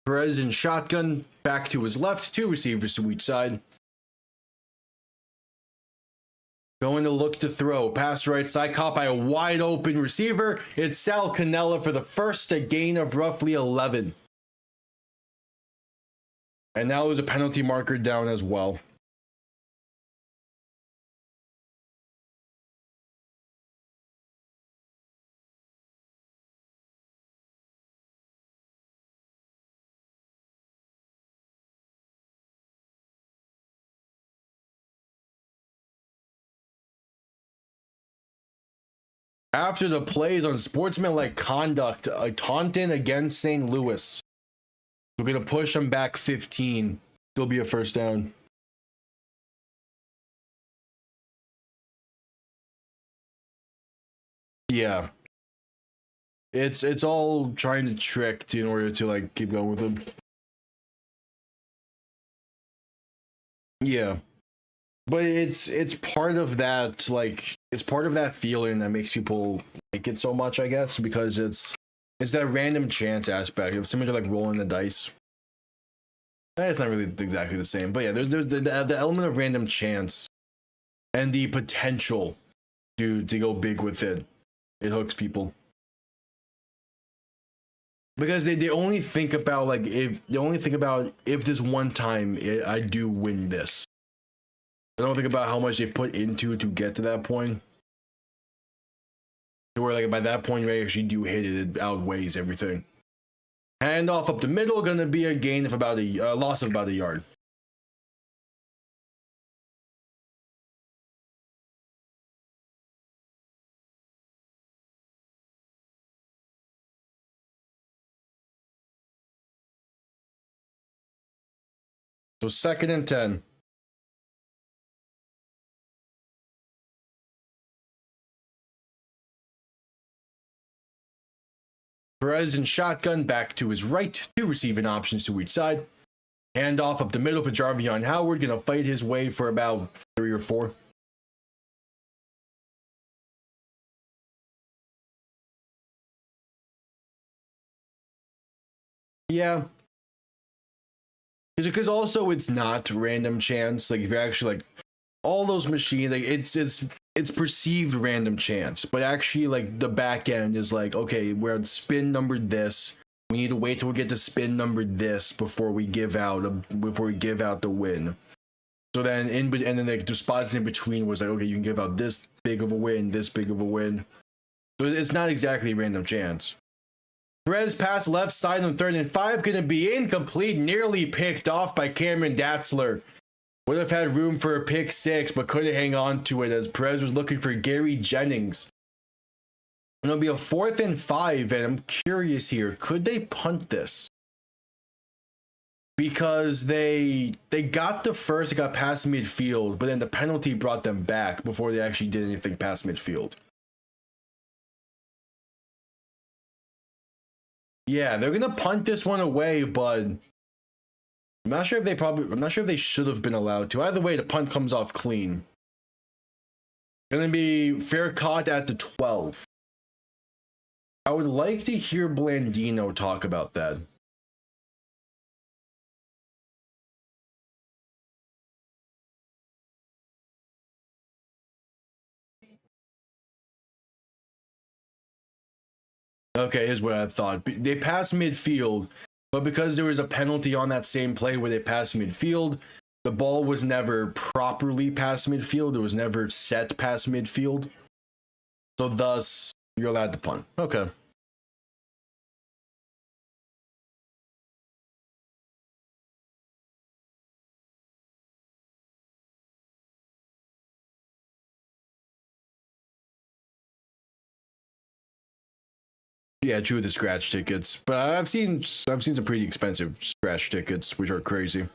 Perez in shotgun, back to his left, 2 receivers to each side. Going to look to throw. Pass right side, caught by a wide open receiver. It's Sal Cannella for the first, a gain of roughly 11. And now there's a penalty marker down as well. After the plays on sportsmanlike conduct, a taunting against St. Louis. We're going to push them back 15. Still be a first down. Yeah. It's all trying to trick in order to like keep going with them. Yeah. But it's part of that, like, it's part of that feeling that makes people like it so much, I guess, because it's that random chance aspect of somebody like rolling the dice. It's not really exactly the same, but yeah, there's the element of random chance and the potential to go big with it. It hooks people because they only think about like if this one time I do win this. I don't think about how much they've put into to get to that point. Where like by that point you actually do hit it, it outweighs everything. Handoff up the middle, gonna be a gain of about a loss of about a yard. So 2nd and 10. Perez in shotgun back to his right, 2 receiving options to each side. Handoff up the middle for Jarvion Howard, gonna fight his way for about 3 or 4. Yeah. Because also it's not random chance. Like if you're actually like all those machines, like it's perceived random chance, but actually like the back end is like, okay, we're at spin number this. We need to wait till we get to spin number this before we give out the win. So then and then like the spots in between was like, okay, you can give out this big of a win, this big of a win. So it's not exactly random chance. Perez pass left side on 3rd and 5, gonna be incomplete, nearly picked off by Cameron Datzler. Would have had room for a pick 6, but couldn't hang on to it as Perez was looking for Gary Jennings. It'll be a 4th and 5, and I'm curious here, could they punt this? Because they got the first, they got past midfield, but then the penalty brought them back before they actually did anything past midfield. Yeah, they're gonna punt this one away, but I'm not sure if they should have been allowed to. Either way, the punt comes off clean. Gonna be fair caught at the 12. I would like to hear Blandino talk about that. Okay, here's what I thought. They passed midfield, but because there was a penalty on that same play where they passed midfield, the ball was never properly past midfield. It was never set past midfield. So thus, you're allowed to punt. Okay. Yeah, true, the scratch tickets, but I've seen some pretty expensive scratch tickets, which are crazy.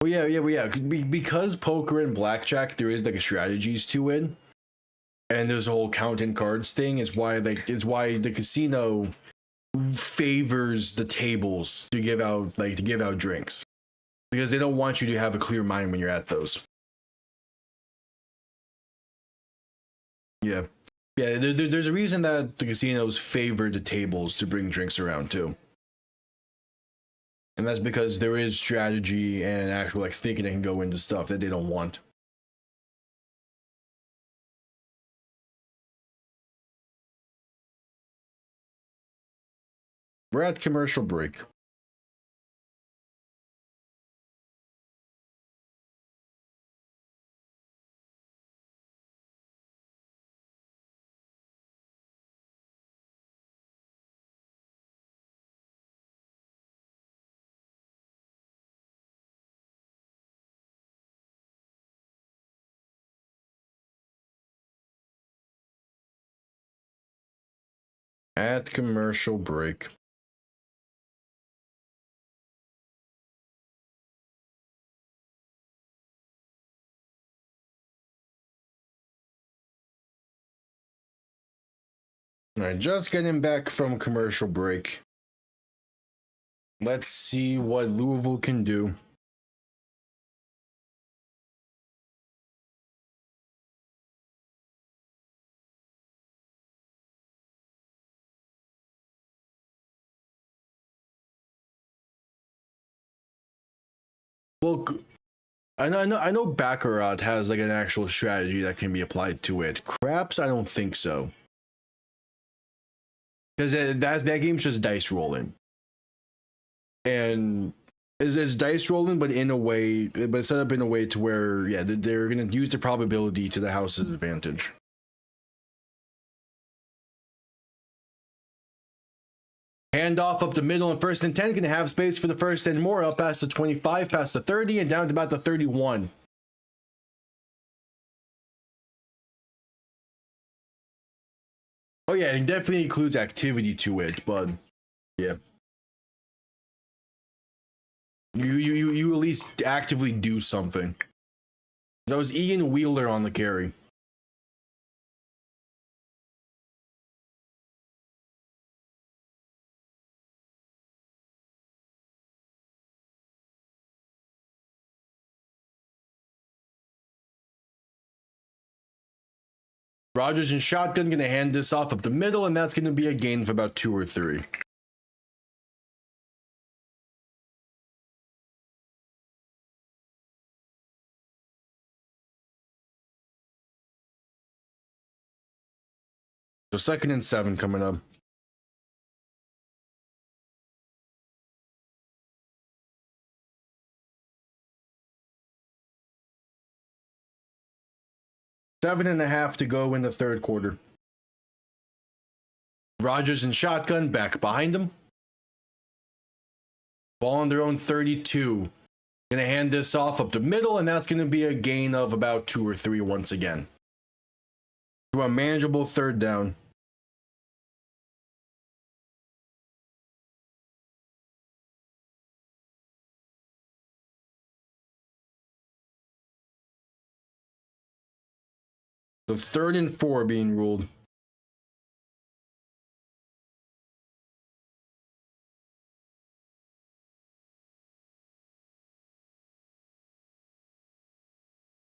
Well, yeah. Because poker and blackjack, there is like a strategies to it, and there's a whole counting cards thing. Is why the casino favors the tables to give out drinks because they don't want you to have a clear mind when you're at those. Yeah. Yeah, there's a reason that the casinos favor the tables to bring drinks around too. And that's because there is strategy and actual like thinking that can go into stuff that they don't want. We're at commercial break. At commercial break. All right, just getting back from commercial break. Let's see what Louisville can do. Well, I know Baccarat has like an actual strategy that can be applied to it. Craps, I don't think so. Because that game's just dice rolling. And is dice rolling, but in a way, but set up in a way to where, yeah, they're going to use the probability to the house's advantage. Handoff up the middle and first and 10. Going to have space for the first and more. Up past the 25, past the 30, and down to about the 31. Oh, yeah, it definitely includes activity to it, but yeah. You at least actively do something. That was Ian Wheeler on the carry. Rogers in shotgun, going to hand this off up the middle, and that's going to be a gain of about 2 or 3. So 2nd and 7 coming up. Seven and a half to go in the third quarter. Rogers in shotgun, back behind him. Ball on their own 32. Going to hand this off up the middle, and that's going to be a gain of about 2 or 3 once again. To a manageable 3rd down. So 3rd and 4 being ruled.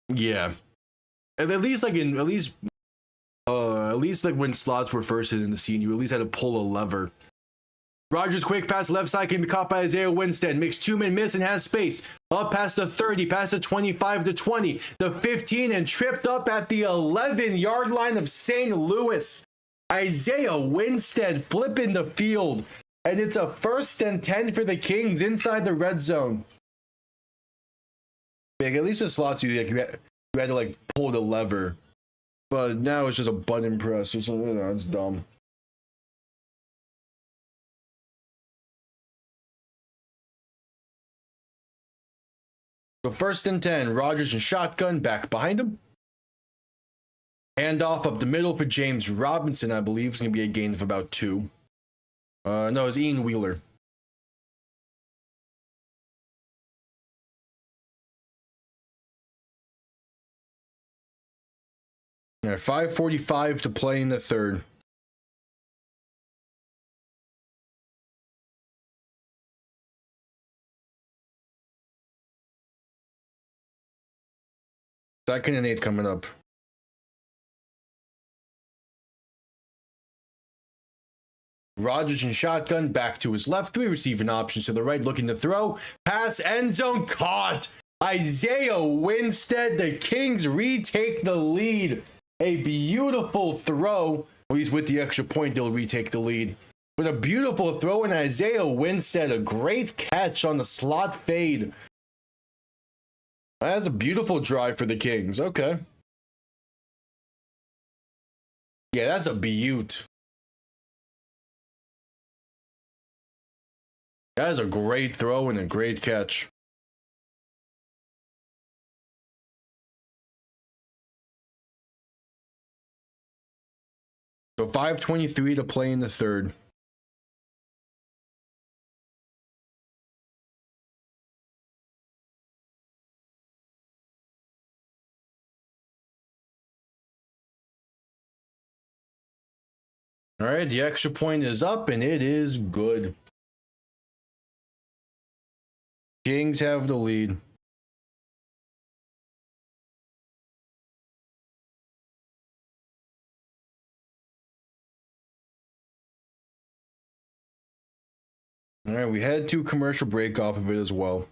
Yeah. At least like when slots were first in the scene, you at least had to pull a lever. Rogers quick pass left side can be caught by Isaiah Winstead. Makes 2-man miss and has space. Up past the 30, past the 25 to 20, the 15, and tripped up at the 11-yard line of St. Louis. Isaiah Winstead flipping the field. And it's a 1st and 10 for the Kings inside the red zone. Big, at least with slots, you had to like pull the lever. But now it's just a button press. So, it's dumb. So 1st and 10, Rogers and shotgun, back behind him. Handoff up the middle for James Robinson, I believe. It's going to be a gain of about 2. No, it's Ian Wheeler. All right, 5:45 to play in the 3rd. Second and 8 coming up. Rogers in shotgun, back to his left. 3 receiving options to the right, looking to throw. Pass, end zone, caught. Isaiah Winstead. The Kings retake the lead. A beautiful throw. At least with the extra point, they'll retake the lead. But a beautiful throw, and Isaiah Winstead, a great catch on the slot fade. That's a beautiful drive for the Kings. Okay. Yeah, that's a beaut. That is a great throw and a great catch. So So 5:23 to play in the third. All right, the extra point is up and it is good. Kings have the lead. All right, we had 2 commercial break off of it as well.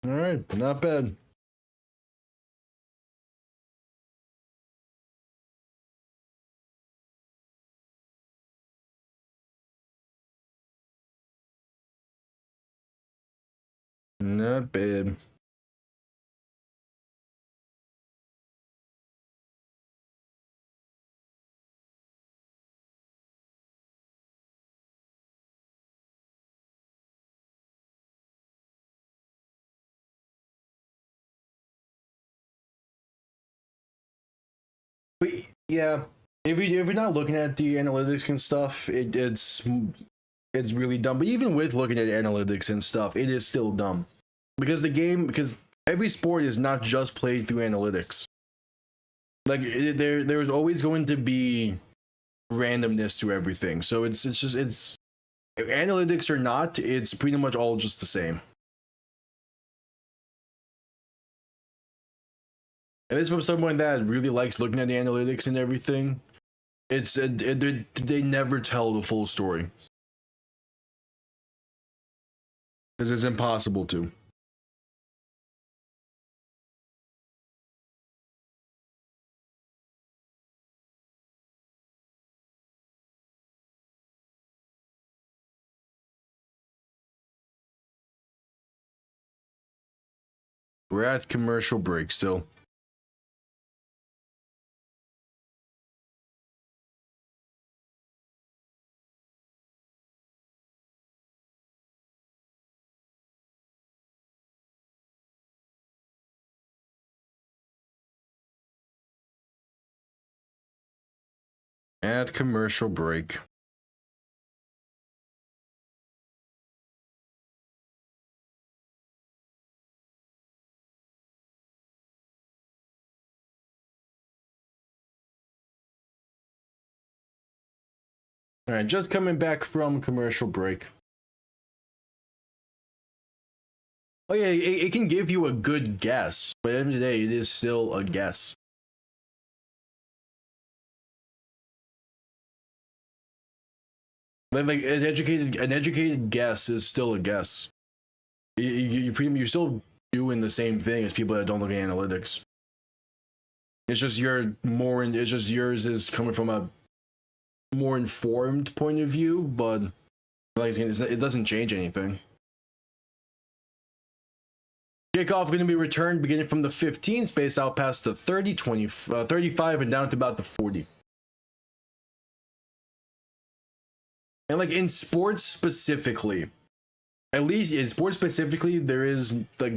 All right, not bad. Not bad. But yeah, if you're not looking at the analytics and stuff, it's really dumb. But even with looking at analytics and stuff, it is still dumb because because every sport is not just played through analytics. Like there's always going to be randomness to everything. So it's analytics or not, it's pretty much all just the same. And it's from someone that really likes looking at the analytics and everything. They never tell the full story because it's impossible to. We're at commercial break still. At commercial break. All right, just coming back from commercial break. Oh yeah, it can give you a good guess, but at the end of the day, it is still a guess. Like an educated guess is still a guess. You're still doing the same thing as people that don't look at analytics. It's just it's just yours is coming from a more informed point of view, but like it doesn't change anything. Kickoff going to be returned beginning from the 15, spaced out past the 30, 20, 35, and down to about the 40. And like in sports specifically, at least in sports specifically, there is like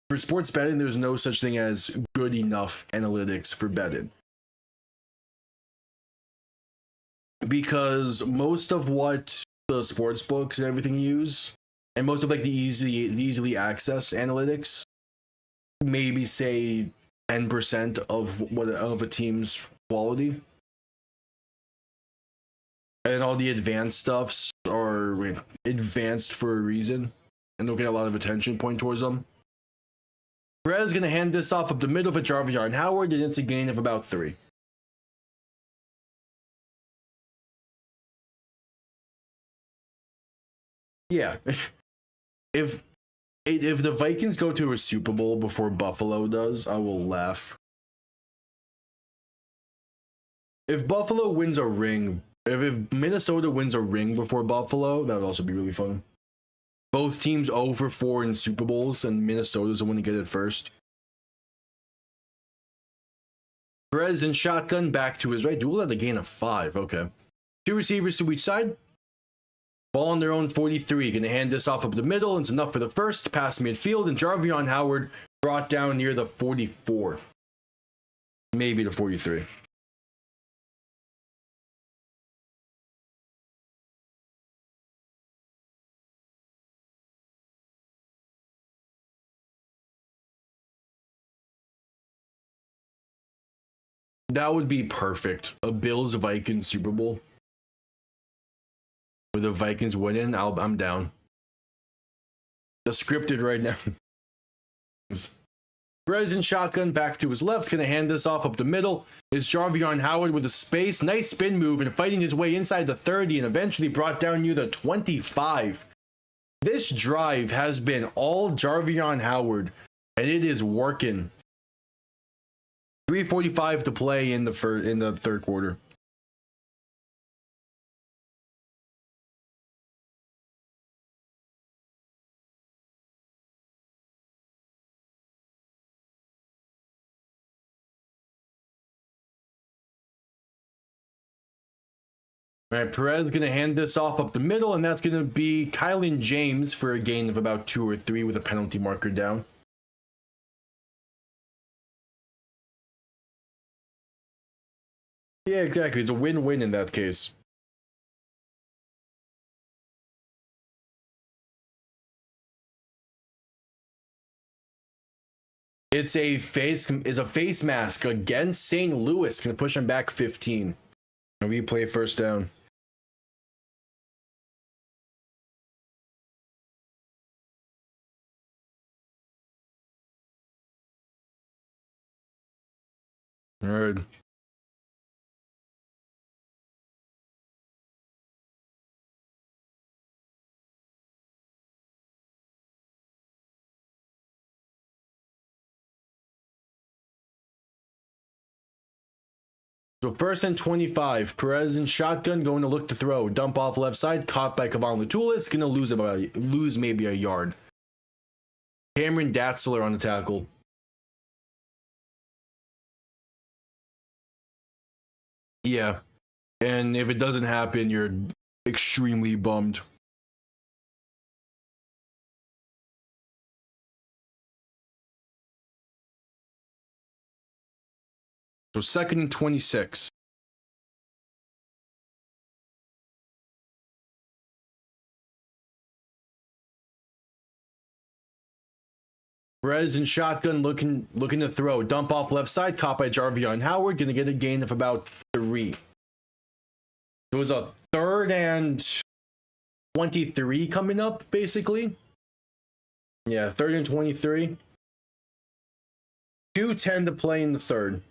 for sports betting, there's no such thing as good enough analytics for betting. Because most of what the sports books and everything use, and most of like the easily accessed analytics, maybe say 10% of a team's quality. And all the advanced stuffs are advanced for a reason and they'll get a lot of attention point towards them. Perez gonna hand this off up the middle for Jarvis and Howard, and it's a gain of about 3. Yeah. If the Vikings go to a Super Bowl before Buffalo does, I will laugh. If Buffalo wins a ring, if Minnesota wins a ring before Buffalo, that would also be really fun. Both teams 0-4 in Super Bowls, and Minnesota's the one to get it first. Perez in shotgun, back to his right. Duel at a gain of 5. Okay. 2 receivers to each side. Ball on their own 43. Going to hand this off up the middle. It's enough for the first. Pass midfield. And Jarvion Howard brought down near the 44. Maybe the 43. That would be perfect. A Bills-Vikings Super Bowl. With the Vikings winning, I'm down. That's scripted right now. Perez in shotgun back to his left. Going to hand this off up the middle. Is Jarvion Howard with a space. Nice spin move and fighting his way inside the 30 and eventually brought down near the 25. This drive has been all Jarvion Howard and it is working. 3:45 to play in the third quarter. All right, Perez going to hand this off up the middle, and that's going to be Kylan James for a gain of about 2 or 3 with a penalty marker down. Yeah, exactly. It's a win-win in that case. It's a face mask against St. Louis. Going to push him back 15. And replay first down. All right. So first and 25, Perez in shotgun going to look to throw. Dump off left side, caught by Kevon Latulis, going to lose maybe a yard. Cameron Datzler on the tackle. Yeah, and if it doesn't happen, you're extremely bummed. So second and 26. Perez in shotgun looking to throw. Dump off left side, caught by Jarvion Howard. Going to get a gain of about 3. It was a 3rd and 23 coming up, basically. Yeah, 3rd and 23. 2:10 to play in the third.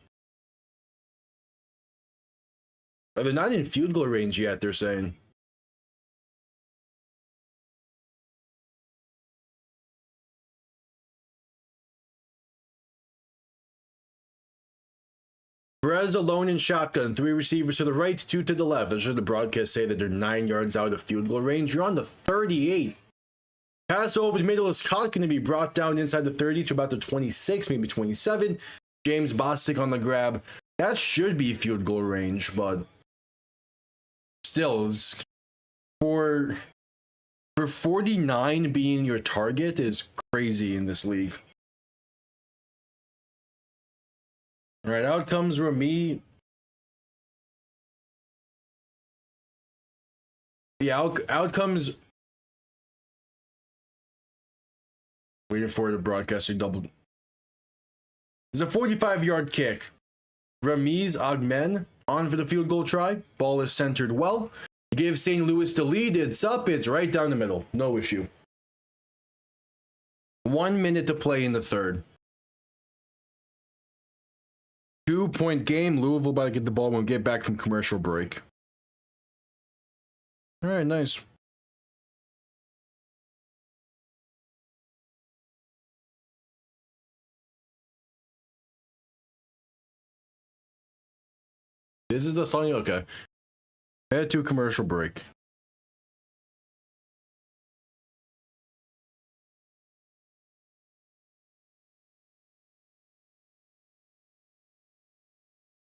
Oh, they're not in field goal range yet, they're saying. Perez alone in shotgun. 3 receivers to the right, 2 to the left. I should the broadcast say that they're 9 yards out of field goal range. You're on the 38. Pass over the middle is caught. Going to be brought down inside the 30 to about the 26, maybe 27. James Bostic on the grab. That should be field goal range, but still, for 49 being your target is crazy in this league. All right, out comes Rami. Yeah, out comes. Waiting for the broadcaster double. It's a 45-yard kick. Ramiz Agmen on for the field goal try. Ball is centered well. Gives St. Louis the lead. It's up. It's right down the middle. No issue. 1 minute to play in the third. 2-point game. Louisville about to get the ball when we get back from commercial break. All right, nice. This is the song? Okay. Head to commercial break.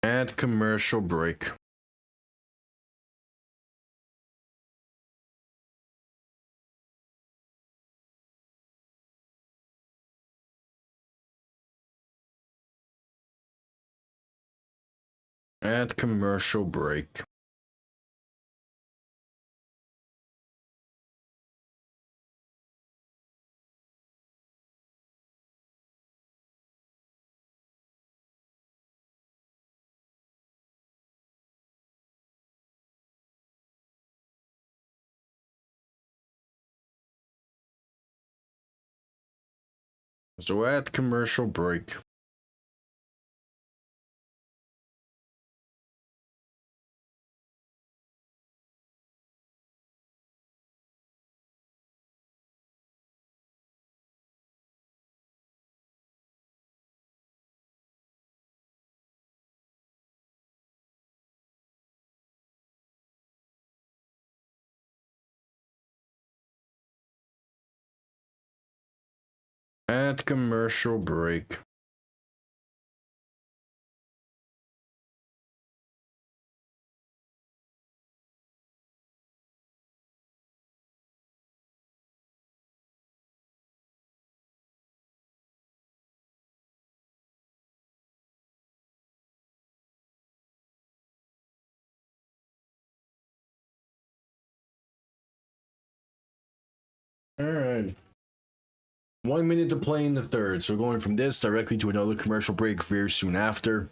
At commercial break. At commercial break. So at commercial break. At commercial break. All right. 1 minute to play in the third. So going from this directly to another commercial break very soon after.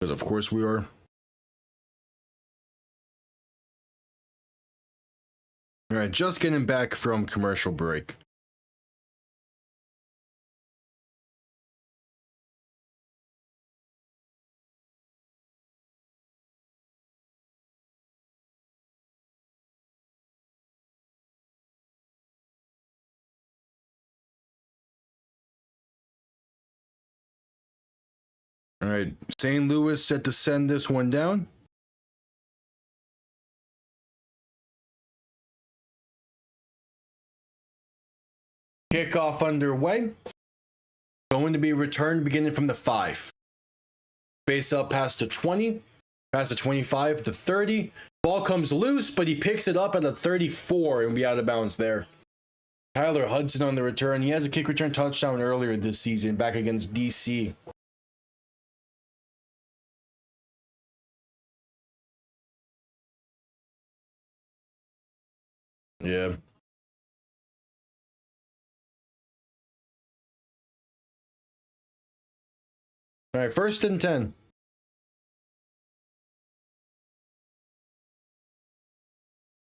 Because of course we are. All right, just getting back from commercial break. All right, St. Louis set to send this one down. Kickoff underway. Going to be returned beginning from the 5. Face up past the 20, past the 25 to 30. Ball comes loose, but he picks it up at a 34 and be out of bounds there. Tyler Hudson on the return. He has a kick return touchdown earlier this season back against DC. Yeah. All right, 1st and 10.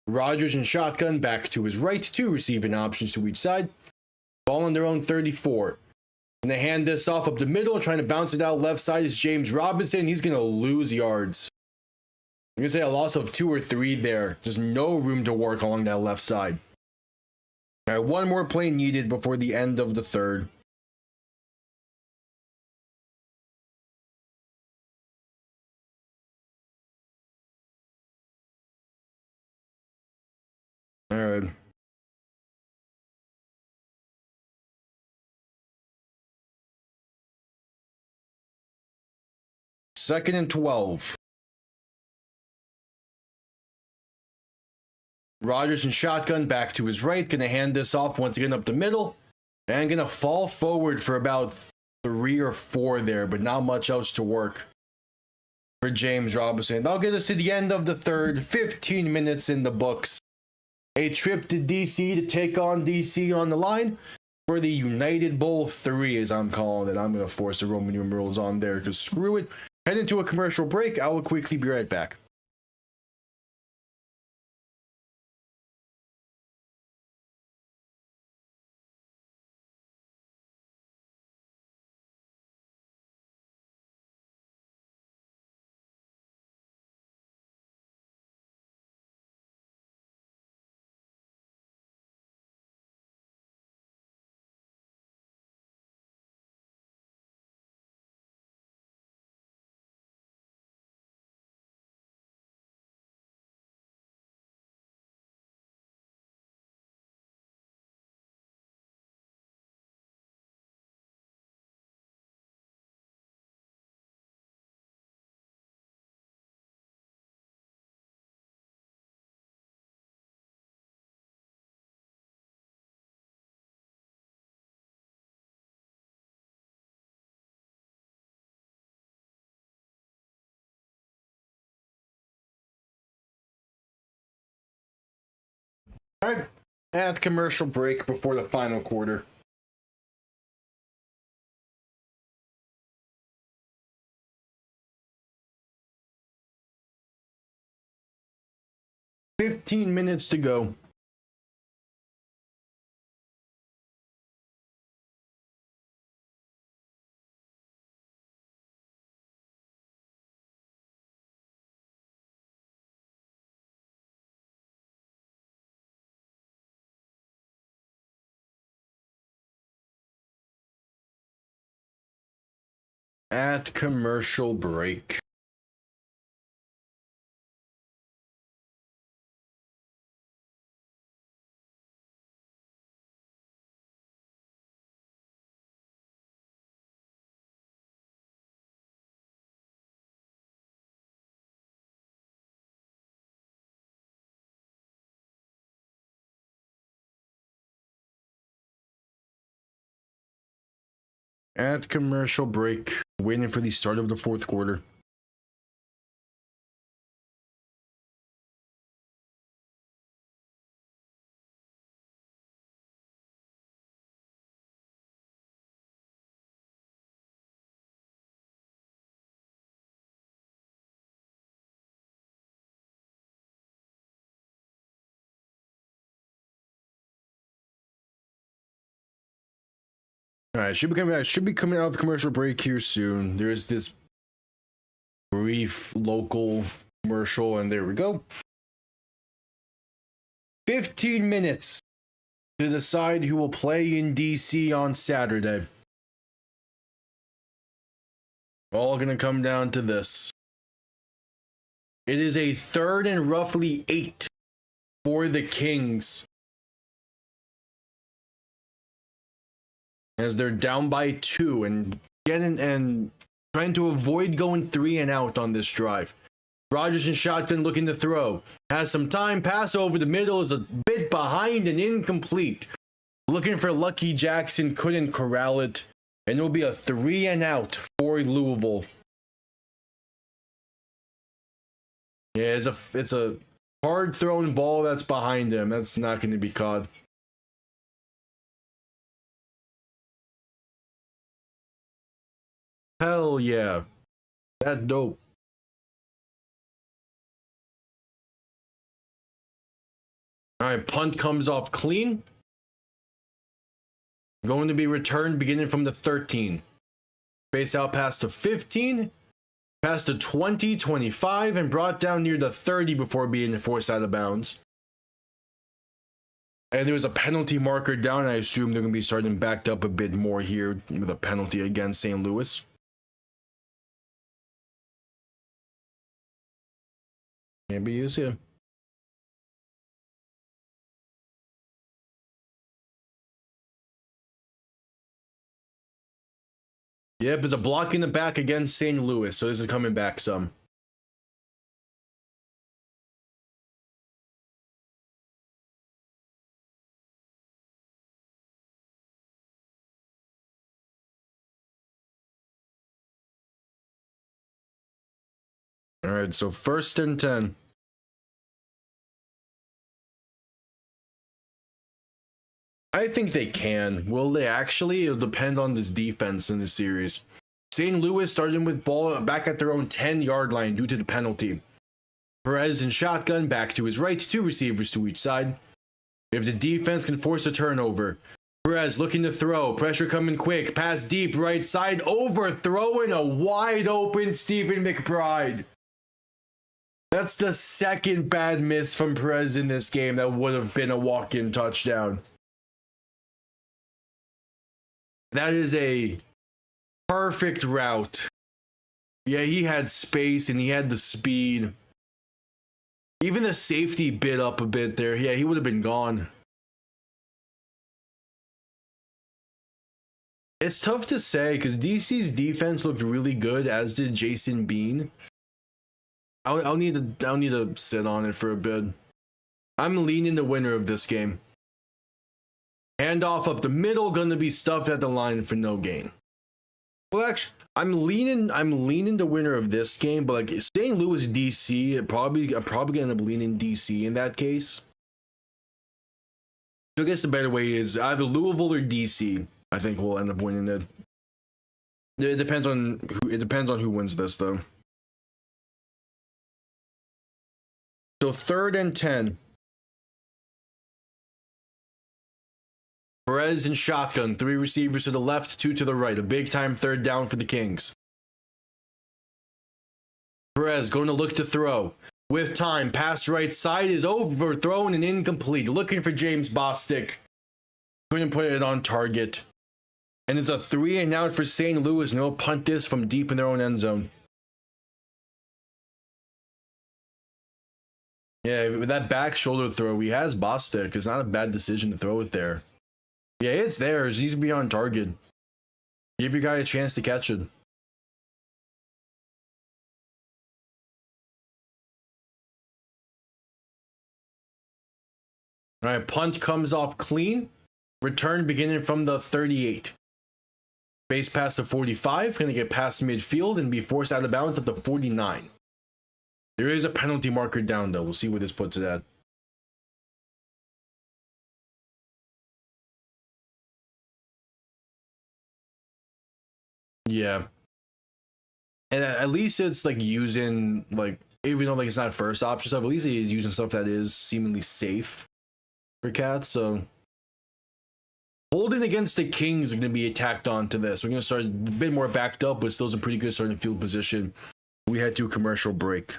Rodgers and shotgun back to his right, 2 receiving options to each side. Ball on their own 34. And they hand this off up the middle, trying to bounce it out left side is James Robinson. He's going to lose yards. I'm going to say a loss of 2 or 3 there. There's no room to work along that left side. All right, 1 more play needed before the end of the third. All right. Second and 12. Rodgers and shotgun back to his right. Gonna hand this off once again up the middle. And gonna fall forward for about 3 or 4 there, but not much else to work for James Robinson. That'll get us to the end of the third. 15 minutes in the books. A trip to DC to take on DC on the line for the United Bowl 3, as I'm calling it. I'm gonna force the Roman numerals on there because screw it. Head into a commercial break. I will quickly be right back. At commercial break before the final quarter. $15 to go. At commercial break. At commercial break, waiting for the start of the fourth quarter. All right, should be coming out of commercial break here soon. There's this brief local commercial, and there we go. 15 minutes to decide who will play in DC on Saturday. All gonna come down to this. It is a 3rd and roughly 8 for the Kings, as they're down by 2 and trying to avoid going 3 and out on this drive. Rodgers in shotgun looking to throw. Has some time. Pass over the middle is a bit behind and incomplete. Looking for Lucky Jackson. Couldn't corral it. And it'll be a 3 and out for Louisville. Yeah, it's a hard thrown ball that's behind him. That's not going to be caught. Hell yeah. That dope. Alright, punt comes off clean. Going to be returned beginning from the 13. Face out past the 15. Past the 20, 25, and brought down near the 30 before being forced out of bounds. And there was a penalty marker down. I assume they're going to be starting backed up a bit more here with a penalty against St. Louis. Can't be used here. Yep, there's a block in the back against St. Louis, so this is coming back some. All right, so 1st and 10. I think they can. Will they actually? It'll depend on this defense in the series. St. Louis starting with ball back at their own 10-yard line due to the penalty. Perez in shotgun, back to his right, 2 receivers to each side. If the defense can force a turnover. Perez looking to throw, pressure coming quick, pass deep right side, overthrowing a wide open Stephen McBride. That's the 2nd bad miss from Perez in this game that would have been a walk-in touchdown. That is a perfect route. Yeah, he had space and he had the speed. Even the safety bit up a bit there. Yeah, he would have been gone. It's tough to say because DC's defense looked really good, as did Jason Bean. I'll need to sit on it for a bit. I'm leaning the winner of this game. Handoff up the middle, gonna be stuffed at the line for no gain. Well, actually, I'm leaning the winner of this game, but like St. Louis DC, I'm probably gonna end up leaning DC in that case. So I guess the better way is either Louisville or DC. I think will end up winning it. It depends on who wins this though. So 3rd and 10. Perez in shotgun, 3 receivers to the left, 2 to the right. A big time 3rd down for the Kings. Perez going to look to throw. With time, pass right side is overthrown and incomplete. Looking for James Bostic. Going to put it on target. And it's a 3 and out for St. Louis, and they'll punt this from deep in their own end zone. Yeah, with that back shoulder throw, he has Bostic. It's not a bad decision to throw it there. Yeah, it's theirs. He needs to be on target. Give your guy a chance to catch it. All right, punt comes off clean. Return beginning from the 38. Base pass to 45. Going to get past midfield and be forced out of bounds at the 49. There is a penalty marker down, though. We'll see where this puts it at. Yeah. And at least it's like using, like, even though like it's not first option stuff, at least it is using stuff that is seemingly safe for Cats. So holding against the Kings are going to be attacked onto this. We're going to start a bit more backed up, but still some pretty good starting field position. We head to a commercial break.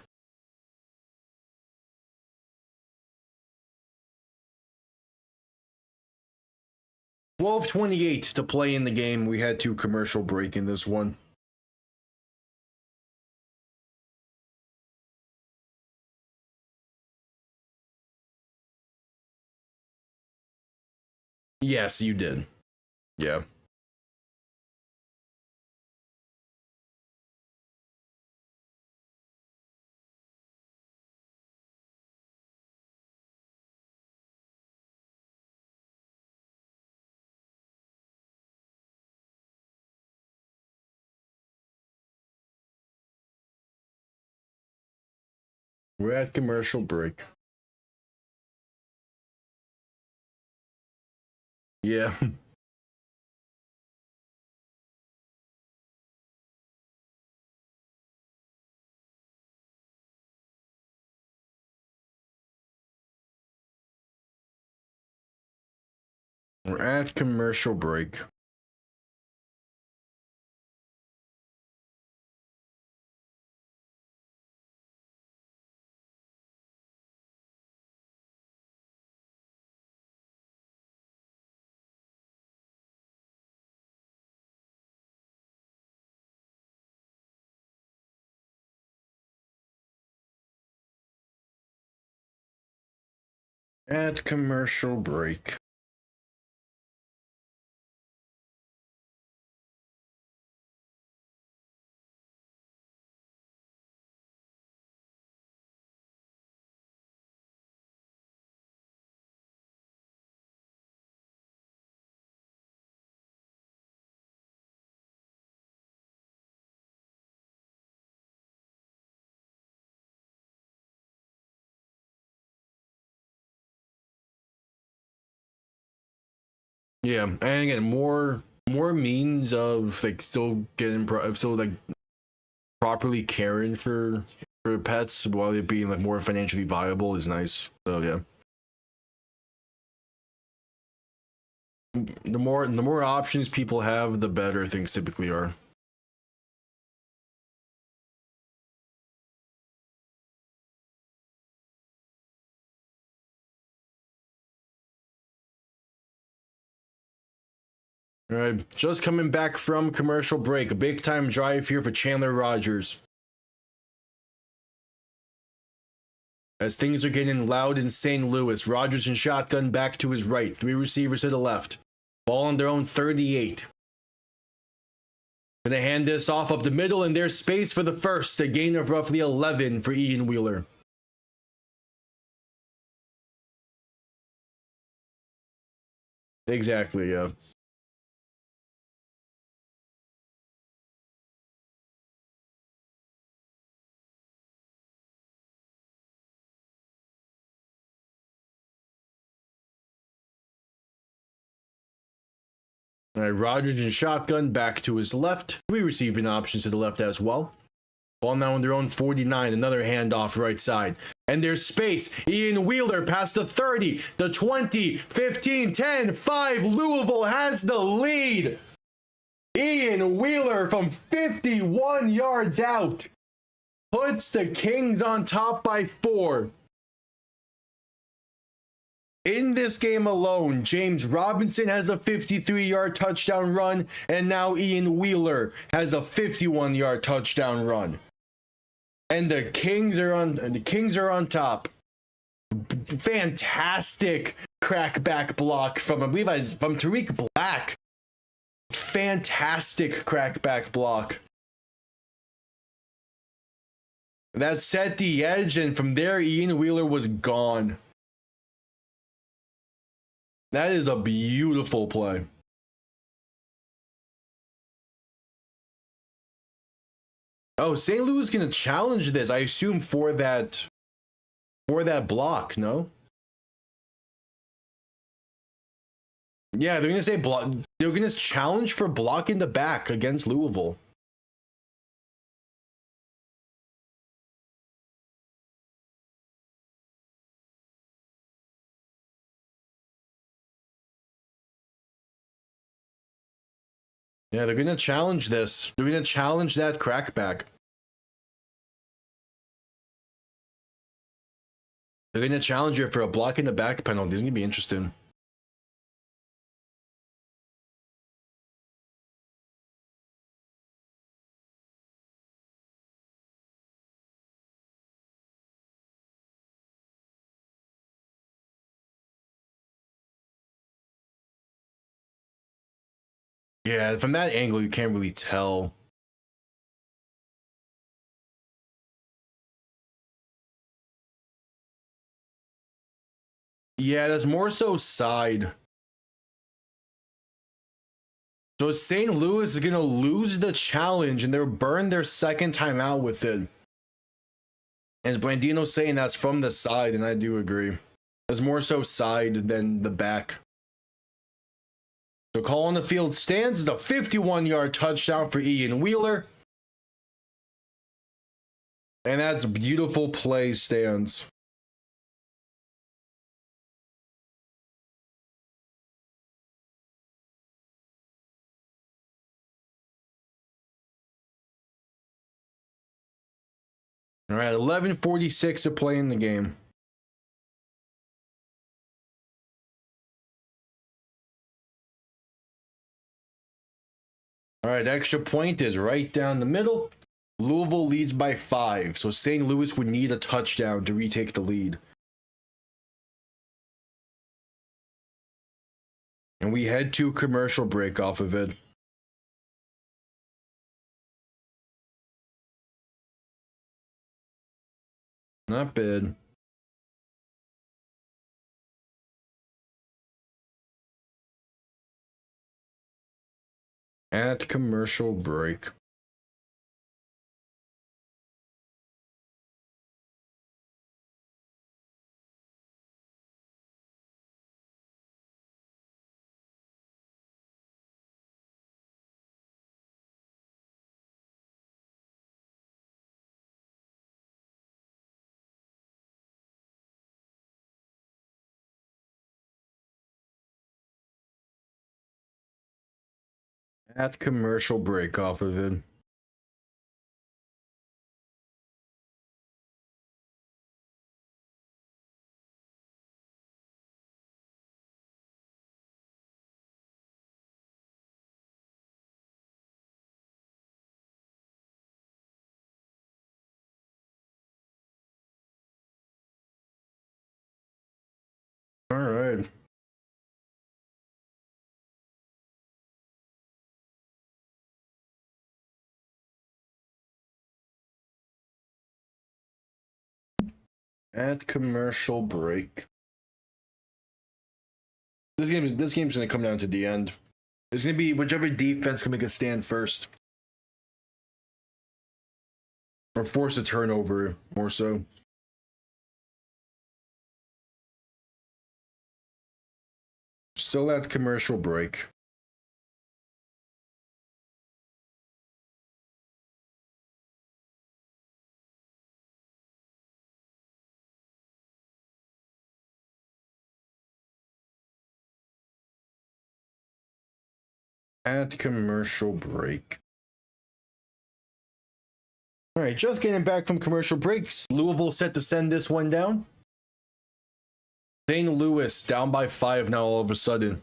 $12:28 to play in the game. We had to commercial break in this one. Yes, you did. Yeah. We're at commercial break. Yeah. We're at commercial break. At commercial break. Yeah, and again, more means of like still getting still like properly caring for pets while it being like more financially viable is nice. So yeah. The more options people have, the better things typically are. All right, just coming back from commercial break. A big time drive here for Chandler Rogers. As things are getting loud in St. Louis, Rogers in shotgun back to his right. 3 receivers to the left. Ball on their own 38. Gonna hand this off up the middle, and there's space for the first. A gain of roughly 11 for Ian Wheeler. Exactly, yeah. All right, Rogers in shotgun, back to his left. Three receiving options to the left as well. Ball now on their own 49, another handoff right side. And there's space. Ian Wheeler past the 30, the 20, 15, 10, 5. Louisville has the lead. Ian Wheeler from 51 yards out puts the Kings on top by 4. In this game alone, James Robinson has a 53-yard touchdown run, and now Ian Wheeler has a 51-yard touchdown run. And the Kings are on top. Fantastic crackback block from, I believe, from Tariq Black. Fantastic crackback block. That set the edge, and from there, Ian Wheeler was gone. That is a beautiful play. Oh, St. Louis is going to challenge this, I assume, for that block, no? Yeah, they're going to say block. They're going to challenge for block in the back against Louisville. Yeah, they're going to challenge this. They're going to challenge that crackback. They're going to challenge it for a block in the back penalty. It's going to be interesting. Yeah, from that angle, you can't really tell. Yeah, that's more so side. So St. Louis is going to lose the challenge, and they'll burn their second time out with it. As Blandino's saying, that's from the side, and I do agree. That's more so side than the back. The call on the field stands is a 51-yard touchdown for Ian Wheeler. And that's beautiful play stands. All right, 11:46 to play in the game. All right, extra point is right down the middle. Louisville leads by 5, so St. Louis would need a touchdown to retake the lead. And we head to commercial break off of it. Not bad. At commercial break. At commercial break off of it. All right. At commercial break. This game's gonna come down to the end. It's gonna be whichever defense can make a stand first. Or force a turnover, more so. Still at commercial break. At commercial break. All right, just getting back from commercial breaks. Louisville set to send this one down. St. Louis down by 5 now all of a sudden.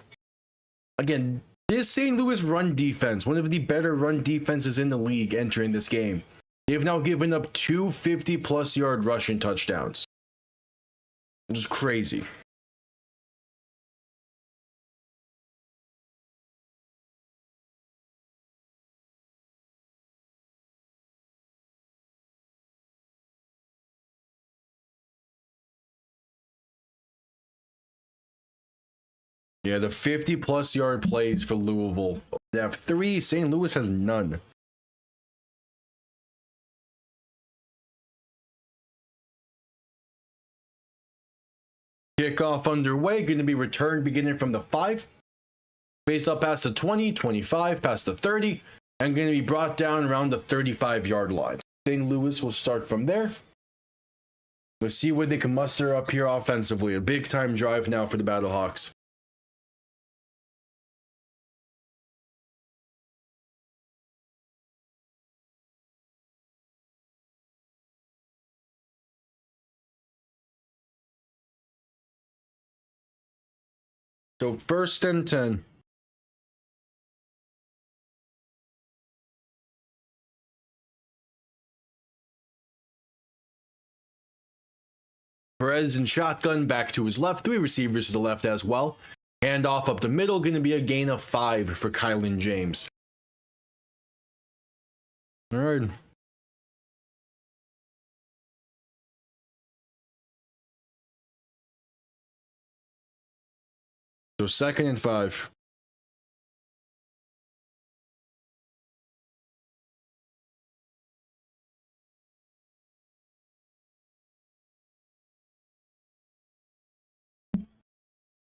Again, this St. Louis run defense, one of the better run defenses in the league entering this game. They've now given up 2 50-plus yard rushing touchdowns. Which is crazy. Yeah, the 50-plus yard plays for Louisville. They have 3. St. Louis has none. Kickoff underway, going to be returned beginning from the 5. Face up past the 20, 25, past the 30, and going to be brought down around the 35-yard line. St. Louis will start from there. Let's see what they can muster up here offensively. A big-time drive now for the Battlehawks. So 1st and 10. Perez in shotgun back to his left. 3 receivers to the left as well. Hand off up the middle. Going to be a gain of 5 for Kylan James. All right. So 2nd and 5.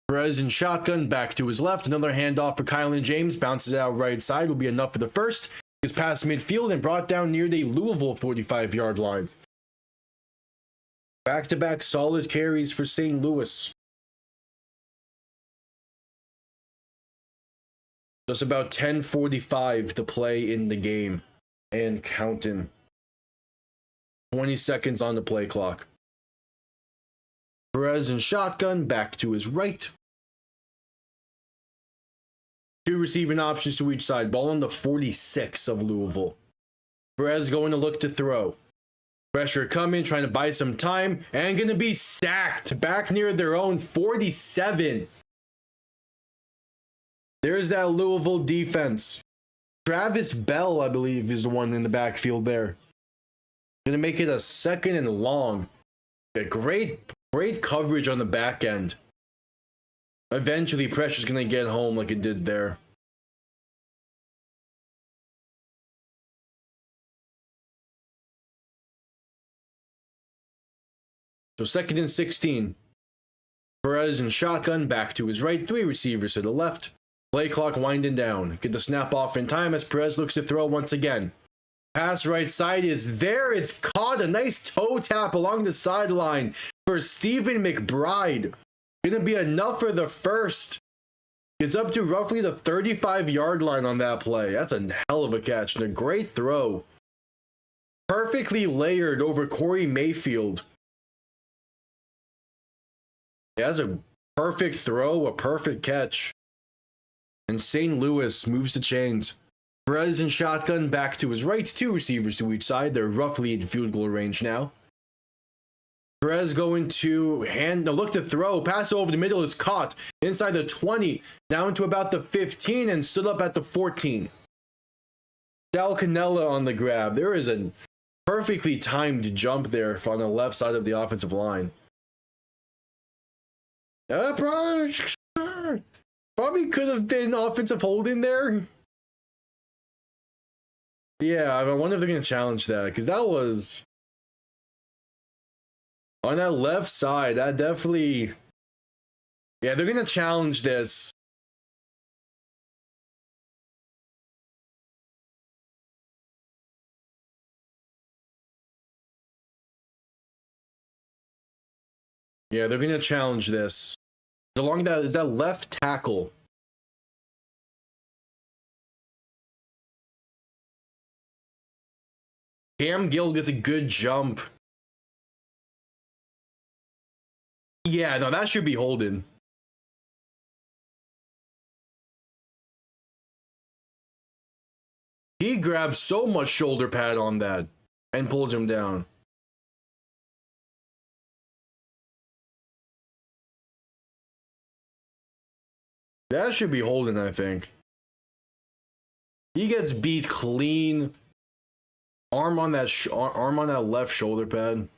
Perez in shotgun back to his left. Another handoff for Kylan James. Bounces out right side. Will be enough for the first. Is past midfield and brought down near the Louisville 45-yard line. Back-to-back solid carries for St. Louis. Just about 10:45 to play in the game. And counting. 20 seconds on the play clock. Perez in shotgun, back to his right. 2 receiving options to each side. Ball on the 46 of Louisville. Perez going to look to throw. Pressure coming, trying to buy some time, and going to be sacked back near their own 47. There's that Louisville defense. Travis Bell, I believe, is the one in the backfield there. Going to make it a 2nd and long. A great coverage on the back end. Eventually, pressure's going to get home like it did there. So 2nd and 16. Perez in shotgun, back to his right. 3 receivers to the left. Play clock winding down. Get the snap off in time as Perez looks to throw once again. Pass right side, it's there, it's caught. A nice toe tap along the sideline for Stephen McBride. Gonna be enough for the first. Gets up to roughly the 35-yard line on that play. That's a hell of a catch and a great throw. Perfectly layered over Corey Mayfield. Yeah, that's a perfect throw, a perfect catch. And St. Louis moves the chains. Perez in shotgun, back to his right. 2 receivers to each side. They're roughly in field goal range now. Perez going to look to throw. Pass over the middle is caught. Inside the 20, down to about the 15, and stood up at the 14. Sal Cannella on the grab. There is a perfectly timed jump there on the left side of the offensive line. Probably could have been offensive holding there. Yeah, I wonder if they're going to challenge that, because that was... On that left side, that definitely... Yeah, they're going to challenge this. Yeah, they're going to challenge this. Along that is that left tackle. Cam Gill gets a good jump. Yeah, no, that should be holding. He grabs so much shoulder pad on that and pulls him down. That should be holding, I think. He gets beat clean. Arm on that left shoulder pad.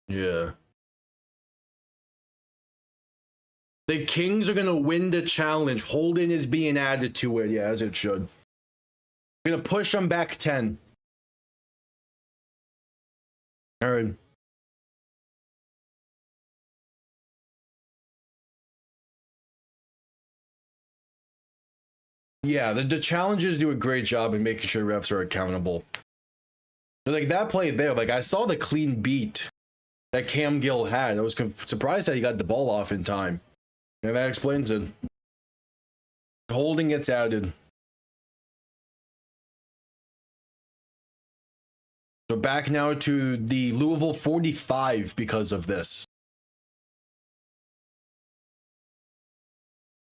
Yeah. The Kings are going to win the challenge. Holden is being added to it. Yeah, as it should. Going to push them back 10. All right. Yeah, the challenges do a great job in making sure refs are accountable. But like that play there, like I saw the clean beat that Cam Gill had. I was surprised that he got the ball off in time. And that explains it. Holding gets added. So back now to the Louisville 45 because of this.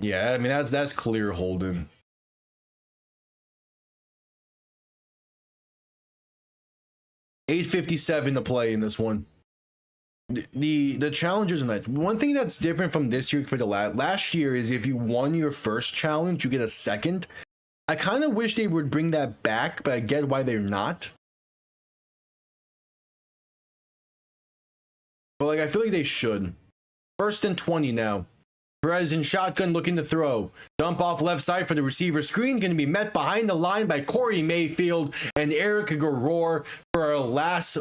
Yeah, I mean that's clear holding. .857 to play in this one. The challenges in that, one thing that's different from this year compared to last year is if you won your first challenge, you get a second. I kind of wish they would bring that back, but I get why they're not. But like I feel like they should. 1st and 20 now. Perez in shotgun looking to throw. Dump off left side for the receiver screen. Going to be met behind the line by Corey Mayfield and Eric Garrour for a loss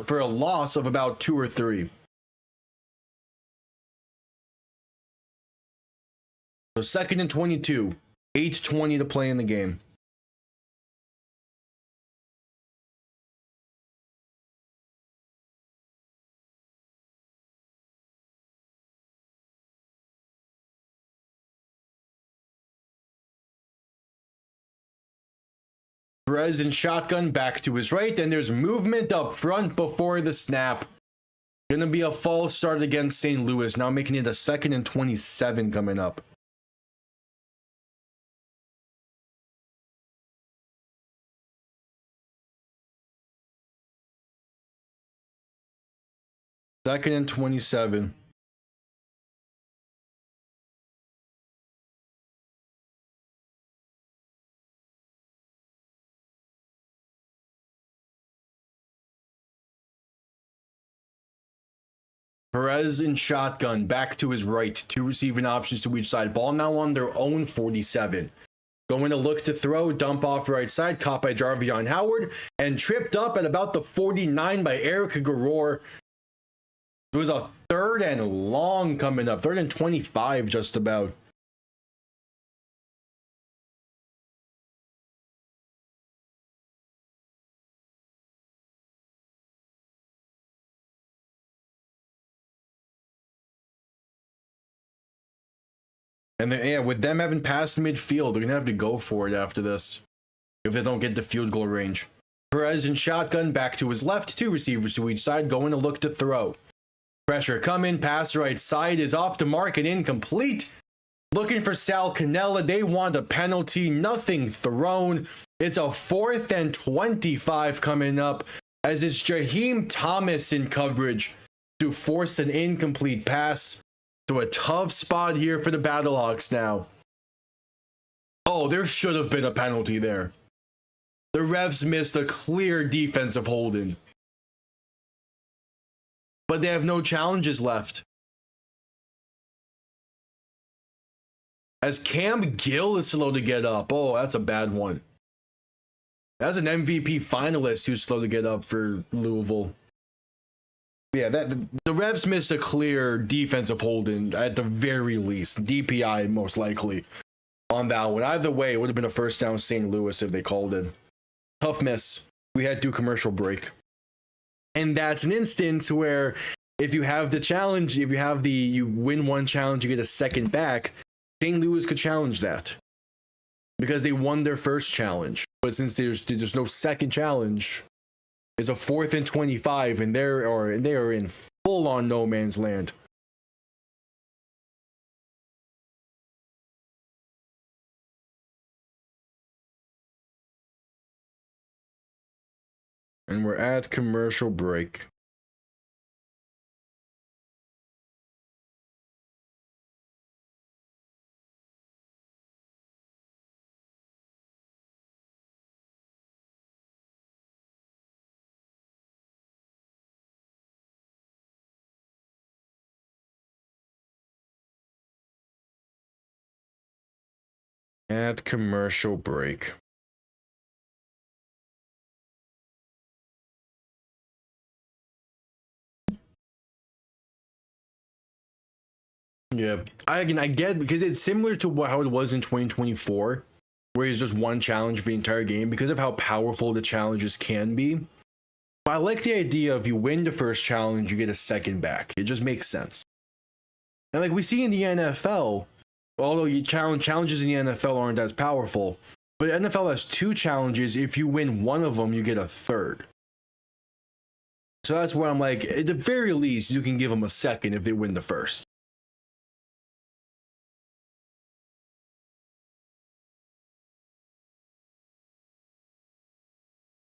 of about 2 or 3. So 2nd and 22. 8:20 to play in the game. Perez in shotgun back to his right, and there's movement up front before the snap. Gonna be a false start against St. Louis, now making it a 2nd and 27 coming up. Second and 27. Perez in shotgun, back to his right. 2 receiving options to each side. Ball now on their own 47. Going to look to throw, dump off right side, caught by Jarvion Howard, and tripped up at about the 49 by Eric Garrour. It was a 3rd and long coming up. 3rd and 25 just about. And then, yeah, with them having passed midfield, they're going to have to go for it after this if they don't get the field goal range. Perez in shotgun, back to his left, 2 receivers to each side, going to look to throw. Pressure coming, pass right side is off the mark and incomplete. Looking for Sal Cannella, they want a penalty, nothing thrown. It's a 4th and 25 coming up as it's Jaheim Thomas in coverage to force an incomplete pass. So a tough spot here for the Battlehawks now. Oh, there should have been a penalty there. The refs missed a clear defensive holding. But they have no challenges left. As Cam Gill is slow to get up. Oh, that's a bad one. That's an MVP finalist who's slow to get up for Louisville. Yeah, that the refs missed a clear defensive hold in at the very least. DPI most likely on that one. Either way, it would have been a first down St. Louis if they called it. Tough miss. We had to do commercial break. And that's an instance where if you have the challenge, if you win one challenge, you get a second back, St. Louis could challenge that. Because they won their first challenge. But since there's no second challenge, it's a 4th and 25, and they are in full on no man's land. And we're at commercial break. At commercial break. Yeah, I get, because it's similar to how it was in 2024, where it's just one challenge for the entire game because of how powerful the challenges can be. But I like the idea of you win the first challenge, you get a second back. It just makes sense. And like we see in the NFL, although challenges in the NFL aren't as powerful, but the NFL has 2 challenges. If you win one of them, you get a third. So that's where I'm like, at the very least, you can give them a second if they win the first.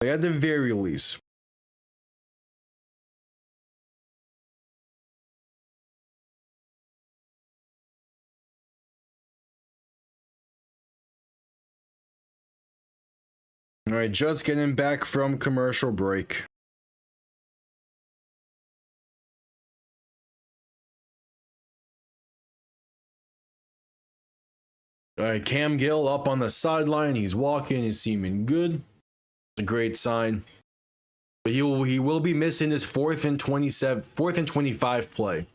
Like, at the very least. All right, just getting back from commercial break. All right, Cam Gill up on the sideline. He's walking. He's seeming good. It's a great sign. But he will be missing his 4th and 25 play.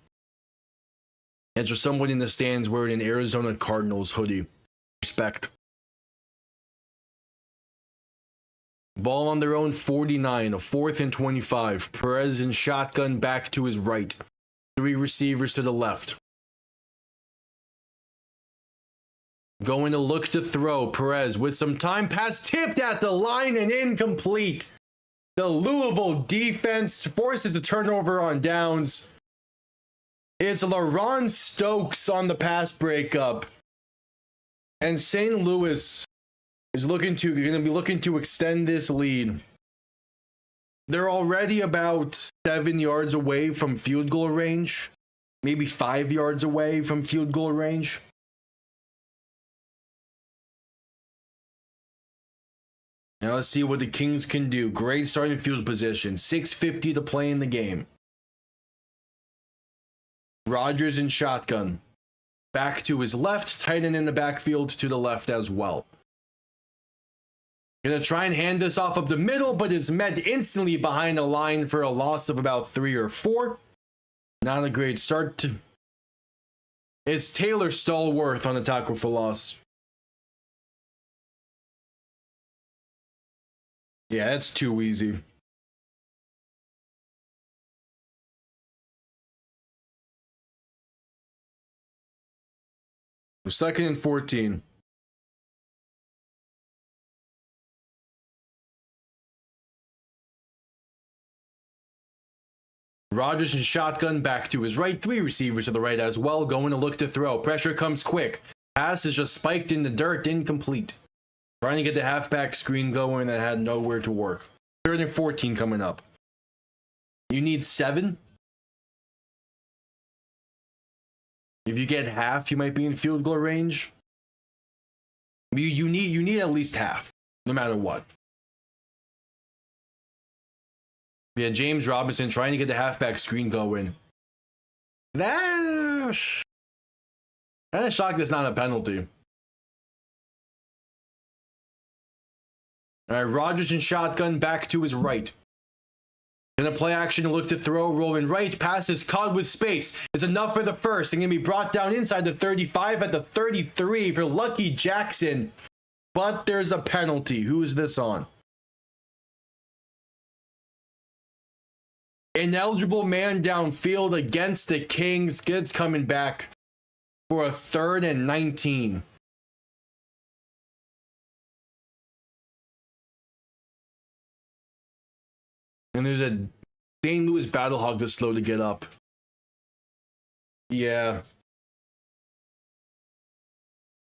And just someone in the stands wearing an Arizona Cardinals hoodie. Respect. Ball on their own 49, a 4th and 25. Perez in shotgun back to his right. 3 receivers to the left. Going to look to throw. Perez with some time. Pass tipped at the line and incomplete. The Louisville defense forces a turnover on downs. It's LaRon Stokes on the pass breakup. And St. Louis is going to be looking to extend this lead. They're already about 7 yards away from field goal range. Maybe 5 yards away from field goal range. Now let's see what the Kings can do. Great starting field position. 6:50 to play in the game. Rodgers in shotgun. Back to his left. Tight end in the backfield to the left as well. Gonna try and hand this off up the middle, but it's met instantly behind the line for a loss of about 3 or 4. Not a great start. It's Taylor Stallworth on the tackle for loss. Yeah, that's too easy. Second and 14. Rodgers in shotgun back to his right. 3 receivers to the right as well. Going to look to throw. Pressure comes quick. Pass is just spiked in the dirt. Incomplete. Trying to get the halfback screen going that had nowhere to work. 3rd and 14 coming up. You need 7. If you get half, you might be in field goal range. You need at least half, no matter what. Yeah, James Robinson trying to get the halfback screen going. That kind of shocked that's not a penalty. All right, Rodgers in shotgun back to his right. Gonna play action to look to throw, rolling right, pass is caught with space. It's enough for the first. And gonna be brought down inside the 35 at the 33 for Lucky Jackson. But there's a penalty. Who is this on? Ineligible man downfield against the Kings. Gets coming back for a 3rd and 19. And there's a St. Louis Battlehawk that's slow to get up. Yeah.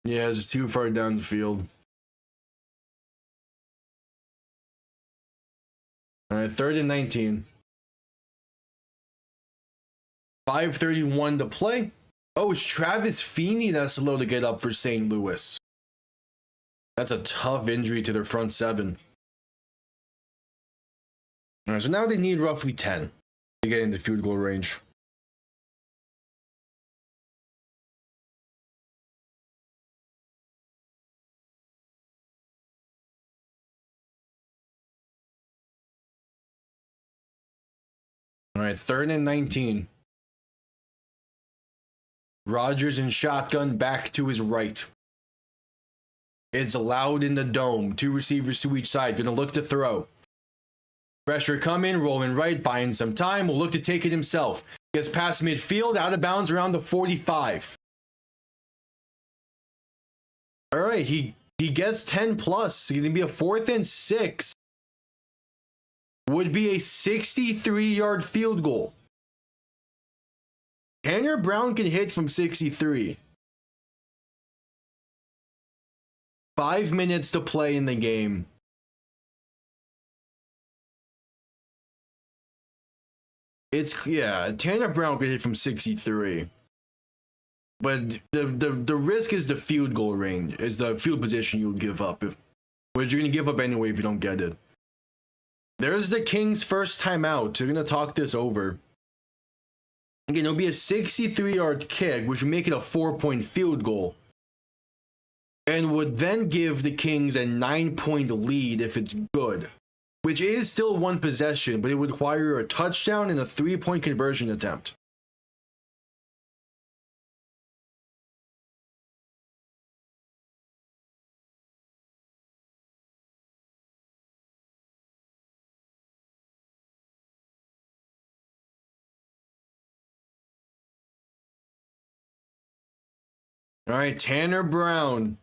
Yeah, it's too far down the field. All right, 3rd and 19. 5:31 to play. Oh, it's Travis Feeney that's slow to get up for St. Louis. That's a tough injury to their front seven. All right, so now they need roughly 10 to get into field goal range. All right, 3rd and 19. Rodgers in shotgun back to his right. It's allowed in the dome. 2 receivers to each side. Gonna look to throw. Pressure coming, rolling right, buying some time. Will look to take it himself. Gets past midfield, out of bounds around the 45. All right, he gets 10 plus. It's gonna be a 4th and 6. Would be a 63-yard field goal. Tanner Brown can hit from 63. 5 minutes to play in the game. Tanner Brown could hit from 63. But the risk is the field goal range, is the field position you would give up. Which you're going to give up anyway if you don't get it. There's the Kings' first timeout. They're going to talk this over. Again, it'll be a 63-yard kick, which would make it a 4-point field goal. And would then give the Kings a 9-point lead if it's good. Which is still 1 possession, but it would require a touchdown and a 3-point conversion attempt. All right, Tanner Brown.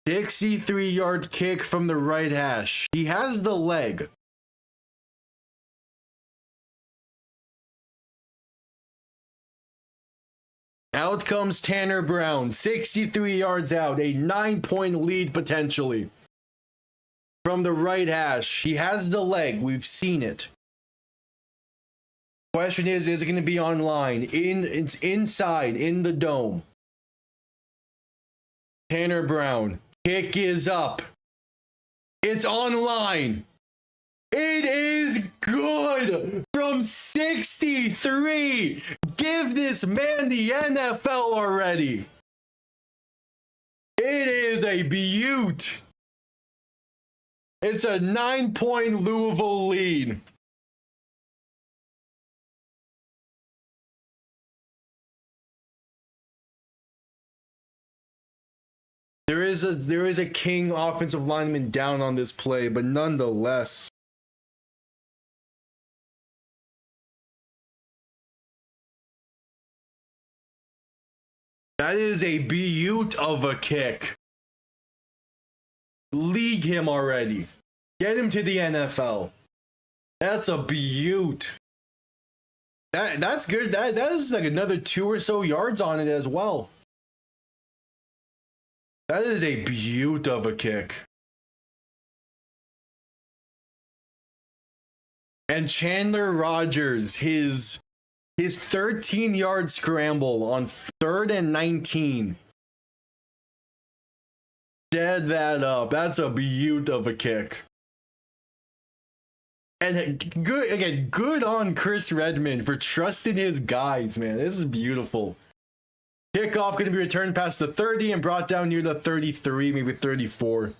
63-yard kick from the right hash. He has the leg. Out comes Tanner Brown. 63 yards out. A 9-point lead potentially. From the right hash. He has the leg. We've seen it. Question is it going to be online? It's inside, in the dome. Tanner Brown. Kick is up. It's online. It is good from 63. Give this man the NFL already. It is a beaut. It's a 9-point Louisville lead. There is a King offensive lineman down on this play, but nonetheless. That is a beaut of a kick. League him already. Get him to the NFL. That's a beaut. That's good. That is like another 2 or so yards on it as well. That is a beaut of a kick. And Chandler Rodgers, his 13-yard scramble on 3rd and 19. Dead that up. That's a beaut of a kick. And good on Chris Redmond for trusting his guys, man. This is beautiful. Kickoff going to be returned past the 30 and brought down near the 33, maybe 34.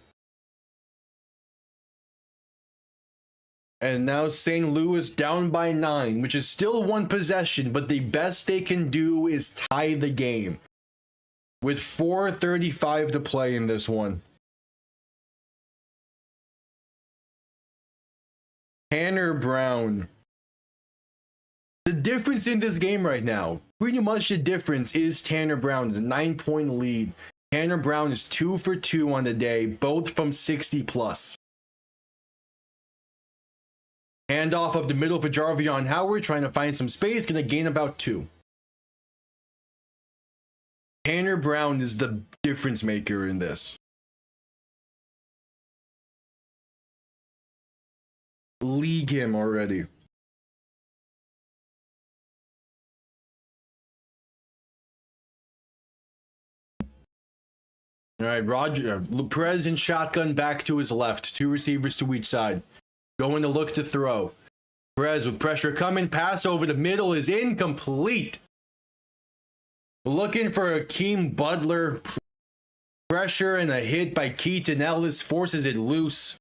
And now St. Louis down by 9, which is still one possession, but the best they can do is tie the game. With 4:35 to play in this one. Tanner Brown. The difference in this game right now, pretty much the difference is Tanner Brown, the 9-point lead. Tanner Brown is 2 for 2 on the day, both from 60 plus. Handoff up the middle for Jarvion Howard, trying to find some space, gonna gain about 2. Tanner Brown is the difference maker in this. League him already. All right, Perez in shotgun back to his left. 2 receivers to each side. Going to look to throw. Perez with pressure coming. Pass over the middle is incomplete. Looking for Akeem Butler. Pressure and a hit by Keaton Ellis forces it loose.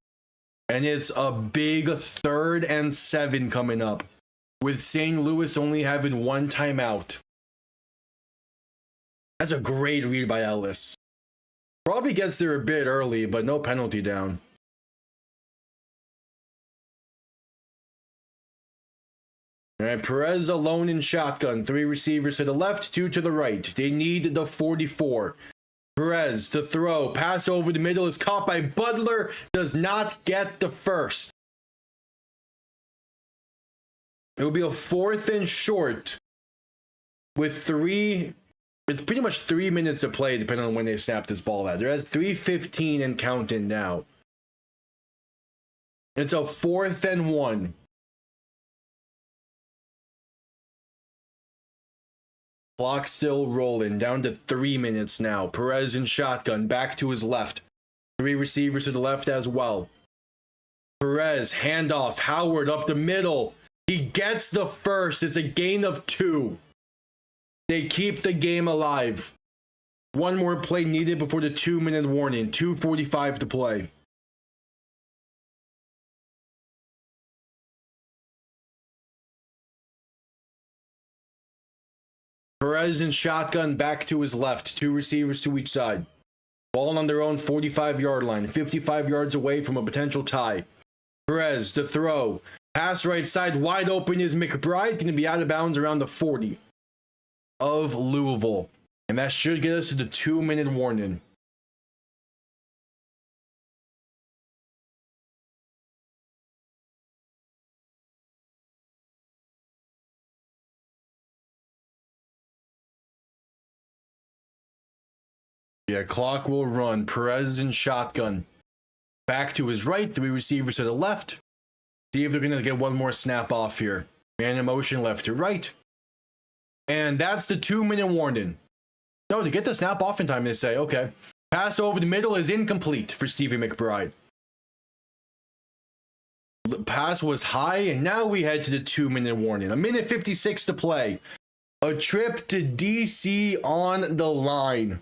And it's a big 3rd and 7 coming up. With St. Louis only having 1 timeout. That's a great read by Ellis. Probably gets there a bit early, but no penalty down. All right, Perez alone in shotgun. 3 receivers to the left, 2 to the right. They need the 44. Perez to throw. Pass over the middle is caught by Butler. Does not get the first. It will be a 4th and short with pretty much 3 minutes to play, depending on when they snap this ball out. They're at 3:15 and counting now. It's a 4th and 1. Clock still rolling, down to 3 minutes now. Perez in shotgun, back to his left. 3 receivers to the left as well. Perez, handoff, Howard up the middle. He gets the first. It's a gain of 2. They keep the game alive. 1 more play needed before the 2-minute warning. 2:45 to play. Perez in shotgun back to his left. 2 receivers to each side. Ball on their own 45-yard line. 55 yards away from a potential tie. Perez to throw. Pass right side. Wide open is McBride. Going to be out of bounds around the 40 of Louisville. And that should get us to the 2-minute warning. Yeah, clock will run. Perez in shotgun. Back to his right. 3 receivers to the left. See if they're going to get 1 more snap off here. Man in motion left to right. And that's the 2-minute warning. No, to get the snap off in time, they say, okay. Pass over the middle is incomplete for Stevie McBride. The pass was high, and now we head to the 2-minute warning. 1:56 to play. A trip to DC on the line.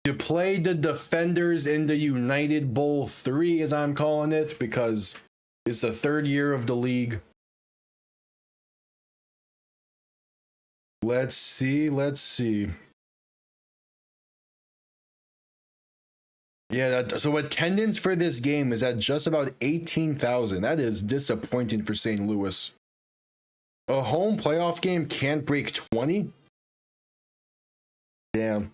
To play the defenders in the United Bowl 3, as I'm calling it, because it's the 3rd year of the league. Let's see. Yeah, so attendance for this game is at just about 18,000. That is disappointing for St. Louis. A home playoff game can't break 20? Damn.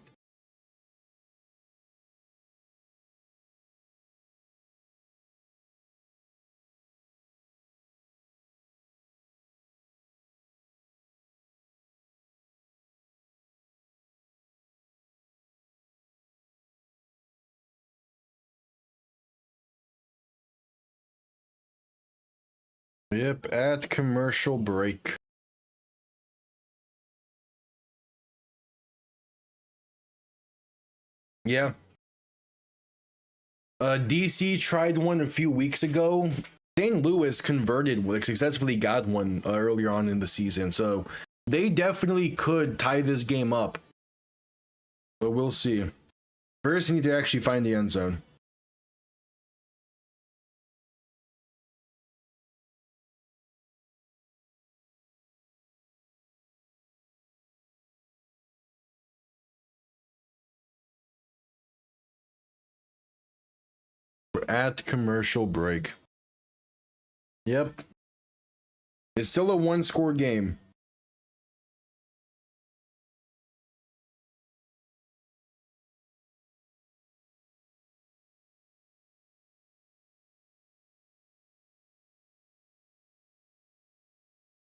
Yep, at commercial break. Yeah. DC tried one a few weeks ago. St. Louis converted, successfully got one earlier on in the season, so they definitely could tie this game up. But we'll see. First, we need to actually find the end zone. at commercial break. Yep. It's still a 1-score game.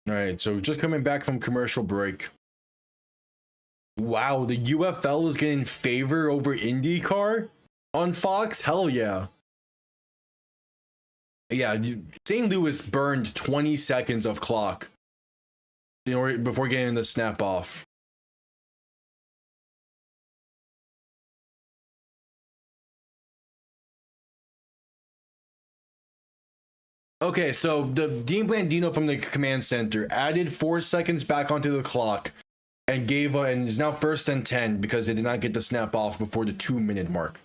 All right, so just coming back from commercial break. Wow, the UFL is getting favor over IndyCar on Fox? Hell yeah. Yeah, St. Louis burned 20 seconds of clock before getting the snap off. Okay, so the Dean Blandino from the command center added 4 seconds back onto the clock and and is now 1st and 10 because they did not get the snap off before the 2-minute mark.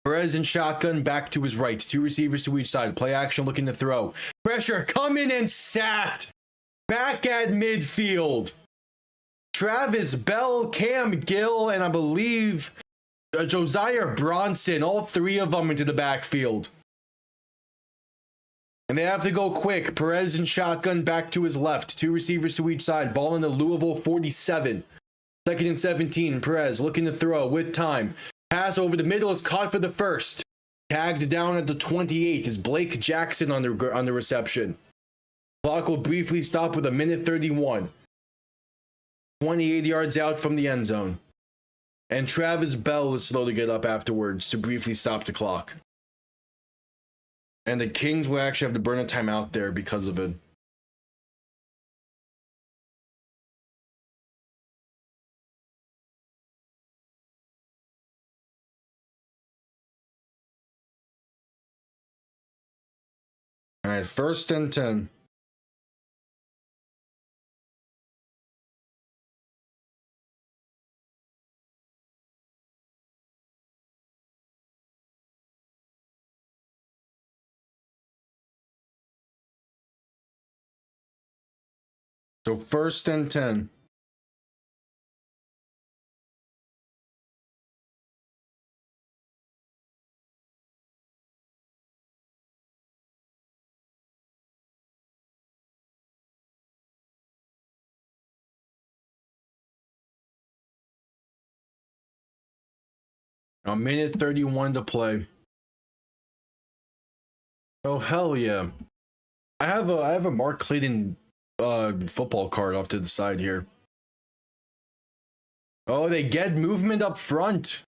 Perez in shotgun back to his right. 2 receivers to each side. Play action looking to throw. Pressure coming and sacked. Back at midfield. Travis Bell, Cam Gill, and I believe Josiah Bronson, all 3 of them into the backfield. And they have to go quick. Perez in shotgun back to his left. 2 receivers to each side. Ball in the Louisville 47. 2nd and 17. Perez looking to throw with time. Pass over the middle is caught for the first. Tagged down at the 28 is Blake Jackson on the reception. Clock will briefly stop with 1:31. 28 yards out from the end zone. And Travis Bell is slow to get up afterwards to briefly stop the clock. And the Kings will actually have to burn a timeout there because of it. All right, 1st and 10. So 1st and 10. A 1:31 to play. Oh hell yeah! I have a Mark Clayton football card off to the side here. Oh, they get movement up front.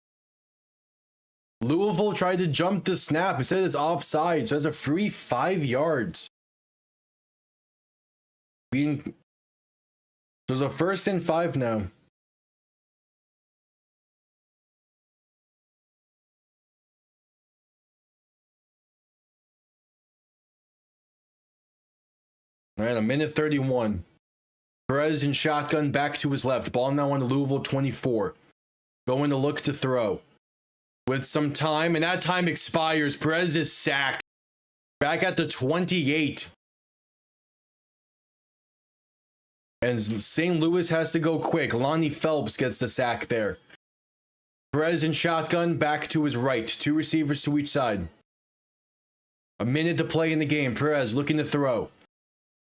Louisville tried to jump the snap. It said it's offside, so it's a free 5 yards. So it's a 1st and 5 now. All right, 1:31. Perez in shotgun back to his left. Ball now on the Louisville 24. Going to look to throw. With some time, and that time expires. Perez is sacked. Back at the 28. And St. Louis has to go quick. Lonnie Phelps gets the sack there. Perez in shotgun back to his right. 2 receivers to each side. A minute to play in the game. Perez looking to throw.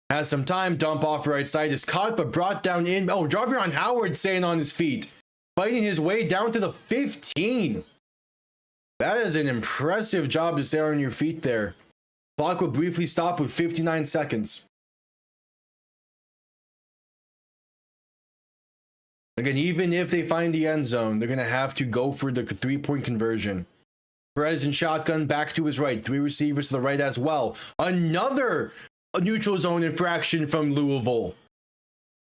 Has some time, dump off right side, is caught but brought down in. Oh, Jarvion Howard staying on his feet. Fighting his way down to the 15. That is an impressive job to stay on your feet there. Clock will briefly stop with 59 seconds. Again, even if they find the end zone, they're going to have to go for the 3-point conversion. Perez in shotgun back to his right. 3 receivers to the right as well. Another neutral zone infraction from Louisville.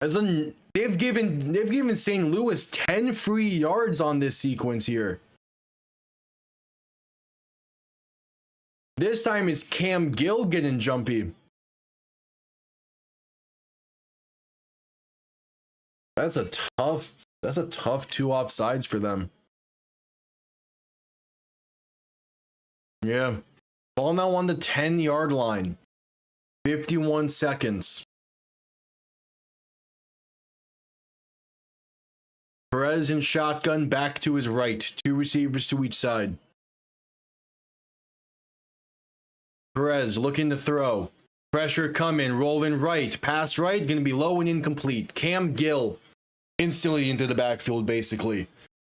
They've given St. Louis 10 free yards on this sequence here. This time it's Cam Gill getting jumpy. That's a tough 2 offsides for them. Yeah. Ball now on the 10-yard line. 51 seconds. Perez in shotgun, back to his right. 2 receivers to each side. Perez looking to throw. Pressure coming, rolling right. Pass right, going to be low and incomplete. Cam Gill instantly into the backfield, basically.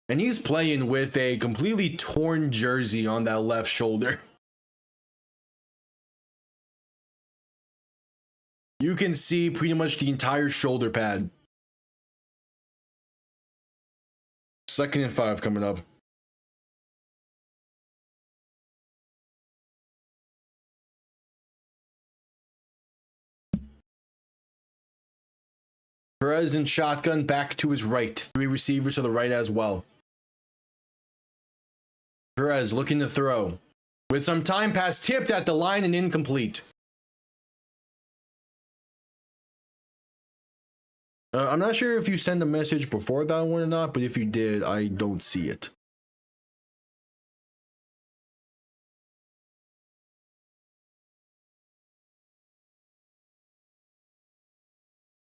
And he's playing with a completely torn jersey on that left shoulder. You can see pretty much the entire shoulder pad. 2nd and 5 coming up. Perez in shotgun, back to his right. 3 receivers to the right as well. Perez looking to throw. With some time pass tipped at the line and incomplete. I'm not sure if you sent a message before that one or not, but if you did, I don't see it.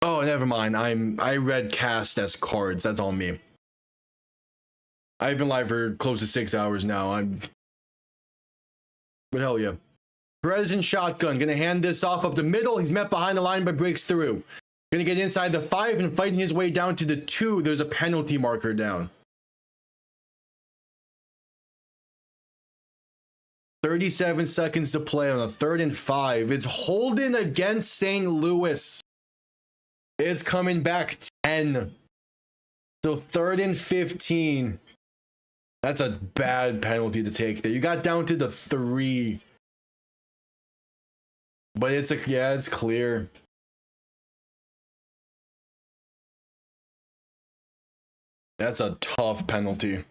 Oh, never mind. I read cast as cards. That's on me. I've been live for close to 6 hours now. But hell yeah. Perez in shotgun. Gonna hand this off up the middle. He's met behind the line but breaks through. Gonna get inside the 5 and fighting his way down to the 2. There's a penalty marker down. 37 seconds to play on a 3rd and 5. It's holding against St. Louis. It's coming back 10. So 3rd and 15. That's a bad penalty to take there. You got down to the 3. But it's clear. That's a tough penalty.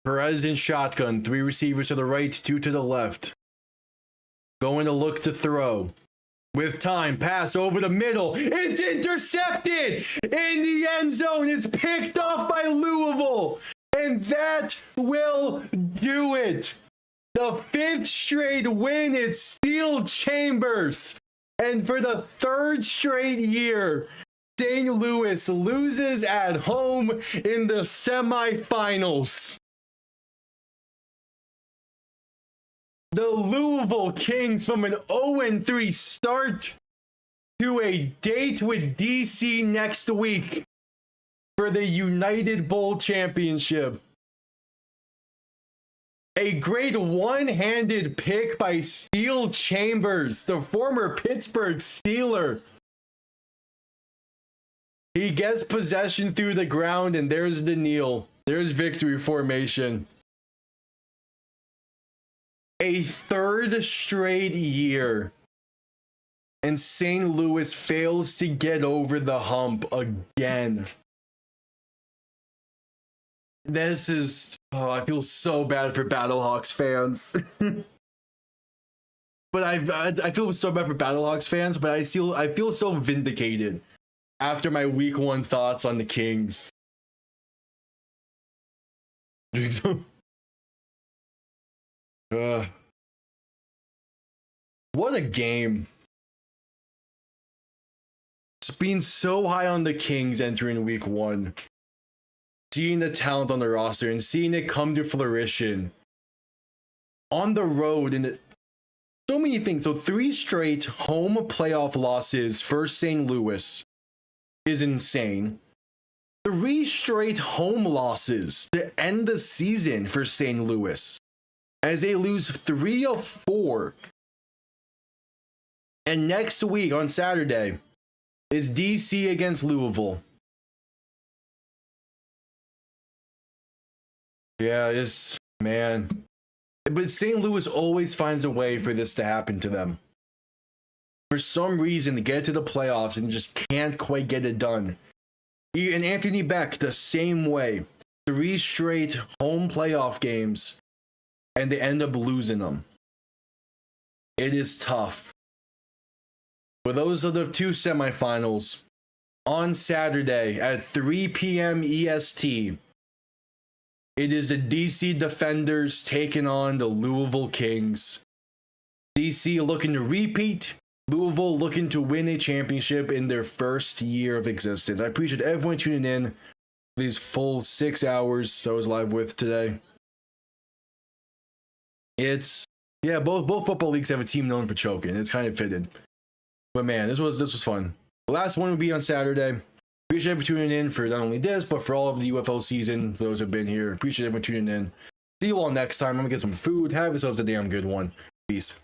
Perez in shotgun. 3 receivers to the right, 2 to the left. Going to look to throw. With time, pass over the middle. It's intercepted in the end zone. It's picked off by Louisville. And that will do it. The 5th straight win. It's Steel Chambers. And for the 3rd straight year, St. Louis loses at home in the semifinals. The Louisville Kings from an 0-3 start to a date with DC next week for the United Bowl Championship. A great one-handed pick by Steel Chambers, the former Pittsburgh Steeler. He gets possession through the ground, and there's the kneel. There's victory formation. A 3rd straight year, and St. Louis fails to get over the hump again. This is... Oh, I feel so bad for Battlehawks fans. But I feel so bad for Battlehawks fans, but I feel so vindicated after my week 1 thoughts on the Kings. What a game. Just being so high on the Kings entering week 1. Seeing the talent on the roster and seeing it come to fruition. On the road and so many things. So 3 straight home playoff losses for St. Louis is insane. 3 straight home losses to end the season for St. Louis, as they lose 3 of 4. And next week on Saturday is DC against Louisville. Yeah, man. But St. Louis always finds a way for this to happen to them. For some reason, they get to the playoffs and just can't quite get it done. And Anthony Becht, the same way. 3 straight home playoff games, and they end up losing them. It is tough. But those are the 2 semifinals on Saturday at 3 p.m. EST. It is the DC Defenders taking on the Louisville Kings. DC looking to repeat Louisville looking to win a championship in their first year of existence. I appreciate everyone tuning in for these full 6 hours I was live with today. It's both football leagues have a team known for choking. It's kind of fitted. But man, this was fun. The last one will be on Saturday. Appreciate everyone tuning in for not only this, but for all of the UFL season. For those who have been here, appreciate everyone tuning in. See you all next time. I'm gonna get some food. Have yourselves a damn good one. Peace.